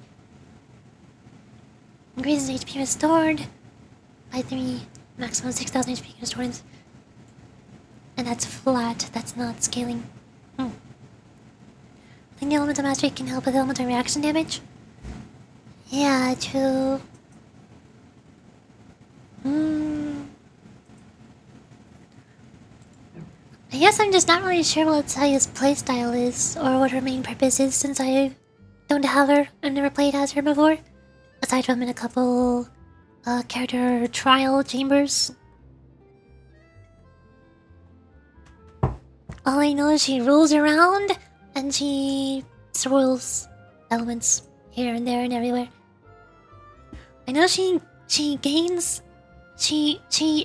Increases HP restored by 3, maximum 6,000 HP restored. And that's flat, that's not scaling. I think the elemental mastery can help with elemental reaction damage. Yeah, true. I guess I'm just not really sure what Saya's playstyle is, or what her main purpose is, since I don't have her. I've never played as her before. Aside from in a couple character trial chambers. All I know is she rolls around and she swirls elements here and there and everywhere. I know she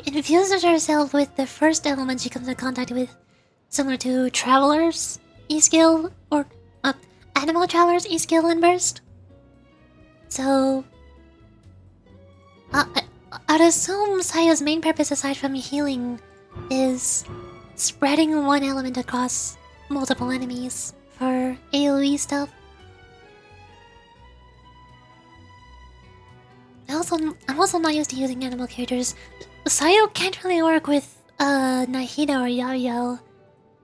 infuses herself with the first element she comes in contact with, similar to Traveler's E-skill or Animal Traveler's E-skill and Burst. So I'd assume Saya's main purpose aside from healing is spreading one element across multiple enemies for AoE stuff. I'm also not used to using animal characters. Sayo can't really work with Nahida or Yao Yao.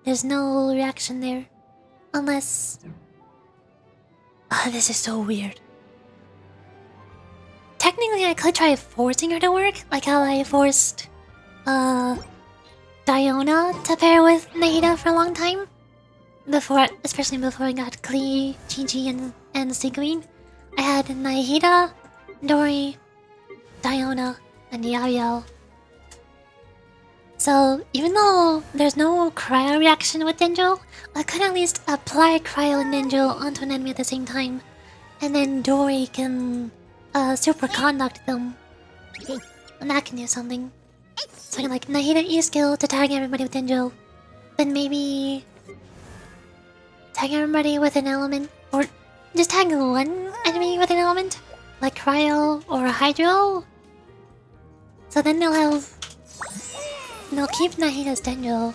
There's no reaction there. Unless... this is so weird. Technically, I could try forcing her to work, like how I forced Diona to pair with Nahida for a long time. Especially before I got Klee, Chi-Chi, and Sigurine. I had Nahida, Dori, Diona, and Yao Yao. So, even though there's no cryo reaction with Denjo, I could at least apply cryo and Denjo onto an enemy at the same time. And then Dori can superconduct them. And that can do something. So I can like Nahida E-skill to tag everybody with Denjo. Then maybe tag everybody with an element, or just tag one enemy with an element, like Cryo or Hydro. So then they'll keep Nahida's Denjo.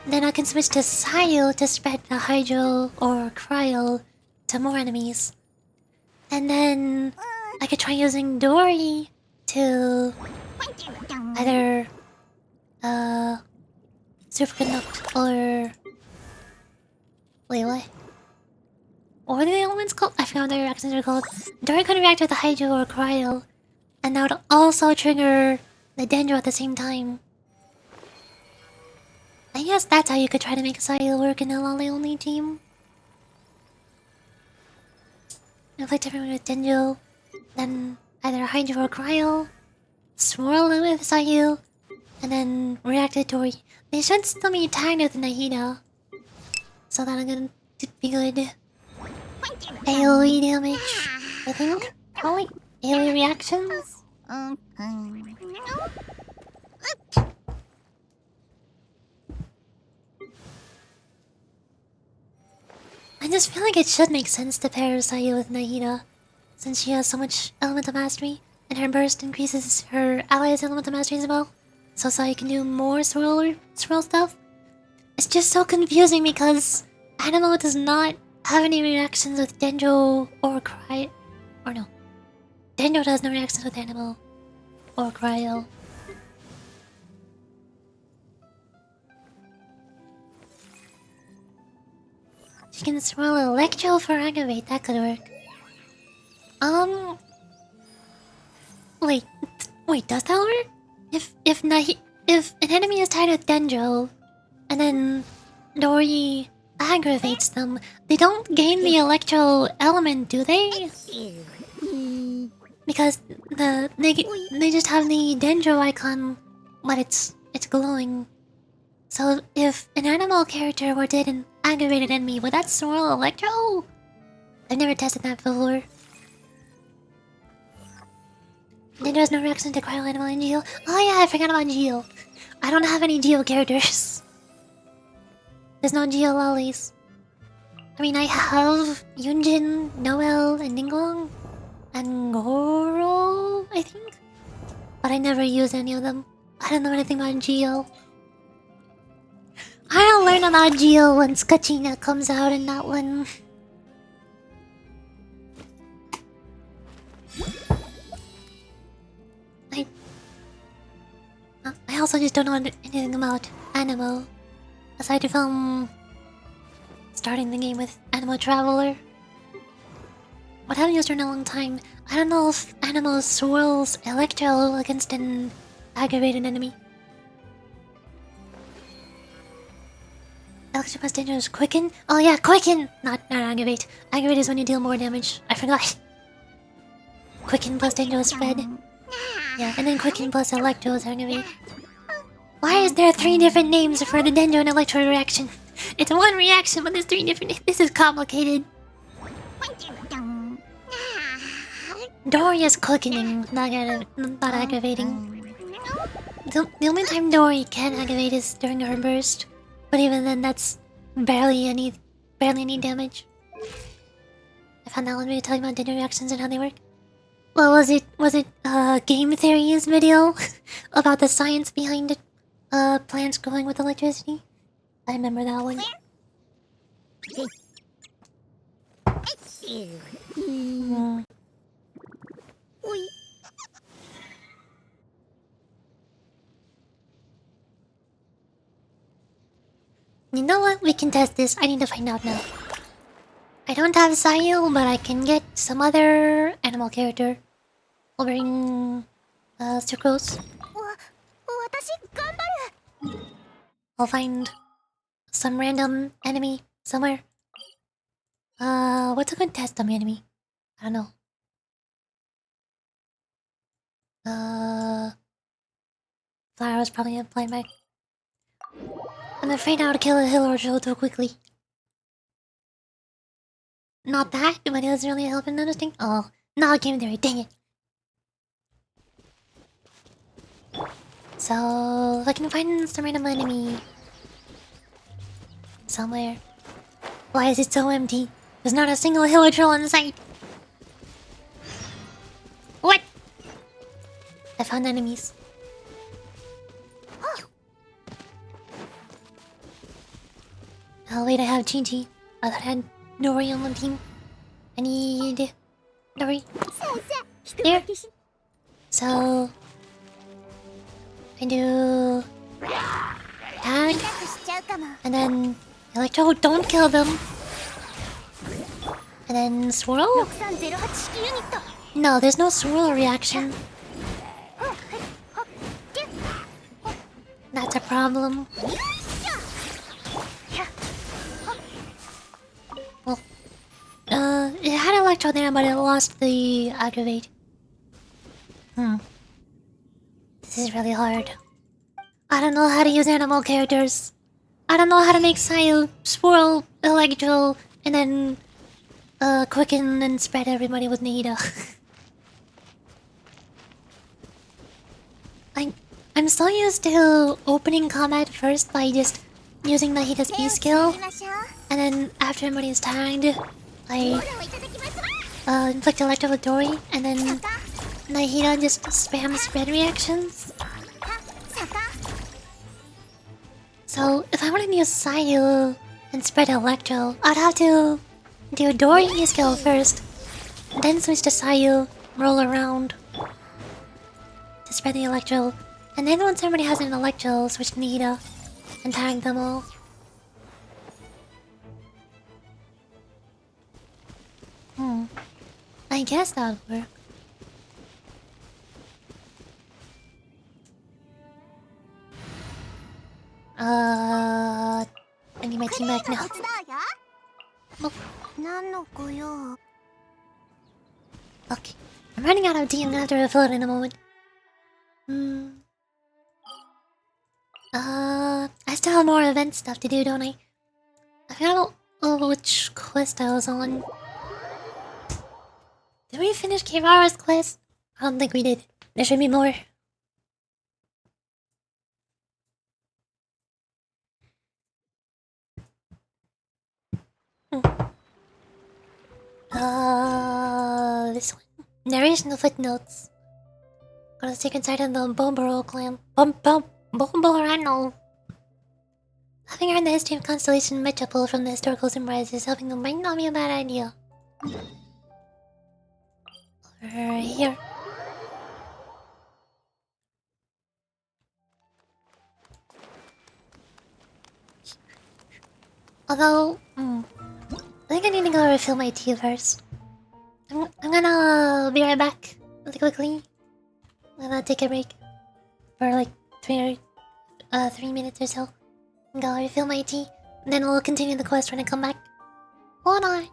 Then I can switch to Sayu to spread the Hydro or Cryo to more enemies. And then I could try using Dori to either superconduct or wait, what? What are the elements called? I forgot what their reactions are called. Dori could react with the Hydro or Cryo, and that would also trigger the Dendro at the same time. I guess that's how you could try to make Sayu work in a Loli only team. Inflict everyone with Dendro, then either Hydro or Cryo, swirl it with Sayu, and then react to Dori. They should still be tagged with Nahida, so that'll be good. AoE damage, I think. Probably AoE reactions. I just feel like it should make sense to pair Sayu with Nahida, since she has so much elemental mastery, and her burst increases her allies' elemental mastery as well. So Sayu can do more swirl stuff. It's just so confusing because Animo does not have any reactions with Dendro or Cryo. Or no. Dendro does no reactions with Animo or Cryo. She can swirl Electro for Aggravate, that could work. Wait, does that work? If an enemy is tied with Dendro, and then Dori aggravates them, they don't gain the electro element, do they? Because they just have the Dendro icon, but it's glowing. So if an animal character were dead and aggravated enemy, would that swirl electro? I've never tested that before. Dendro's no reaction to cryo animal and Geo. Oh yeah, I forgot about Geo. I don't have any Geo characters. There's no Geo lollies. I mean, I have Yunjin, Noel, and Ningguang, and Goro, I think. But I never use any of them. I don't know anything about Geo. I'll learn about Geo once Kachina comes out in that one. I also just don't know anything about Animo, aside from starting the game with Animo Traveler. But I haven't used her in a long time. I don't know if Animo swirls Electro against an aggravated enemy. Electro plus danger is Quicken? Oh yeah, Quicken! Not Aggravate. Aggravate is when you deal more damage. I forgot. Quicken plus danger is Spread. Yeah, and then Quicken plus Electro is Aggravate. Why is there 3 different names for the Dendro and Electro reaction? It's one reaction, but there's 3 different. This is complicated. Dory is quickening, not aggravating. The only time Dory can aggravate is during her burst, but even then, that's barely any damage. I found that one video talking about Dendro reactions and how they work. Well, was it Game Theory's video about the science behind it? Plants growing with electricity? I remember that one. You know what? We can test this. I need to find out now. I don't have Sayu, but I can get some other animal character. I'll bring Sucrose. I'll find some random enemy somewhere. What's a good test dummy enemy? I don't know. Flower was probably gonna fly back. I'm afraid I would kill a hill or two too quickly. Not that, but it was really helping noticing. Oh, no, Game Theory, dang it. So, I can find some random enemy somewhere. Why is it so empty? There's not a single hill or troll in sight. What? I found enemies. Oh wait, I have Chi-Chi. I thought I had Nori on the team. I need Nori. There. So I do tag, and then Electro, don't kill them. And then swirl? No, there's no swirl reaction. That's a problem. Well, it had Electro there, but it lost the aggravate. This is really hard. I don't know how to use animal characters. I don't know how to make Sayu swirl Electro and then quicken and spread everybody with Nida. I'm so used to opening combat first by just using Nahida's E skill, and then after everybody is tagged, I inflict Electro with Dory, and then Nahida just spams spread reactions. So if I wanted to use Sayu and spread Electro, I'd have to do Dory E skill first, then switch to Sayu, roll around to spread the Electro, and then once everybody has an Electro, switch to Nahida and tag them all. I guess that would work. my team back now. 何のご用？ Okay. I'm running out of tea. I'm gonna have to refill it in a moment. I still have more event stuff to do, don't I? I forgot which quest I was on. Did we finish Kivara's quest? I don't think we did. There should be more. This one. Narration of footnotes. Go to the secret side of the Bomboro clan. Bomborano. Having heard the history of Constellation Metropole from the historical symbolizes, helping them might not be a bad idea. Over here. Although, I think I need to go refill my tea first. I'm gonna be right back really quickly. I'm gonna take a break for like 3 minutes or so. I'm gonna refill my tea, and then we'll continue the quest when I come back. Hold on.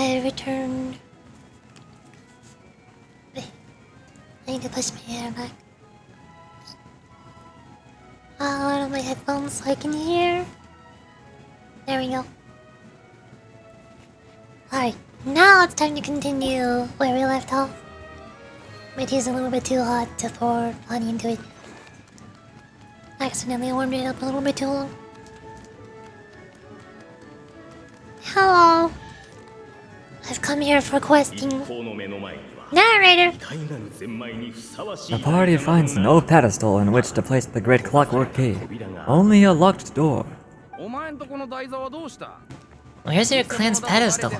I returned. Wait, I need to push my hair back. One of my headphones so I can hear. There we go. Alright, now it's time to continue where we left off. My tea's a little bit too hot to pour honey into it. Accidentally warmed it up a little bit too long. Hello. I've come here for questing. Narrator! The party finds no pedestal in which to place the great clockwork key. Only a locked door. Where's your clan's pedestal?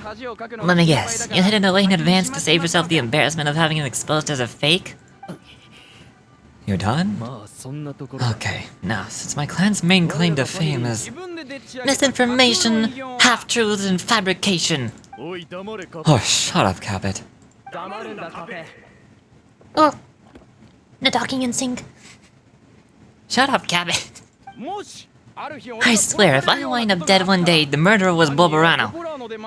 Let me guess, you hid it away in advance to save yourself the embarrassment of having it exposed as a fake? You done? Okay, now, since my clan's main claim to fame is misinformation, half-truths, and fabrication. Oh, shut up, Cabot. Oh, the talking in sync. Shut up, Cabot. I swear, if I wind up dead one day, the murderer was Boborano.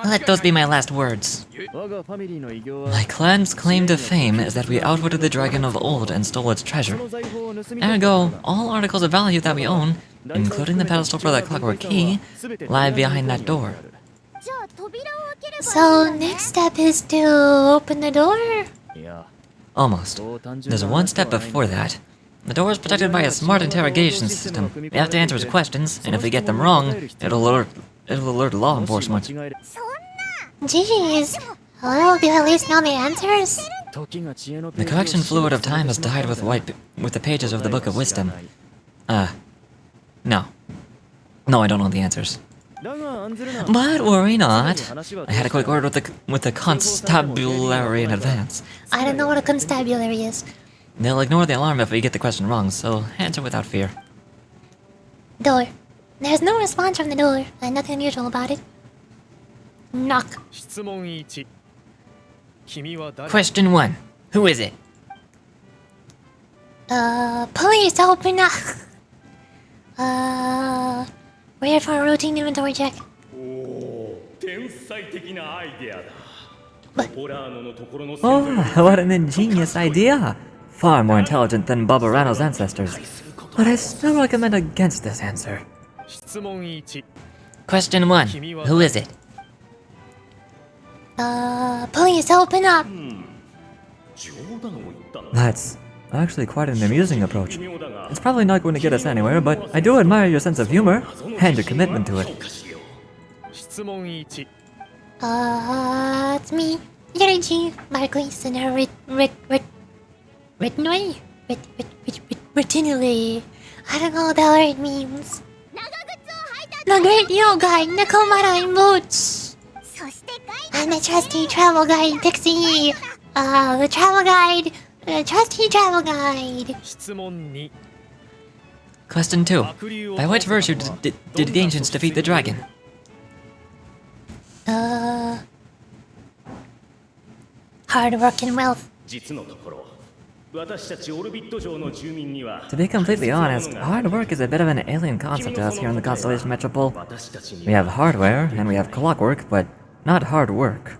Let those be my last words. My clan's claim to fame is that we outwitted the dragon of old and stole its treasure. Ergo, all articles of value that we own, including the pedestal for the clockwork key, lie behind that door. So, next step is to open the door? Almost. There's one step before that. The door is protected by a smart interrogation system. We have to answer its questions, and if we get them wrong, it'll alert law enforcement. Jeez. Well, do you at least know the answers? The correction fluid of time has died with the pages of the Book of Wisdom. No. No, I don't know the answers. But worry not. I had a quick word with the constabulary in advance. I don't know what a constabulary is. They'll ignore the alarm if we get the question wrong, so answer without fear. Door. There's no response from the door, and nothing unusual about it. Knock. Question 1. Who is it? Please open up. We're here for a routine inventory check. Oh, what an ingenious idea! Far more intelligent than Boborano's ancestors. But I still recommend against this answer. Question 1. Who is it? Please open up. That's actually quite an amusing approach. It's probably not going to get us anywhere, but I do admire your sense of humor and your commitment to it. It's me, Yoruichi Marquis, and her retinue. I don't know what the hell it means. The great Yo guide, Nakomara in boots. And the trusty travel guide, Pixie. The travel guide, trusty travel guide. Question 2. By which virtue did the ancients defeat the dragon? Hard work and wealth. To be completely honest, hard work is a bit of an alien concept to us here in the Constellation Metropole. We have hardware, and we have clockwork, but not hard work.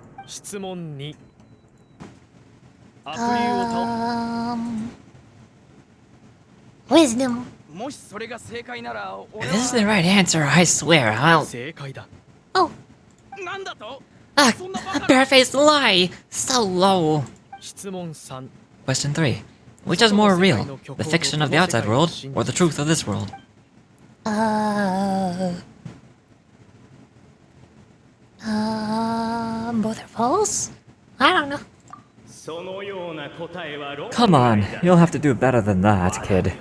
Wisdom. If this is the right answer, I swear I'll... Oh, A barefaced lie! So low! Question 3. Which is more real? The fiction of the outside world, or the truth of this world? both are false? I don't know. Come on, you'll have to do better than that, kid.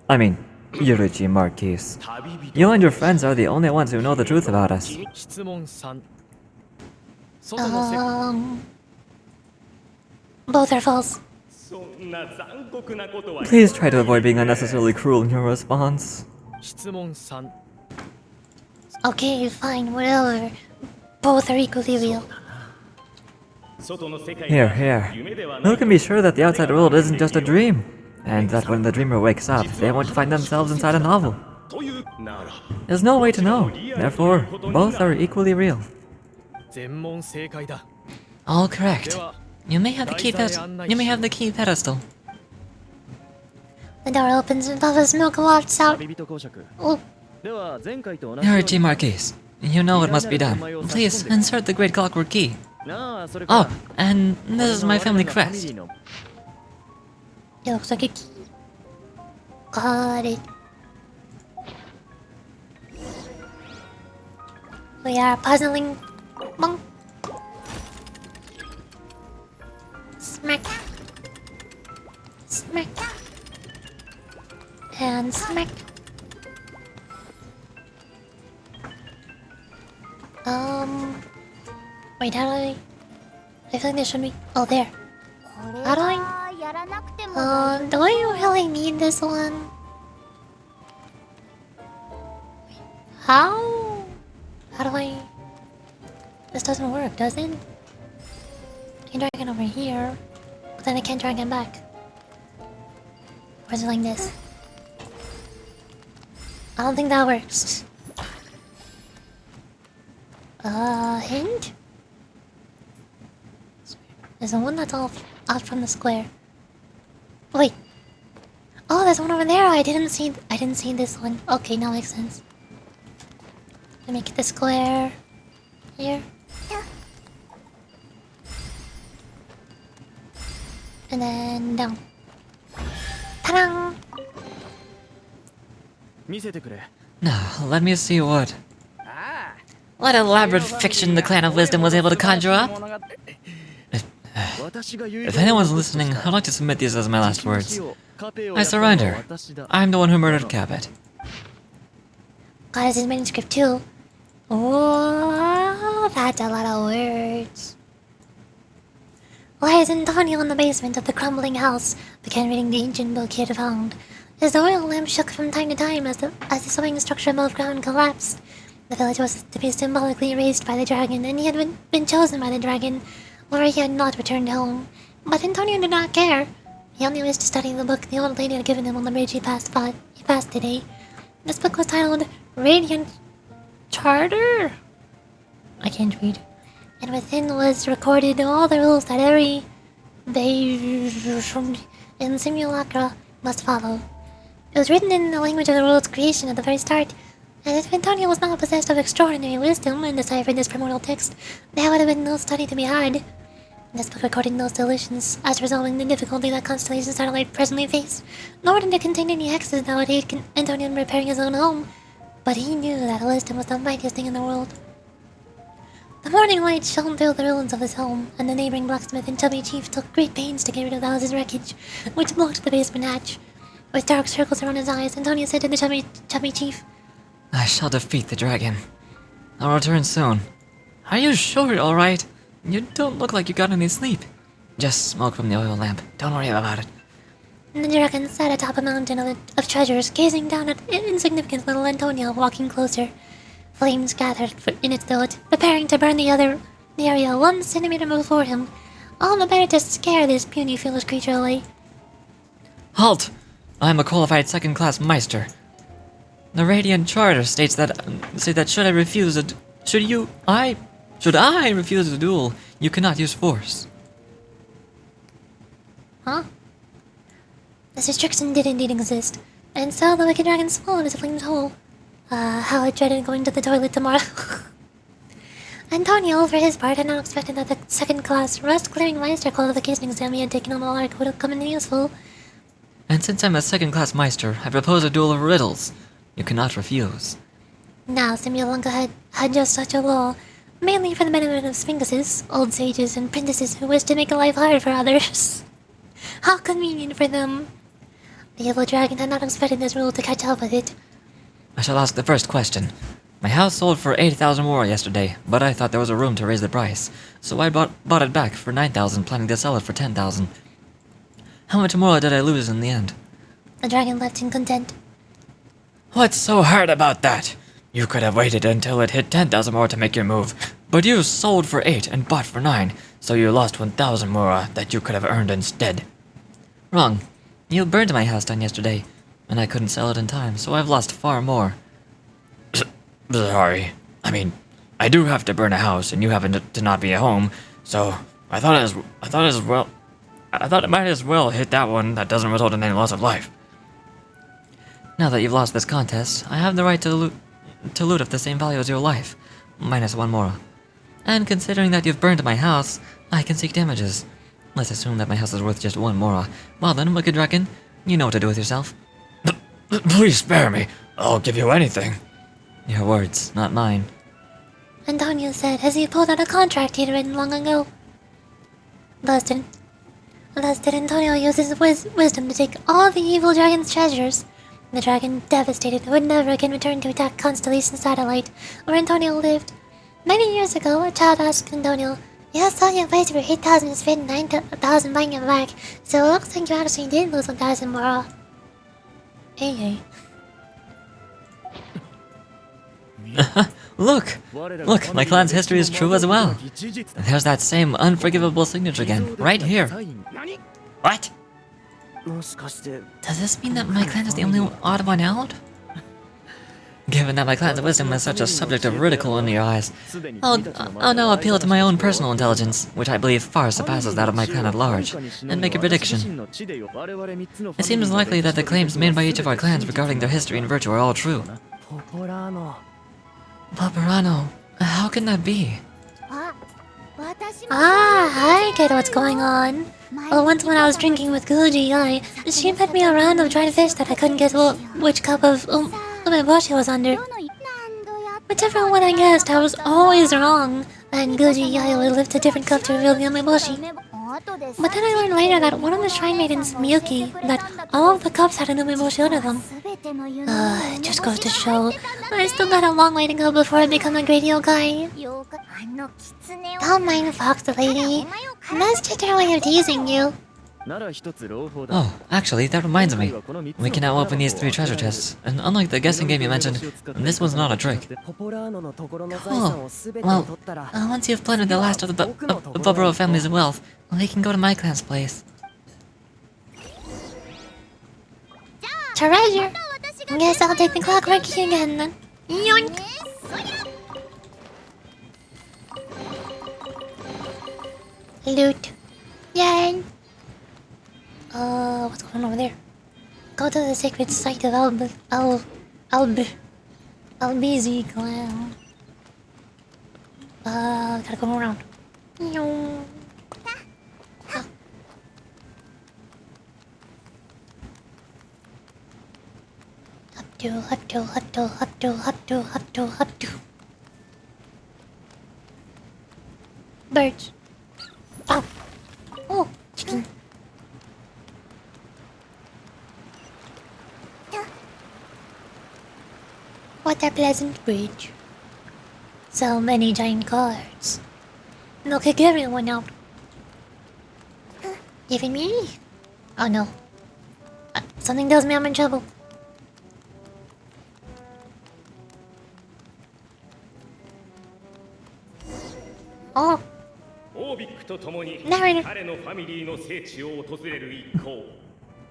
I mean, Yoruichi Marquis. You and your friends are the only ones who know the truth about us. Both are false. Please try to avoid being unnecessarily cruel in your response. Okay, fine, whatever. Both are equally real. Here. Who can be sure that the outside world isn't just a dream? And that when the dreamer wakes up, they won't find themselves inside a novel? There's no way to know. Therefore, both are equally real. All correct. You may have the key pedestal. The door opens and puff of smoke wafts out. 旅人公爵 Oh, では前回と同じ You're a G Marquise. You know what must be done. Please insert the great clockwork key. なあそれから Oh, and this is my family ファミリ crest. ーの it looks like a key. Got it. We are puzzling. Bonk. Smack. Smack. And smack. Wait, how do I feel like there should be. Oh, there. これ How do I- はやらなくても大丈 Do I really need this one? How? How do I? This doesn't work, does it? I can drag it over here, but then I can't drag it back. Or is it like this? I don't think that works. Hint? There's the one that's off out from the square. Wait. Oh, there's one over there. I didn't see this one. Okay, now makes sense. I make it the square here. And then down. Ta-da! 見せてくれ Now, let me see what elaborate fiction the Clan of Wisdom was able to conjure up. 私が言う If anyone's listening, I'd like to submit these as my last words. I surrender. I'm the one who murdered Cabot. God, is his manuscript too. Oh, that's a lot of words. Why is Antonio in the basement of the crumbling house? Began reading the ancient book he had found. As the oil lamp shook from time to time as the swaying structure above ground collapsed. The village was to be symbolically erased by the dragon, and he had been chosen by the dragon, or he had not returned home. But Antonio did not care. He only wished to study the book the old lady had given him on the bridge he passed today. This book was titled Radiant Charter? I can't read. And within was recorded all the rules that every in simulacra must follow. It was written in the language of the world's creation at the very start, and if Antonio was not possessed of extraordinary wisdom and deciphered this primordial text, there would have been no study to be had. This book recorded no solutions as resolving the difficulty that Constellation Satellite presently faced, nor did it contain any hexes that would aid Antonio in repairing his own home. But he knew that wisdom was the mightiest thing in the world. The morning light shone through the ruins of his home, and the neighboring blacksmith and chubby chief took great pains to get rid of the house's wreckage, which blocked the basement hatch. With dark circles around his eyes, Antonio said to the chubby chief, I shall defeat the dragon. I'll return soon. Are you sure you're alright? You don't look like you got any sleep. Just smoke from the oil lamp. Don't worry about it. And the dragon sat atop a mountain of treasures, gazing down at insignificant little Antonio walking closer. Flames gathered in its throat, preparing to burn the area 1 centimeter before him, all the better to scare this puny, foolish creature away. Halt! I'm a qualified second-class Meister. The Radiant Charter states that should I refuse a duel, you cannot use force. Huh? This restriction did indeed exist, and so the wicked dragon swallowed his flamed whole. How I dreaded going to the toilet tomorrow. Antonio, for his part, had not expected that the second-class rust-clearing Meister qualification exam he had taken on the lark would have come in useful. And since I'm a second-class Meister, I propose a duel of riddles. You cannot refuse. Now, Simulanka had just such a law, mainly for the benefit of sphinxes, old sages, and princesses who wished to make life hard for others. How convenient for them! The evil dragon had not expected this rule to catch up with it. I shall ask the first question. My house sold for 8,000 more yesterday, but I thought there was a room to raise the price, so I bought it back for 9,000, planning to sell it for 10,000. How much more did I lose in the end? The dragon left in content. What's so hard about that? You could have waited until it hit 10,000 more to make your move, but you sold for 8 and bought for 9, so you lost 1,000 more that you could have earned instead. Wrong. You burned my house down yesterday, and I couldn't sell it in time, so I've lost far more. Sorry. I mean, I do have to burn a house, and you happen to not be at home, so I thought it might as well hit that one that doesn't result in any loss of life. Now that you've lost this contest, I have the right to loot of the same value as your life, minus 1 mora. And considering that you've burned my house, I can seek damages. Let's assume that my house is worth just 1 mora. Well then, Wicked Dragon, you know what to do with yourself. Please spare me. I'll give you anything. Your words, not mine. Antonio said as he pulled out a contract he'd written long ago. Thus did Antonio use his wisdom to take all the evil dragon's treasures. The dragon, devastated, would never again return to attack Constellation Satellite, where Antonio lived. Many years ago, a child asked Antonio, "You sold your place for 8,000 and spent 9,000 buying it back, so it looks like you actually did lose 1,000 more." Hey. Look, my clan's history is true as well. There's that same unforgivable signature again, right here. What? Does this mean that my clan is the only odd one out? Given that my clan's wisdom is such a subject of ridicule in your eyes, I'll now appeal to my own personal intelligence, which I believe far surpasses that of my clan at large, and make a prediction. It seems likely that the claims made by each of our clans regarding their history and virtue are all true. Paparano, how can that be? I get what's going on. Well, once when I was drinking with Guji, she fed me a round of dried fish that I couldn't guess which cup of umeboshi was under. Whichever one I guessed, I was always wrong, and Guji would lift a different cup to reveal the umeboshi. But then I learned later that one of the shrine maidens, Miyuki, that all of the cups had an umeboshi under them. It just goes to show, I still got a long way to go before I become a great yokai. Don't mind Fox Lady. That's just her way of teasing you. Oh, actually, that reminds me. We can now open these 3 treasure chests, and unlike the guessing game you mentioned, this one's not a trick. Cool. Well, once you've plundered the last of the Bubaro family's wealth, we can go to my clan's place. Treasure! Guess I'll take the clockwork key again then. Yoink! Loot. Yay! What's going on over there? Go to the sacred site of Albizi clan. Gotta go around. Up to. Birds. Oh, chicken. What a pleasant bridge. So many giant cards. They'll kick everyone out. Even me? Oh no. Something tells me I'm in trouble. Oh. Narrator.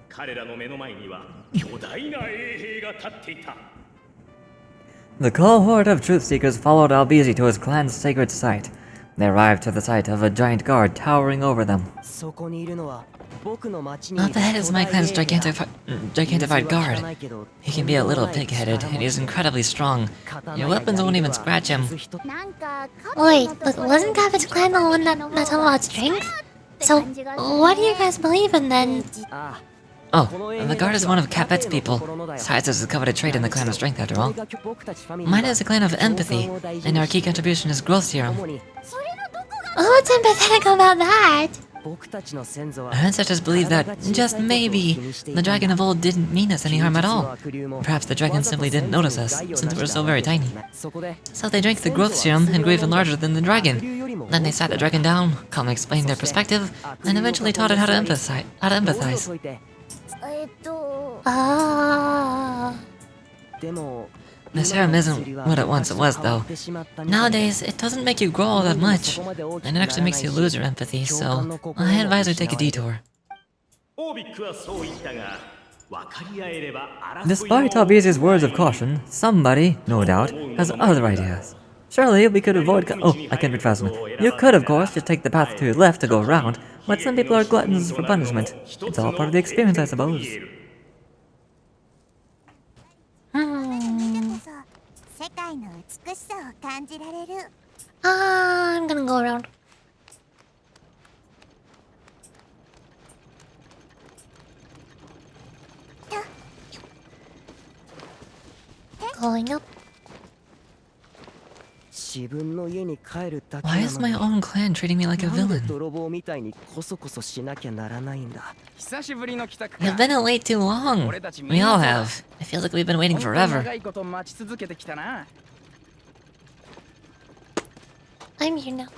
彼らの目の前には巨大な衛兵が立っていた。 The cohort of truth seekers followed Albizi to his clan's sacred site. They arrived to the site of a giant guard towering over them. Up ahead is my clan's gigantified guard. He can be a little pig-headed, and he's incredibly strong. Your weapons won't even scratch him. Wait, but wasn't Gavin's clan the one that's all about strength? So, what do you guys believe in then? Oh, and the guard is one of Capet's people. Besides, it's a coveted trait in the clan of strength after all. Mine is a clan of empathy, and our key contribution is growth serum. What's empathetic about that? Our ancestors believe that, just maybe, the dragon of old didn't mean us any harm at all. Perhaps the dragon simply didn't notice us, since we're so very tiny. So they drank the growth serum and grew even larger than the dragon. Then they sat the dragon down, calmly explained their perspective, and eventually taught it how to empathize. The serum isn't what it once was, though. Nowadays, it doesn't make you grow all that much, and it actually makes you lose your empathy, so I advise you take a detour. Despite Albizi's words of caution, somebody, no doubt, has other ideas. Surely we could avoid. Oh, I can't read fast enough. You could, of course, just take the path to your left to go around, but some people are gluttons for punishment. It's all part of the experience, I suppose. 世界の美しさを感じられる。 I'm gonna go around. Going up. Why is my own clan treating me like a villain? You've been in late too long. We all have. I feel like we've been waiting forever. I'm here now.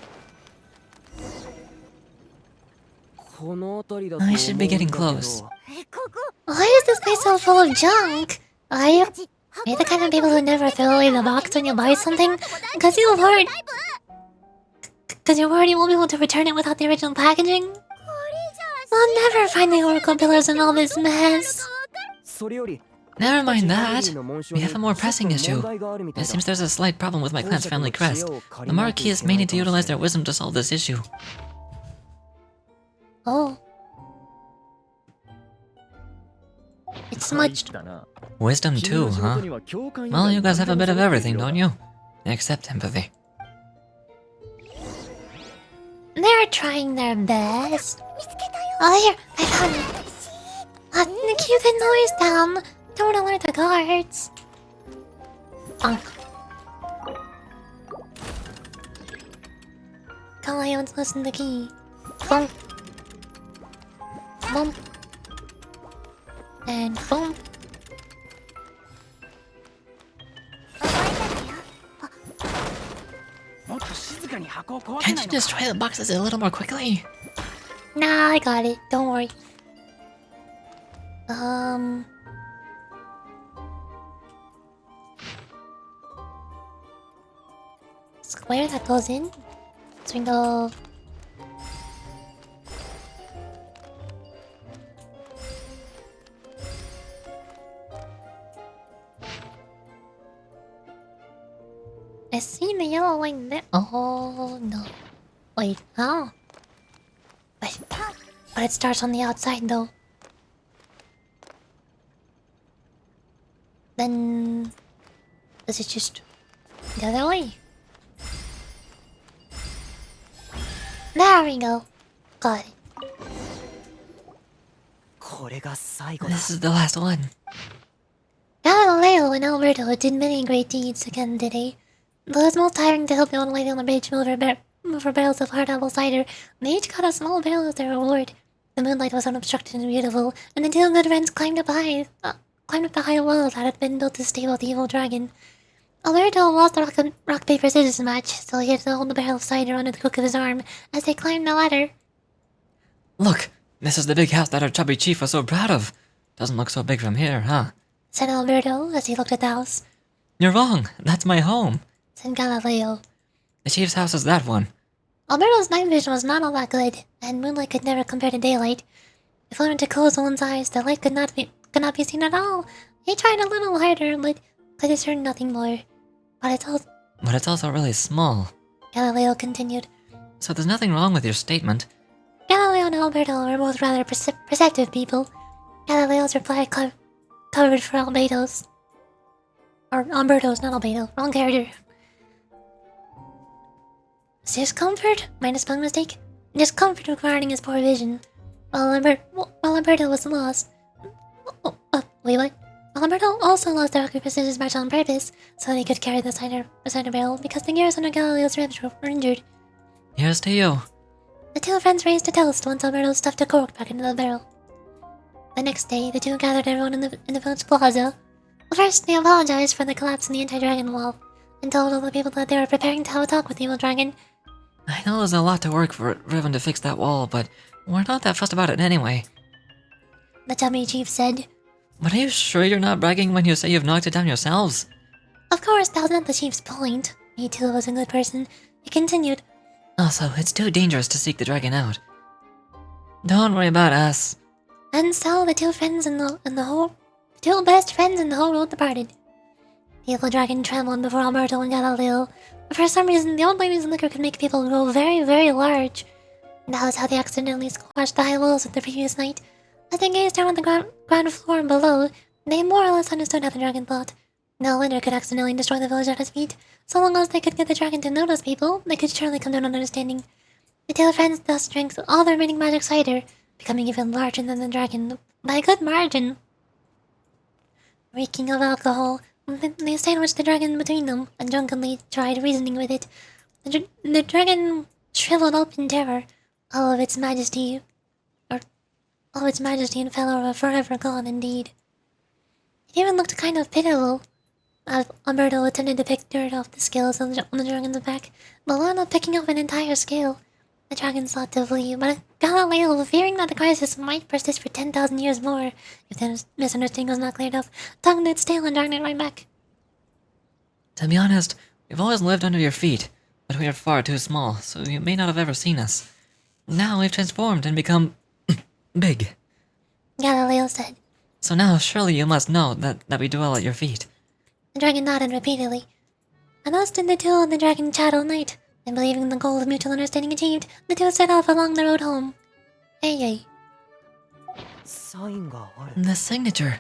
I should be getting close. Why is this place so full of junk? Are you the kind of people who never throw away the box when you buy something? Because you're worried you won't be able to return it without the original packaging? We'll never find the Oracle pillars in all this mess. Never mind that. We have a more pressing issue. It seems there's a slight problem with my clan's family crest. The Marquis may need to utilize their wisdom to solve this issue. Oh. It's smudged. Wisdom too, huh? Well, you guys have a bit of everything, don't you? Except empathy. They're trying their best. Oh, here, I found it. Keep the noise down. Don't alert the guards. Bonk. Galleon's listen the key. Bonk. Boom. And boom. Can't you destroy the boxes a little more quickly? Nah, I got it. Don't worry. Square that goes in. So we go. I see the yellow line there. Oh no. Wait, huh? But it starts on the outside though. Then does it just the other way? There we go. Got it. This is the last one. Galileo and Alberto did many great deeds again today. Though it was most tiring to help the old lady on the bridge move her barrels of hard apple cider, and they each got a small barrel as their reward. The moonlight was unobstructed and beautiful, and the two good friends climbed up the high wall that had been built to stable the evil dragon. Alberto lost the rock paper scissors match, so he had to hold the barrel of cider under the crook of his arm as they climbed the ladder. Look, this is the big house that our chubby chief was so proud of. Doesn't look so big from here, huh? Said Alberto as he looked at the house. You're wrong. That's my home. Said Galileo. The chief's house is that one. Alberto's night vision was not all that good, and moonlight could never compare to daylight. If one were to close one's eyes, the light could not be seen at all. He tried a little harder, but could discern nothing more. But it's also really small. Galileo continued. So there's nothing wrong with your statement. Galileo and Alberto were both rather perceptive people. Galileo's reply covered for Alberto's. Or Alberto's, not Alberto. Wrong character. Discomfort? Minor spelling mistake? Discomfort regarding his poor vision. While Alberto was lost. Wait, what? Alberto also lost the rock paper scissors match on purpose, so that he could carry the cider barrel because the gears under Galileo's ribs were injured. Here's to you. The two friends raised a toast once Alberto stuffed a cork back into the barrel. The next day, the two gathered everyone in the village plaza. First, they apologized for the collapse in the anti-dragon wall, and told all the people that they were preparing to have a talk with the evil dragon. I know there's a lot to work for Riven to fix that wall, but we're not that fussed about it anyway. The chubby chief said. But are you sure you're not bragging when you say you've knocked it down yourselves? Of course, that was not the chief's point. He too was a good person. He continued. Also, it's too dangerous to seek the dragon out. Don't worry about us. And so the two friends two best friends in the whole world departed. The evil dragon trembled before Alberto and Galileo. But for some reason, the old lady's liquor could make people grow very, very large. That was how they accidentally squashed the high walls of the previous night. As they gazed down on the ground floor and below, they more or less understood how the dragon thought. No wonder could accidentally destroy the village at his feet. So long as they could get the dragon to notice people, they could surely come to an understanding. The two friends thus drank all the remaining magic cider, becoming even larger than the dragon by a good margin. Reeking of alcohol, they sandwiched the dragon between them and drunkenly tried reasoning with it. The dragon shriveled up in terror, all of its majesty and fell forever gone indeed. It even looked kind of pitiful. Alberto attempted to pick dirt off the scales on the dragon's back, but wound up picking up an entire scale. The dragon sought to flee, but Galileo, fearing that the crisis might persist for 10,000 years more if the misunderstanding was not cleared up, tugged its tail and dragged it right back. To be honest, we've always lived under your feet, but we are far too small, so you may not have ever seen us. Now we've transformed and become big. Galileo said. So now surely you must know that we dwell at your feet. The dragon nodded repeatedly. And thus did the two and the dragon chat all night, and believing the goal of mutual understanding achieved, the two set off along the road home. Hey. The signature.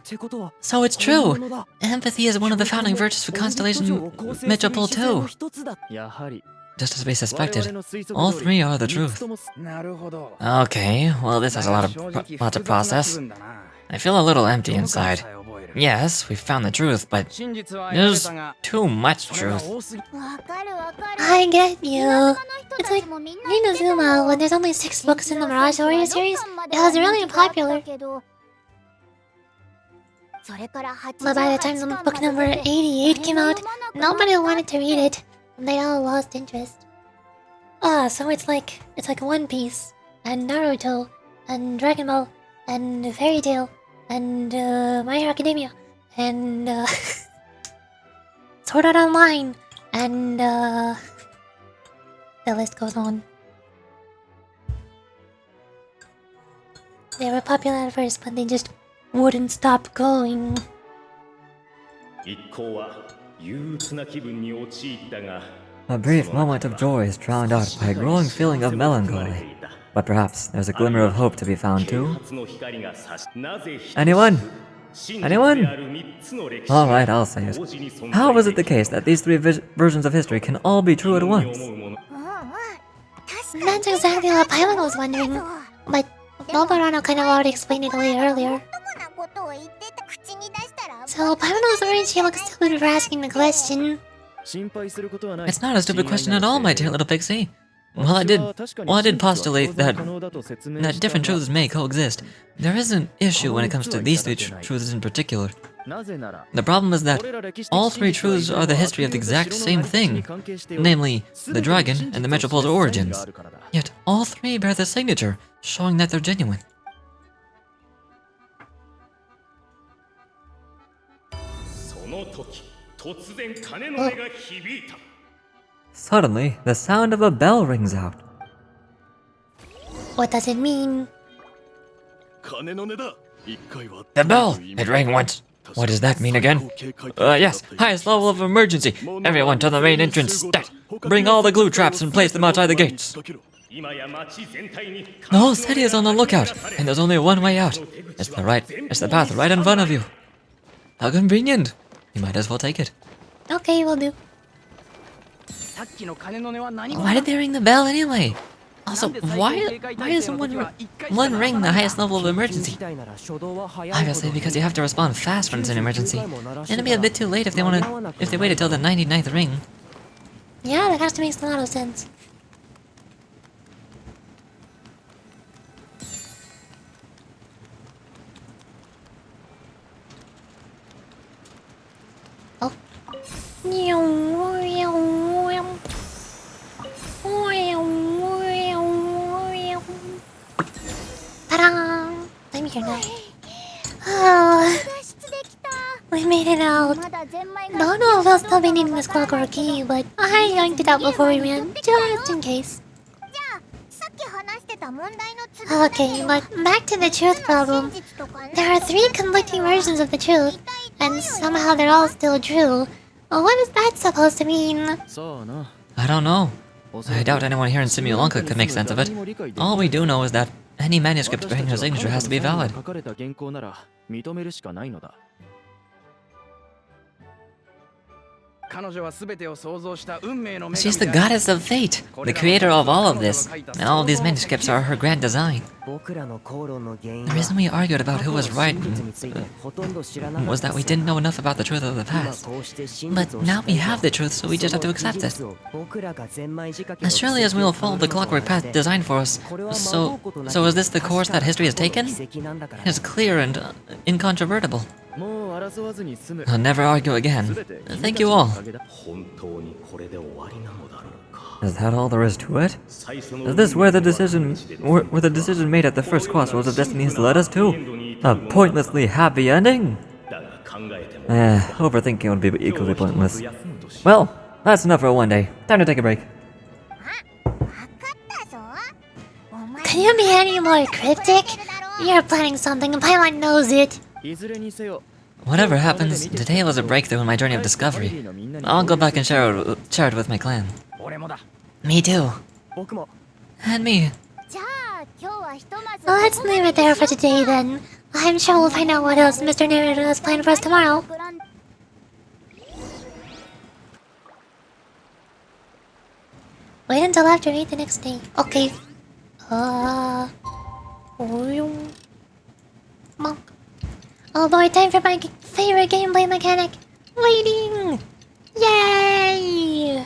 So it's true. Empathy is one of the founding virtues for Constellation Metropole too. やはり Just as we suspected, all three are the truth. なるほど。 Okay, well this has a lot to process. I feel a little empty inside. Yes, we found the truth, but there's too much truth. わかるわかる。 I get you. 他の人 It's た like ちもみんな Inazuma, when there's only 6 books in the Mirage Warrior series, it was really popular. それから But by the time the book number 88 came out, nobody wanted to read it. They all lost interest. So it's like One Piece, and Naruto, and Dragon Ball, and Fairy Tail, and My Hero Academia, and Sword Art Online, and the list goes on. They were popular at first, but they just wouldn't stop going. 一行は憂鬱な気分に陥ったが、 A brief moment of joy is drowned out by a growing feeling of melancholy. But perhaps there's a glimmer of hope to be found too. 啓発の光が差し、なぜ Anyone? 真実である三つの歴史 Alright, I'll say it. How is it the case that these three versions of history can all be true at に once? 思うもの That's exactly what Pilot was wondering. But Noborano kind of already explained it way earlier. So Pilot was worried she looked stupid for asking the question. 心配することはない It's not a stupid question at all, my dear little pixie. While I did postulate that different truths may coexist, there is an issue when it comes to these three truths in particular. なぜなら The problem is that all three truths are the history of the exact same thing, namely, the dragon and the Metropole's origins. Yet all three bear the signature, showing that they're genuine. その時、突然鐘の音が響いた。 Suddenly, the sound of a bell rings out. What does it mean? 鐘の音だ。一回は The bell! It rang once. What does that mean again? Yes, highest level of emergency. Everyone to the main entrance, stat! Bring all the glue traps and place them outside the gates. 今や町全体に The whole city is on the lookout, and there's only one way out. It's the path right in front of you. How convenient. You might as well take it. Okay, we'll do. さっきの鐘の音は何 Why did they ring the bell anyway? Also, why is one ring the highest level of emergency? Obviously, because you have to respond fast when it's an emergency. It'll be a bit too late if they waited till the 99th ring. Yeah, that actually makes a lot of sense. Oh. Ta-da! I'm here now. Oh, we made it out. Don't know if I'll still be needing this clock or a key, but I yanked it out before we ran, just in case. Okay, but back to the truth problem. There are 3 conflicting versions of the truth, and somehow they're all still true. Well, what is that supposed to mean? さあな I don't know. I doubt anyone here in Simulanka could make sense of it. All we do know is that any manuscript bearing her signature has to be valid. 書かれた原稿なら認めるしかないのだ 彼女は全てを創造した運命の女神 She's the goddess of fate, the creator of all of this. And all of these manuscripts are her grand design. The reason we argued about who was right was that we didn't know enough about the truth of the past. But now we have the truth, so we just have to accept it. As surely as we will follow the clockwork path designed for us, so is this the course that history has taken? It is clear and incontrovertible. もう争わずに済む I'll never argue again. Thank you all. 本当にこれで終わりなのだろうか Is that all there is to it? 最初の Is this where the decision made at the first crossroads of destiny has led us to? A pointlessly happy ending? だが考えても Overthinking would be equally pointless. Well, that's enough for one day. Time to take a break. 分かったぞ。お前 Can you be any more cryptic? You're planning something and Paimon knows it. いずれにせよ Whatever happens, today was a breakthrough in my journey of discovery. I'll go back and share it with my clan. 俺もだ Me too. 僕も And me. じゃあ今日はひとまず Well, let's leave it there for today then. I'm sure we'll find out what else Mr. Narrator has planned for us tomorrow. Wait until after 8 the next day. Okay. Monk. Oh boy, time for my favorite gameplay mechanic. Waiting! Yay!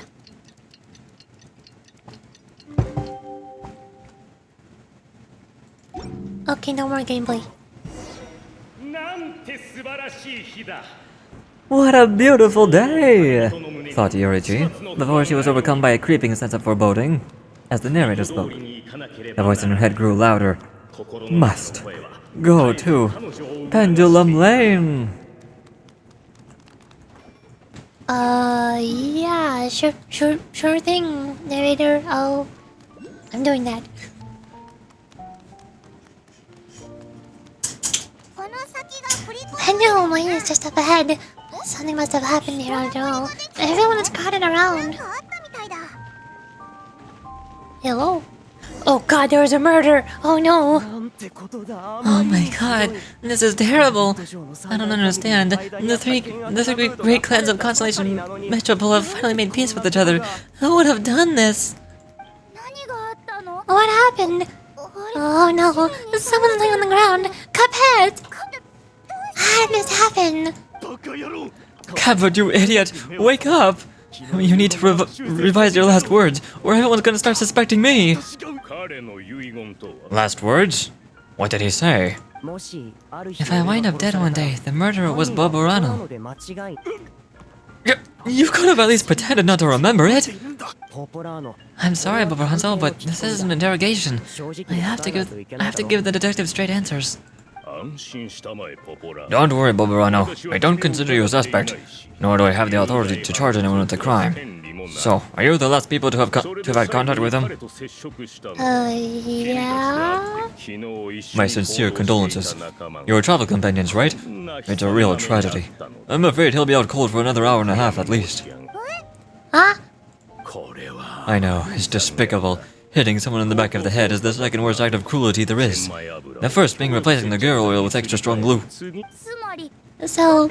Okay, no more gameplay. なんて素晴らしい日だ What a beautiful day! Thought Yorichi, before she was overcome by a creeping sense of foreboding, as the narrator spoke. The voice in her head grew louder. Must go to Pendulum Lane! Yeah, sure thing, narrator. I'm doing that. この先が振り子 Pendulum Lane is just up ahead. Something must have happened here after all. Everyone is crowded around. があったみたいだ。 Hello? Oh god, there was a murder! Oh no! なんてことだ Oh my god, this is terrible. I don't understand. The three great clans of Constellation Metropole have finally made peace with each other. Who would have done this? 何があったの？ What happened? Oh no, someone's laying on the ground! Cuphead! How did this happen? バカ野郎 Cuphead, you idiot! Wake up! You need to revise your last words, or everyone's gonna start suspecting me. 彼の遺言とは Last words? What did he say? もしある If I wind up dead one day, the murderer was Boborano. で間違い You could have at least pretended not to remember it. ポポラーノ I'm sorry, Boboranzo, but this is an interrogation. 正直 I have to give the detective straight answers. 安心したまえポポラ Don't worry, Boborano. I don't consider you a suspect, nor do I have the authority to charge anyone with a crime. So, are you the last people to have had contact with him? 彼と接触したの Yeah? 昨日一緒 My に sincere 行動して condolences. いた仲間が You're travel companions, right? It's a real tragedy. I'm afraid he'll be out cold for another hour and a half at least. Huh? これは I know, it's despicable. Hitting someone in the back of the head is the second worst act of cruelty there is. The first being replacing the gear oil with extra strong glue. 次 つまり So,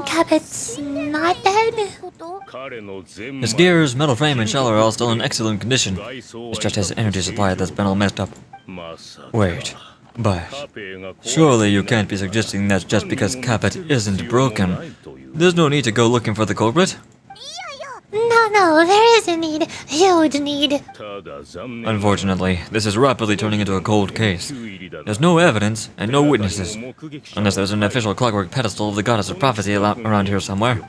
Cuphead's not dead? こと？彼の全 His gears, metal frame, and shell are all still in excellent condition. It's just his energy supply that's been all messed up. まさか Wait, but カペが壊れて surely you can't be suggesting that just because Cuphead isn't broken, there's no need to go looking for the culprit? No, there is a need. Huge need. ただ残念 Unfortunately, this is rapidly turning into a cold case. There's no evidence and no witnesses, unless there's an official clockwork pedestal of the goddess of prophecy around here somewhere.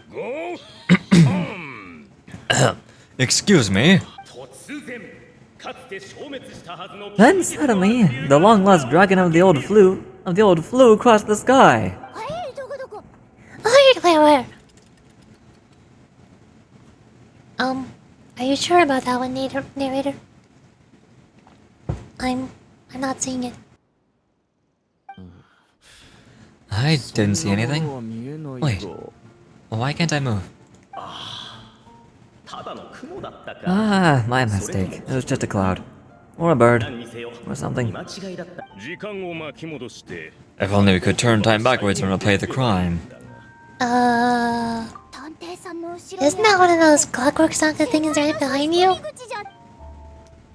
Excuse me. 突然かつて消滅したはずの Then suddenly, the long-lost dragon of the old flu crossed the sky. どこどこ？ Where? Are you sure about that one, narrator? I'm not seeing it. I didn't see anything. は見えないが Wait. Why can't I move? Ah, my mistake. It was just a cloud. Or a bird. Or something. If only we could turn time backwards and replay the crime. Isn't that one of those clockwork Santa things right behind you?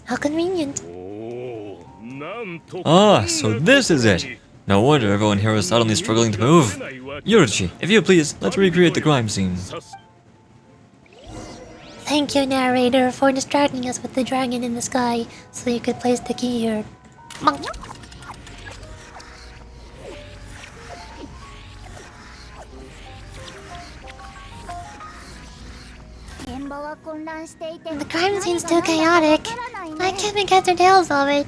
How convenient. Ah, so this is it. No wonder everyone here is suddenly struggling to move. Yuruchi, if you please, let's recreate the crime scene. Thank you, narrator, for distracting us with the dragon in the sky so you could place the key here. Monk. The crime scene's too chaotic. I can't make heads or tails of it.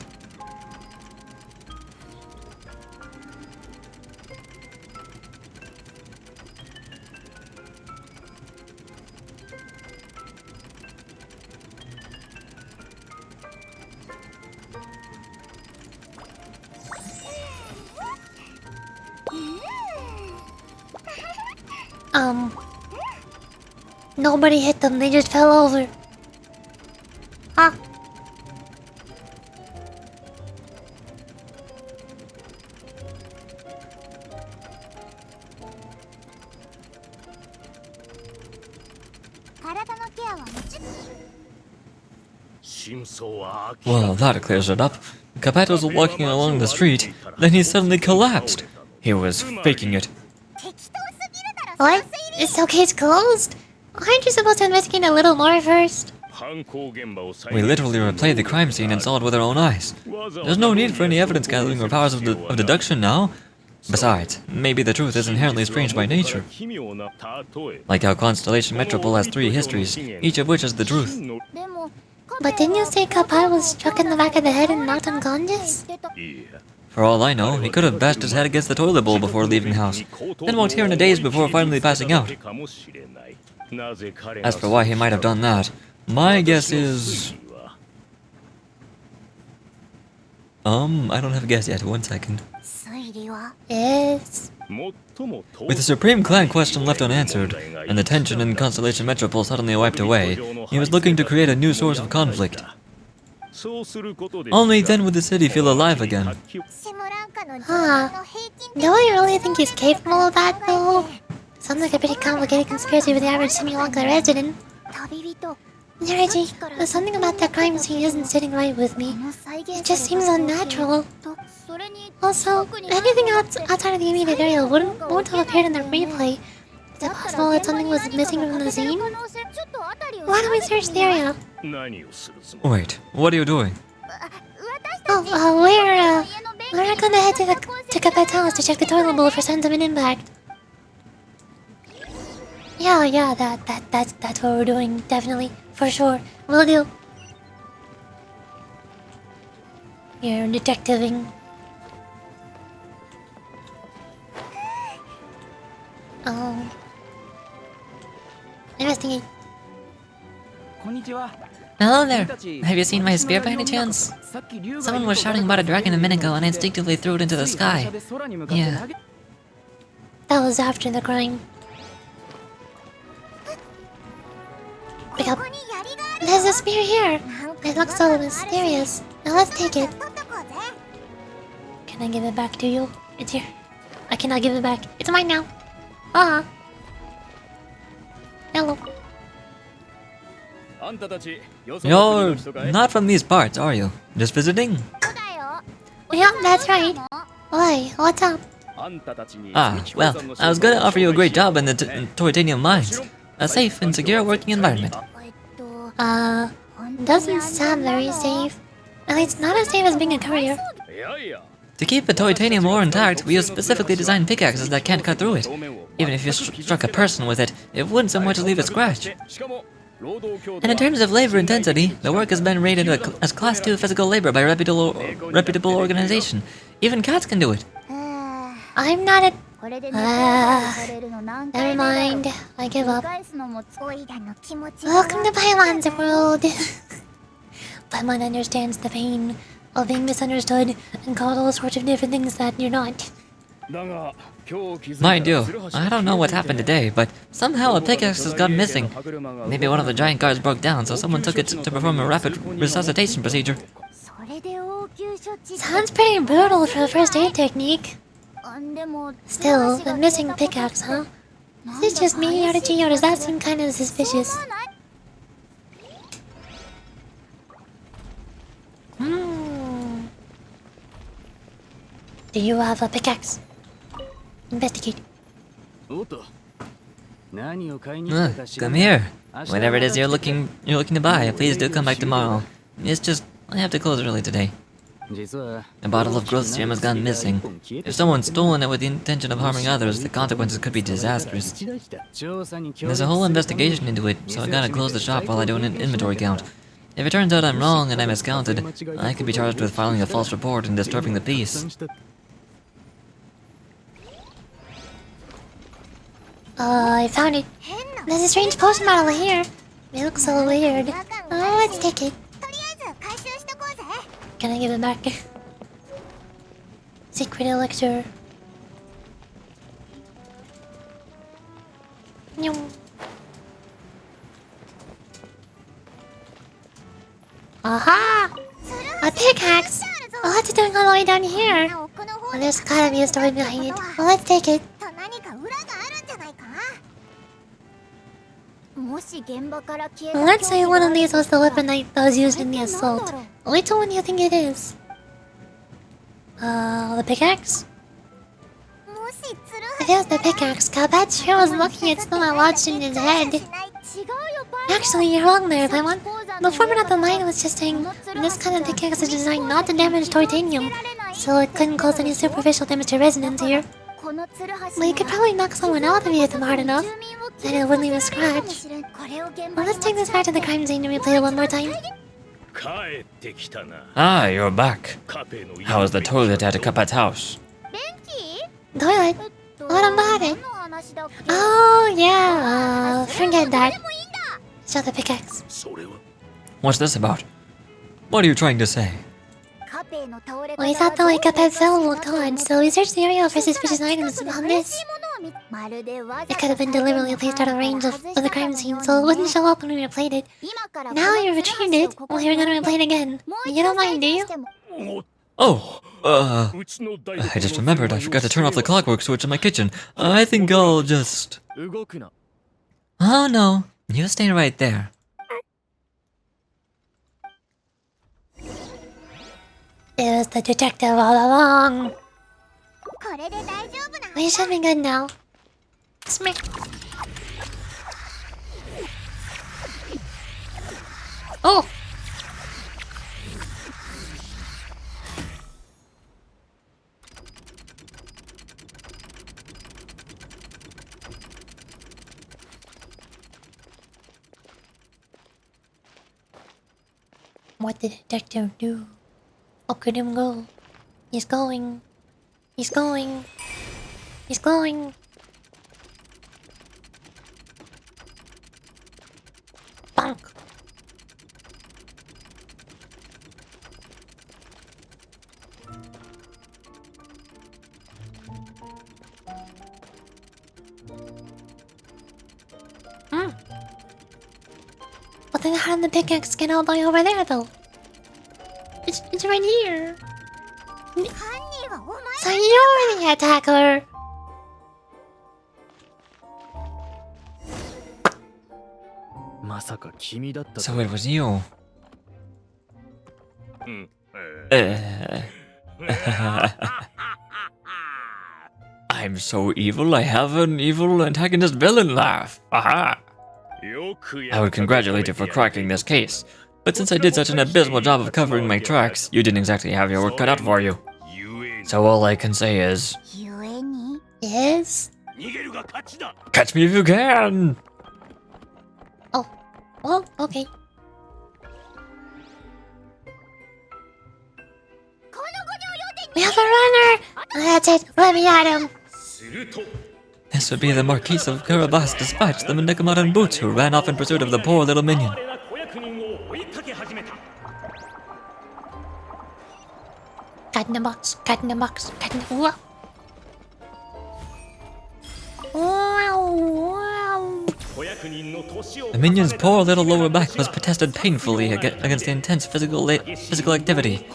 Nobody hit them, they just fell over. Huh? Well, that clears it up. Capet was walking along the street, then he suddenly collapsed. He was faking it. What? It's okay, it's closed? Aren't you supposed to investigate a little more first? We literally replayed the crime scene and saw it with our own eyes. There's no need for any evidence gathering or powers of deduction now. Besides, maybe the truth is inherently strange by nature. Like how Constellation Metropole has 3 histories, each of which is the truth. But didn't you say Kapai was struck in the back of the head and knocked unconscious? For all I know, he could have bashed his head against the toilet bowl before leaving the house, then walked here in a daze before finally passing out. As for why he might have done that, my guess is... I don't have a guess yet. 1 second. Yes. With the Supreme Clan question left unanswered, and the tension in Constellation Metropole suddenly wiped away, he was looking to create a new source of conflict. Only then would the city feel alive again. Huh. Do I really think he's capable of that, though? Sounds like a pretty complicated conspiracy for the average Simulanka resident. Neriji, there's something about that crime scene isn't sitting right with me. It just seems unnatural. Also, anything outside of the immediate area won't have appeared in the replay. Is it possible that something was missing from the scene? Why don't we search the area? Wait, what are you doing? Oh, we're gonna head to Capet's house to check the toilet bowl for signs of an impact. Yeah, that's what we're doing, definitely, for sure. Will do. You're detectiving. Investigate. Hello there. Have you seen my spear by any chance? Someone was shouting about a dragon a minute ago and I instinctively threw it into the sky. Yeah. That was after the crime. Pick up. There's a spear here. It looks so mysterious. Now let's take it. Can I give it back to you? It's here. I cannot give it back. It's mine now. Hello. You're not from these parts, are you? Just visiting? Yeah, that's right. Why? What's up? Ah, well, I was gonna offer you a great job in the Toitanium mines. A safe and secure working environment. Doesn't sound very safe. At least not as safe as being a courier. To keep the Toitanium ore intact, we use specifically designed pickaxes that can't cut through it. Even if you struck a person with it, it wouldn't so much leave a scratch. And in terms of labor intensity, the work has been rated as Class 2 physical labor by a reputable organization. Even cats can do it. I'm not a... never mind. I give up. Welcome to Paimon's world. Paimon understands the pain of being misunderstood and called all sorts of different things that you're not. Mind you, I don't know what happened today, but somehow a pickaxe has gone missing. Maybe one of the giant guards broke down, so someone took it to perform a rapid resuscitation procedure. Sounds pretty brutal for a first aid technique. Still, the missing pickaxe, huh? Is it just me, Archie, or does that seem kind of suspicious? Do you have a pickaxe? Investigate. Come here. Whatever it is you're looking to buy, please do come back tomorrow. It's just I have to close early today. A bottle of growth serum has gone missing. If someone's stolen it with the intention of harming others, the consequences could be disastrous. There's a whole investigation into it, so I gotta close the shop while I do an inventory count. If it turns out I'm wrong and I miscounted, I could be charged with filing a false report and disturbing the peace. I found it. There's a strange potion bottle here. It looks so weird. Let's take it. Can I give it back? Secret elixir. Nyum. Aha! A pickaxe! Oh, what's it doing all the way down here? Well, there's gotta be a story behind it. Well, let's take it. Let's say one of these was the weapon that was used in the assault. Which one do you think it is? The pickaxe? If it was the pickaxe, Kabat sure was lucky it's still not lodged in his head. Actually, you're wrong there, Paimon. The foreman at the mine was just saying this kind of pickaxe is designed not to damage titanium, so it couldn't cause any superficial damage to residents here. But you could probably knock someone out if you hit them hard enough, and it wouldn't leave a scratch. Well, let's take this back to the crime scene and replay it one more time. Ah, you're back. How was the toilet at Kapat's house? Toilet? What about it? Oh, yeah, forget that. Show the pickaxe. What's this about? What are you trying to say? We thought the way Cuphead fell looked odd, so we searched the area for suspicious items and found this. It could have been deliberately placed out of range of the crime scene, so it wouldn't show up when we replayed it. Now you retrieved it, well, you're gonna replay it again. You don't mind, do you? Oh, I just remembered I forgot to turn off the clockwork switch in my kitchen. I think I'll just... Oh no, you stay right there. It was the detective all along. We should be good now. Smack. Oh! What did the detective do? Look at him go. He's going. He's going. He's going. Bonk. But then how did the pickaxe get all the way over there though? It's right here. So you're the attacker. So it was you. I'm so evil, I have an evil antagonist villain laugh. Aha! I would congratulate you for cracking this case, but since I did such an abysmal job of covering my tracks, you didn't exactly have your work cut out for you. So all I can say is... Yes? Catch me if you can! Oh, well, okay. We have a runner! That's it, let me at him! This would be the Marquise of Carabas dispatched the Mendicamaran Boots who ran off in pursuit of the poor little minion. Cat in the box, cat in the box, cat in the... Whoa. The minion's poor little lower back was protested painfully against the intense physical activity.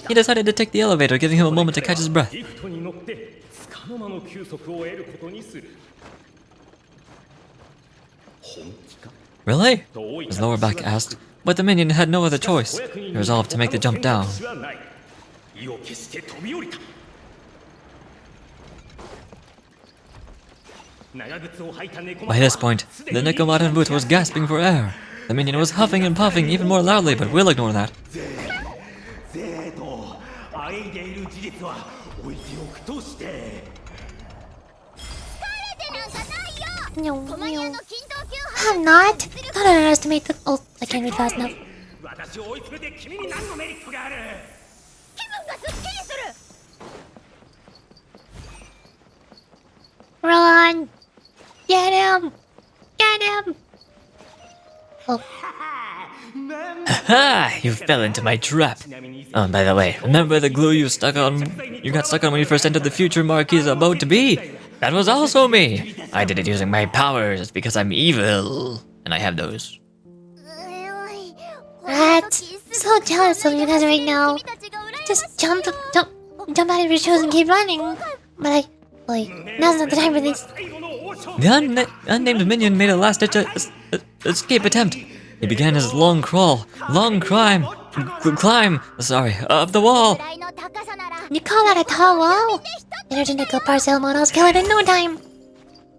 He decided to take the elevator, giving him a moment to catch his breath. Really? His lower back asked, but the minion had no other choice. He resolved to make the jump down. By this point, the Nekomaran boot was gasping for air. The minion was huffing and puffing even more loudly, but we'll ignore that. I'm not. Don't underestimate the. Oh, I can't read fast enough. Run! Get him! Get him! Oh. Ha! You fell into my trap. Oh, and by the way, remember the glue you got stuck on when you first entered the future Marquis about to be? That was also me. I did it using my powers because I'm evil, and I have those. Rats! So jealous of you guys right now. Just jump out of your shoes and keep running. But now's not the time for this. The unnamed minion made a last-ditch escape attempt. He began his long climb, up the wall. You call that a tall wall? Intergenical parcel models kill it in no time.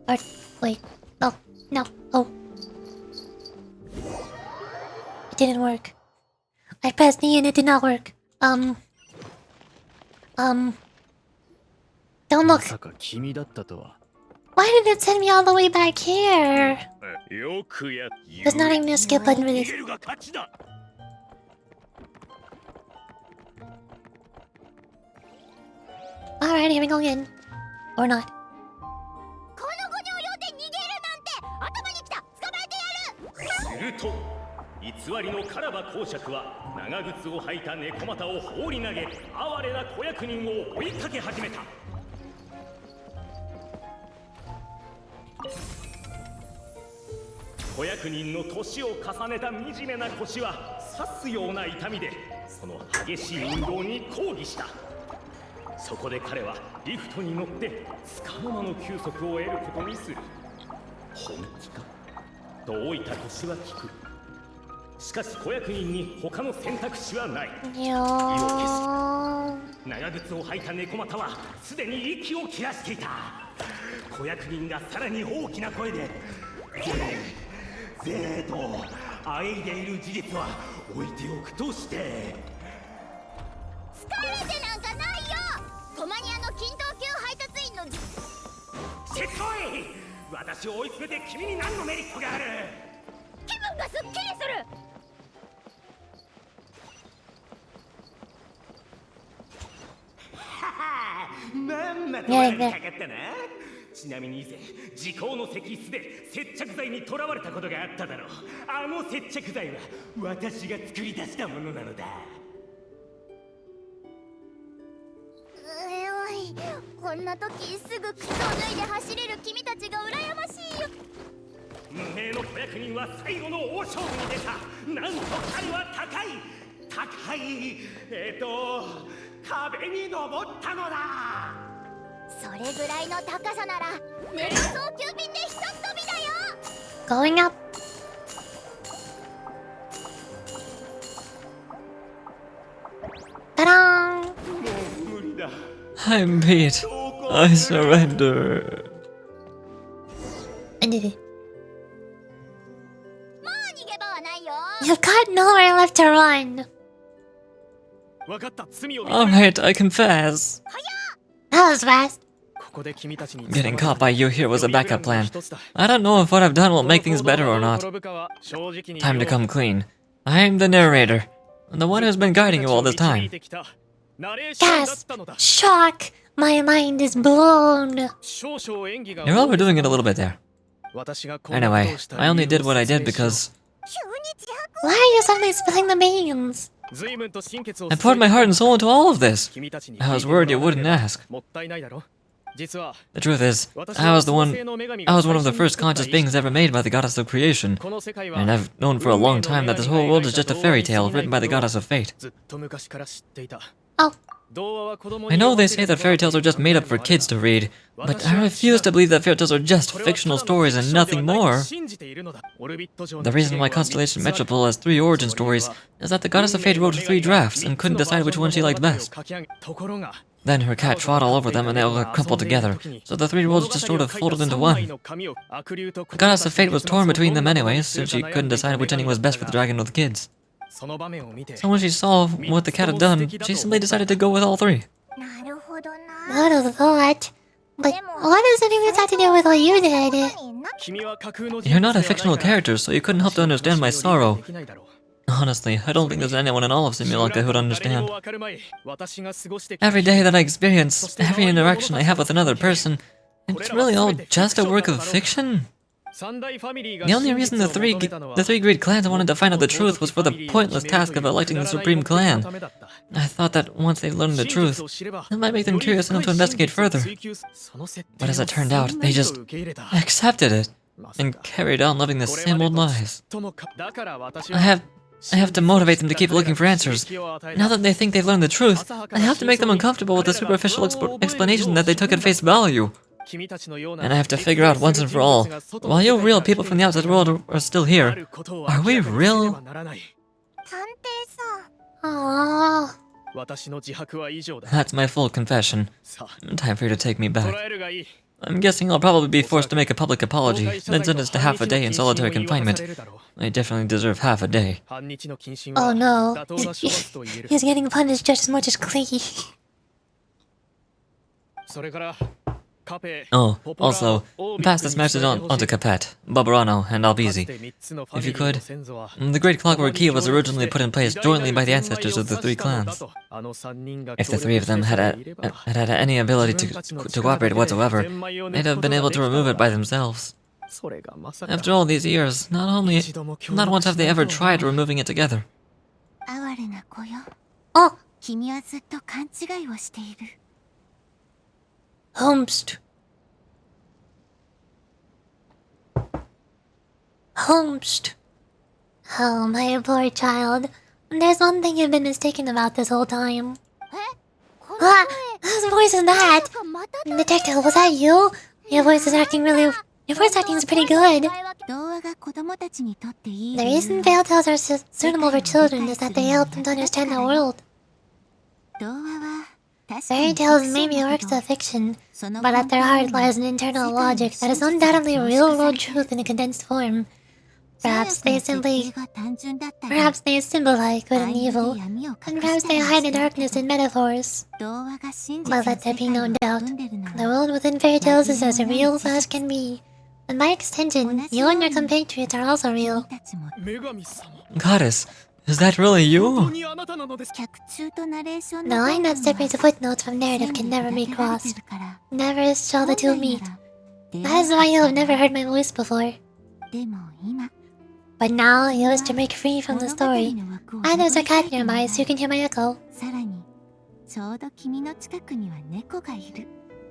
Or, wait, oh, no, oh. It didn't work. I pressed E and it did not work. Don't look. Why did it send me all the way back here? There's not even a skip button for this. Alright, here we go again. Or not. 偽りのカラバ公爵は長靴を履いた猫股を放り投げ、哀れな子役人を追いかけ始めた。子役人の年を重ねた惨めな腰は刺すような痛みで、その激しい運動に抗議した。そこで彼はリフトに乗って束の間の休息を得ることにする。本気かと老いた腰は聞く。しかし子役人に他の選択肢はない。意を決す。長靴を履いた猫股はすでに息を切らしていた。子役人がさらに大きな声でぜーとあえいでいる事実は置いておくとして。疲れてなんかないよ。コマニアの均等級配達員のしつこい。私を追い詰めて君に何のメリットがある。気分がすっきりする。まんまとやりかかったな。ちなみに以前時効の石室で接着剤にとらわれたことがあっただろう。あの接着剤は私が作り出したものなのだ。おい、こんな時すぐ靴を脱いで走れる君たちが羨ましいよ。無名の子役人は最後の大勝負に出た。なんと彼は高い壁に登ったのだ。それぐらいの高さならネロ送球便でひとっ飛びだよ。 Going up. Ta-da! もう無理だ。 I'm beat. I surrender. I did it. もう逃げ場はないよ。 You've got nowhere left to run. 分かった。罪を Alright, I confess. That was fast. Getting caught by you here was a backup plan. I don't know if what I've done will make things better or not. Time to come clean. I'm the narrator, the one who's been guiding you all this time. Gasp! Shock! My mind is blown. You're overdoing it a little bit there. Anyway, I only did what I did because Why are you suddenly spilling the beans? I poured my heart and soul into all of this. I was worried you wouldn't ask. The truth is, I was one of the first conscious beings ever made by the goddess of creation, and I've known for a long time that this whole world is just a fairy tale written by the goddess of fate. Oh, I know they say that fairy tales are just made up for kids to read, but I refuse to believe that fairy tales are just fictional stories and nothing more. The reason why Constellation Metropole has 3 origin stories is that the goddess of fate wrote 3 drafts and couldn't decide which one she liked best. Then her cat trod all over them and they all got crumpled together, so the 3 worlds just sort of folded into one. The goddess of fate was torn between them anyways, since she couldn't decide which ending was best for the dragon or the kids. So when she saw what the cat had done, she simply decided to go with all 3. not a lot. But what does any of this have to do with what you did? You're not a fictional character, so you couldn't help to understand my sorrow. Honestly, I don't think there's anyone in all of Simulacra who'd understand. Every day that I experience, every interaction I have with another person, it's really all just a work of fiction? The only reason the three great clans wanted to find out the truth was for the pointless task of electing the supreme clan. I thought that once they learned the truth, it might make them curious enough to investigate further. But as it turned out, they just accepted it and carried on living the same old lives. I have to motivate them to keep looking for answers. Now that they think they've learned the truth, I have to make them uncomfortable with the superficial explanation that they took at face value. And I have to figure out once and for all, while you real people from the outside world are still here, are we real? Aww. That's my full confession. Time for you to take me back. I'm guessing I'll probably be forced to make a public apology, then sentenced to half a day in solitary confinement. I definitely deserve half a day. Oh no. He's getting punished just as much as Clinky. Oh, also, pass this message on to Capet, Barbarano, and Albizi. If you could. The Great Clockwork Key was originally put in place jointly by the ancestors of the 3 clans. If the 3 of them had any ability to cooperate whatsoever, they'd have been able to remove it by themselves. After all these years, not once have they ever tried removing it together. Oh! Homst. Homst. Oh, my poor child. There's one thing you've been mistaken about this whole time. Ah! Whose voice is that? Detective, was that you? Your voice acting is pretty good. The reason fairy tales are suitable for children is that they help them to understand the world. Fairy tales may be works of fiction, but at their heart lies an internal logic that is undoubtedly real-world truth in a condensed form. Perhaps they symbolize good and evil, and perhaps they hide the darkness in metaphors. But let there be no doubt, the world within fairy tales is as real as can be. And by extension, you and your compatriots are also real. Goddess, is that really you? The line that separates footnotes from narrative can never be crossed. Never shall the two meet. That is why you have never heard my voice before. But now you wish to break free from the story, and there's a cat nearby so you can hear my echo.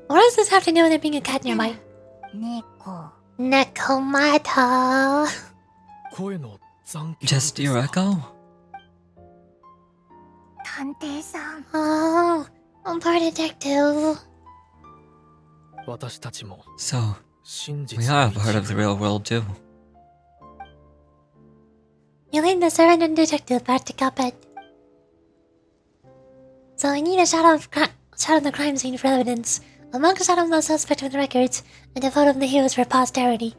What does this have to do with there being a cat nearby? Nekomata. Just your echo? Oh, I'm part detective. So, we are a part of the real world too. You lead the surrendered detective back to Capet. So I need a shot of the crime scene for evidence, a mugshot of the suspect with records, and a photo of the heroes for posterity.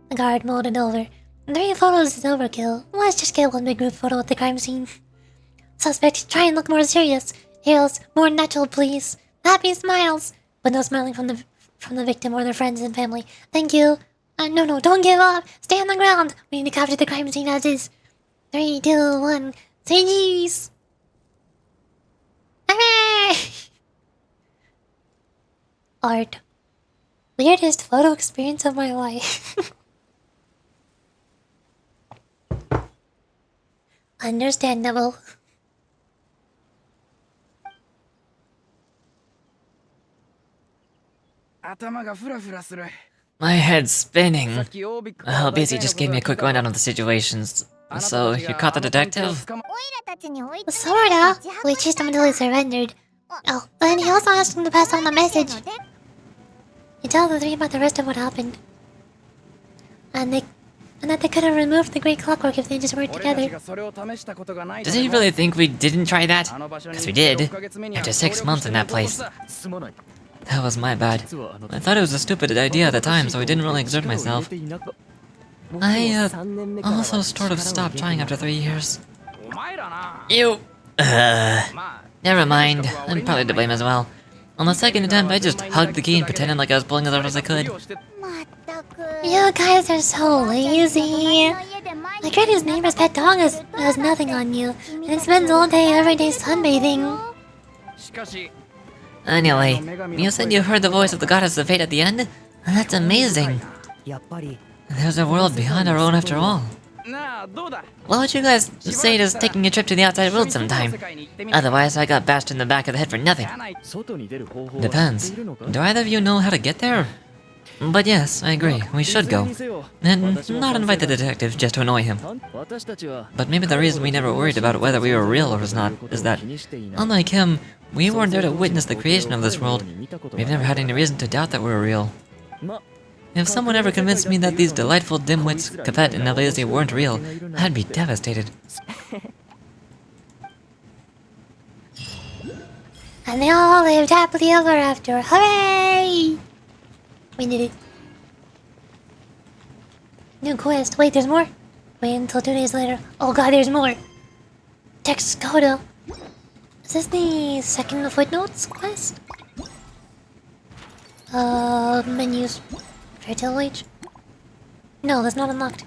The guard molded over. 3 photos is overkill. Let's just get one big group photo of the crime scene. Suspect, try and look more serious. Heroes, more natural, please. Happy smiles, but no smiling from the victim or their friends and family. Thank you. No, don't give up. Stay on the ground. We need to capture the crime scene as is. 3, 2, 1. Say cheese. Hooray! Art. Weirdest photo experience of my life. Understandable. My head's spinning. Well, Busy just gave me a quick rundown of the situations. So, you caught the detective? Sorta. We chased him until he surrendered. Oh, then he also asked him to pass on the message. He told the three about the rest of what happened. And that they could have removed the great clockwork if they just worked together. Does he really think we didn't try that? Because we did. After 6 months in that place. That was my bad. I thought it was a stupid idea at the time, so I didn't really exert myself. I, also sort of stopped trying after 3 years. You... Never mind. I'm probably to blame as well. On the second attempt, I just hugged the key and pretended like I was pulling as hard as I could. You guys are so lazy. My granny's neighbor's pet dog has nothing on you, and it spends all day every day sunbathing. Anyway, you said you heard the voice of the goddess of fate at the end? That's amazing. There's a world beyond our own after all. What would you guys say to taking a trip to the outside world sometime? Otherwise, I got bashed in the back of the head for nothing. Depends. Do either of you know how to get there? But yes, I agree, we should go. And not invite the detective just to annoy him. But maybe the reason we never worried about whether we were real or not is that, unlike him, we weren't there to witness the creation of this world. We've never had any reason to doubt that we were real. If someone ever convinced me that these delightful dimwits, Capet and Nablaze weren't real, I'd be devastated. And they all lived happily ever after. Hooray! We did it. New quest. Wait, there's more? Wait until 2 days later. Oh god, there's more. Text Coda. Is this the second footnotes quest? Menus. Fertile Age? No, that's not unlocked.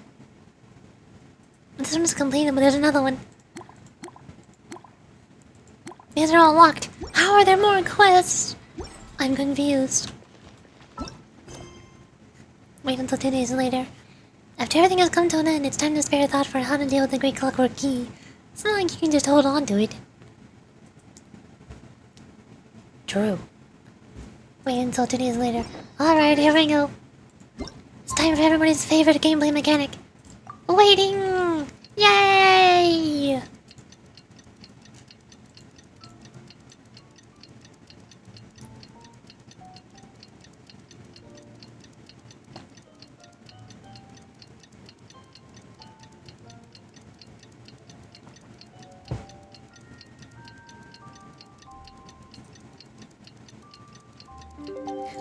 This one's completed, but there's another one. These are all locked. How are there more quests? I'm confused. Wait until 2 days later. After everything has come to an end, it's time to spare a thought for how to deal with the Great Clockwork Key. It's not like you can just hold on to it. True. Wait until 2 days later. Alright, here we go. It's time for everybody's favorite gameplay mechanic. Waiting! Yay!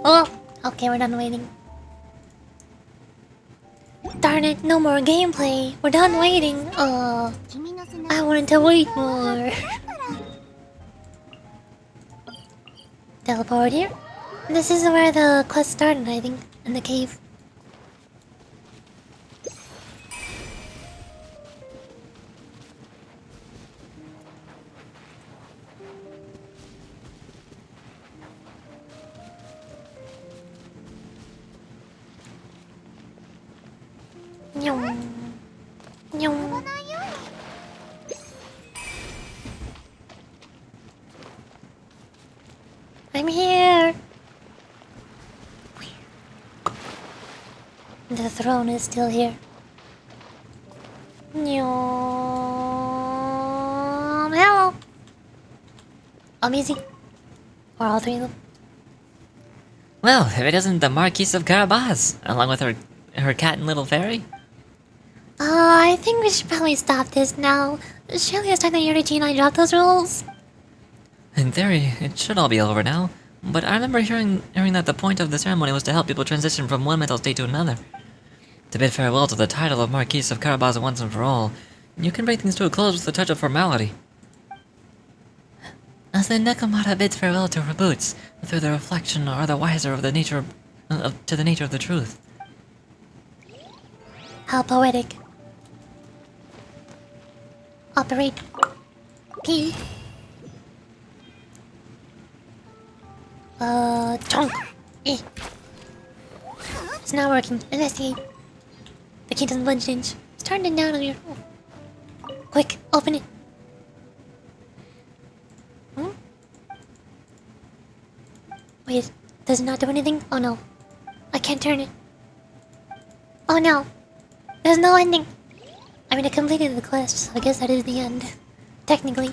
Oh, okay, we're done waiting. Darn it, no more gameplay. We're done waiting. I wanted to wait more. Teleport here. This is where the quest started, I think, in the cave. I'm here. The throne is still here. Hello. I'm easy. Or all three of them. Well, if it isn't the Marquise of Carabas, along with her cat and little fairy. I think we should probably stop this now. Surely it's time that Yuri and I dropped those rules. In theory, it should all be over now. But I remember hearing that the point of the ceremony was to help people transition from one mental state to another. To bid farewell to the title of Marquise of Carabas once and for all, you can bring things to a close with a touch of formality. As the Nekomata bids farewell to her boots, through the reflection or the wiser of the nature to the nature of the truth. How poetic. Operate. P. Chunk. Eh. It's not working. Investigate. The key doesn't budge an inch. It's turned it down on your... Oh. Quick, open it. Wait, Does it not do anything? Oh no. I can't turn it. Oh no. There's no ending. I mean, I completed the quest, so I guess that is the end. Technically.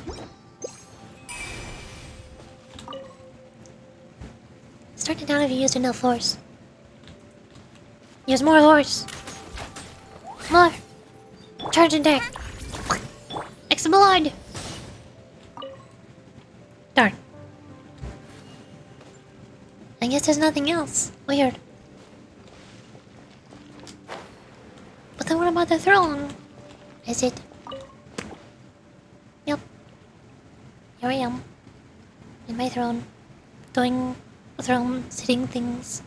Start it down if you used enough force. Use more force. More. Charge attack. Explode. Darn. I guess there's nothing else. Weird. But then what about the throne? Is it? Yep. Here I am. In my throne. Doing throne sitting things.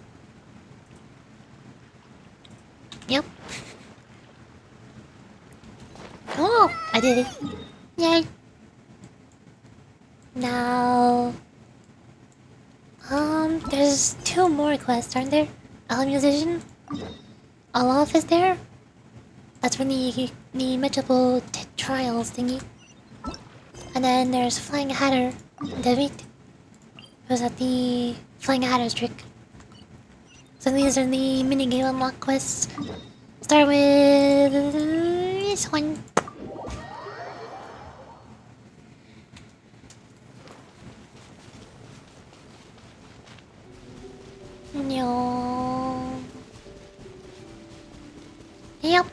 Yep. Oh, I did it. Yay. Now... there's 2 more quests, aren't there? Owl Musician? Olaf is there? That's from the Metropole Trials thingy. And then there's Flying Hatter, David. Was at the Flying Hatter's trick. So these are the minigame unlock quests. Start with this one. No. Yep.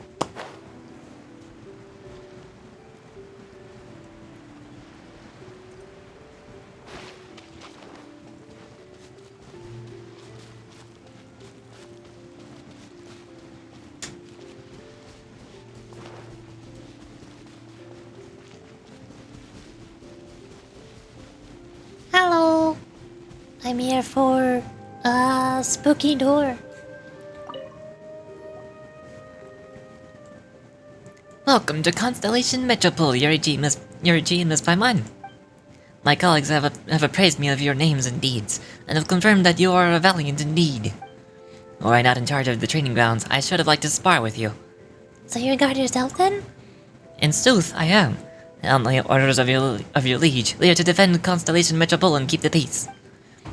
Hello. I'm here for a spooky door. Welcome to Constellation Metropole, Yuri-G and Miss Paimon. My colleagues have appraised me of your names and deeds, and have confirmed that you are a valiant indeed. Were I not in charge of the training grounds, I should have liked to spar with you. So you guard yourself then? In sooth, I am. On the orders of your liege, they are to defend Constellation Metropole and keep the peace.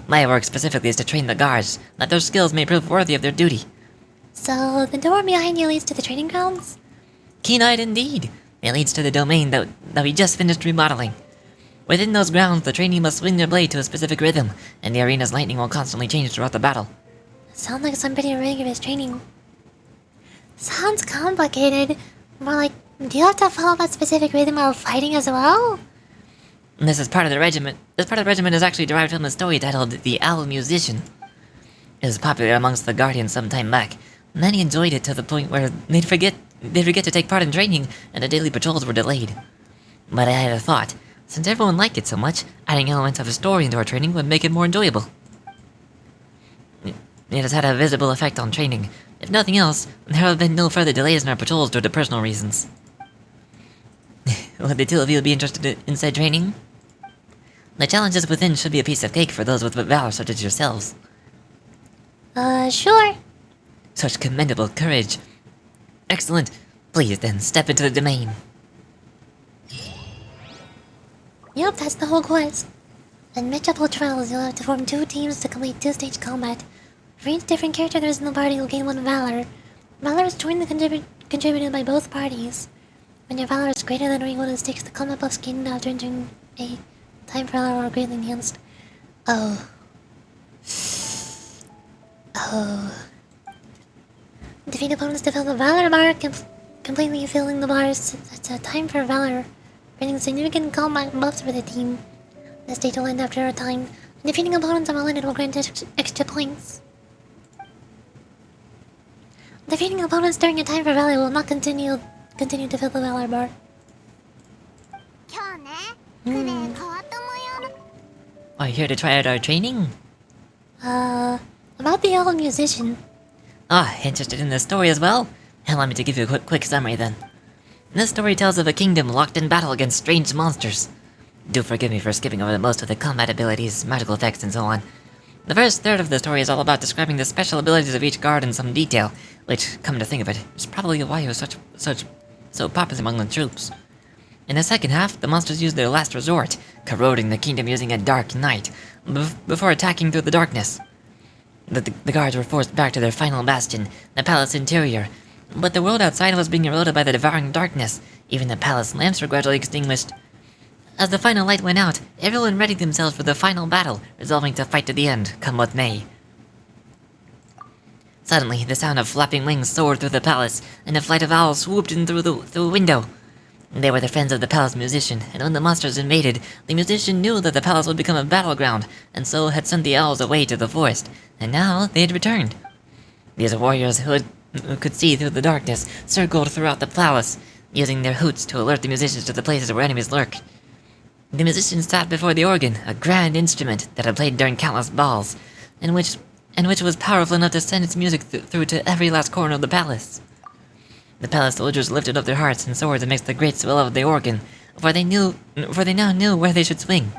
My work specifically is to train the guards, that their skills may prove worthy of their duty. So the door behind you leads to the training grounds? Keen-eyed indeed. It leads to the domain that we just finished remodeling. Within those grounds, the trainee must swing their blade to a specific rhythm, and the arena's lightning will constantly change throughout the battle. Sounds like some pretty rigorous training. Sounds complicated. More like, do you have to follow that specific rhythm while fighting as well? This is part of the regiment. This part of the regiment is actually derived from a story titled The Owl Musician. It was popular amongst the Guardians some time back. Many enjoyed it to the point where they'd forget to take part in training, and the daily patrols were delayed. But I had a thought. Since everyone liked it so much, adding elements of a story into our training would make it more enjoyable. It has had a visible effect on training. If nothing else, there have been no further delays in our patrols due to personal reasons. Would the 2 of you be interested in said training? The challenges within should be a piece of cake for those with valor such as yourselves. Sure. Such commendable courage. Excellent. Please then, step into the domain. Yep, that's the whole quest. In Metropole Trials, you'll have to form 2 teams to complete 2-stage combat. For each different character there is in the party, you'll gain 1 valor. Valor is jointly contributed by both parties. When your valor is greater than or equal to 6, the combat buffs gained after entering a time for valor are greatly enhanced. Oh. Defeat opponents to fill the valor bar, completely filling the bars. That's a time for valor, bringing significant combat buffs for the team. This stage will end after a time. Defeating opponents on it will grant extra points. Defeating opponents during a time for valor will not continue to fill the valor bar. Are you here to try out our training? About the owl musician. Interested in this story as well? Allow me to give you a quick summary then. This story tells of a kingdom locked in battle against strange monsters. Do forgive me for skipping over most of the combat abilities, magical effects, and so on. The first third of the story is all about describing the special abilities of each guard in some detail, which, come to think of it, is probably why it was so popular among the troops. In the second half, the monsters use their last resort, corroding the kingdom using a dark night, before attacking through the darkness. the guards were forced back to their final bastion, the palace interior. But the world outside was being eroded by the devouring darkness. Even the palace lamps were gradually extinguished. As the final light went out, everyone readied themselves for the final battle, resolving to fight to the end, come what may. Suddenly, the sound of flapping wings soared through the palace, and a flight of owls swooped in through the window. They were the friends of the palace musician, and when the monsters invaded, the musician knew that the palace would become a battleground, and so had sent the owls away to the forest, and now they had returned. These warriors who could see through the darkness circled throughout the palace, using their hoots to alert the musicians to the places where enemies lurked. The musician sat before the organ, a grand instrument that had played during countless balls, and which was powerful enough to send its music through to every last corner of the palace. The palace soldiers lifted up their hearts and swords amidst the great swell of the organ, for they now knew where they should swing.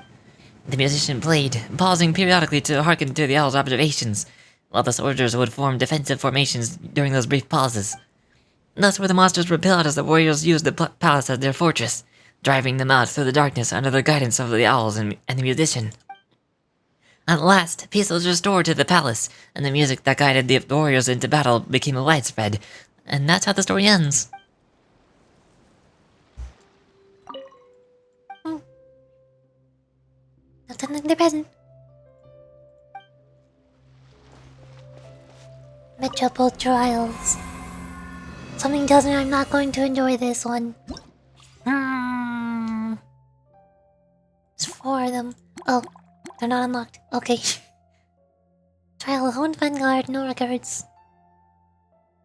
The musician played, pausing periodically to hearken to the owl's observations, while the soldiers would form defensive formations during those brief pauses. Thus were the monsters repelled as the warriors used the palace as their fortress, driving them out through the darkness under the guidance of the owls and the musician. At last, peace was restored to the palace, and the music that guided the warriors into battle became widespread, and that's how the story ends. Nothing like the present. Metropole Trials. Something tells me I'm not going to enjoy this one. There's 4 of them. Oh, they're not unlocked. Okay. Trial Honed Vanguard, no records.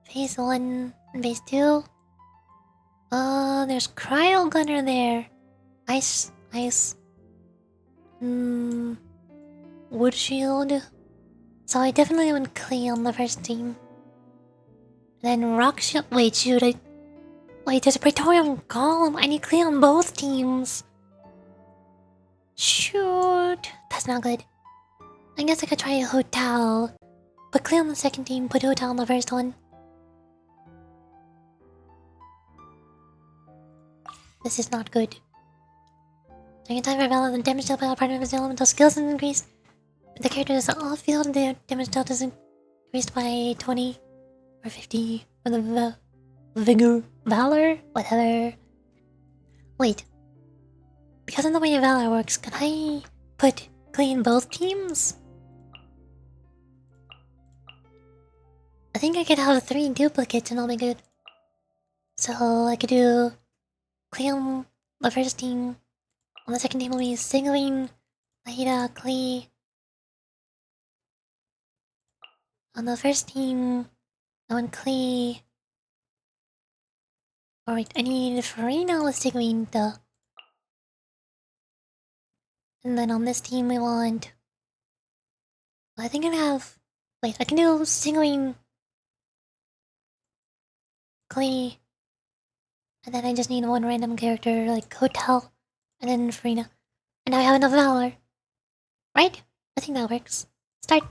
Phase 1 and Phase 2. There's Cryo Gunner there. Ice. Wood Shield. So I definitely want Clay on the first team. Then Rock Shield. Wait, shoot, wait, there's a Praetorian Golem. I need Clay on both teams. Shoot. That's not good. I guess I could try a Hotel. Put Clay on the second team, put Hotel on the first one. This is not good. During a time for valor, the damage dealt by all partner of his elemental skills is increased. If the character is off field, the damage dealt is increased by 20 or 50 for the vigor, valor, whatever. Wait. Because of the way valor works, can I put Clay in both teams? I think I could have 3 duplicates and I'll be good. So I could do Clay on the first team. On the second team will be Signaling, Lahida, Clay. On the first team, I want Clay. Alright, I need Farina with Signaling, duh. And then on this team we want... I think I have... Wait, I can do Signaling, Clay. And then I just need 1 random character, like Hotel. And then Farina. And now I have enough valor. Right? I think that works. Start.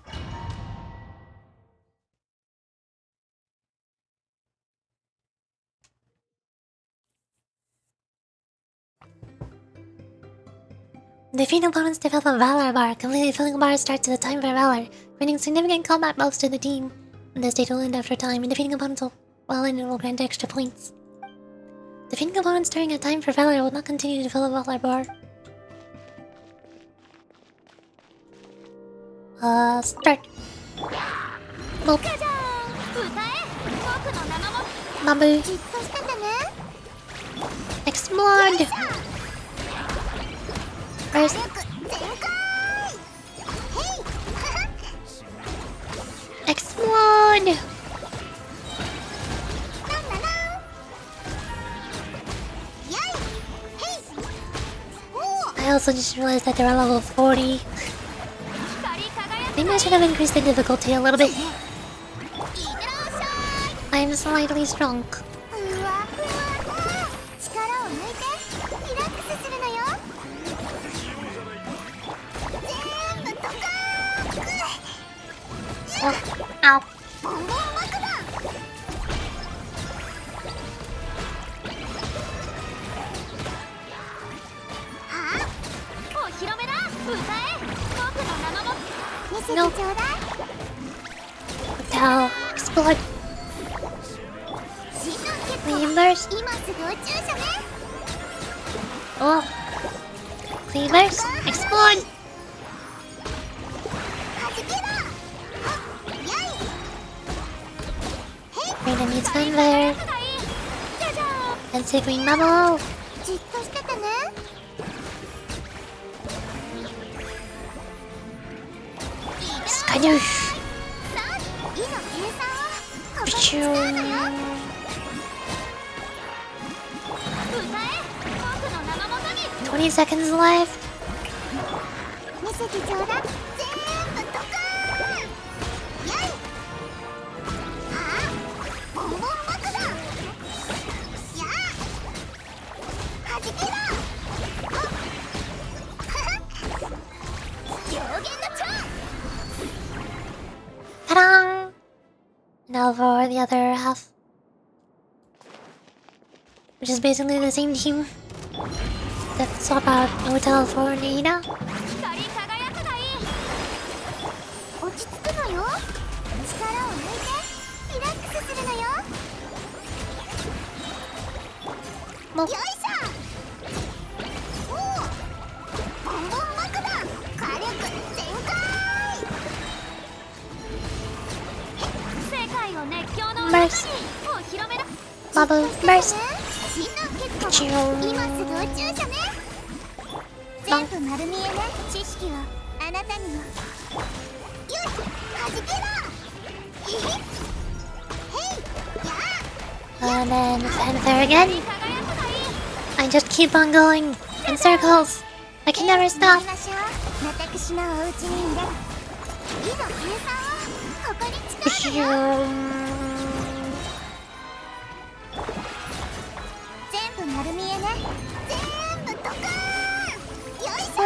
Defeat opponents develop a valor bar. Completely filling the bar starts at the time for valor, granting significant combat buffs to the team. And this state will end after time, and defeating opponents will grant extra points. Defeating opponents during a time for valor will not continue to fill the valor bar. Start. Boop. Bubble. Explode. First. Explode. I also just realized that they're at level 40. Maybe I should have increased the difficulty a little bit. I'm slightly strong. Oh, ow. No. cow. Explode. Cleavers. Oh. Cleavers. Explode. Rena needs fanfare. And say green bubble. Skadoosh. 20 seconds left. Ta-da! Now for the other half. Which is basically the same team. Let's swap out Hotel for Nina. Well, burst. Bubble burst. And then fanfare again. I just keep on going in circles. I can never stop.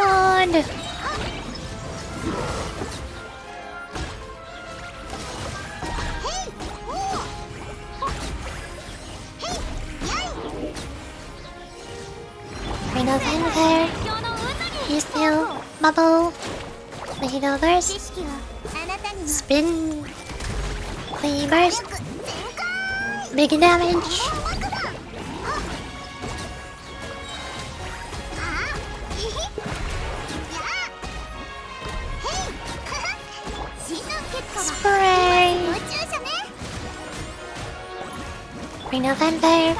God. Reno fanfare. You still bubble. Mojito burst. Spin. Cleavers. Big damage. Spray. Reno fanfare.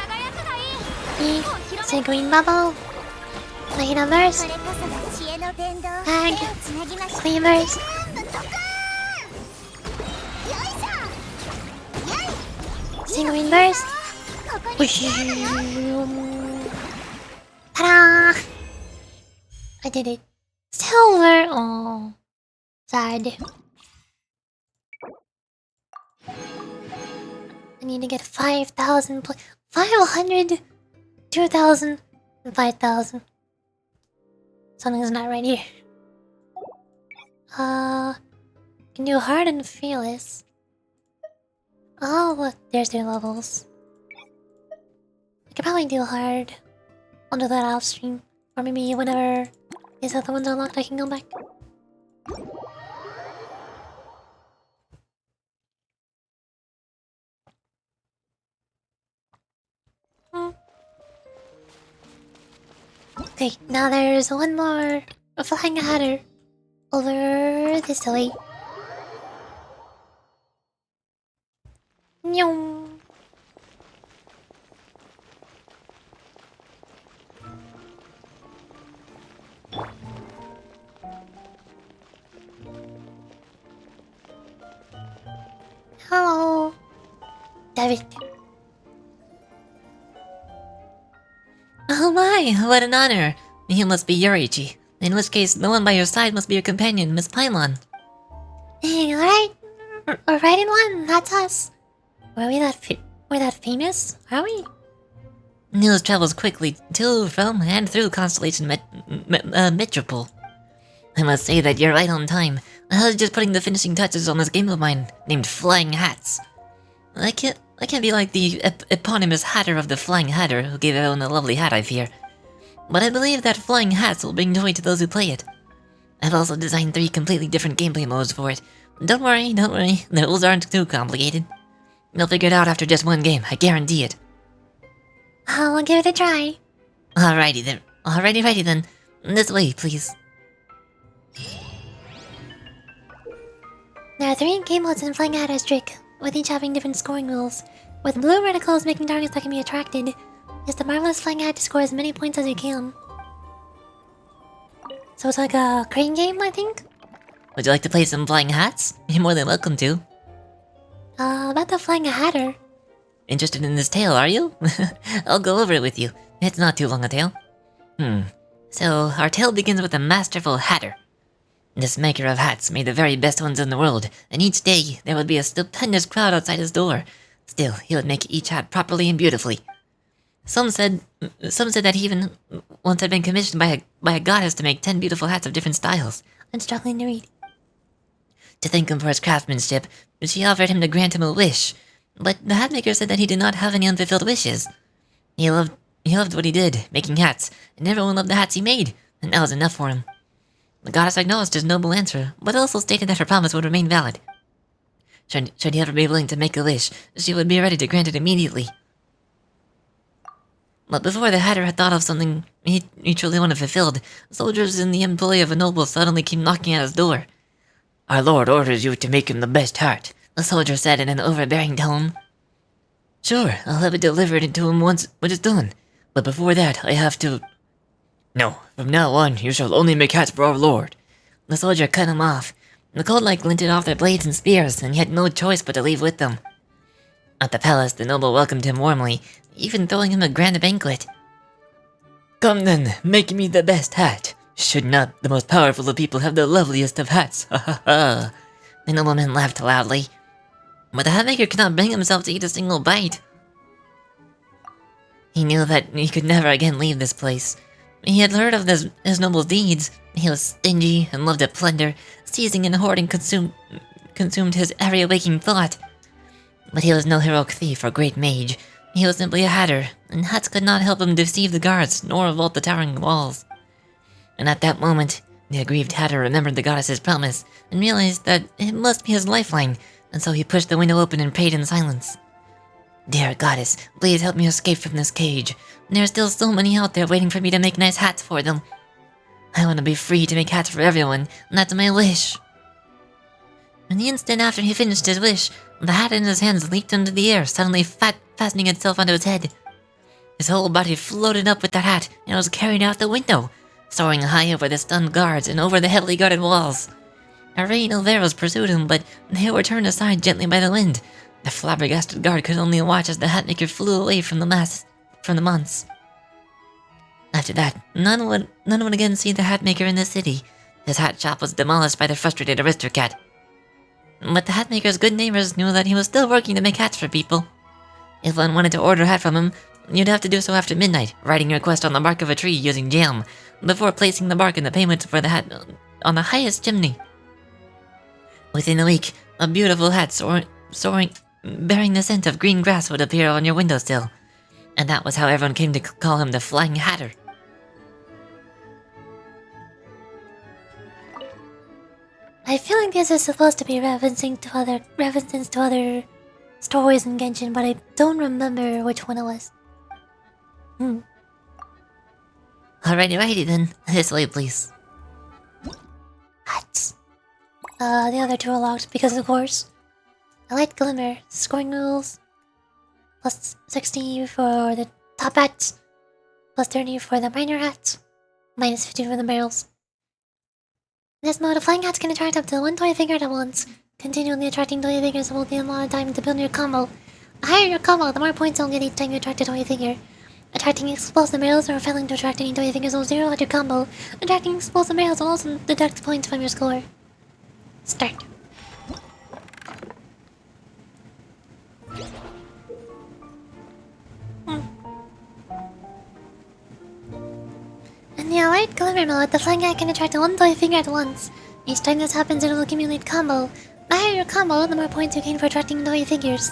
E. Say green bubble. Mojito burst. Tag. Cleavers. Say green burst. Ta-da! I did it. Silver. Oh, sad. I need to get 5,000 500, 2,000, and 5,000. Something's not right here. Can do hard and fearless. Oh, look, there's their levels. I could probably do hard. I'll do that off stream. Or maybe whenever these other ones are locked, I can go back. Okay, now there's one more. A flying hatter. Over this way. Meow. Hello. David. Oh my, what an honor! You must be Yoriichi. In which case, the one by your side must be your companion, Miss Paimon. Hey, alright. We're right in one, that's us. We're that famous? Are we? News travels quickly to, from, and through Constellation Metropole. I must say that you're right on time. I was just putting the finishing touches on this game of mine, named Flying Hats. I can't be like the eponymous Hatter of the Flying Hatter, who gave everyone a lovely hat, I fear. But I believe that Flying Hats will bring joy to those who play it. I've also designed 3 completely different gameplay modes for it, Don't worry, don't worry. The rules aren't too complicated. You'll figure it out after just one game, I guarantee it. I'll give it a try. Alrighty then. Alrighty then. This way, please. There are 3 game modes in Flying Hatter's trick, with each having different scoring rules. With blue reticles making targets that can be attracted, use the marvelous Flying Hat to score as many points as you can. So it's like a crane game, I think? Would you like to play some flying hats? You're more than welcome to. About the Flying Hatter. Interested in this tale, are you? I'll go over it with you. It's not too long a tale. So, our tale begins with a masterful hatter. This maker of hats made the very best ones in the world, and each day there would be a stupendous crowd outside his door. Still, he would make each hat properly and beautifully. Some said that he even once had been commissioned by a goddess to make 10 beautiful hats of different styles. I'm struggling to read. To thank him for his craftsmanship, she offered him to grant him a wish. But the hat maker said that he did not have any unfulfilled wishes. He loved what he did, making hats, and everyone loved the hats he made, and that was enough for him. The goddess acknowledged his noble answer, but also stated that her promise would remain valid. Should he ever be willing to make a wish, she would be ready to grant it immediately. But before the hatter had thought of something he truly wanted fulfilled, soldiers in the employ of a noble suddenly came knocking at his door. "Our lord orders you to make him the best hat," the soldier said in an overbearing tone. "Sure, I'll have it delivered to him once when it's done. But before that, I have to..." "No, from now on, you shall only make hats for our lord." The soldier cut him off. The cold light glinted off their blades and spears, and he had no choice but to leave with them. At the palace, the noble welcomed him warmly, even throwing him a grand banquet. "Come then, make me the best hat. Should not the most powerful of people have the loveliest of hats? Ha ha ha!" The nobleman laughed loudly. But the hat maker could not bring himself to eat a single bite. He knew that he could never again leave this place. He had heard of his noble deeds. He was stingy and loved to plunder, seizing and hoarding consumed his every waking thought. But he was no heroic thief or great mage. He was simply a hatter, and hats could not help him deceive the guards, nor vault the towering walls. And at that moment, the aggrieved hatter remembered the goddess's promise, and realized that it must be his lifeline, and so he pushed the window open and prayed in silence. "Dear goddess, please help me escape from this cage. There are still so many out there waiting for me to make nice hats for them. I want to be free to make hats for everyone, and that's my wish." And the instant after he finished his wish, the hat in his hands leaped into the air, suddenly fastening itself onto his head. His whole body floated up with that hat, and was carried out the window, soaring high over the stunned guards and over the heavily guarded walls. A rain of arrows pursued him, but they were turned aside gently by the wind. The flabbergasted guard could only watch as the hatmaker flew away from the months. After that, none would again see the hatmaker in the city. His hat shop was demolished by the frustrated aristocrat. But the hatmaker's good neighbors knew that he was still working to make hats for people. If one wanted to order a hat from him, you'd have to do so after midnight, writing your request on the bark of a tree using jam, before placing the bark in the payment for the hat on the highest chimney. Within a week, a beautiful hat soaring, bearing the scent of green grass would appear on your windowsill. And that was how everyone came to call him the Flying Hatter. I feel like this is supposed to be references to other stories in Genshin, but I don't remember which one it was. Alrighty then. This way, please. Hats. The other two are locked because, of course. A light glimmer. Scoring rules. Plus 60 for the top hats. Plus 30 for the minor hats. Minus 50 for the barrels. In this mode, a flying hats can attract up to one toy figure at once. Continually attracting toy figures will gain a lot of time to build your combo. The higher your combo, the more points you'll get each time you attract a toy figure. Attracting explosive barrels or failing to attract any toy figures will zero out your combo. Attracting explosive barrels will also deduct points from your score. Start. In the light glimmer mode, the flying hat can attract one toy figure at once. Each time this happens, it will accumulate combo. The higher your combo, the more points you gain for attracting toy figures.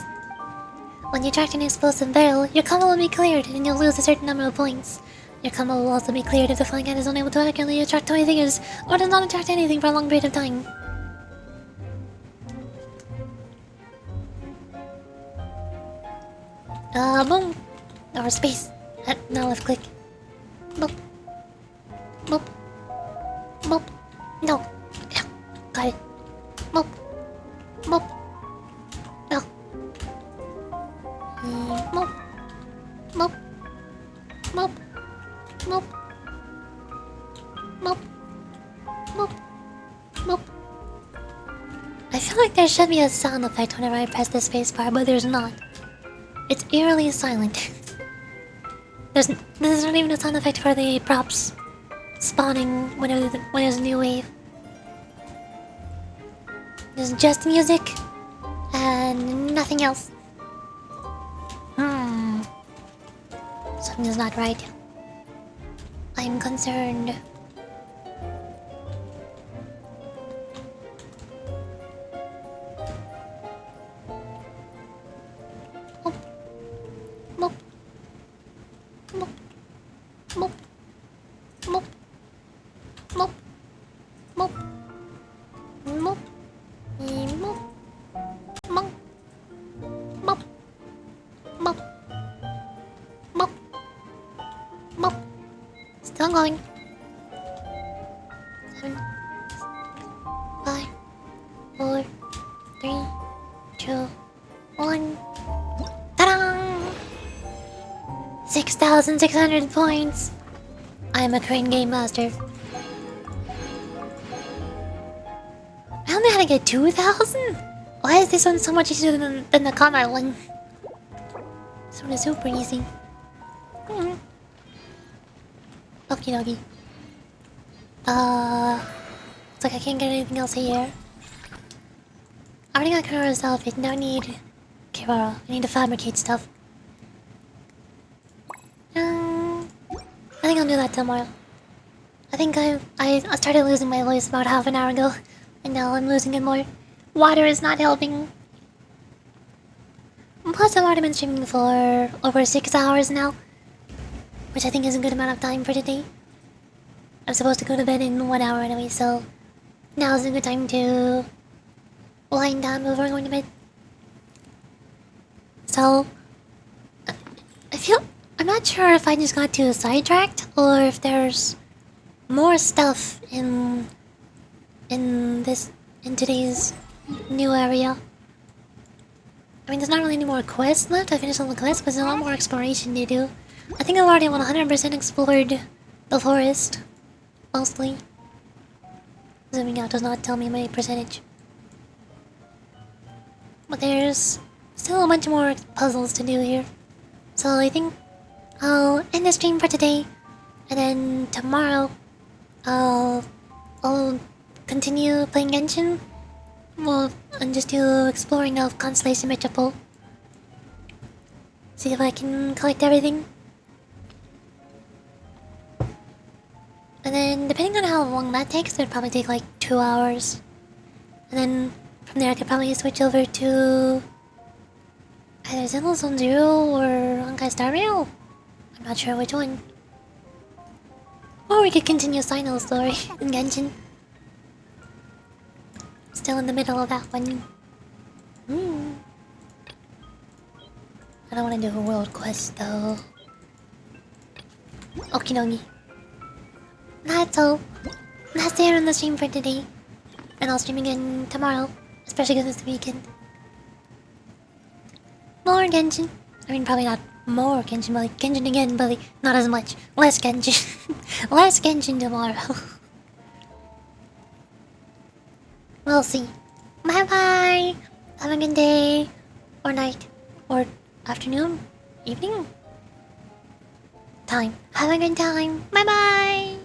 When you attract an explosive barrel, your combo will be cleared, and you'll lose a certain number of points. Your combo will also be cleared if the flying hat is unable to accurately attract toy figures, or does not attract anything for a long period of time. Boom. Or space. No, left click. Boop. Boop. Boop. No. Yeah. Got it. Boop. Boop. No. Boop. Boop. Boop. Boop. Boop. Boop. Boop. I feel like there should be a sound effect whenever I press the spacebar, but there's not. It's eerily silent. There's not even a sound effect for the props spawning whenever when there's a new wave. There's just music and nothing else. Something's not right. I'm concerned. Boop. Boop. Boop. Boop. Boop. Boop. Boop. Boop. Boop. Boop. Boop. Boop. Boop. Still going. 7, 5, 4, 3, 2, 1. Ta-da! 6,600 points. I'm a Crane Game Master. I only had to get 2,000? Why is this one so much easier than the combat one? This one is super easy. Okie dokie. Looks like I can't get anything else here. I already got Kira's outfit, no need Kirara. I need to fabricate stuff. I think I'll do that tomorrow. I think I started losing my voice about half an hour ago, and now I'm losing it more. Water is not helping. Plus, I've already been streaming for over 6 hours now, which I think is a good amount of time for today. I'm supposed to go to bed in 1 hour anyway, so now is a good time to wind down before going to bed. So, I'm not sure if I just got too sidetracked or if there's more stuff in today's new area. I mean, there's not really any more quests left. I finished all the quests, but there's a lot more exploration to do. I think I've already 100% explored the forest, mostly. Zooming out does not tell me my percentage. But there's still a bunch more puzzles to do here. So I think I'll end the stream for today, and then tomorrow I'll continue playing Genshin. Well, and just do exploring of Constellation Metropole. See if I can collect everything. And then, depending on how long that takes, it'd probably take like 2 hours. And then from there I could probably switch over to either Zenless Zone Zero or Honkai Star Rail. I'm not sure which one. Or we could continue Sino's story in Genshin. Still in the middle of that one. I don't want to do a world quest though. Okie dokie. That's all. That's the end of the stream for today. And I'll stream again tomorrow. Especially because it's the weekend. More Genshin. I mean, probably not more Genshin, but like Genshin again, but like not as much. Less Genshin. Less Genshin tomorrow. We'll see. Bye bye. Have a good day. Or night. Or afternoon. Evening. Time. Have a good time. Bye bye.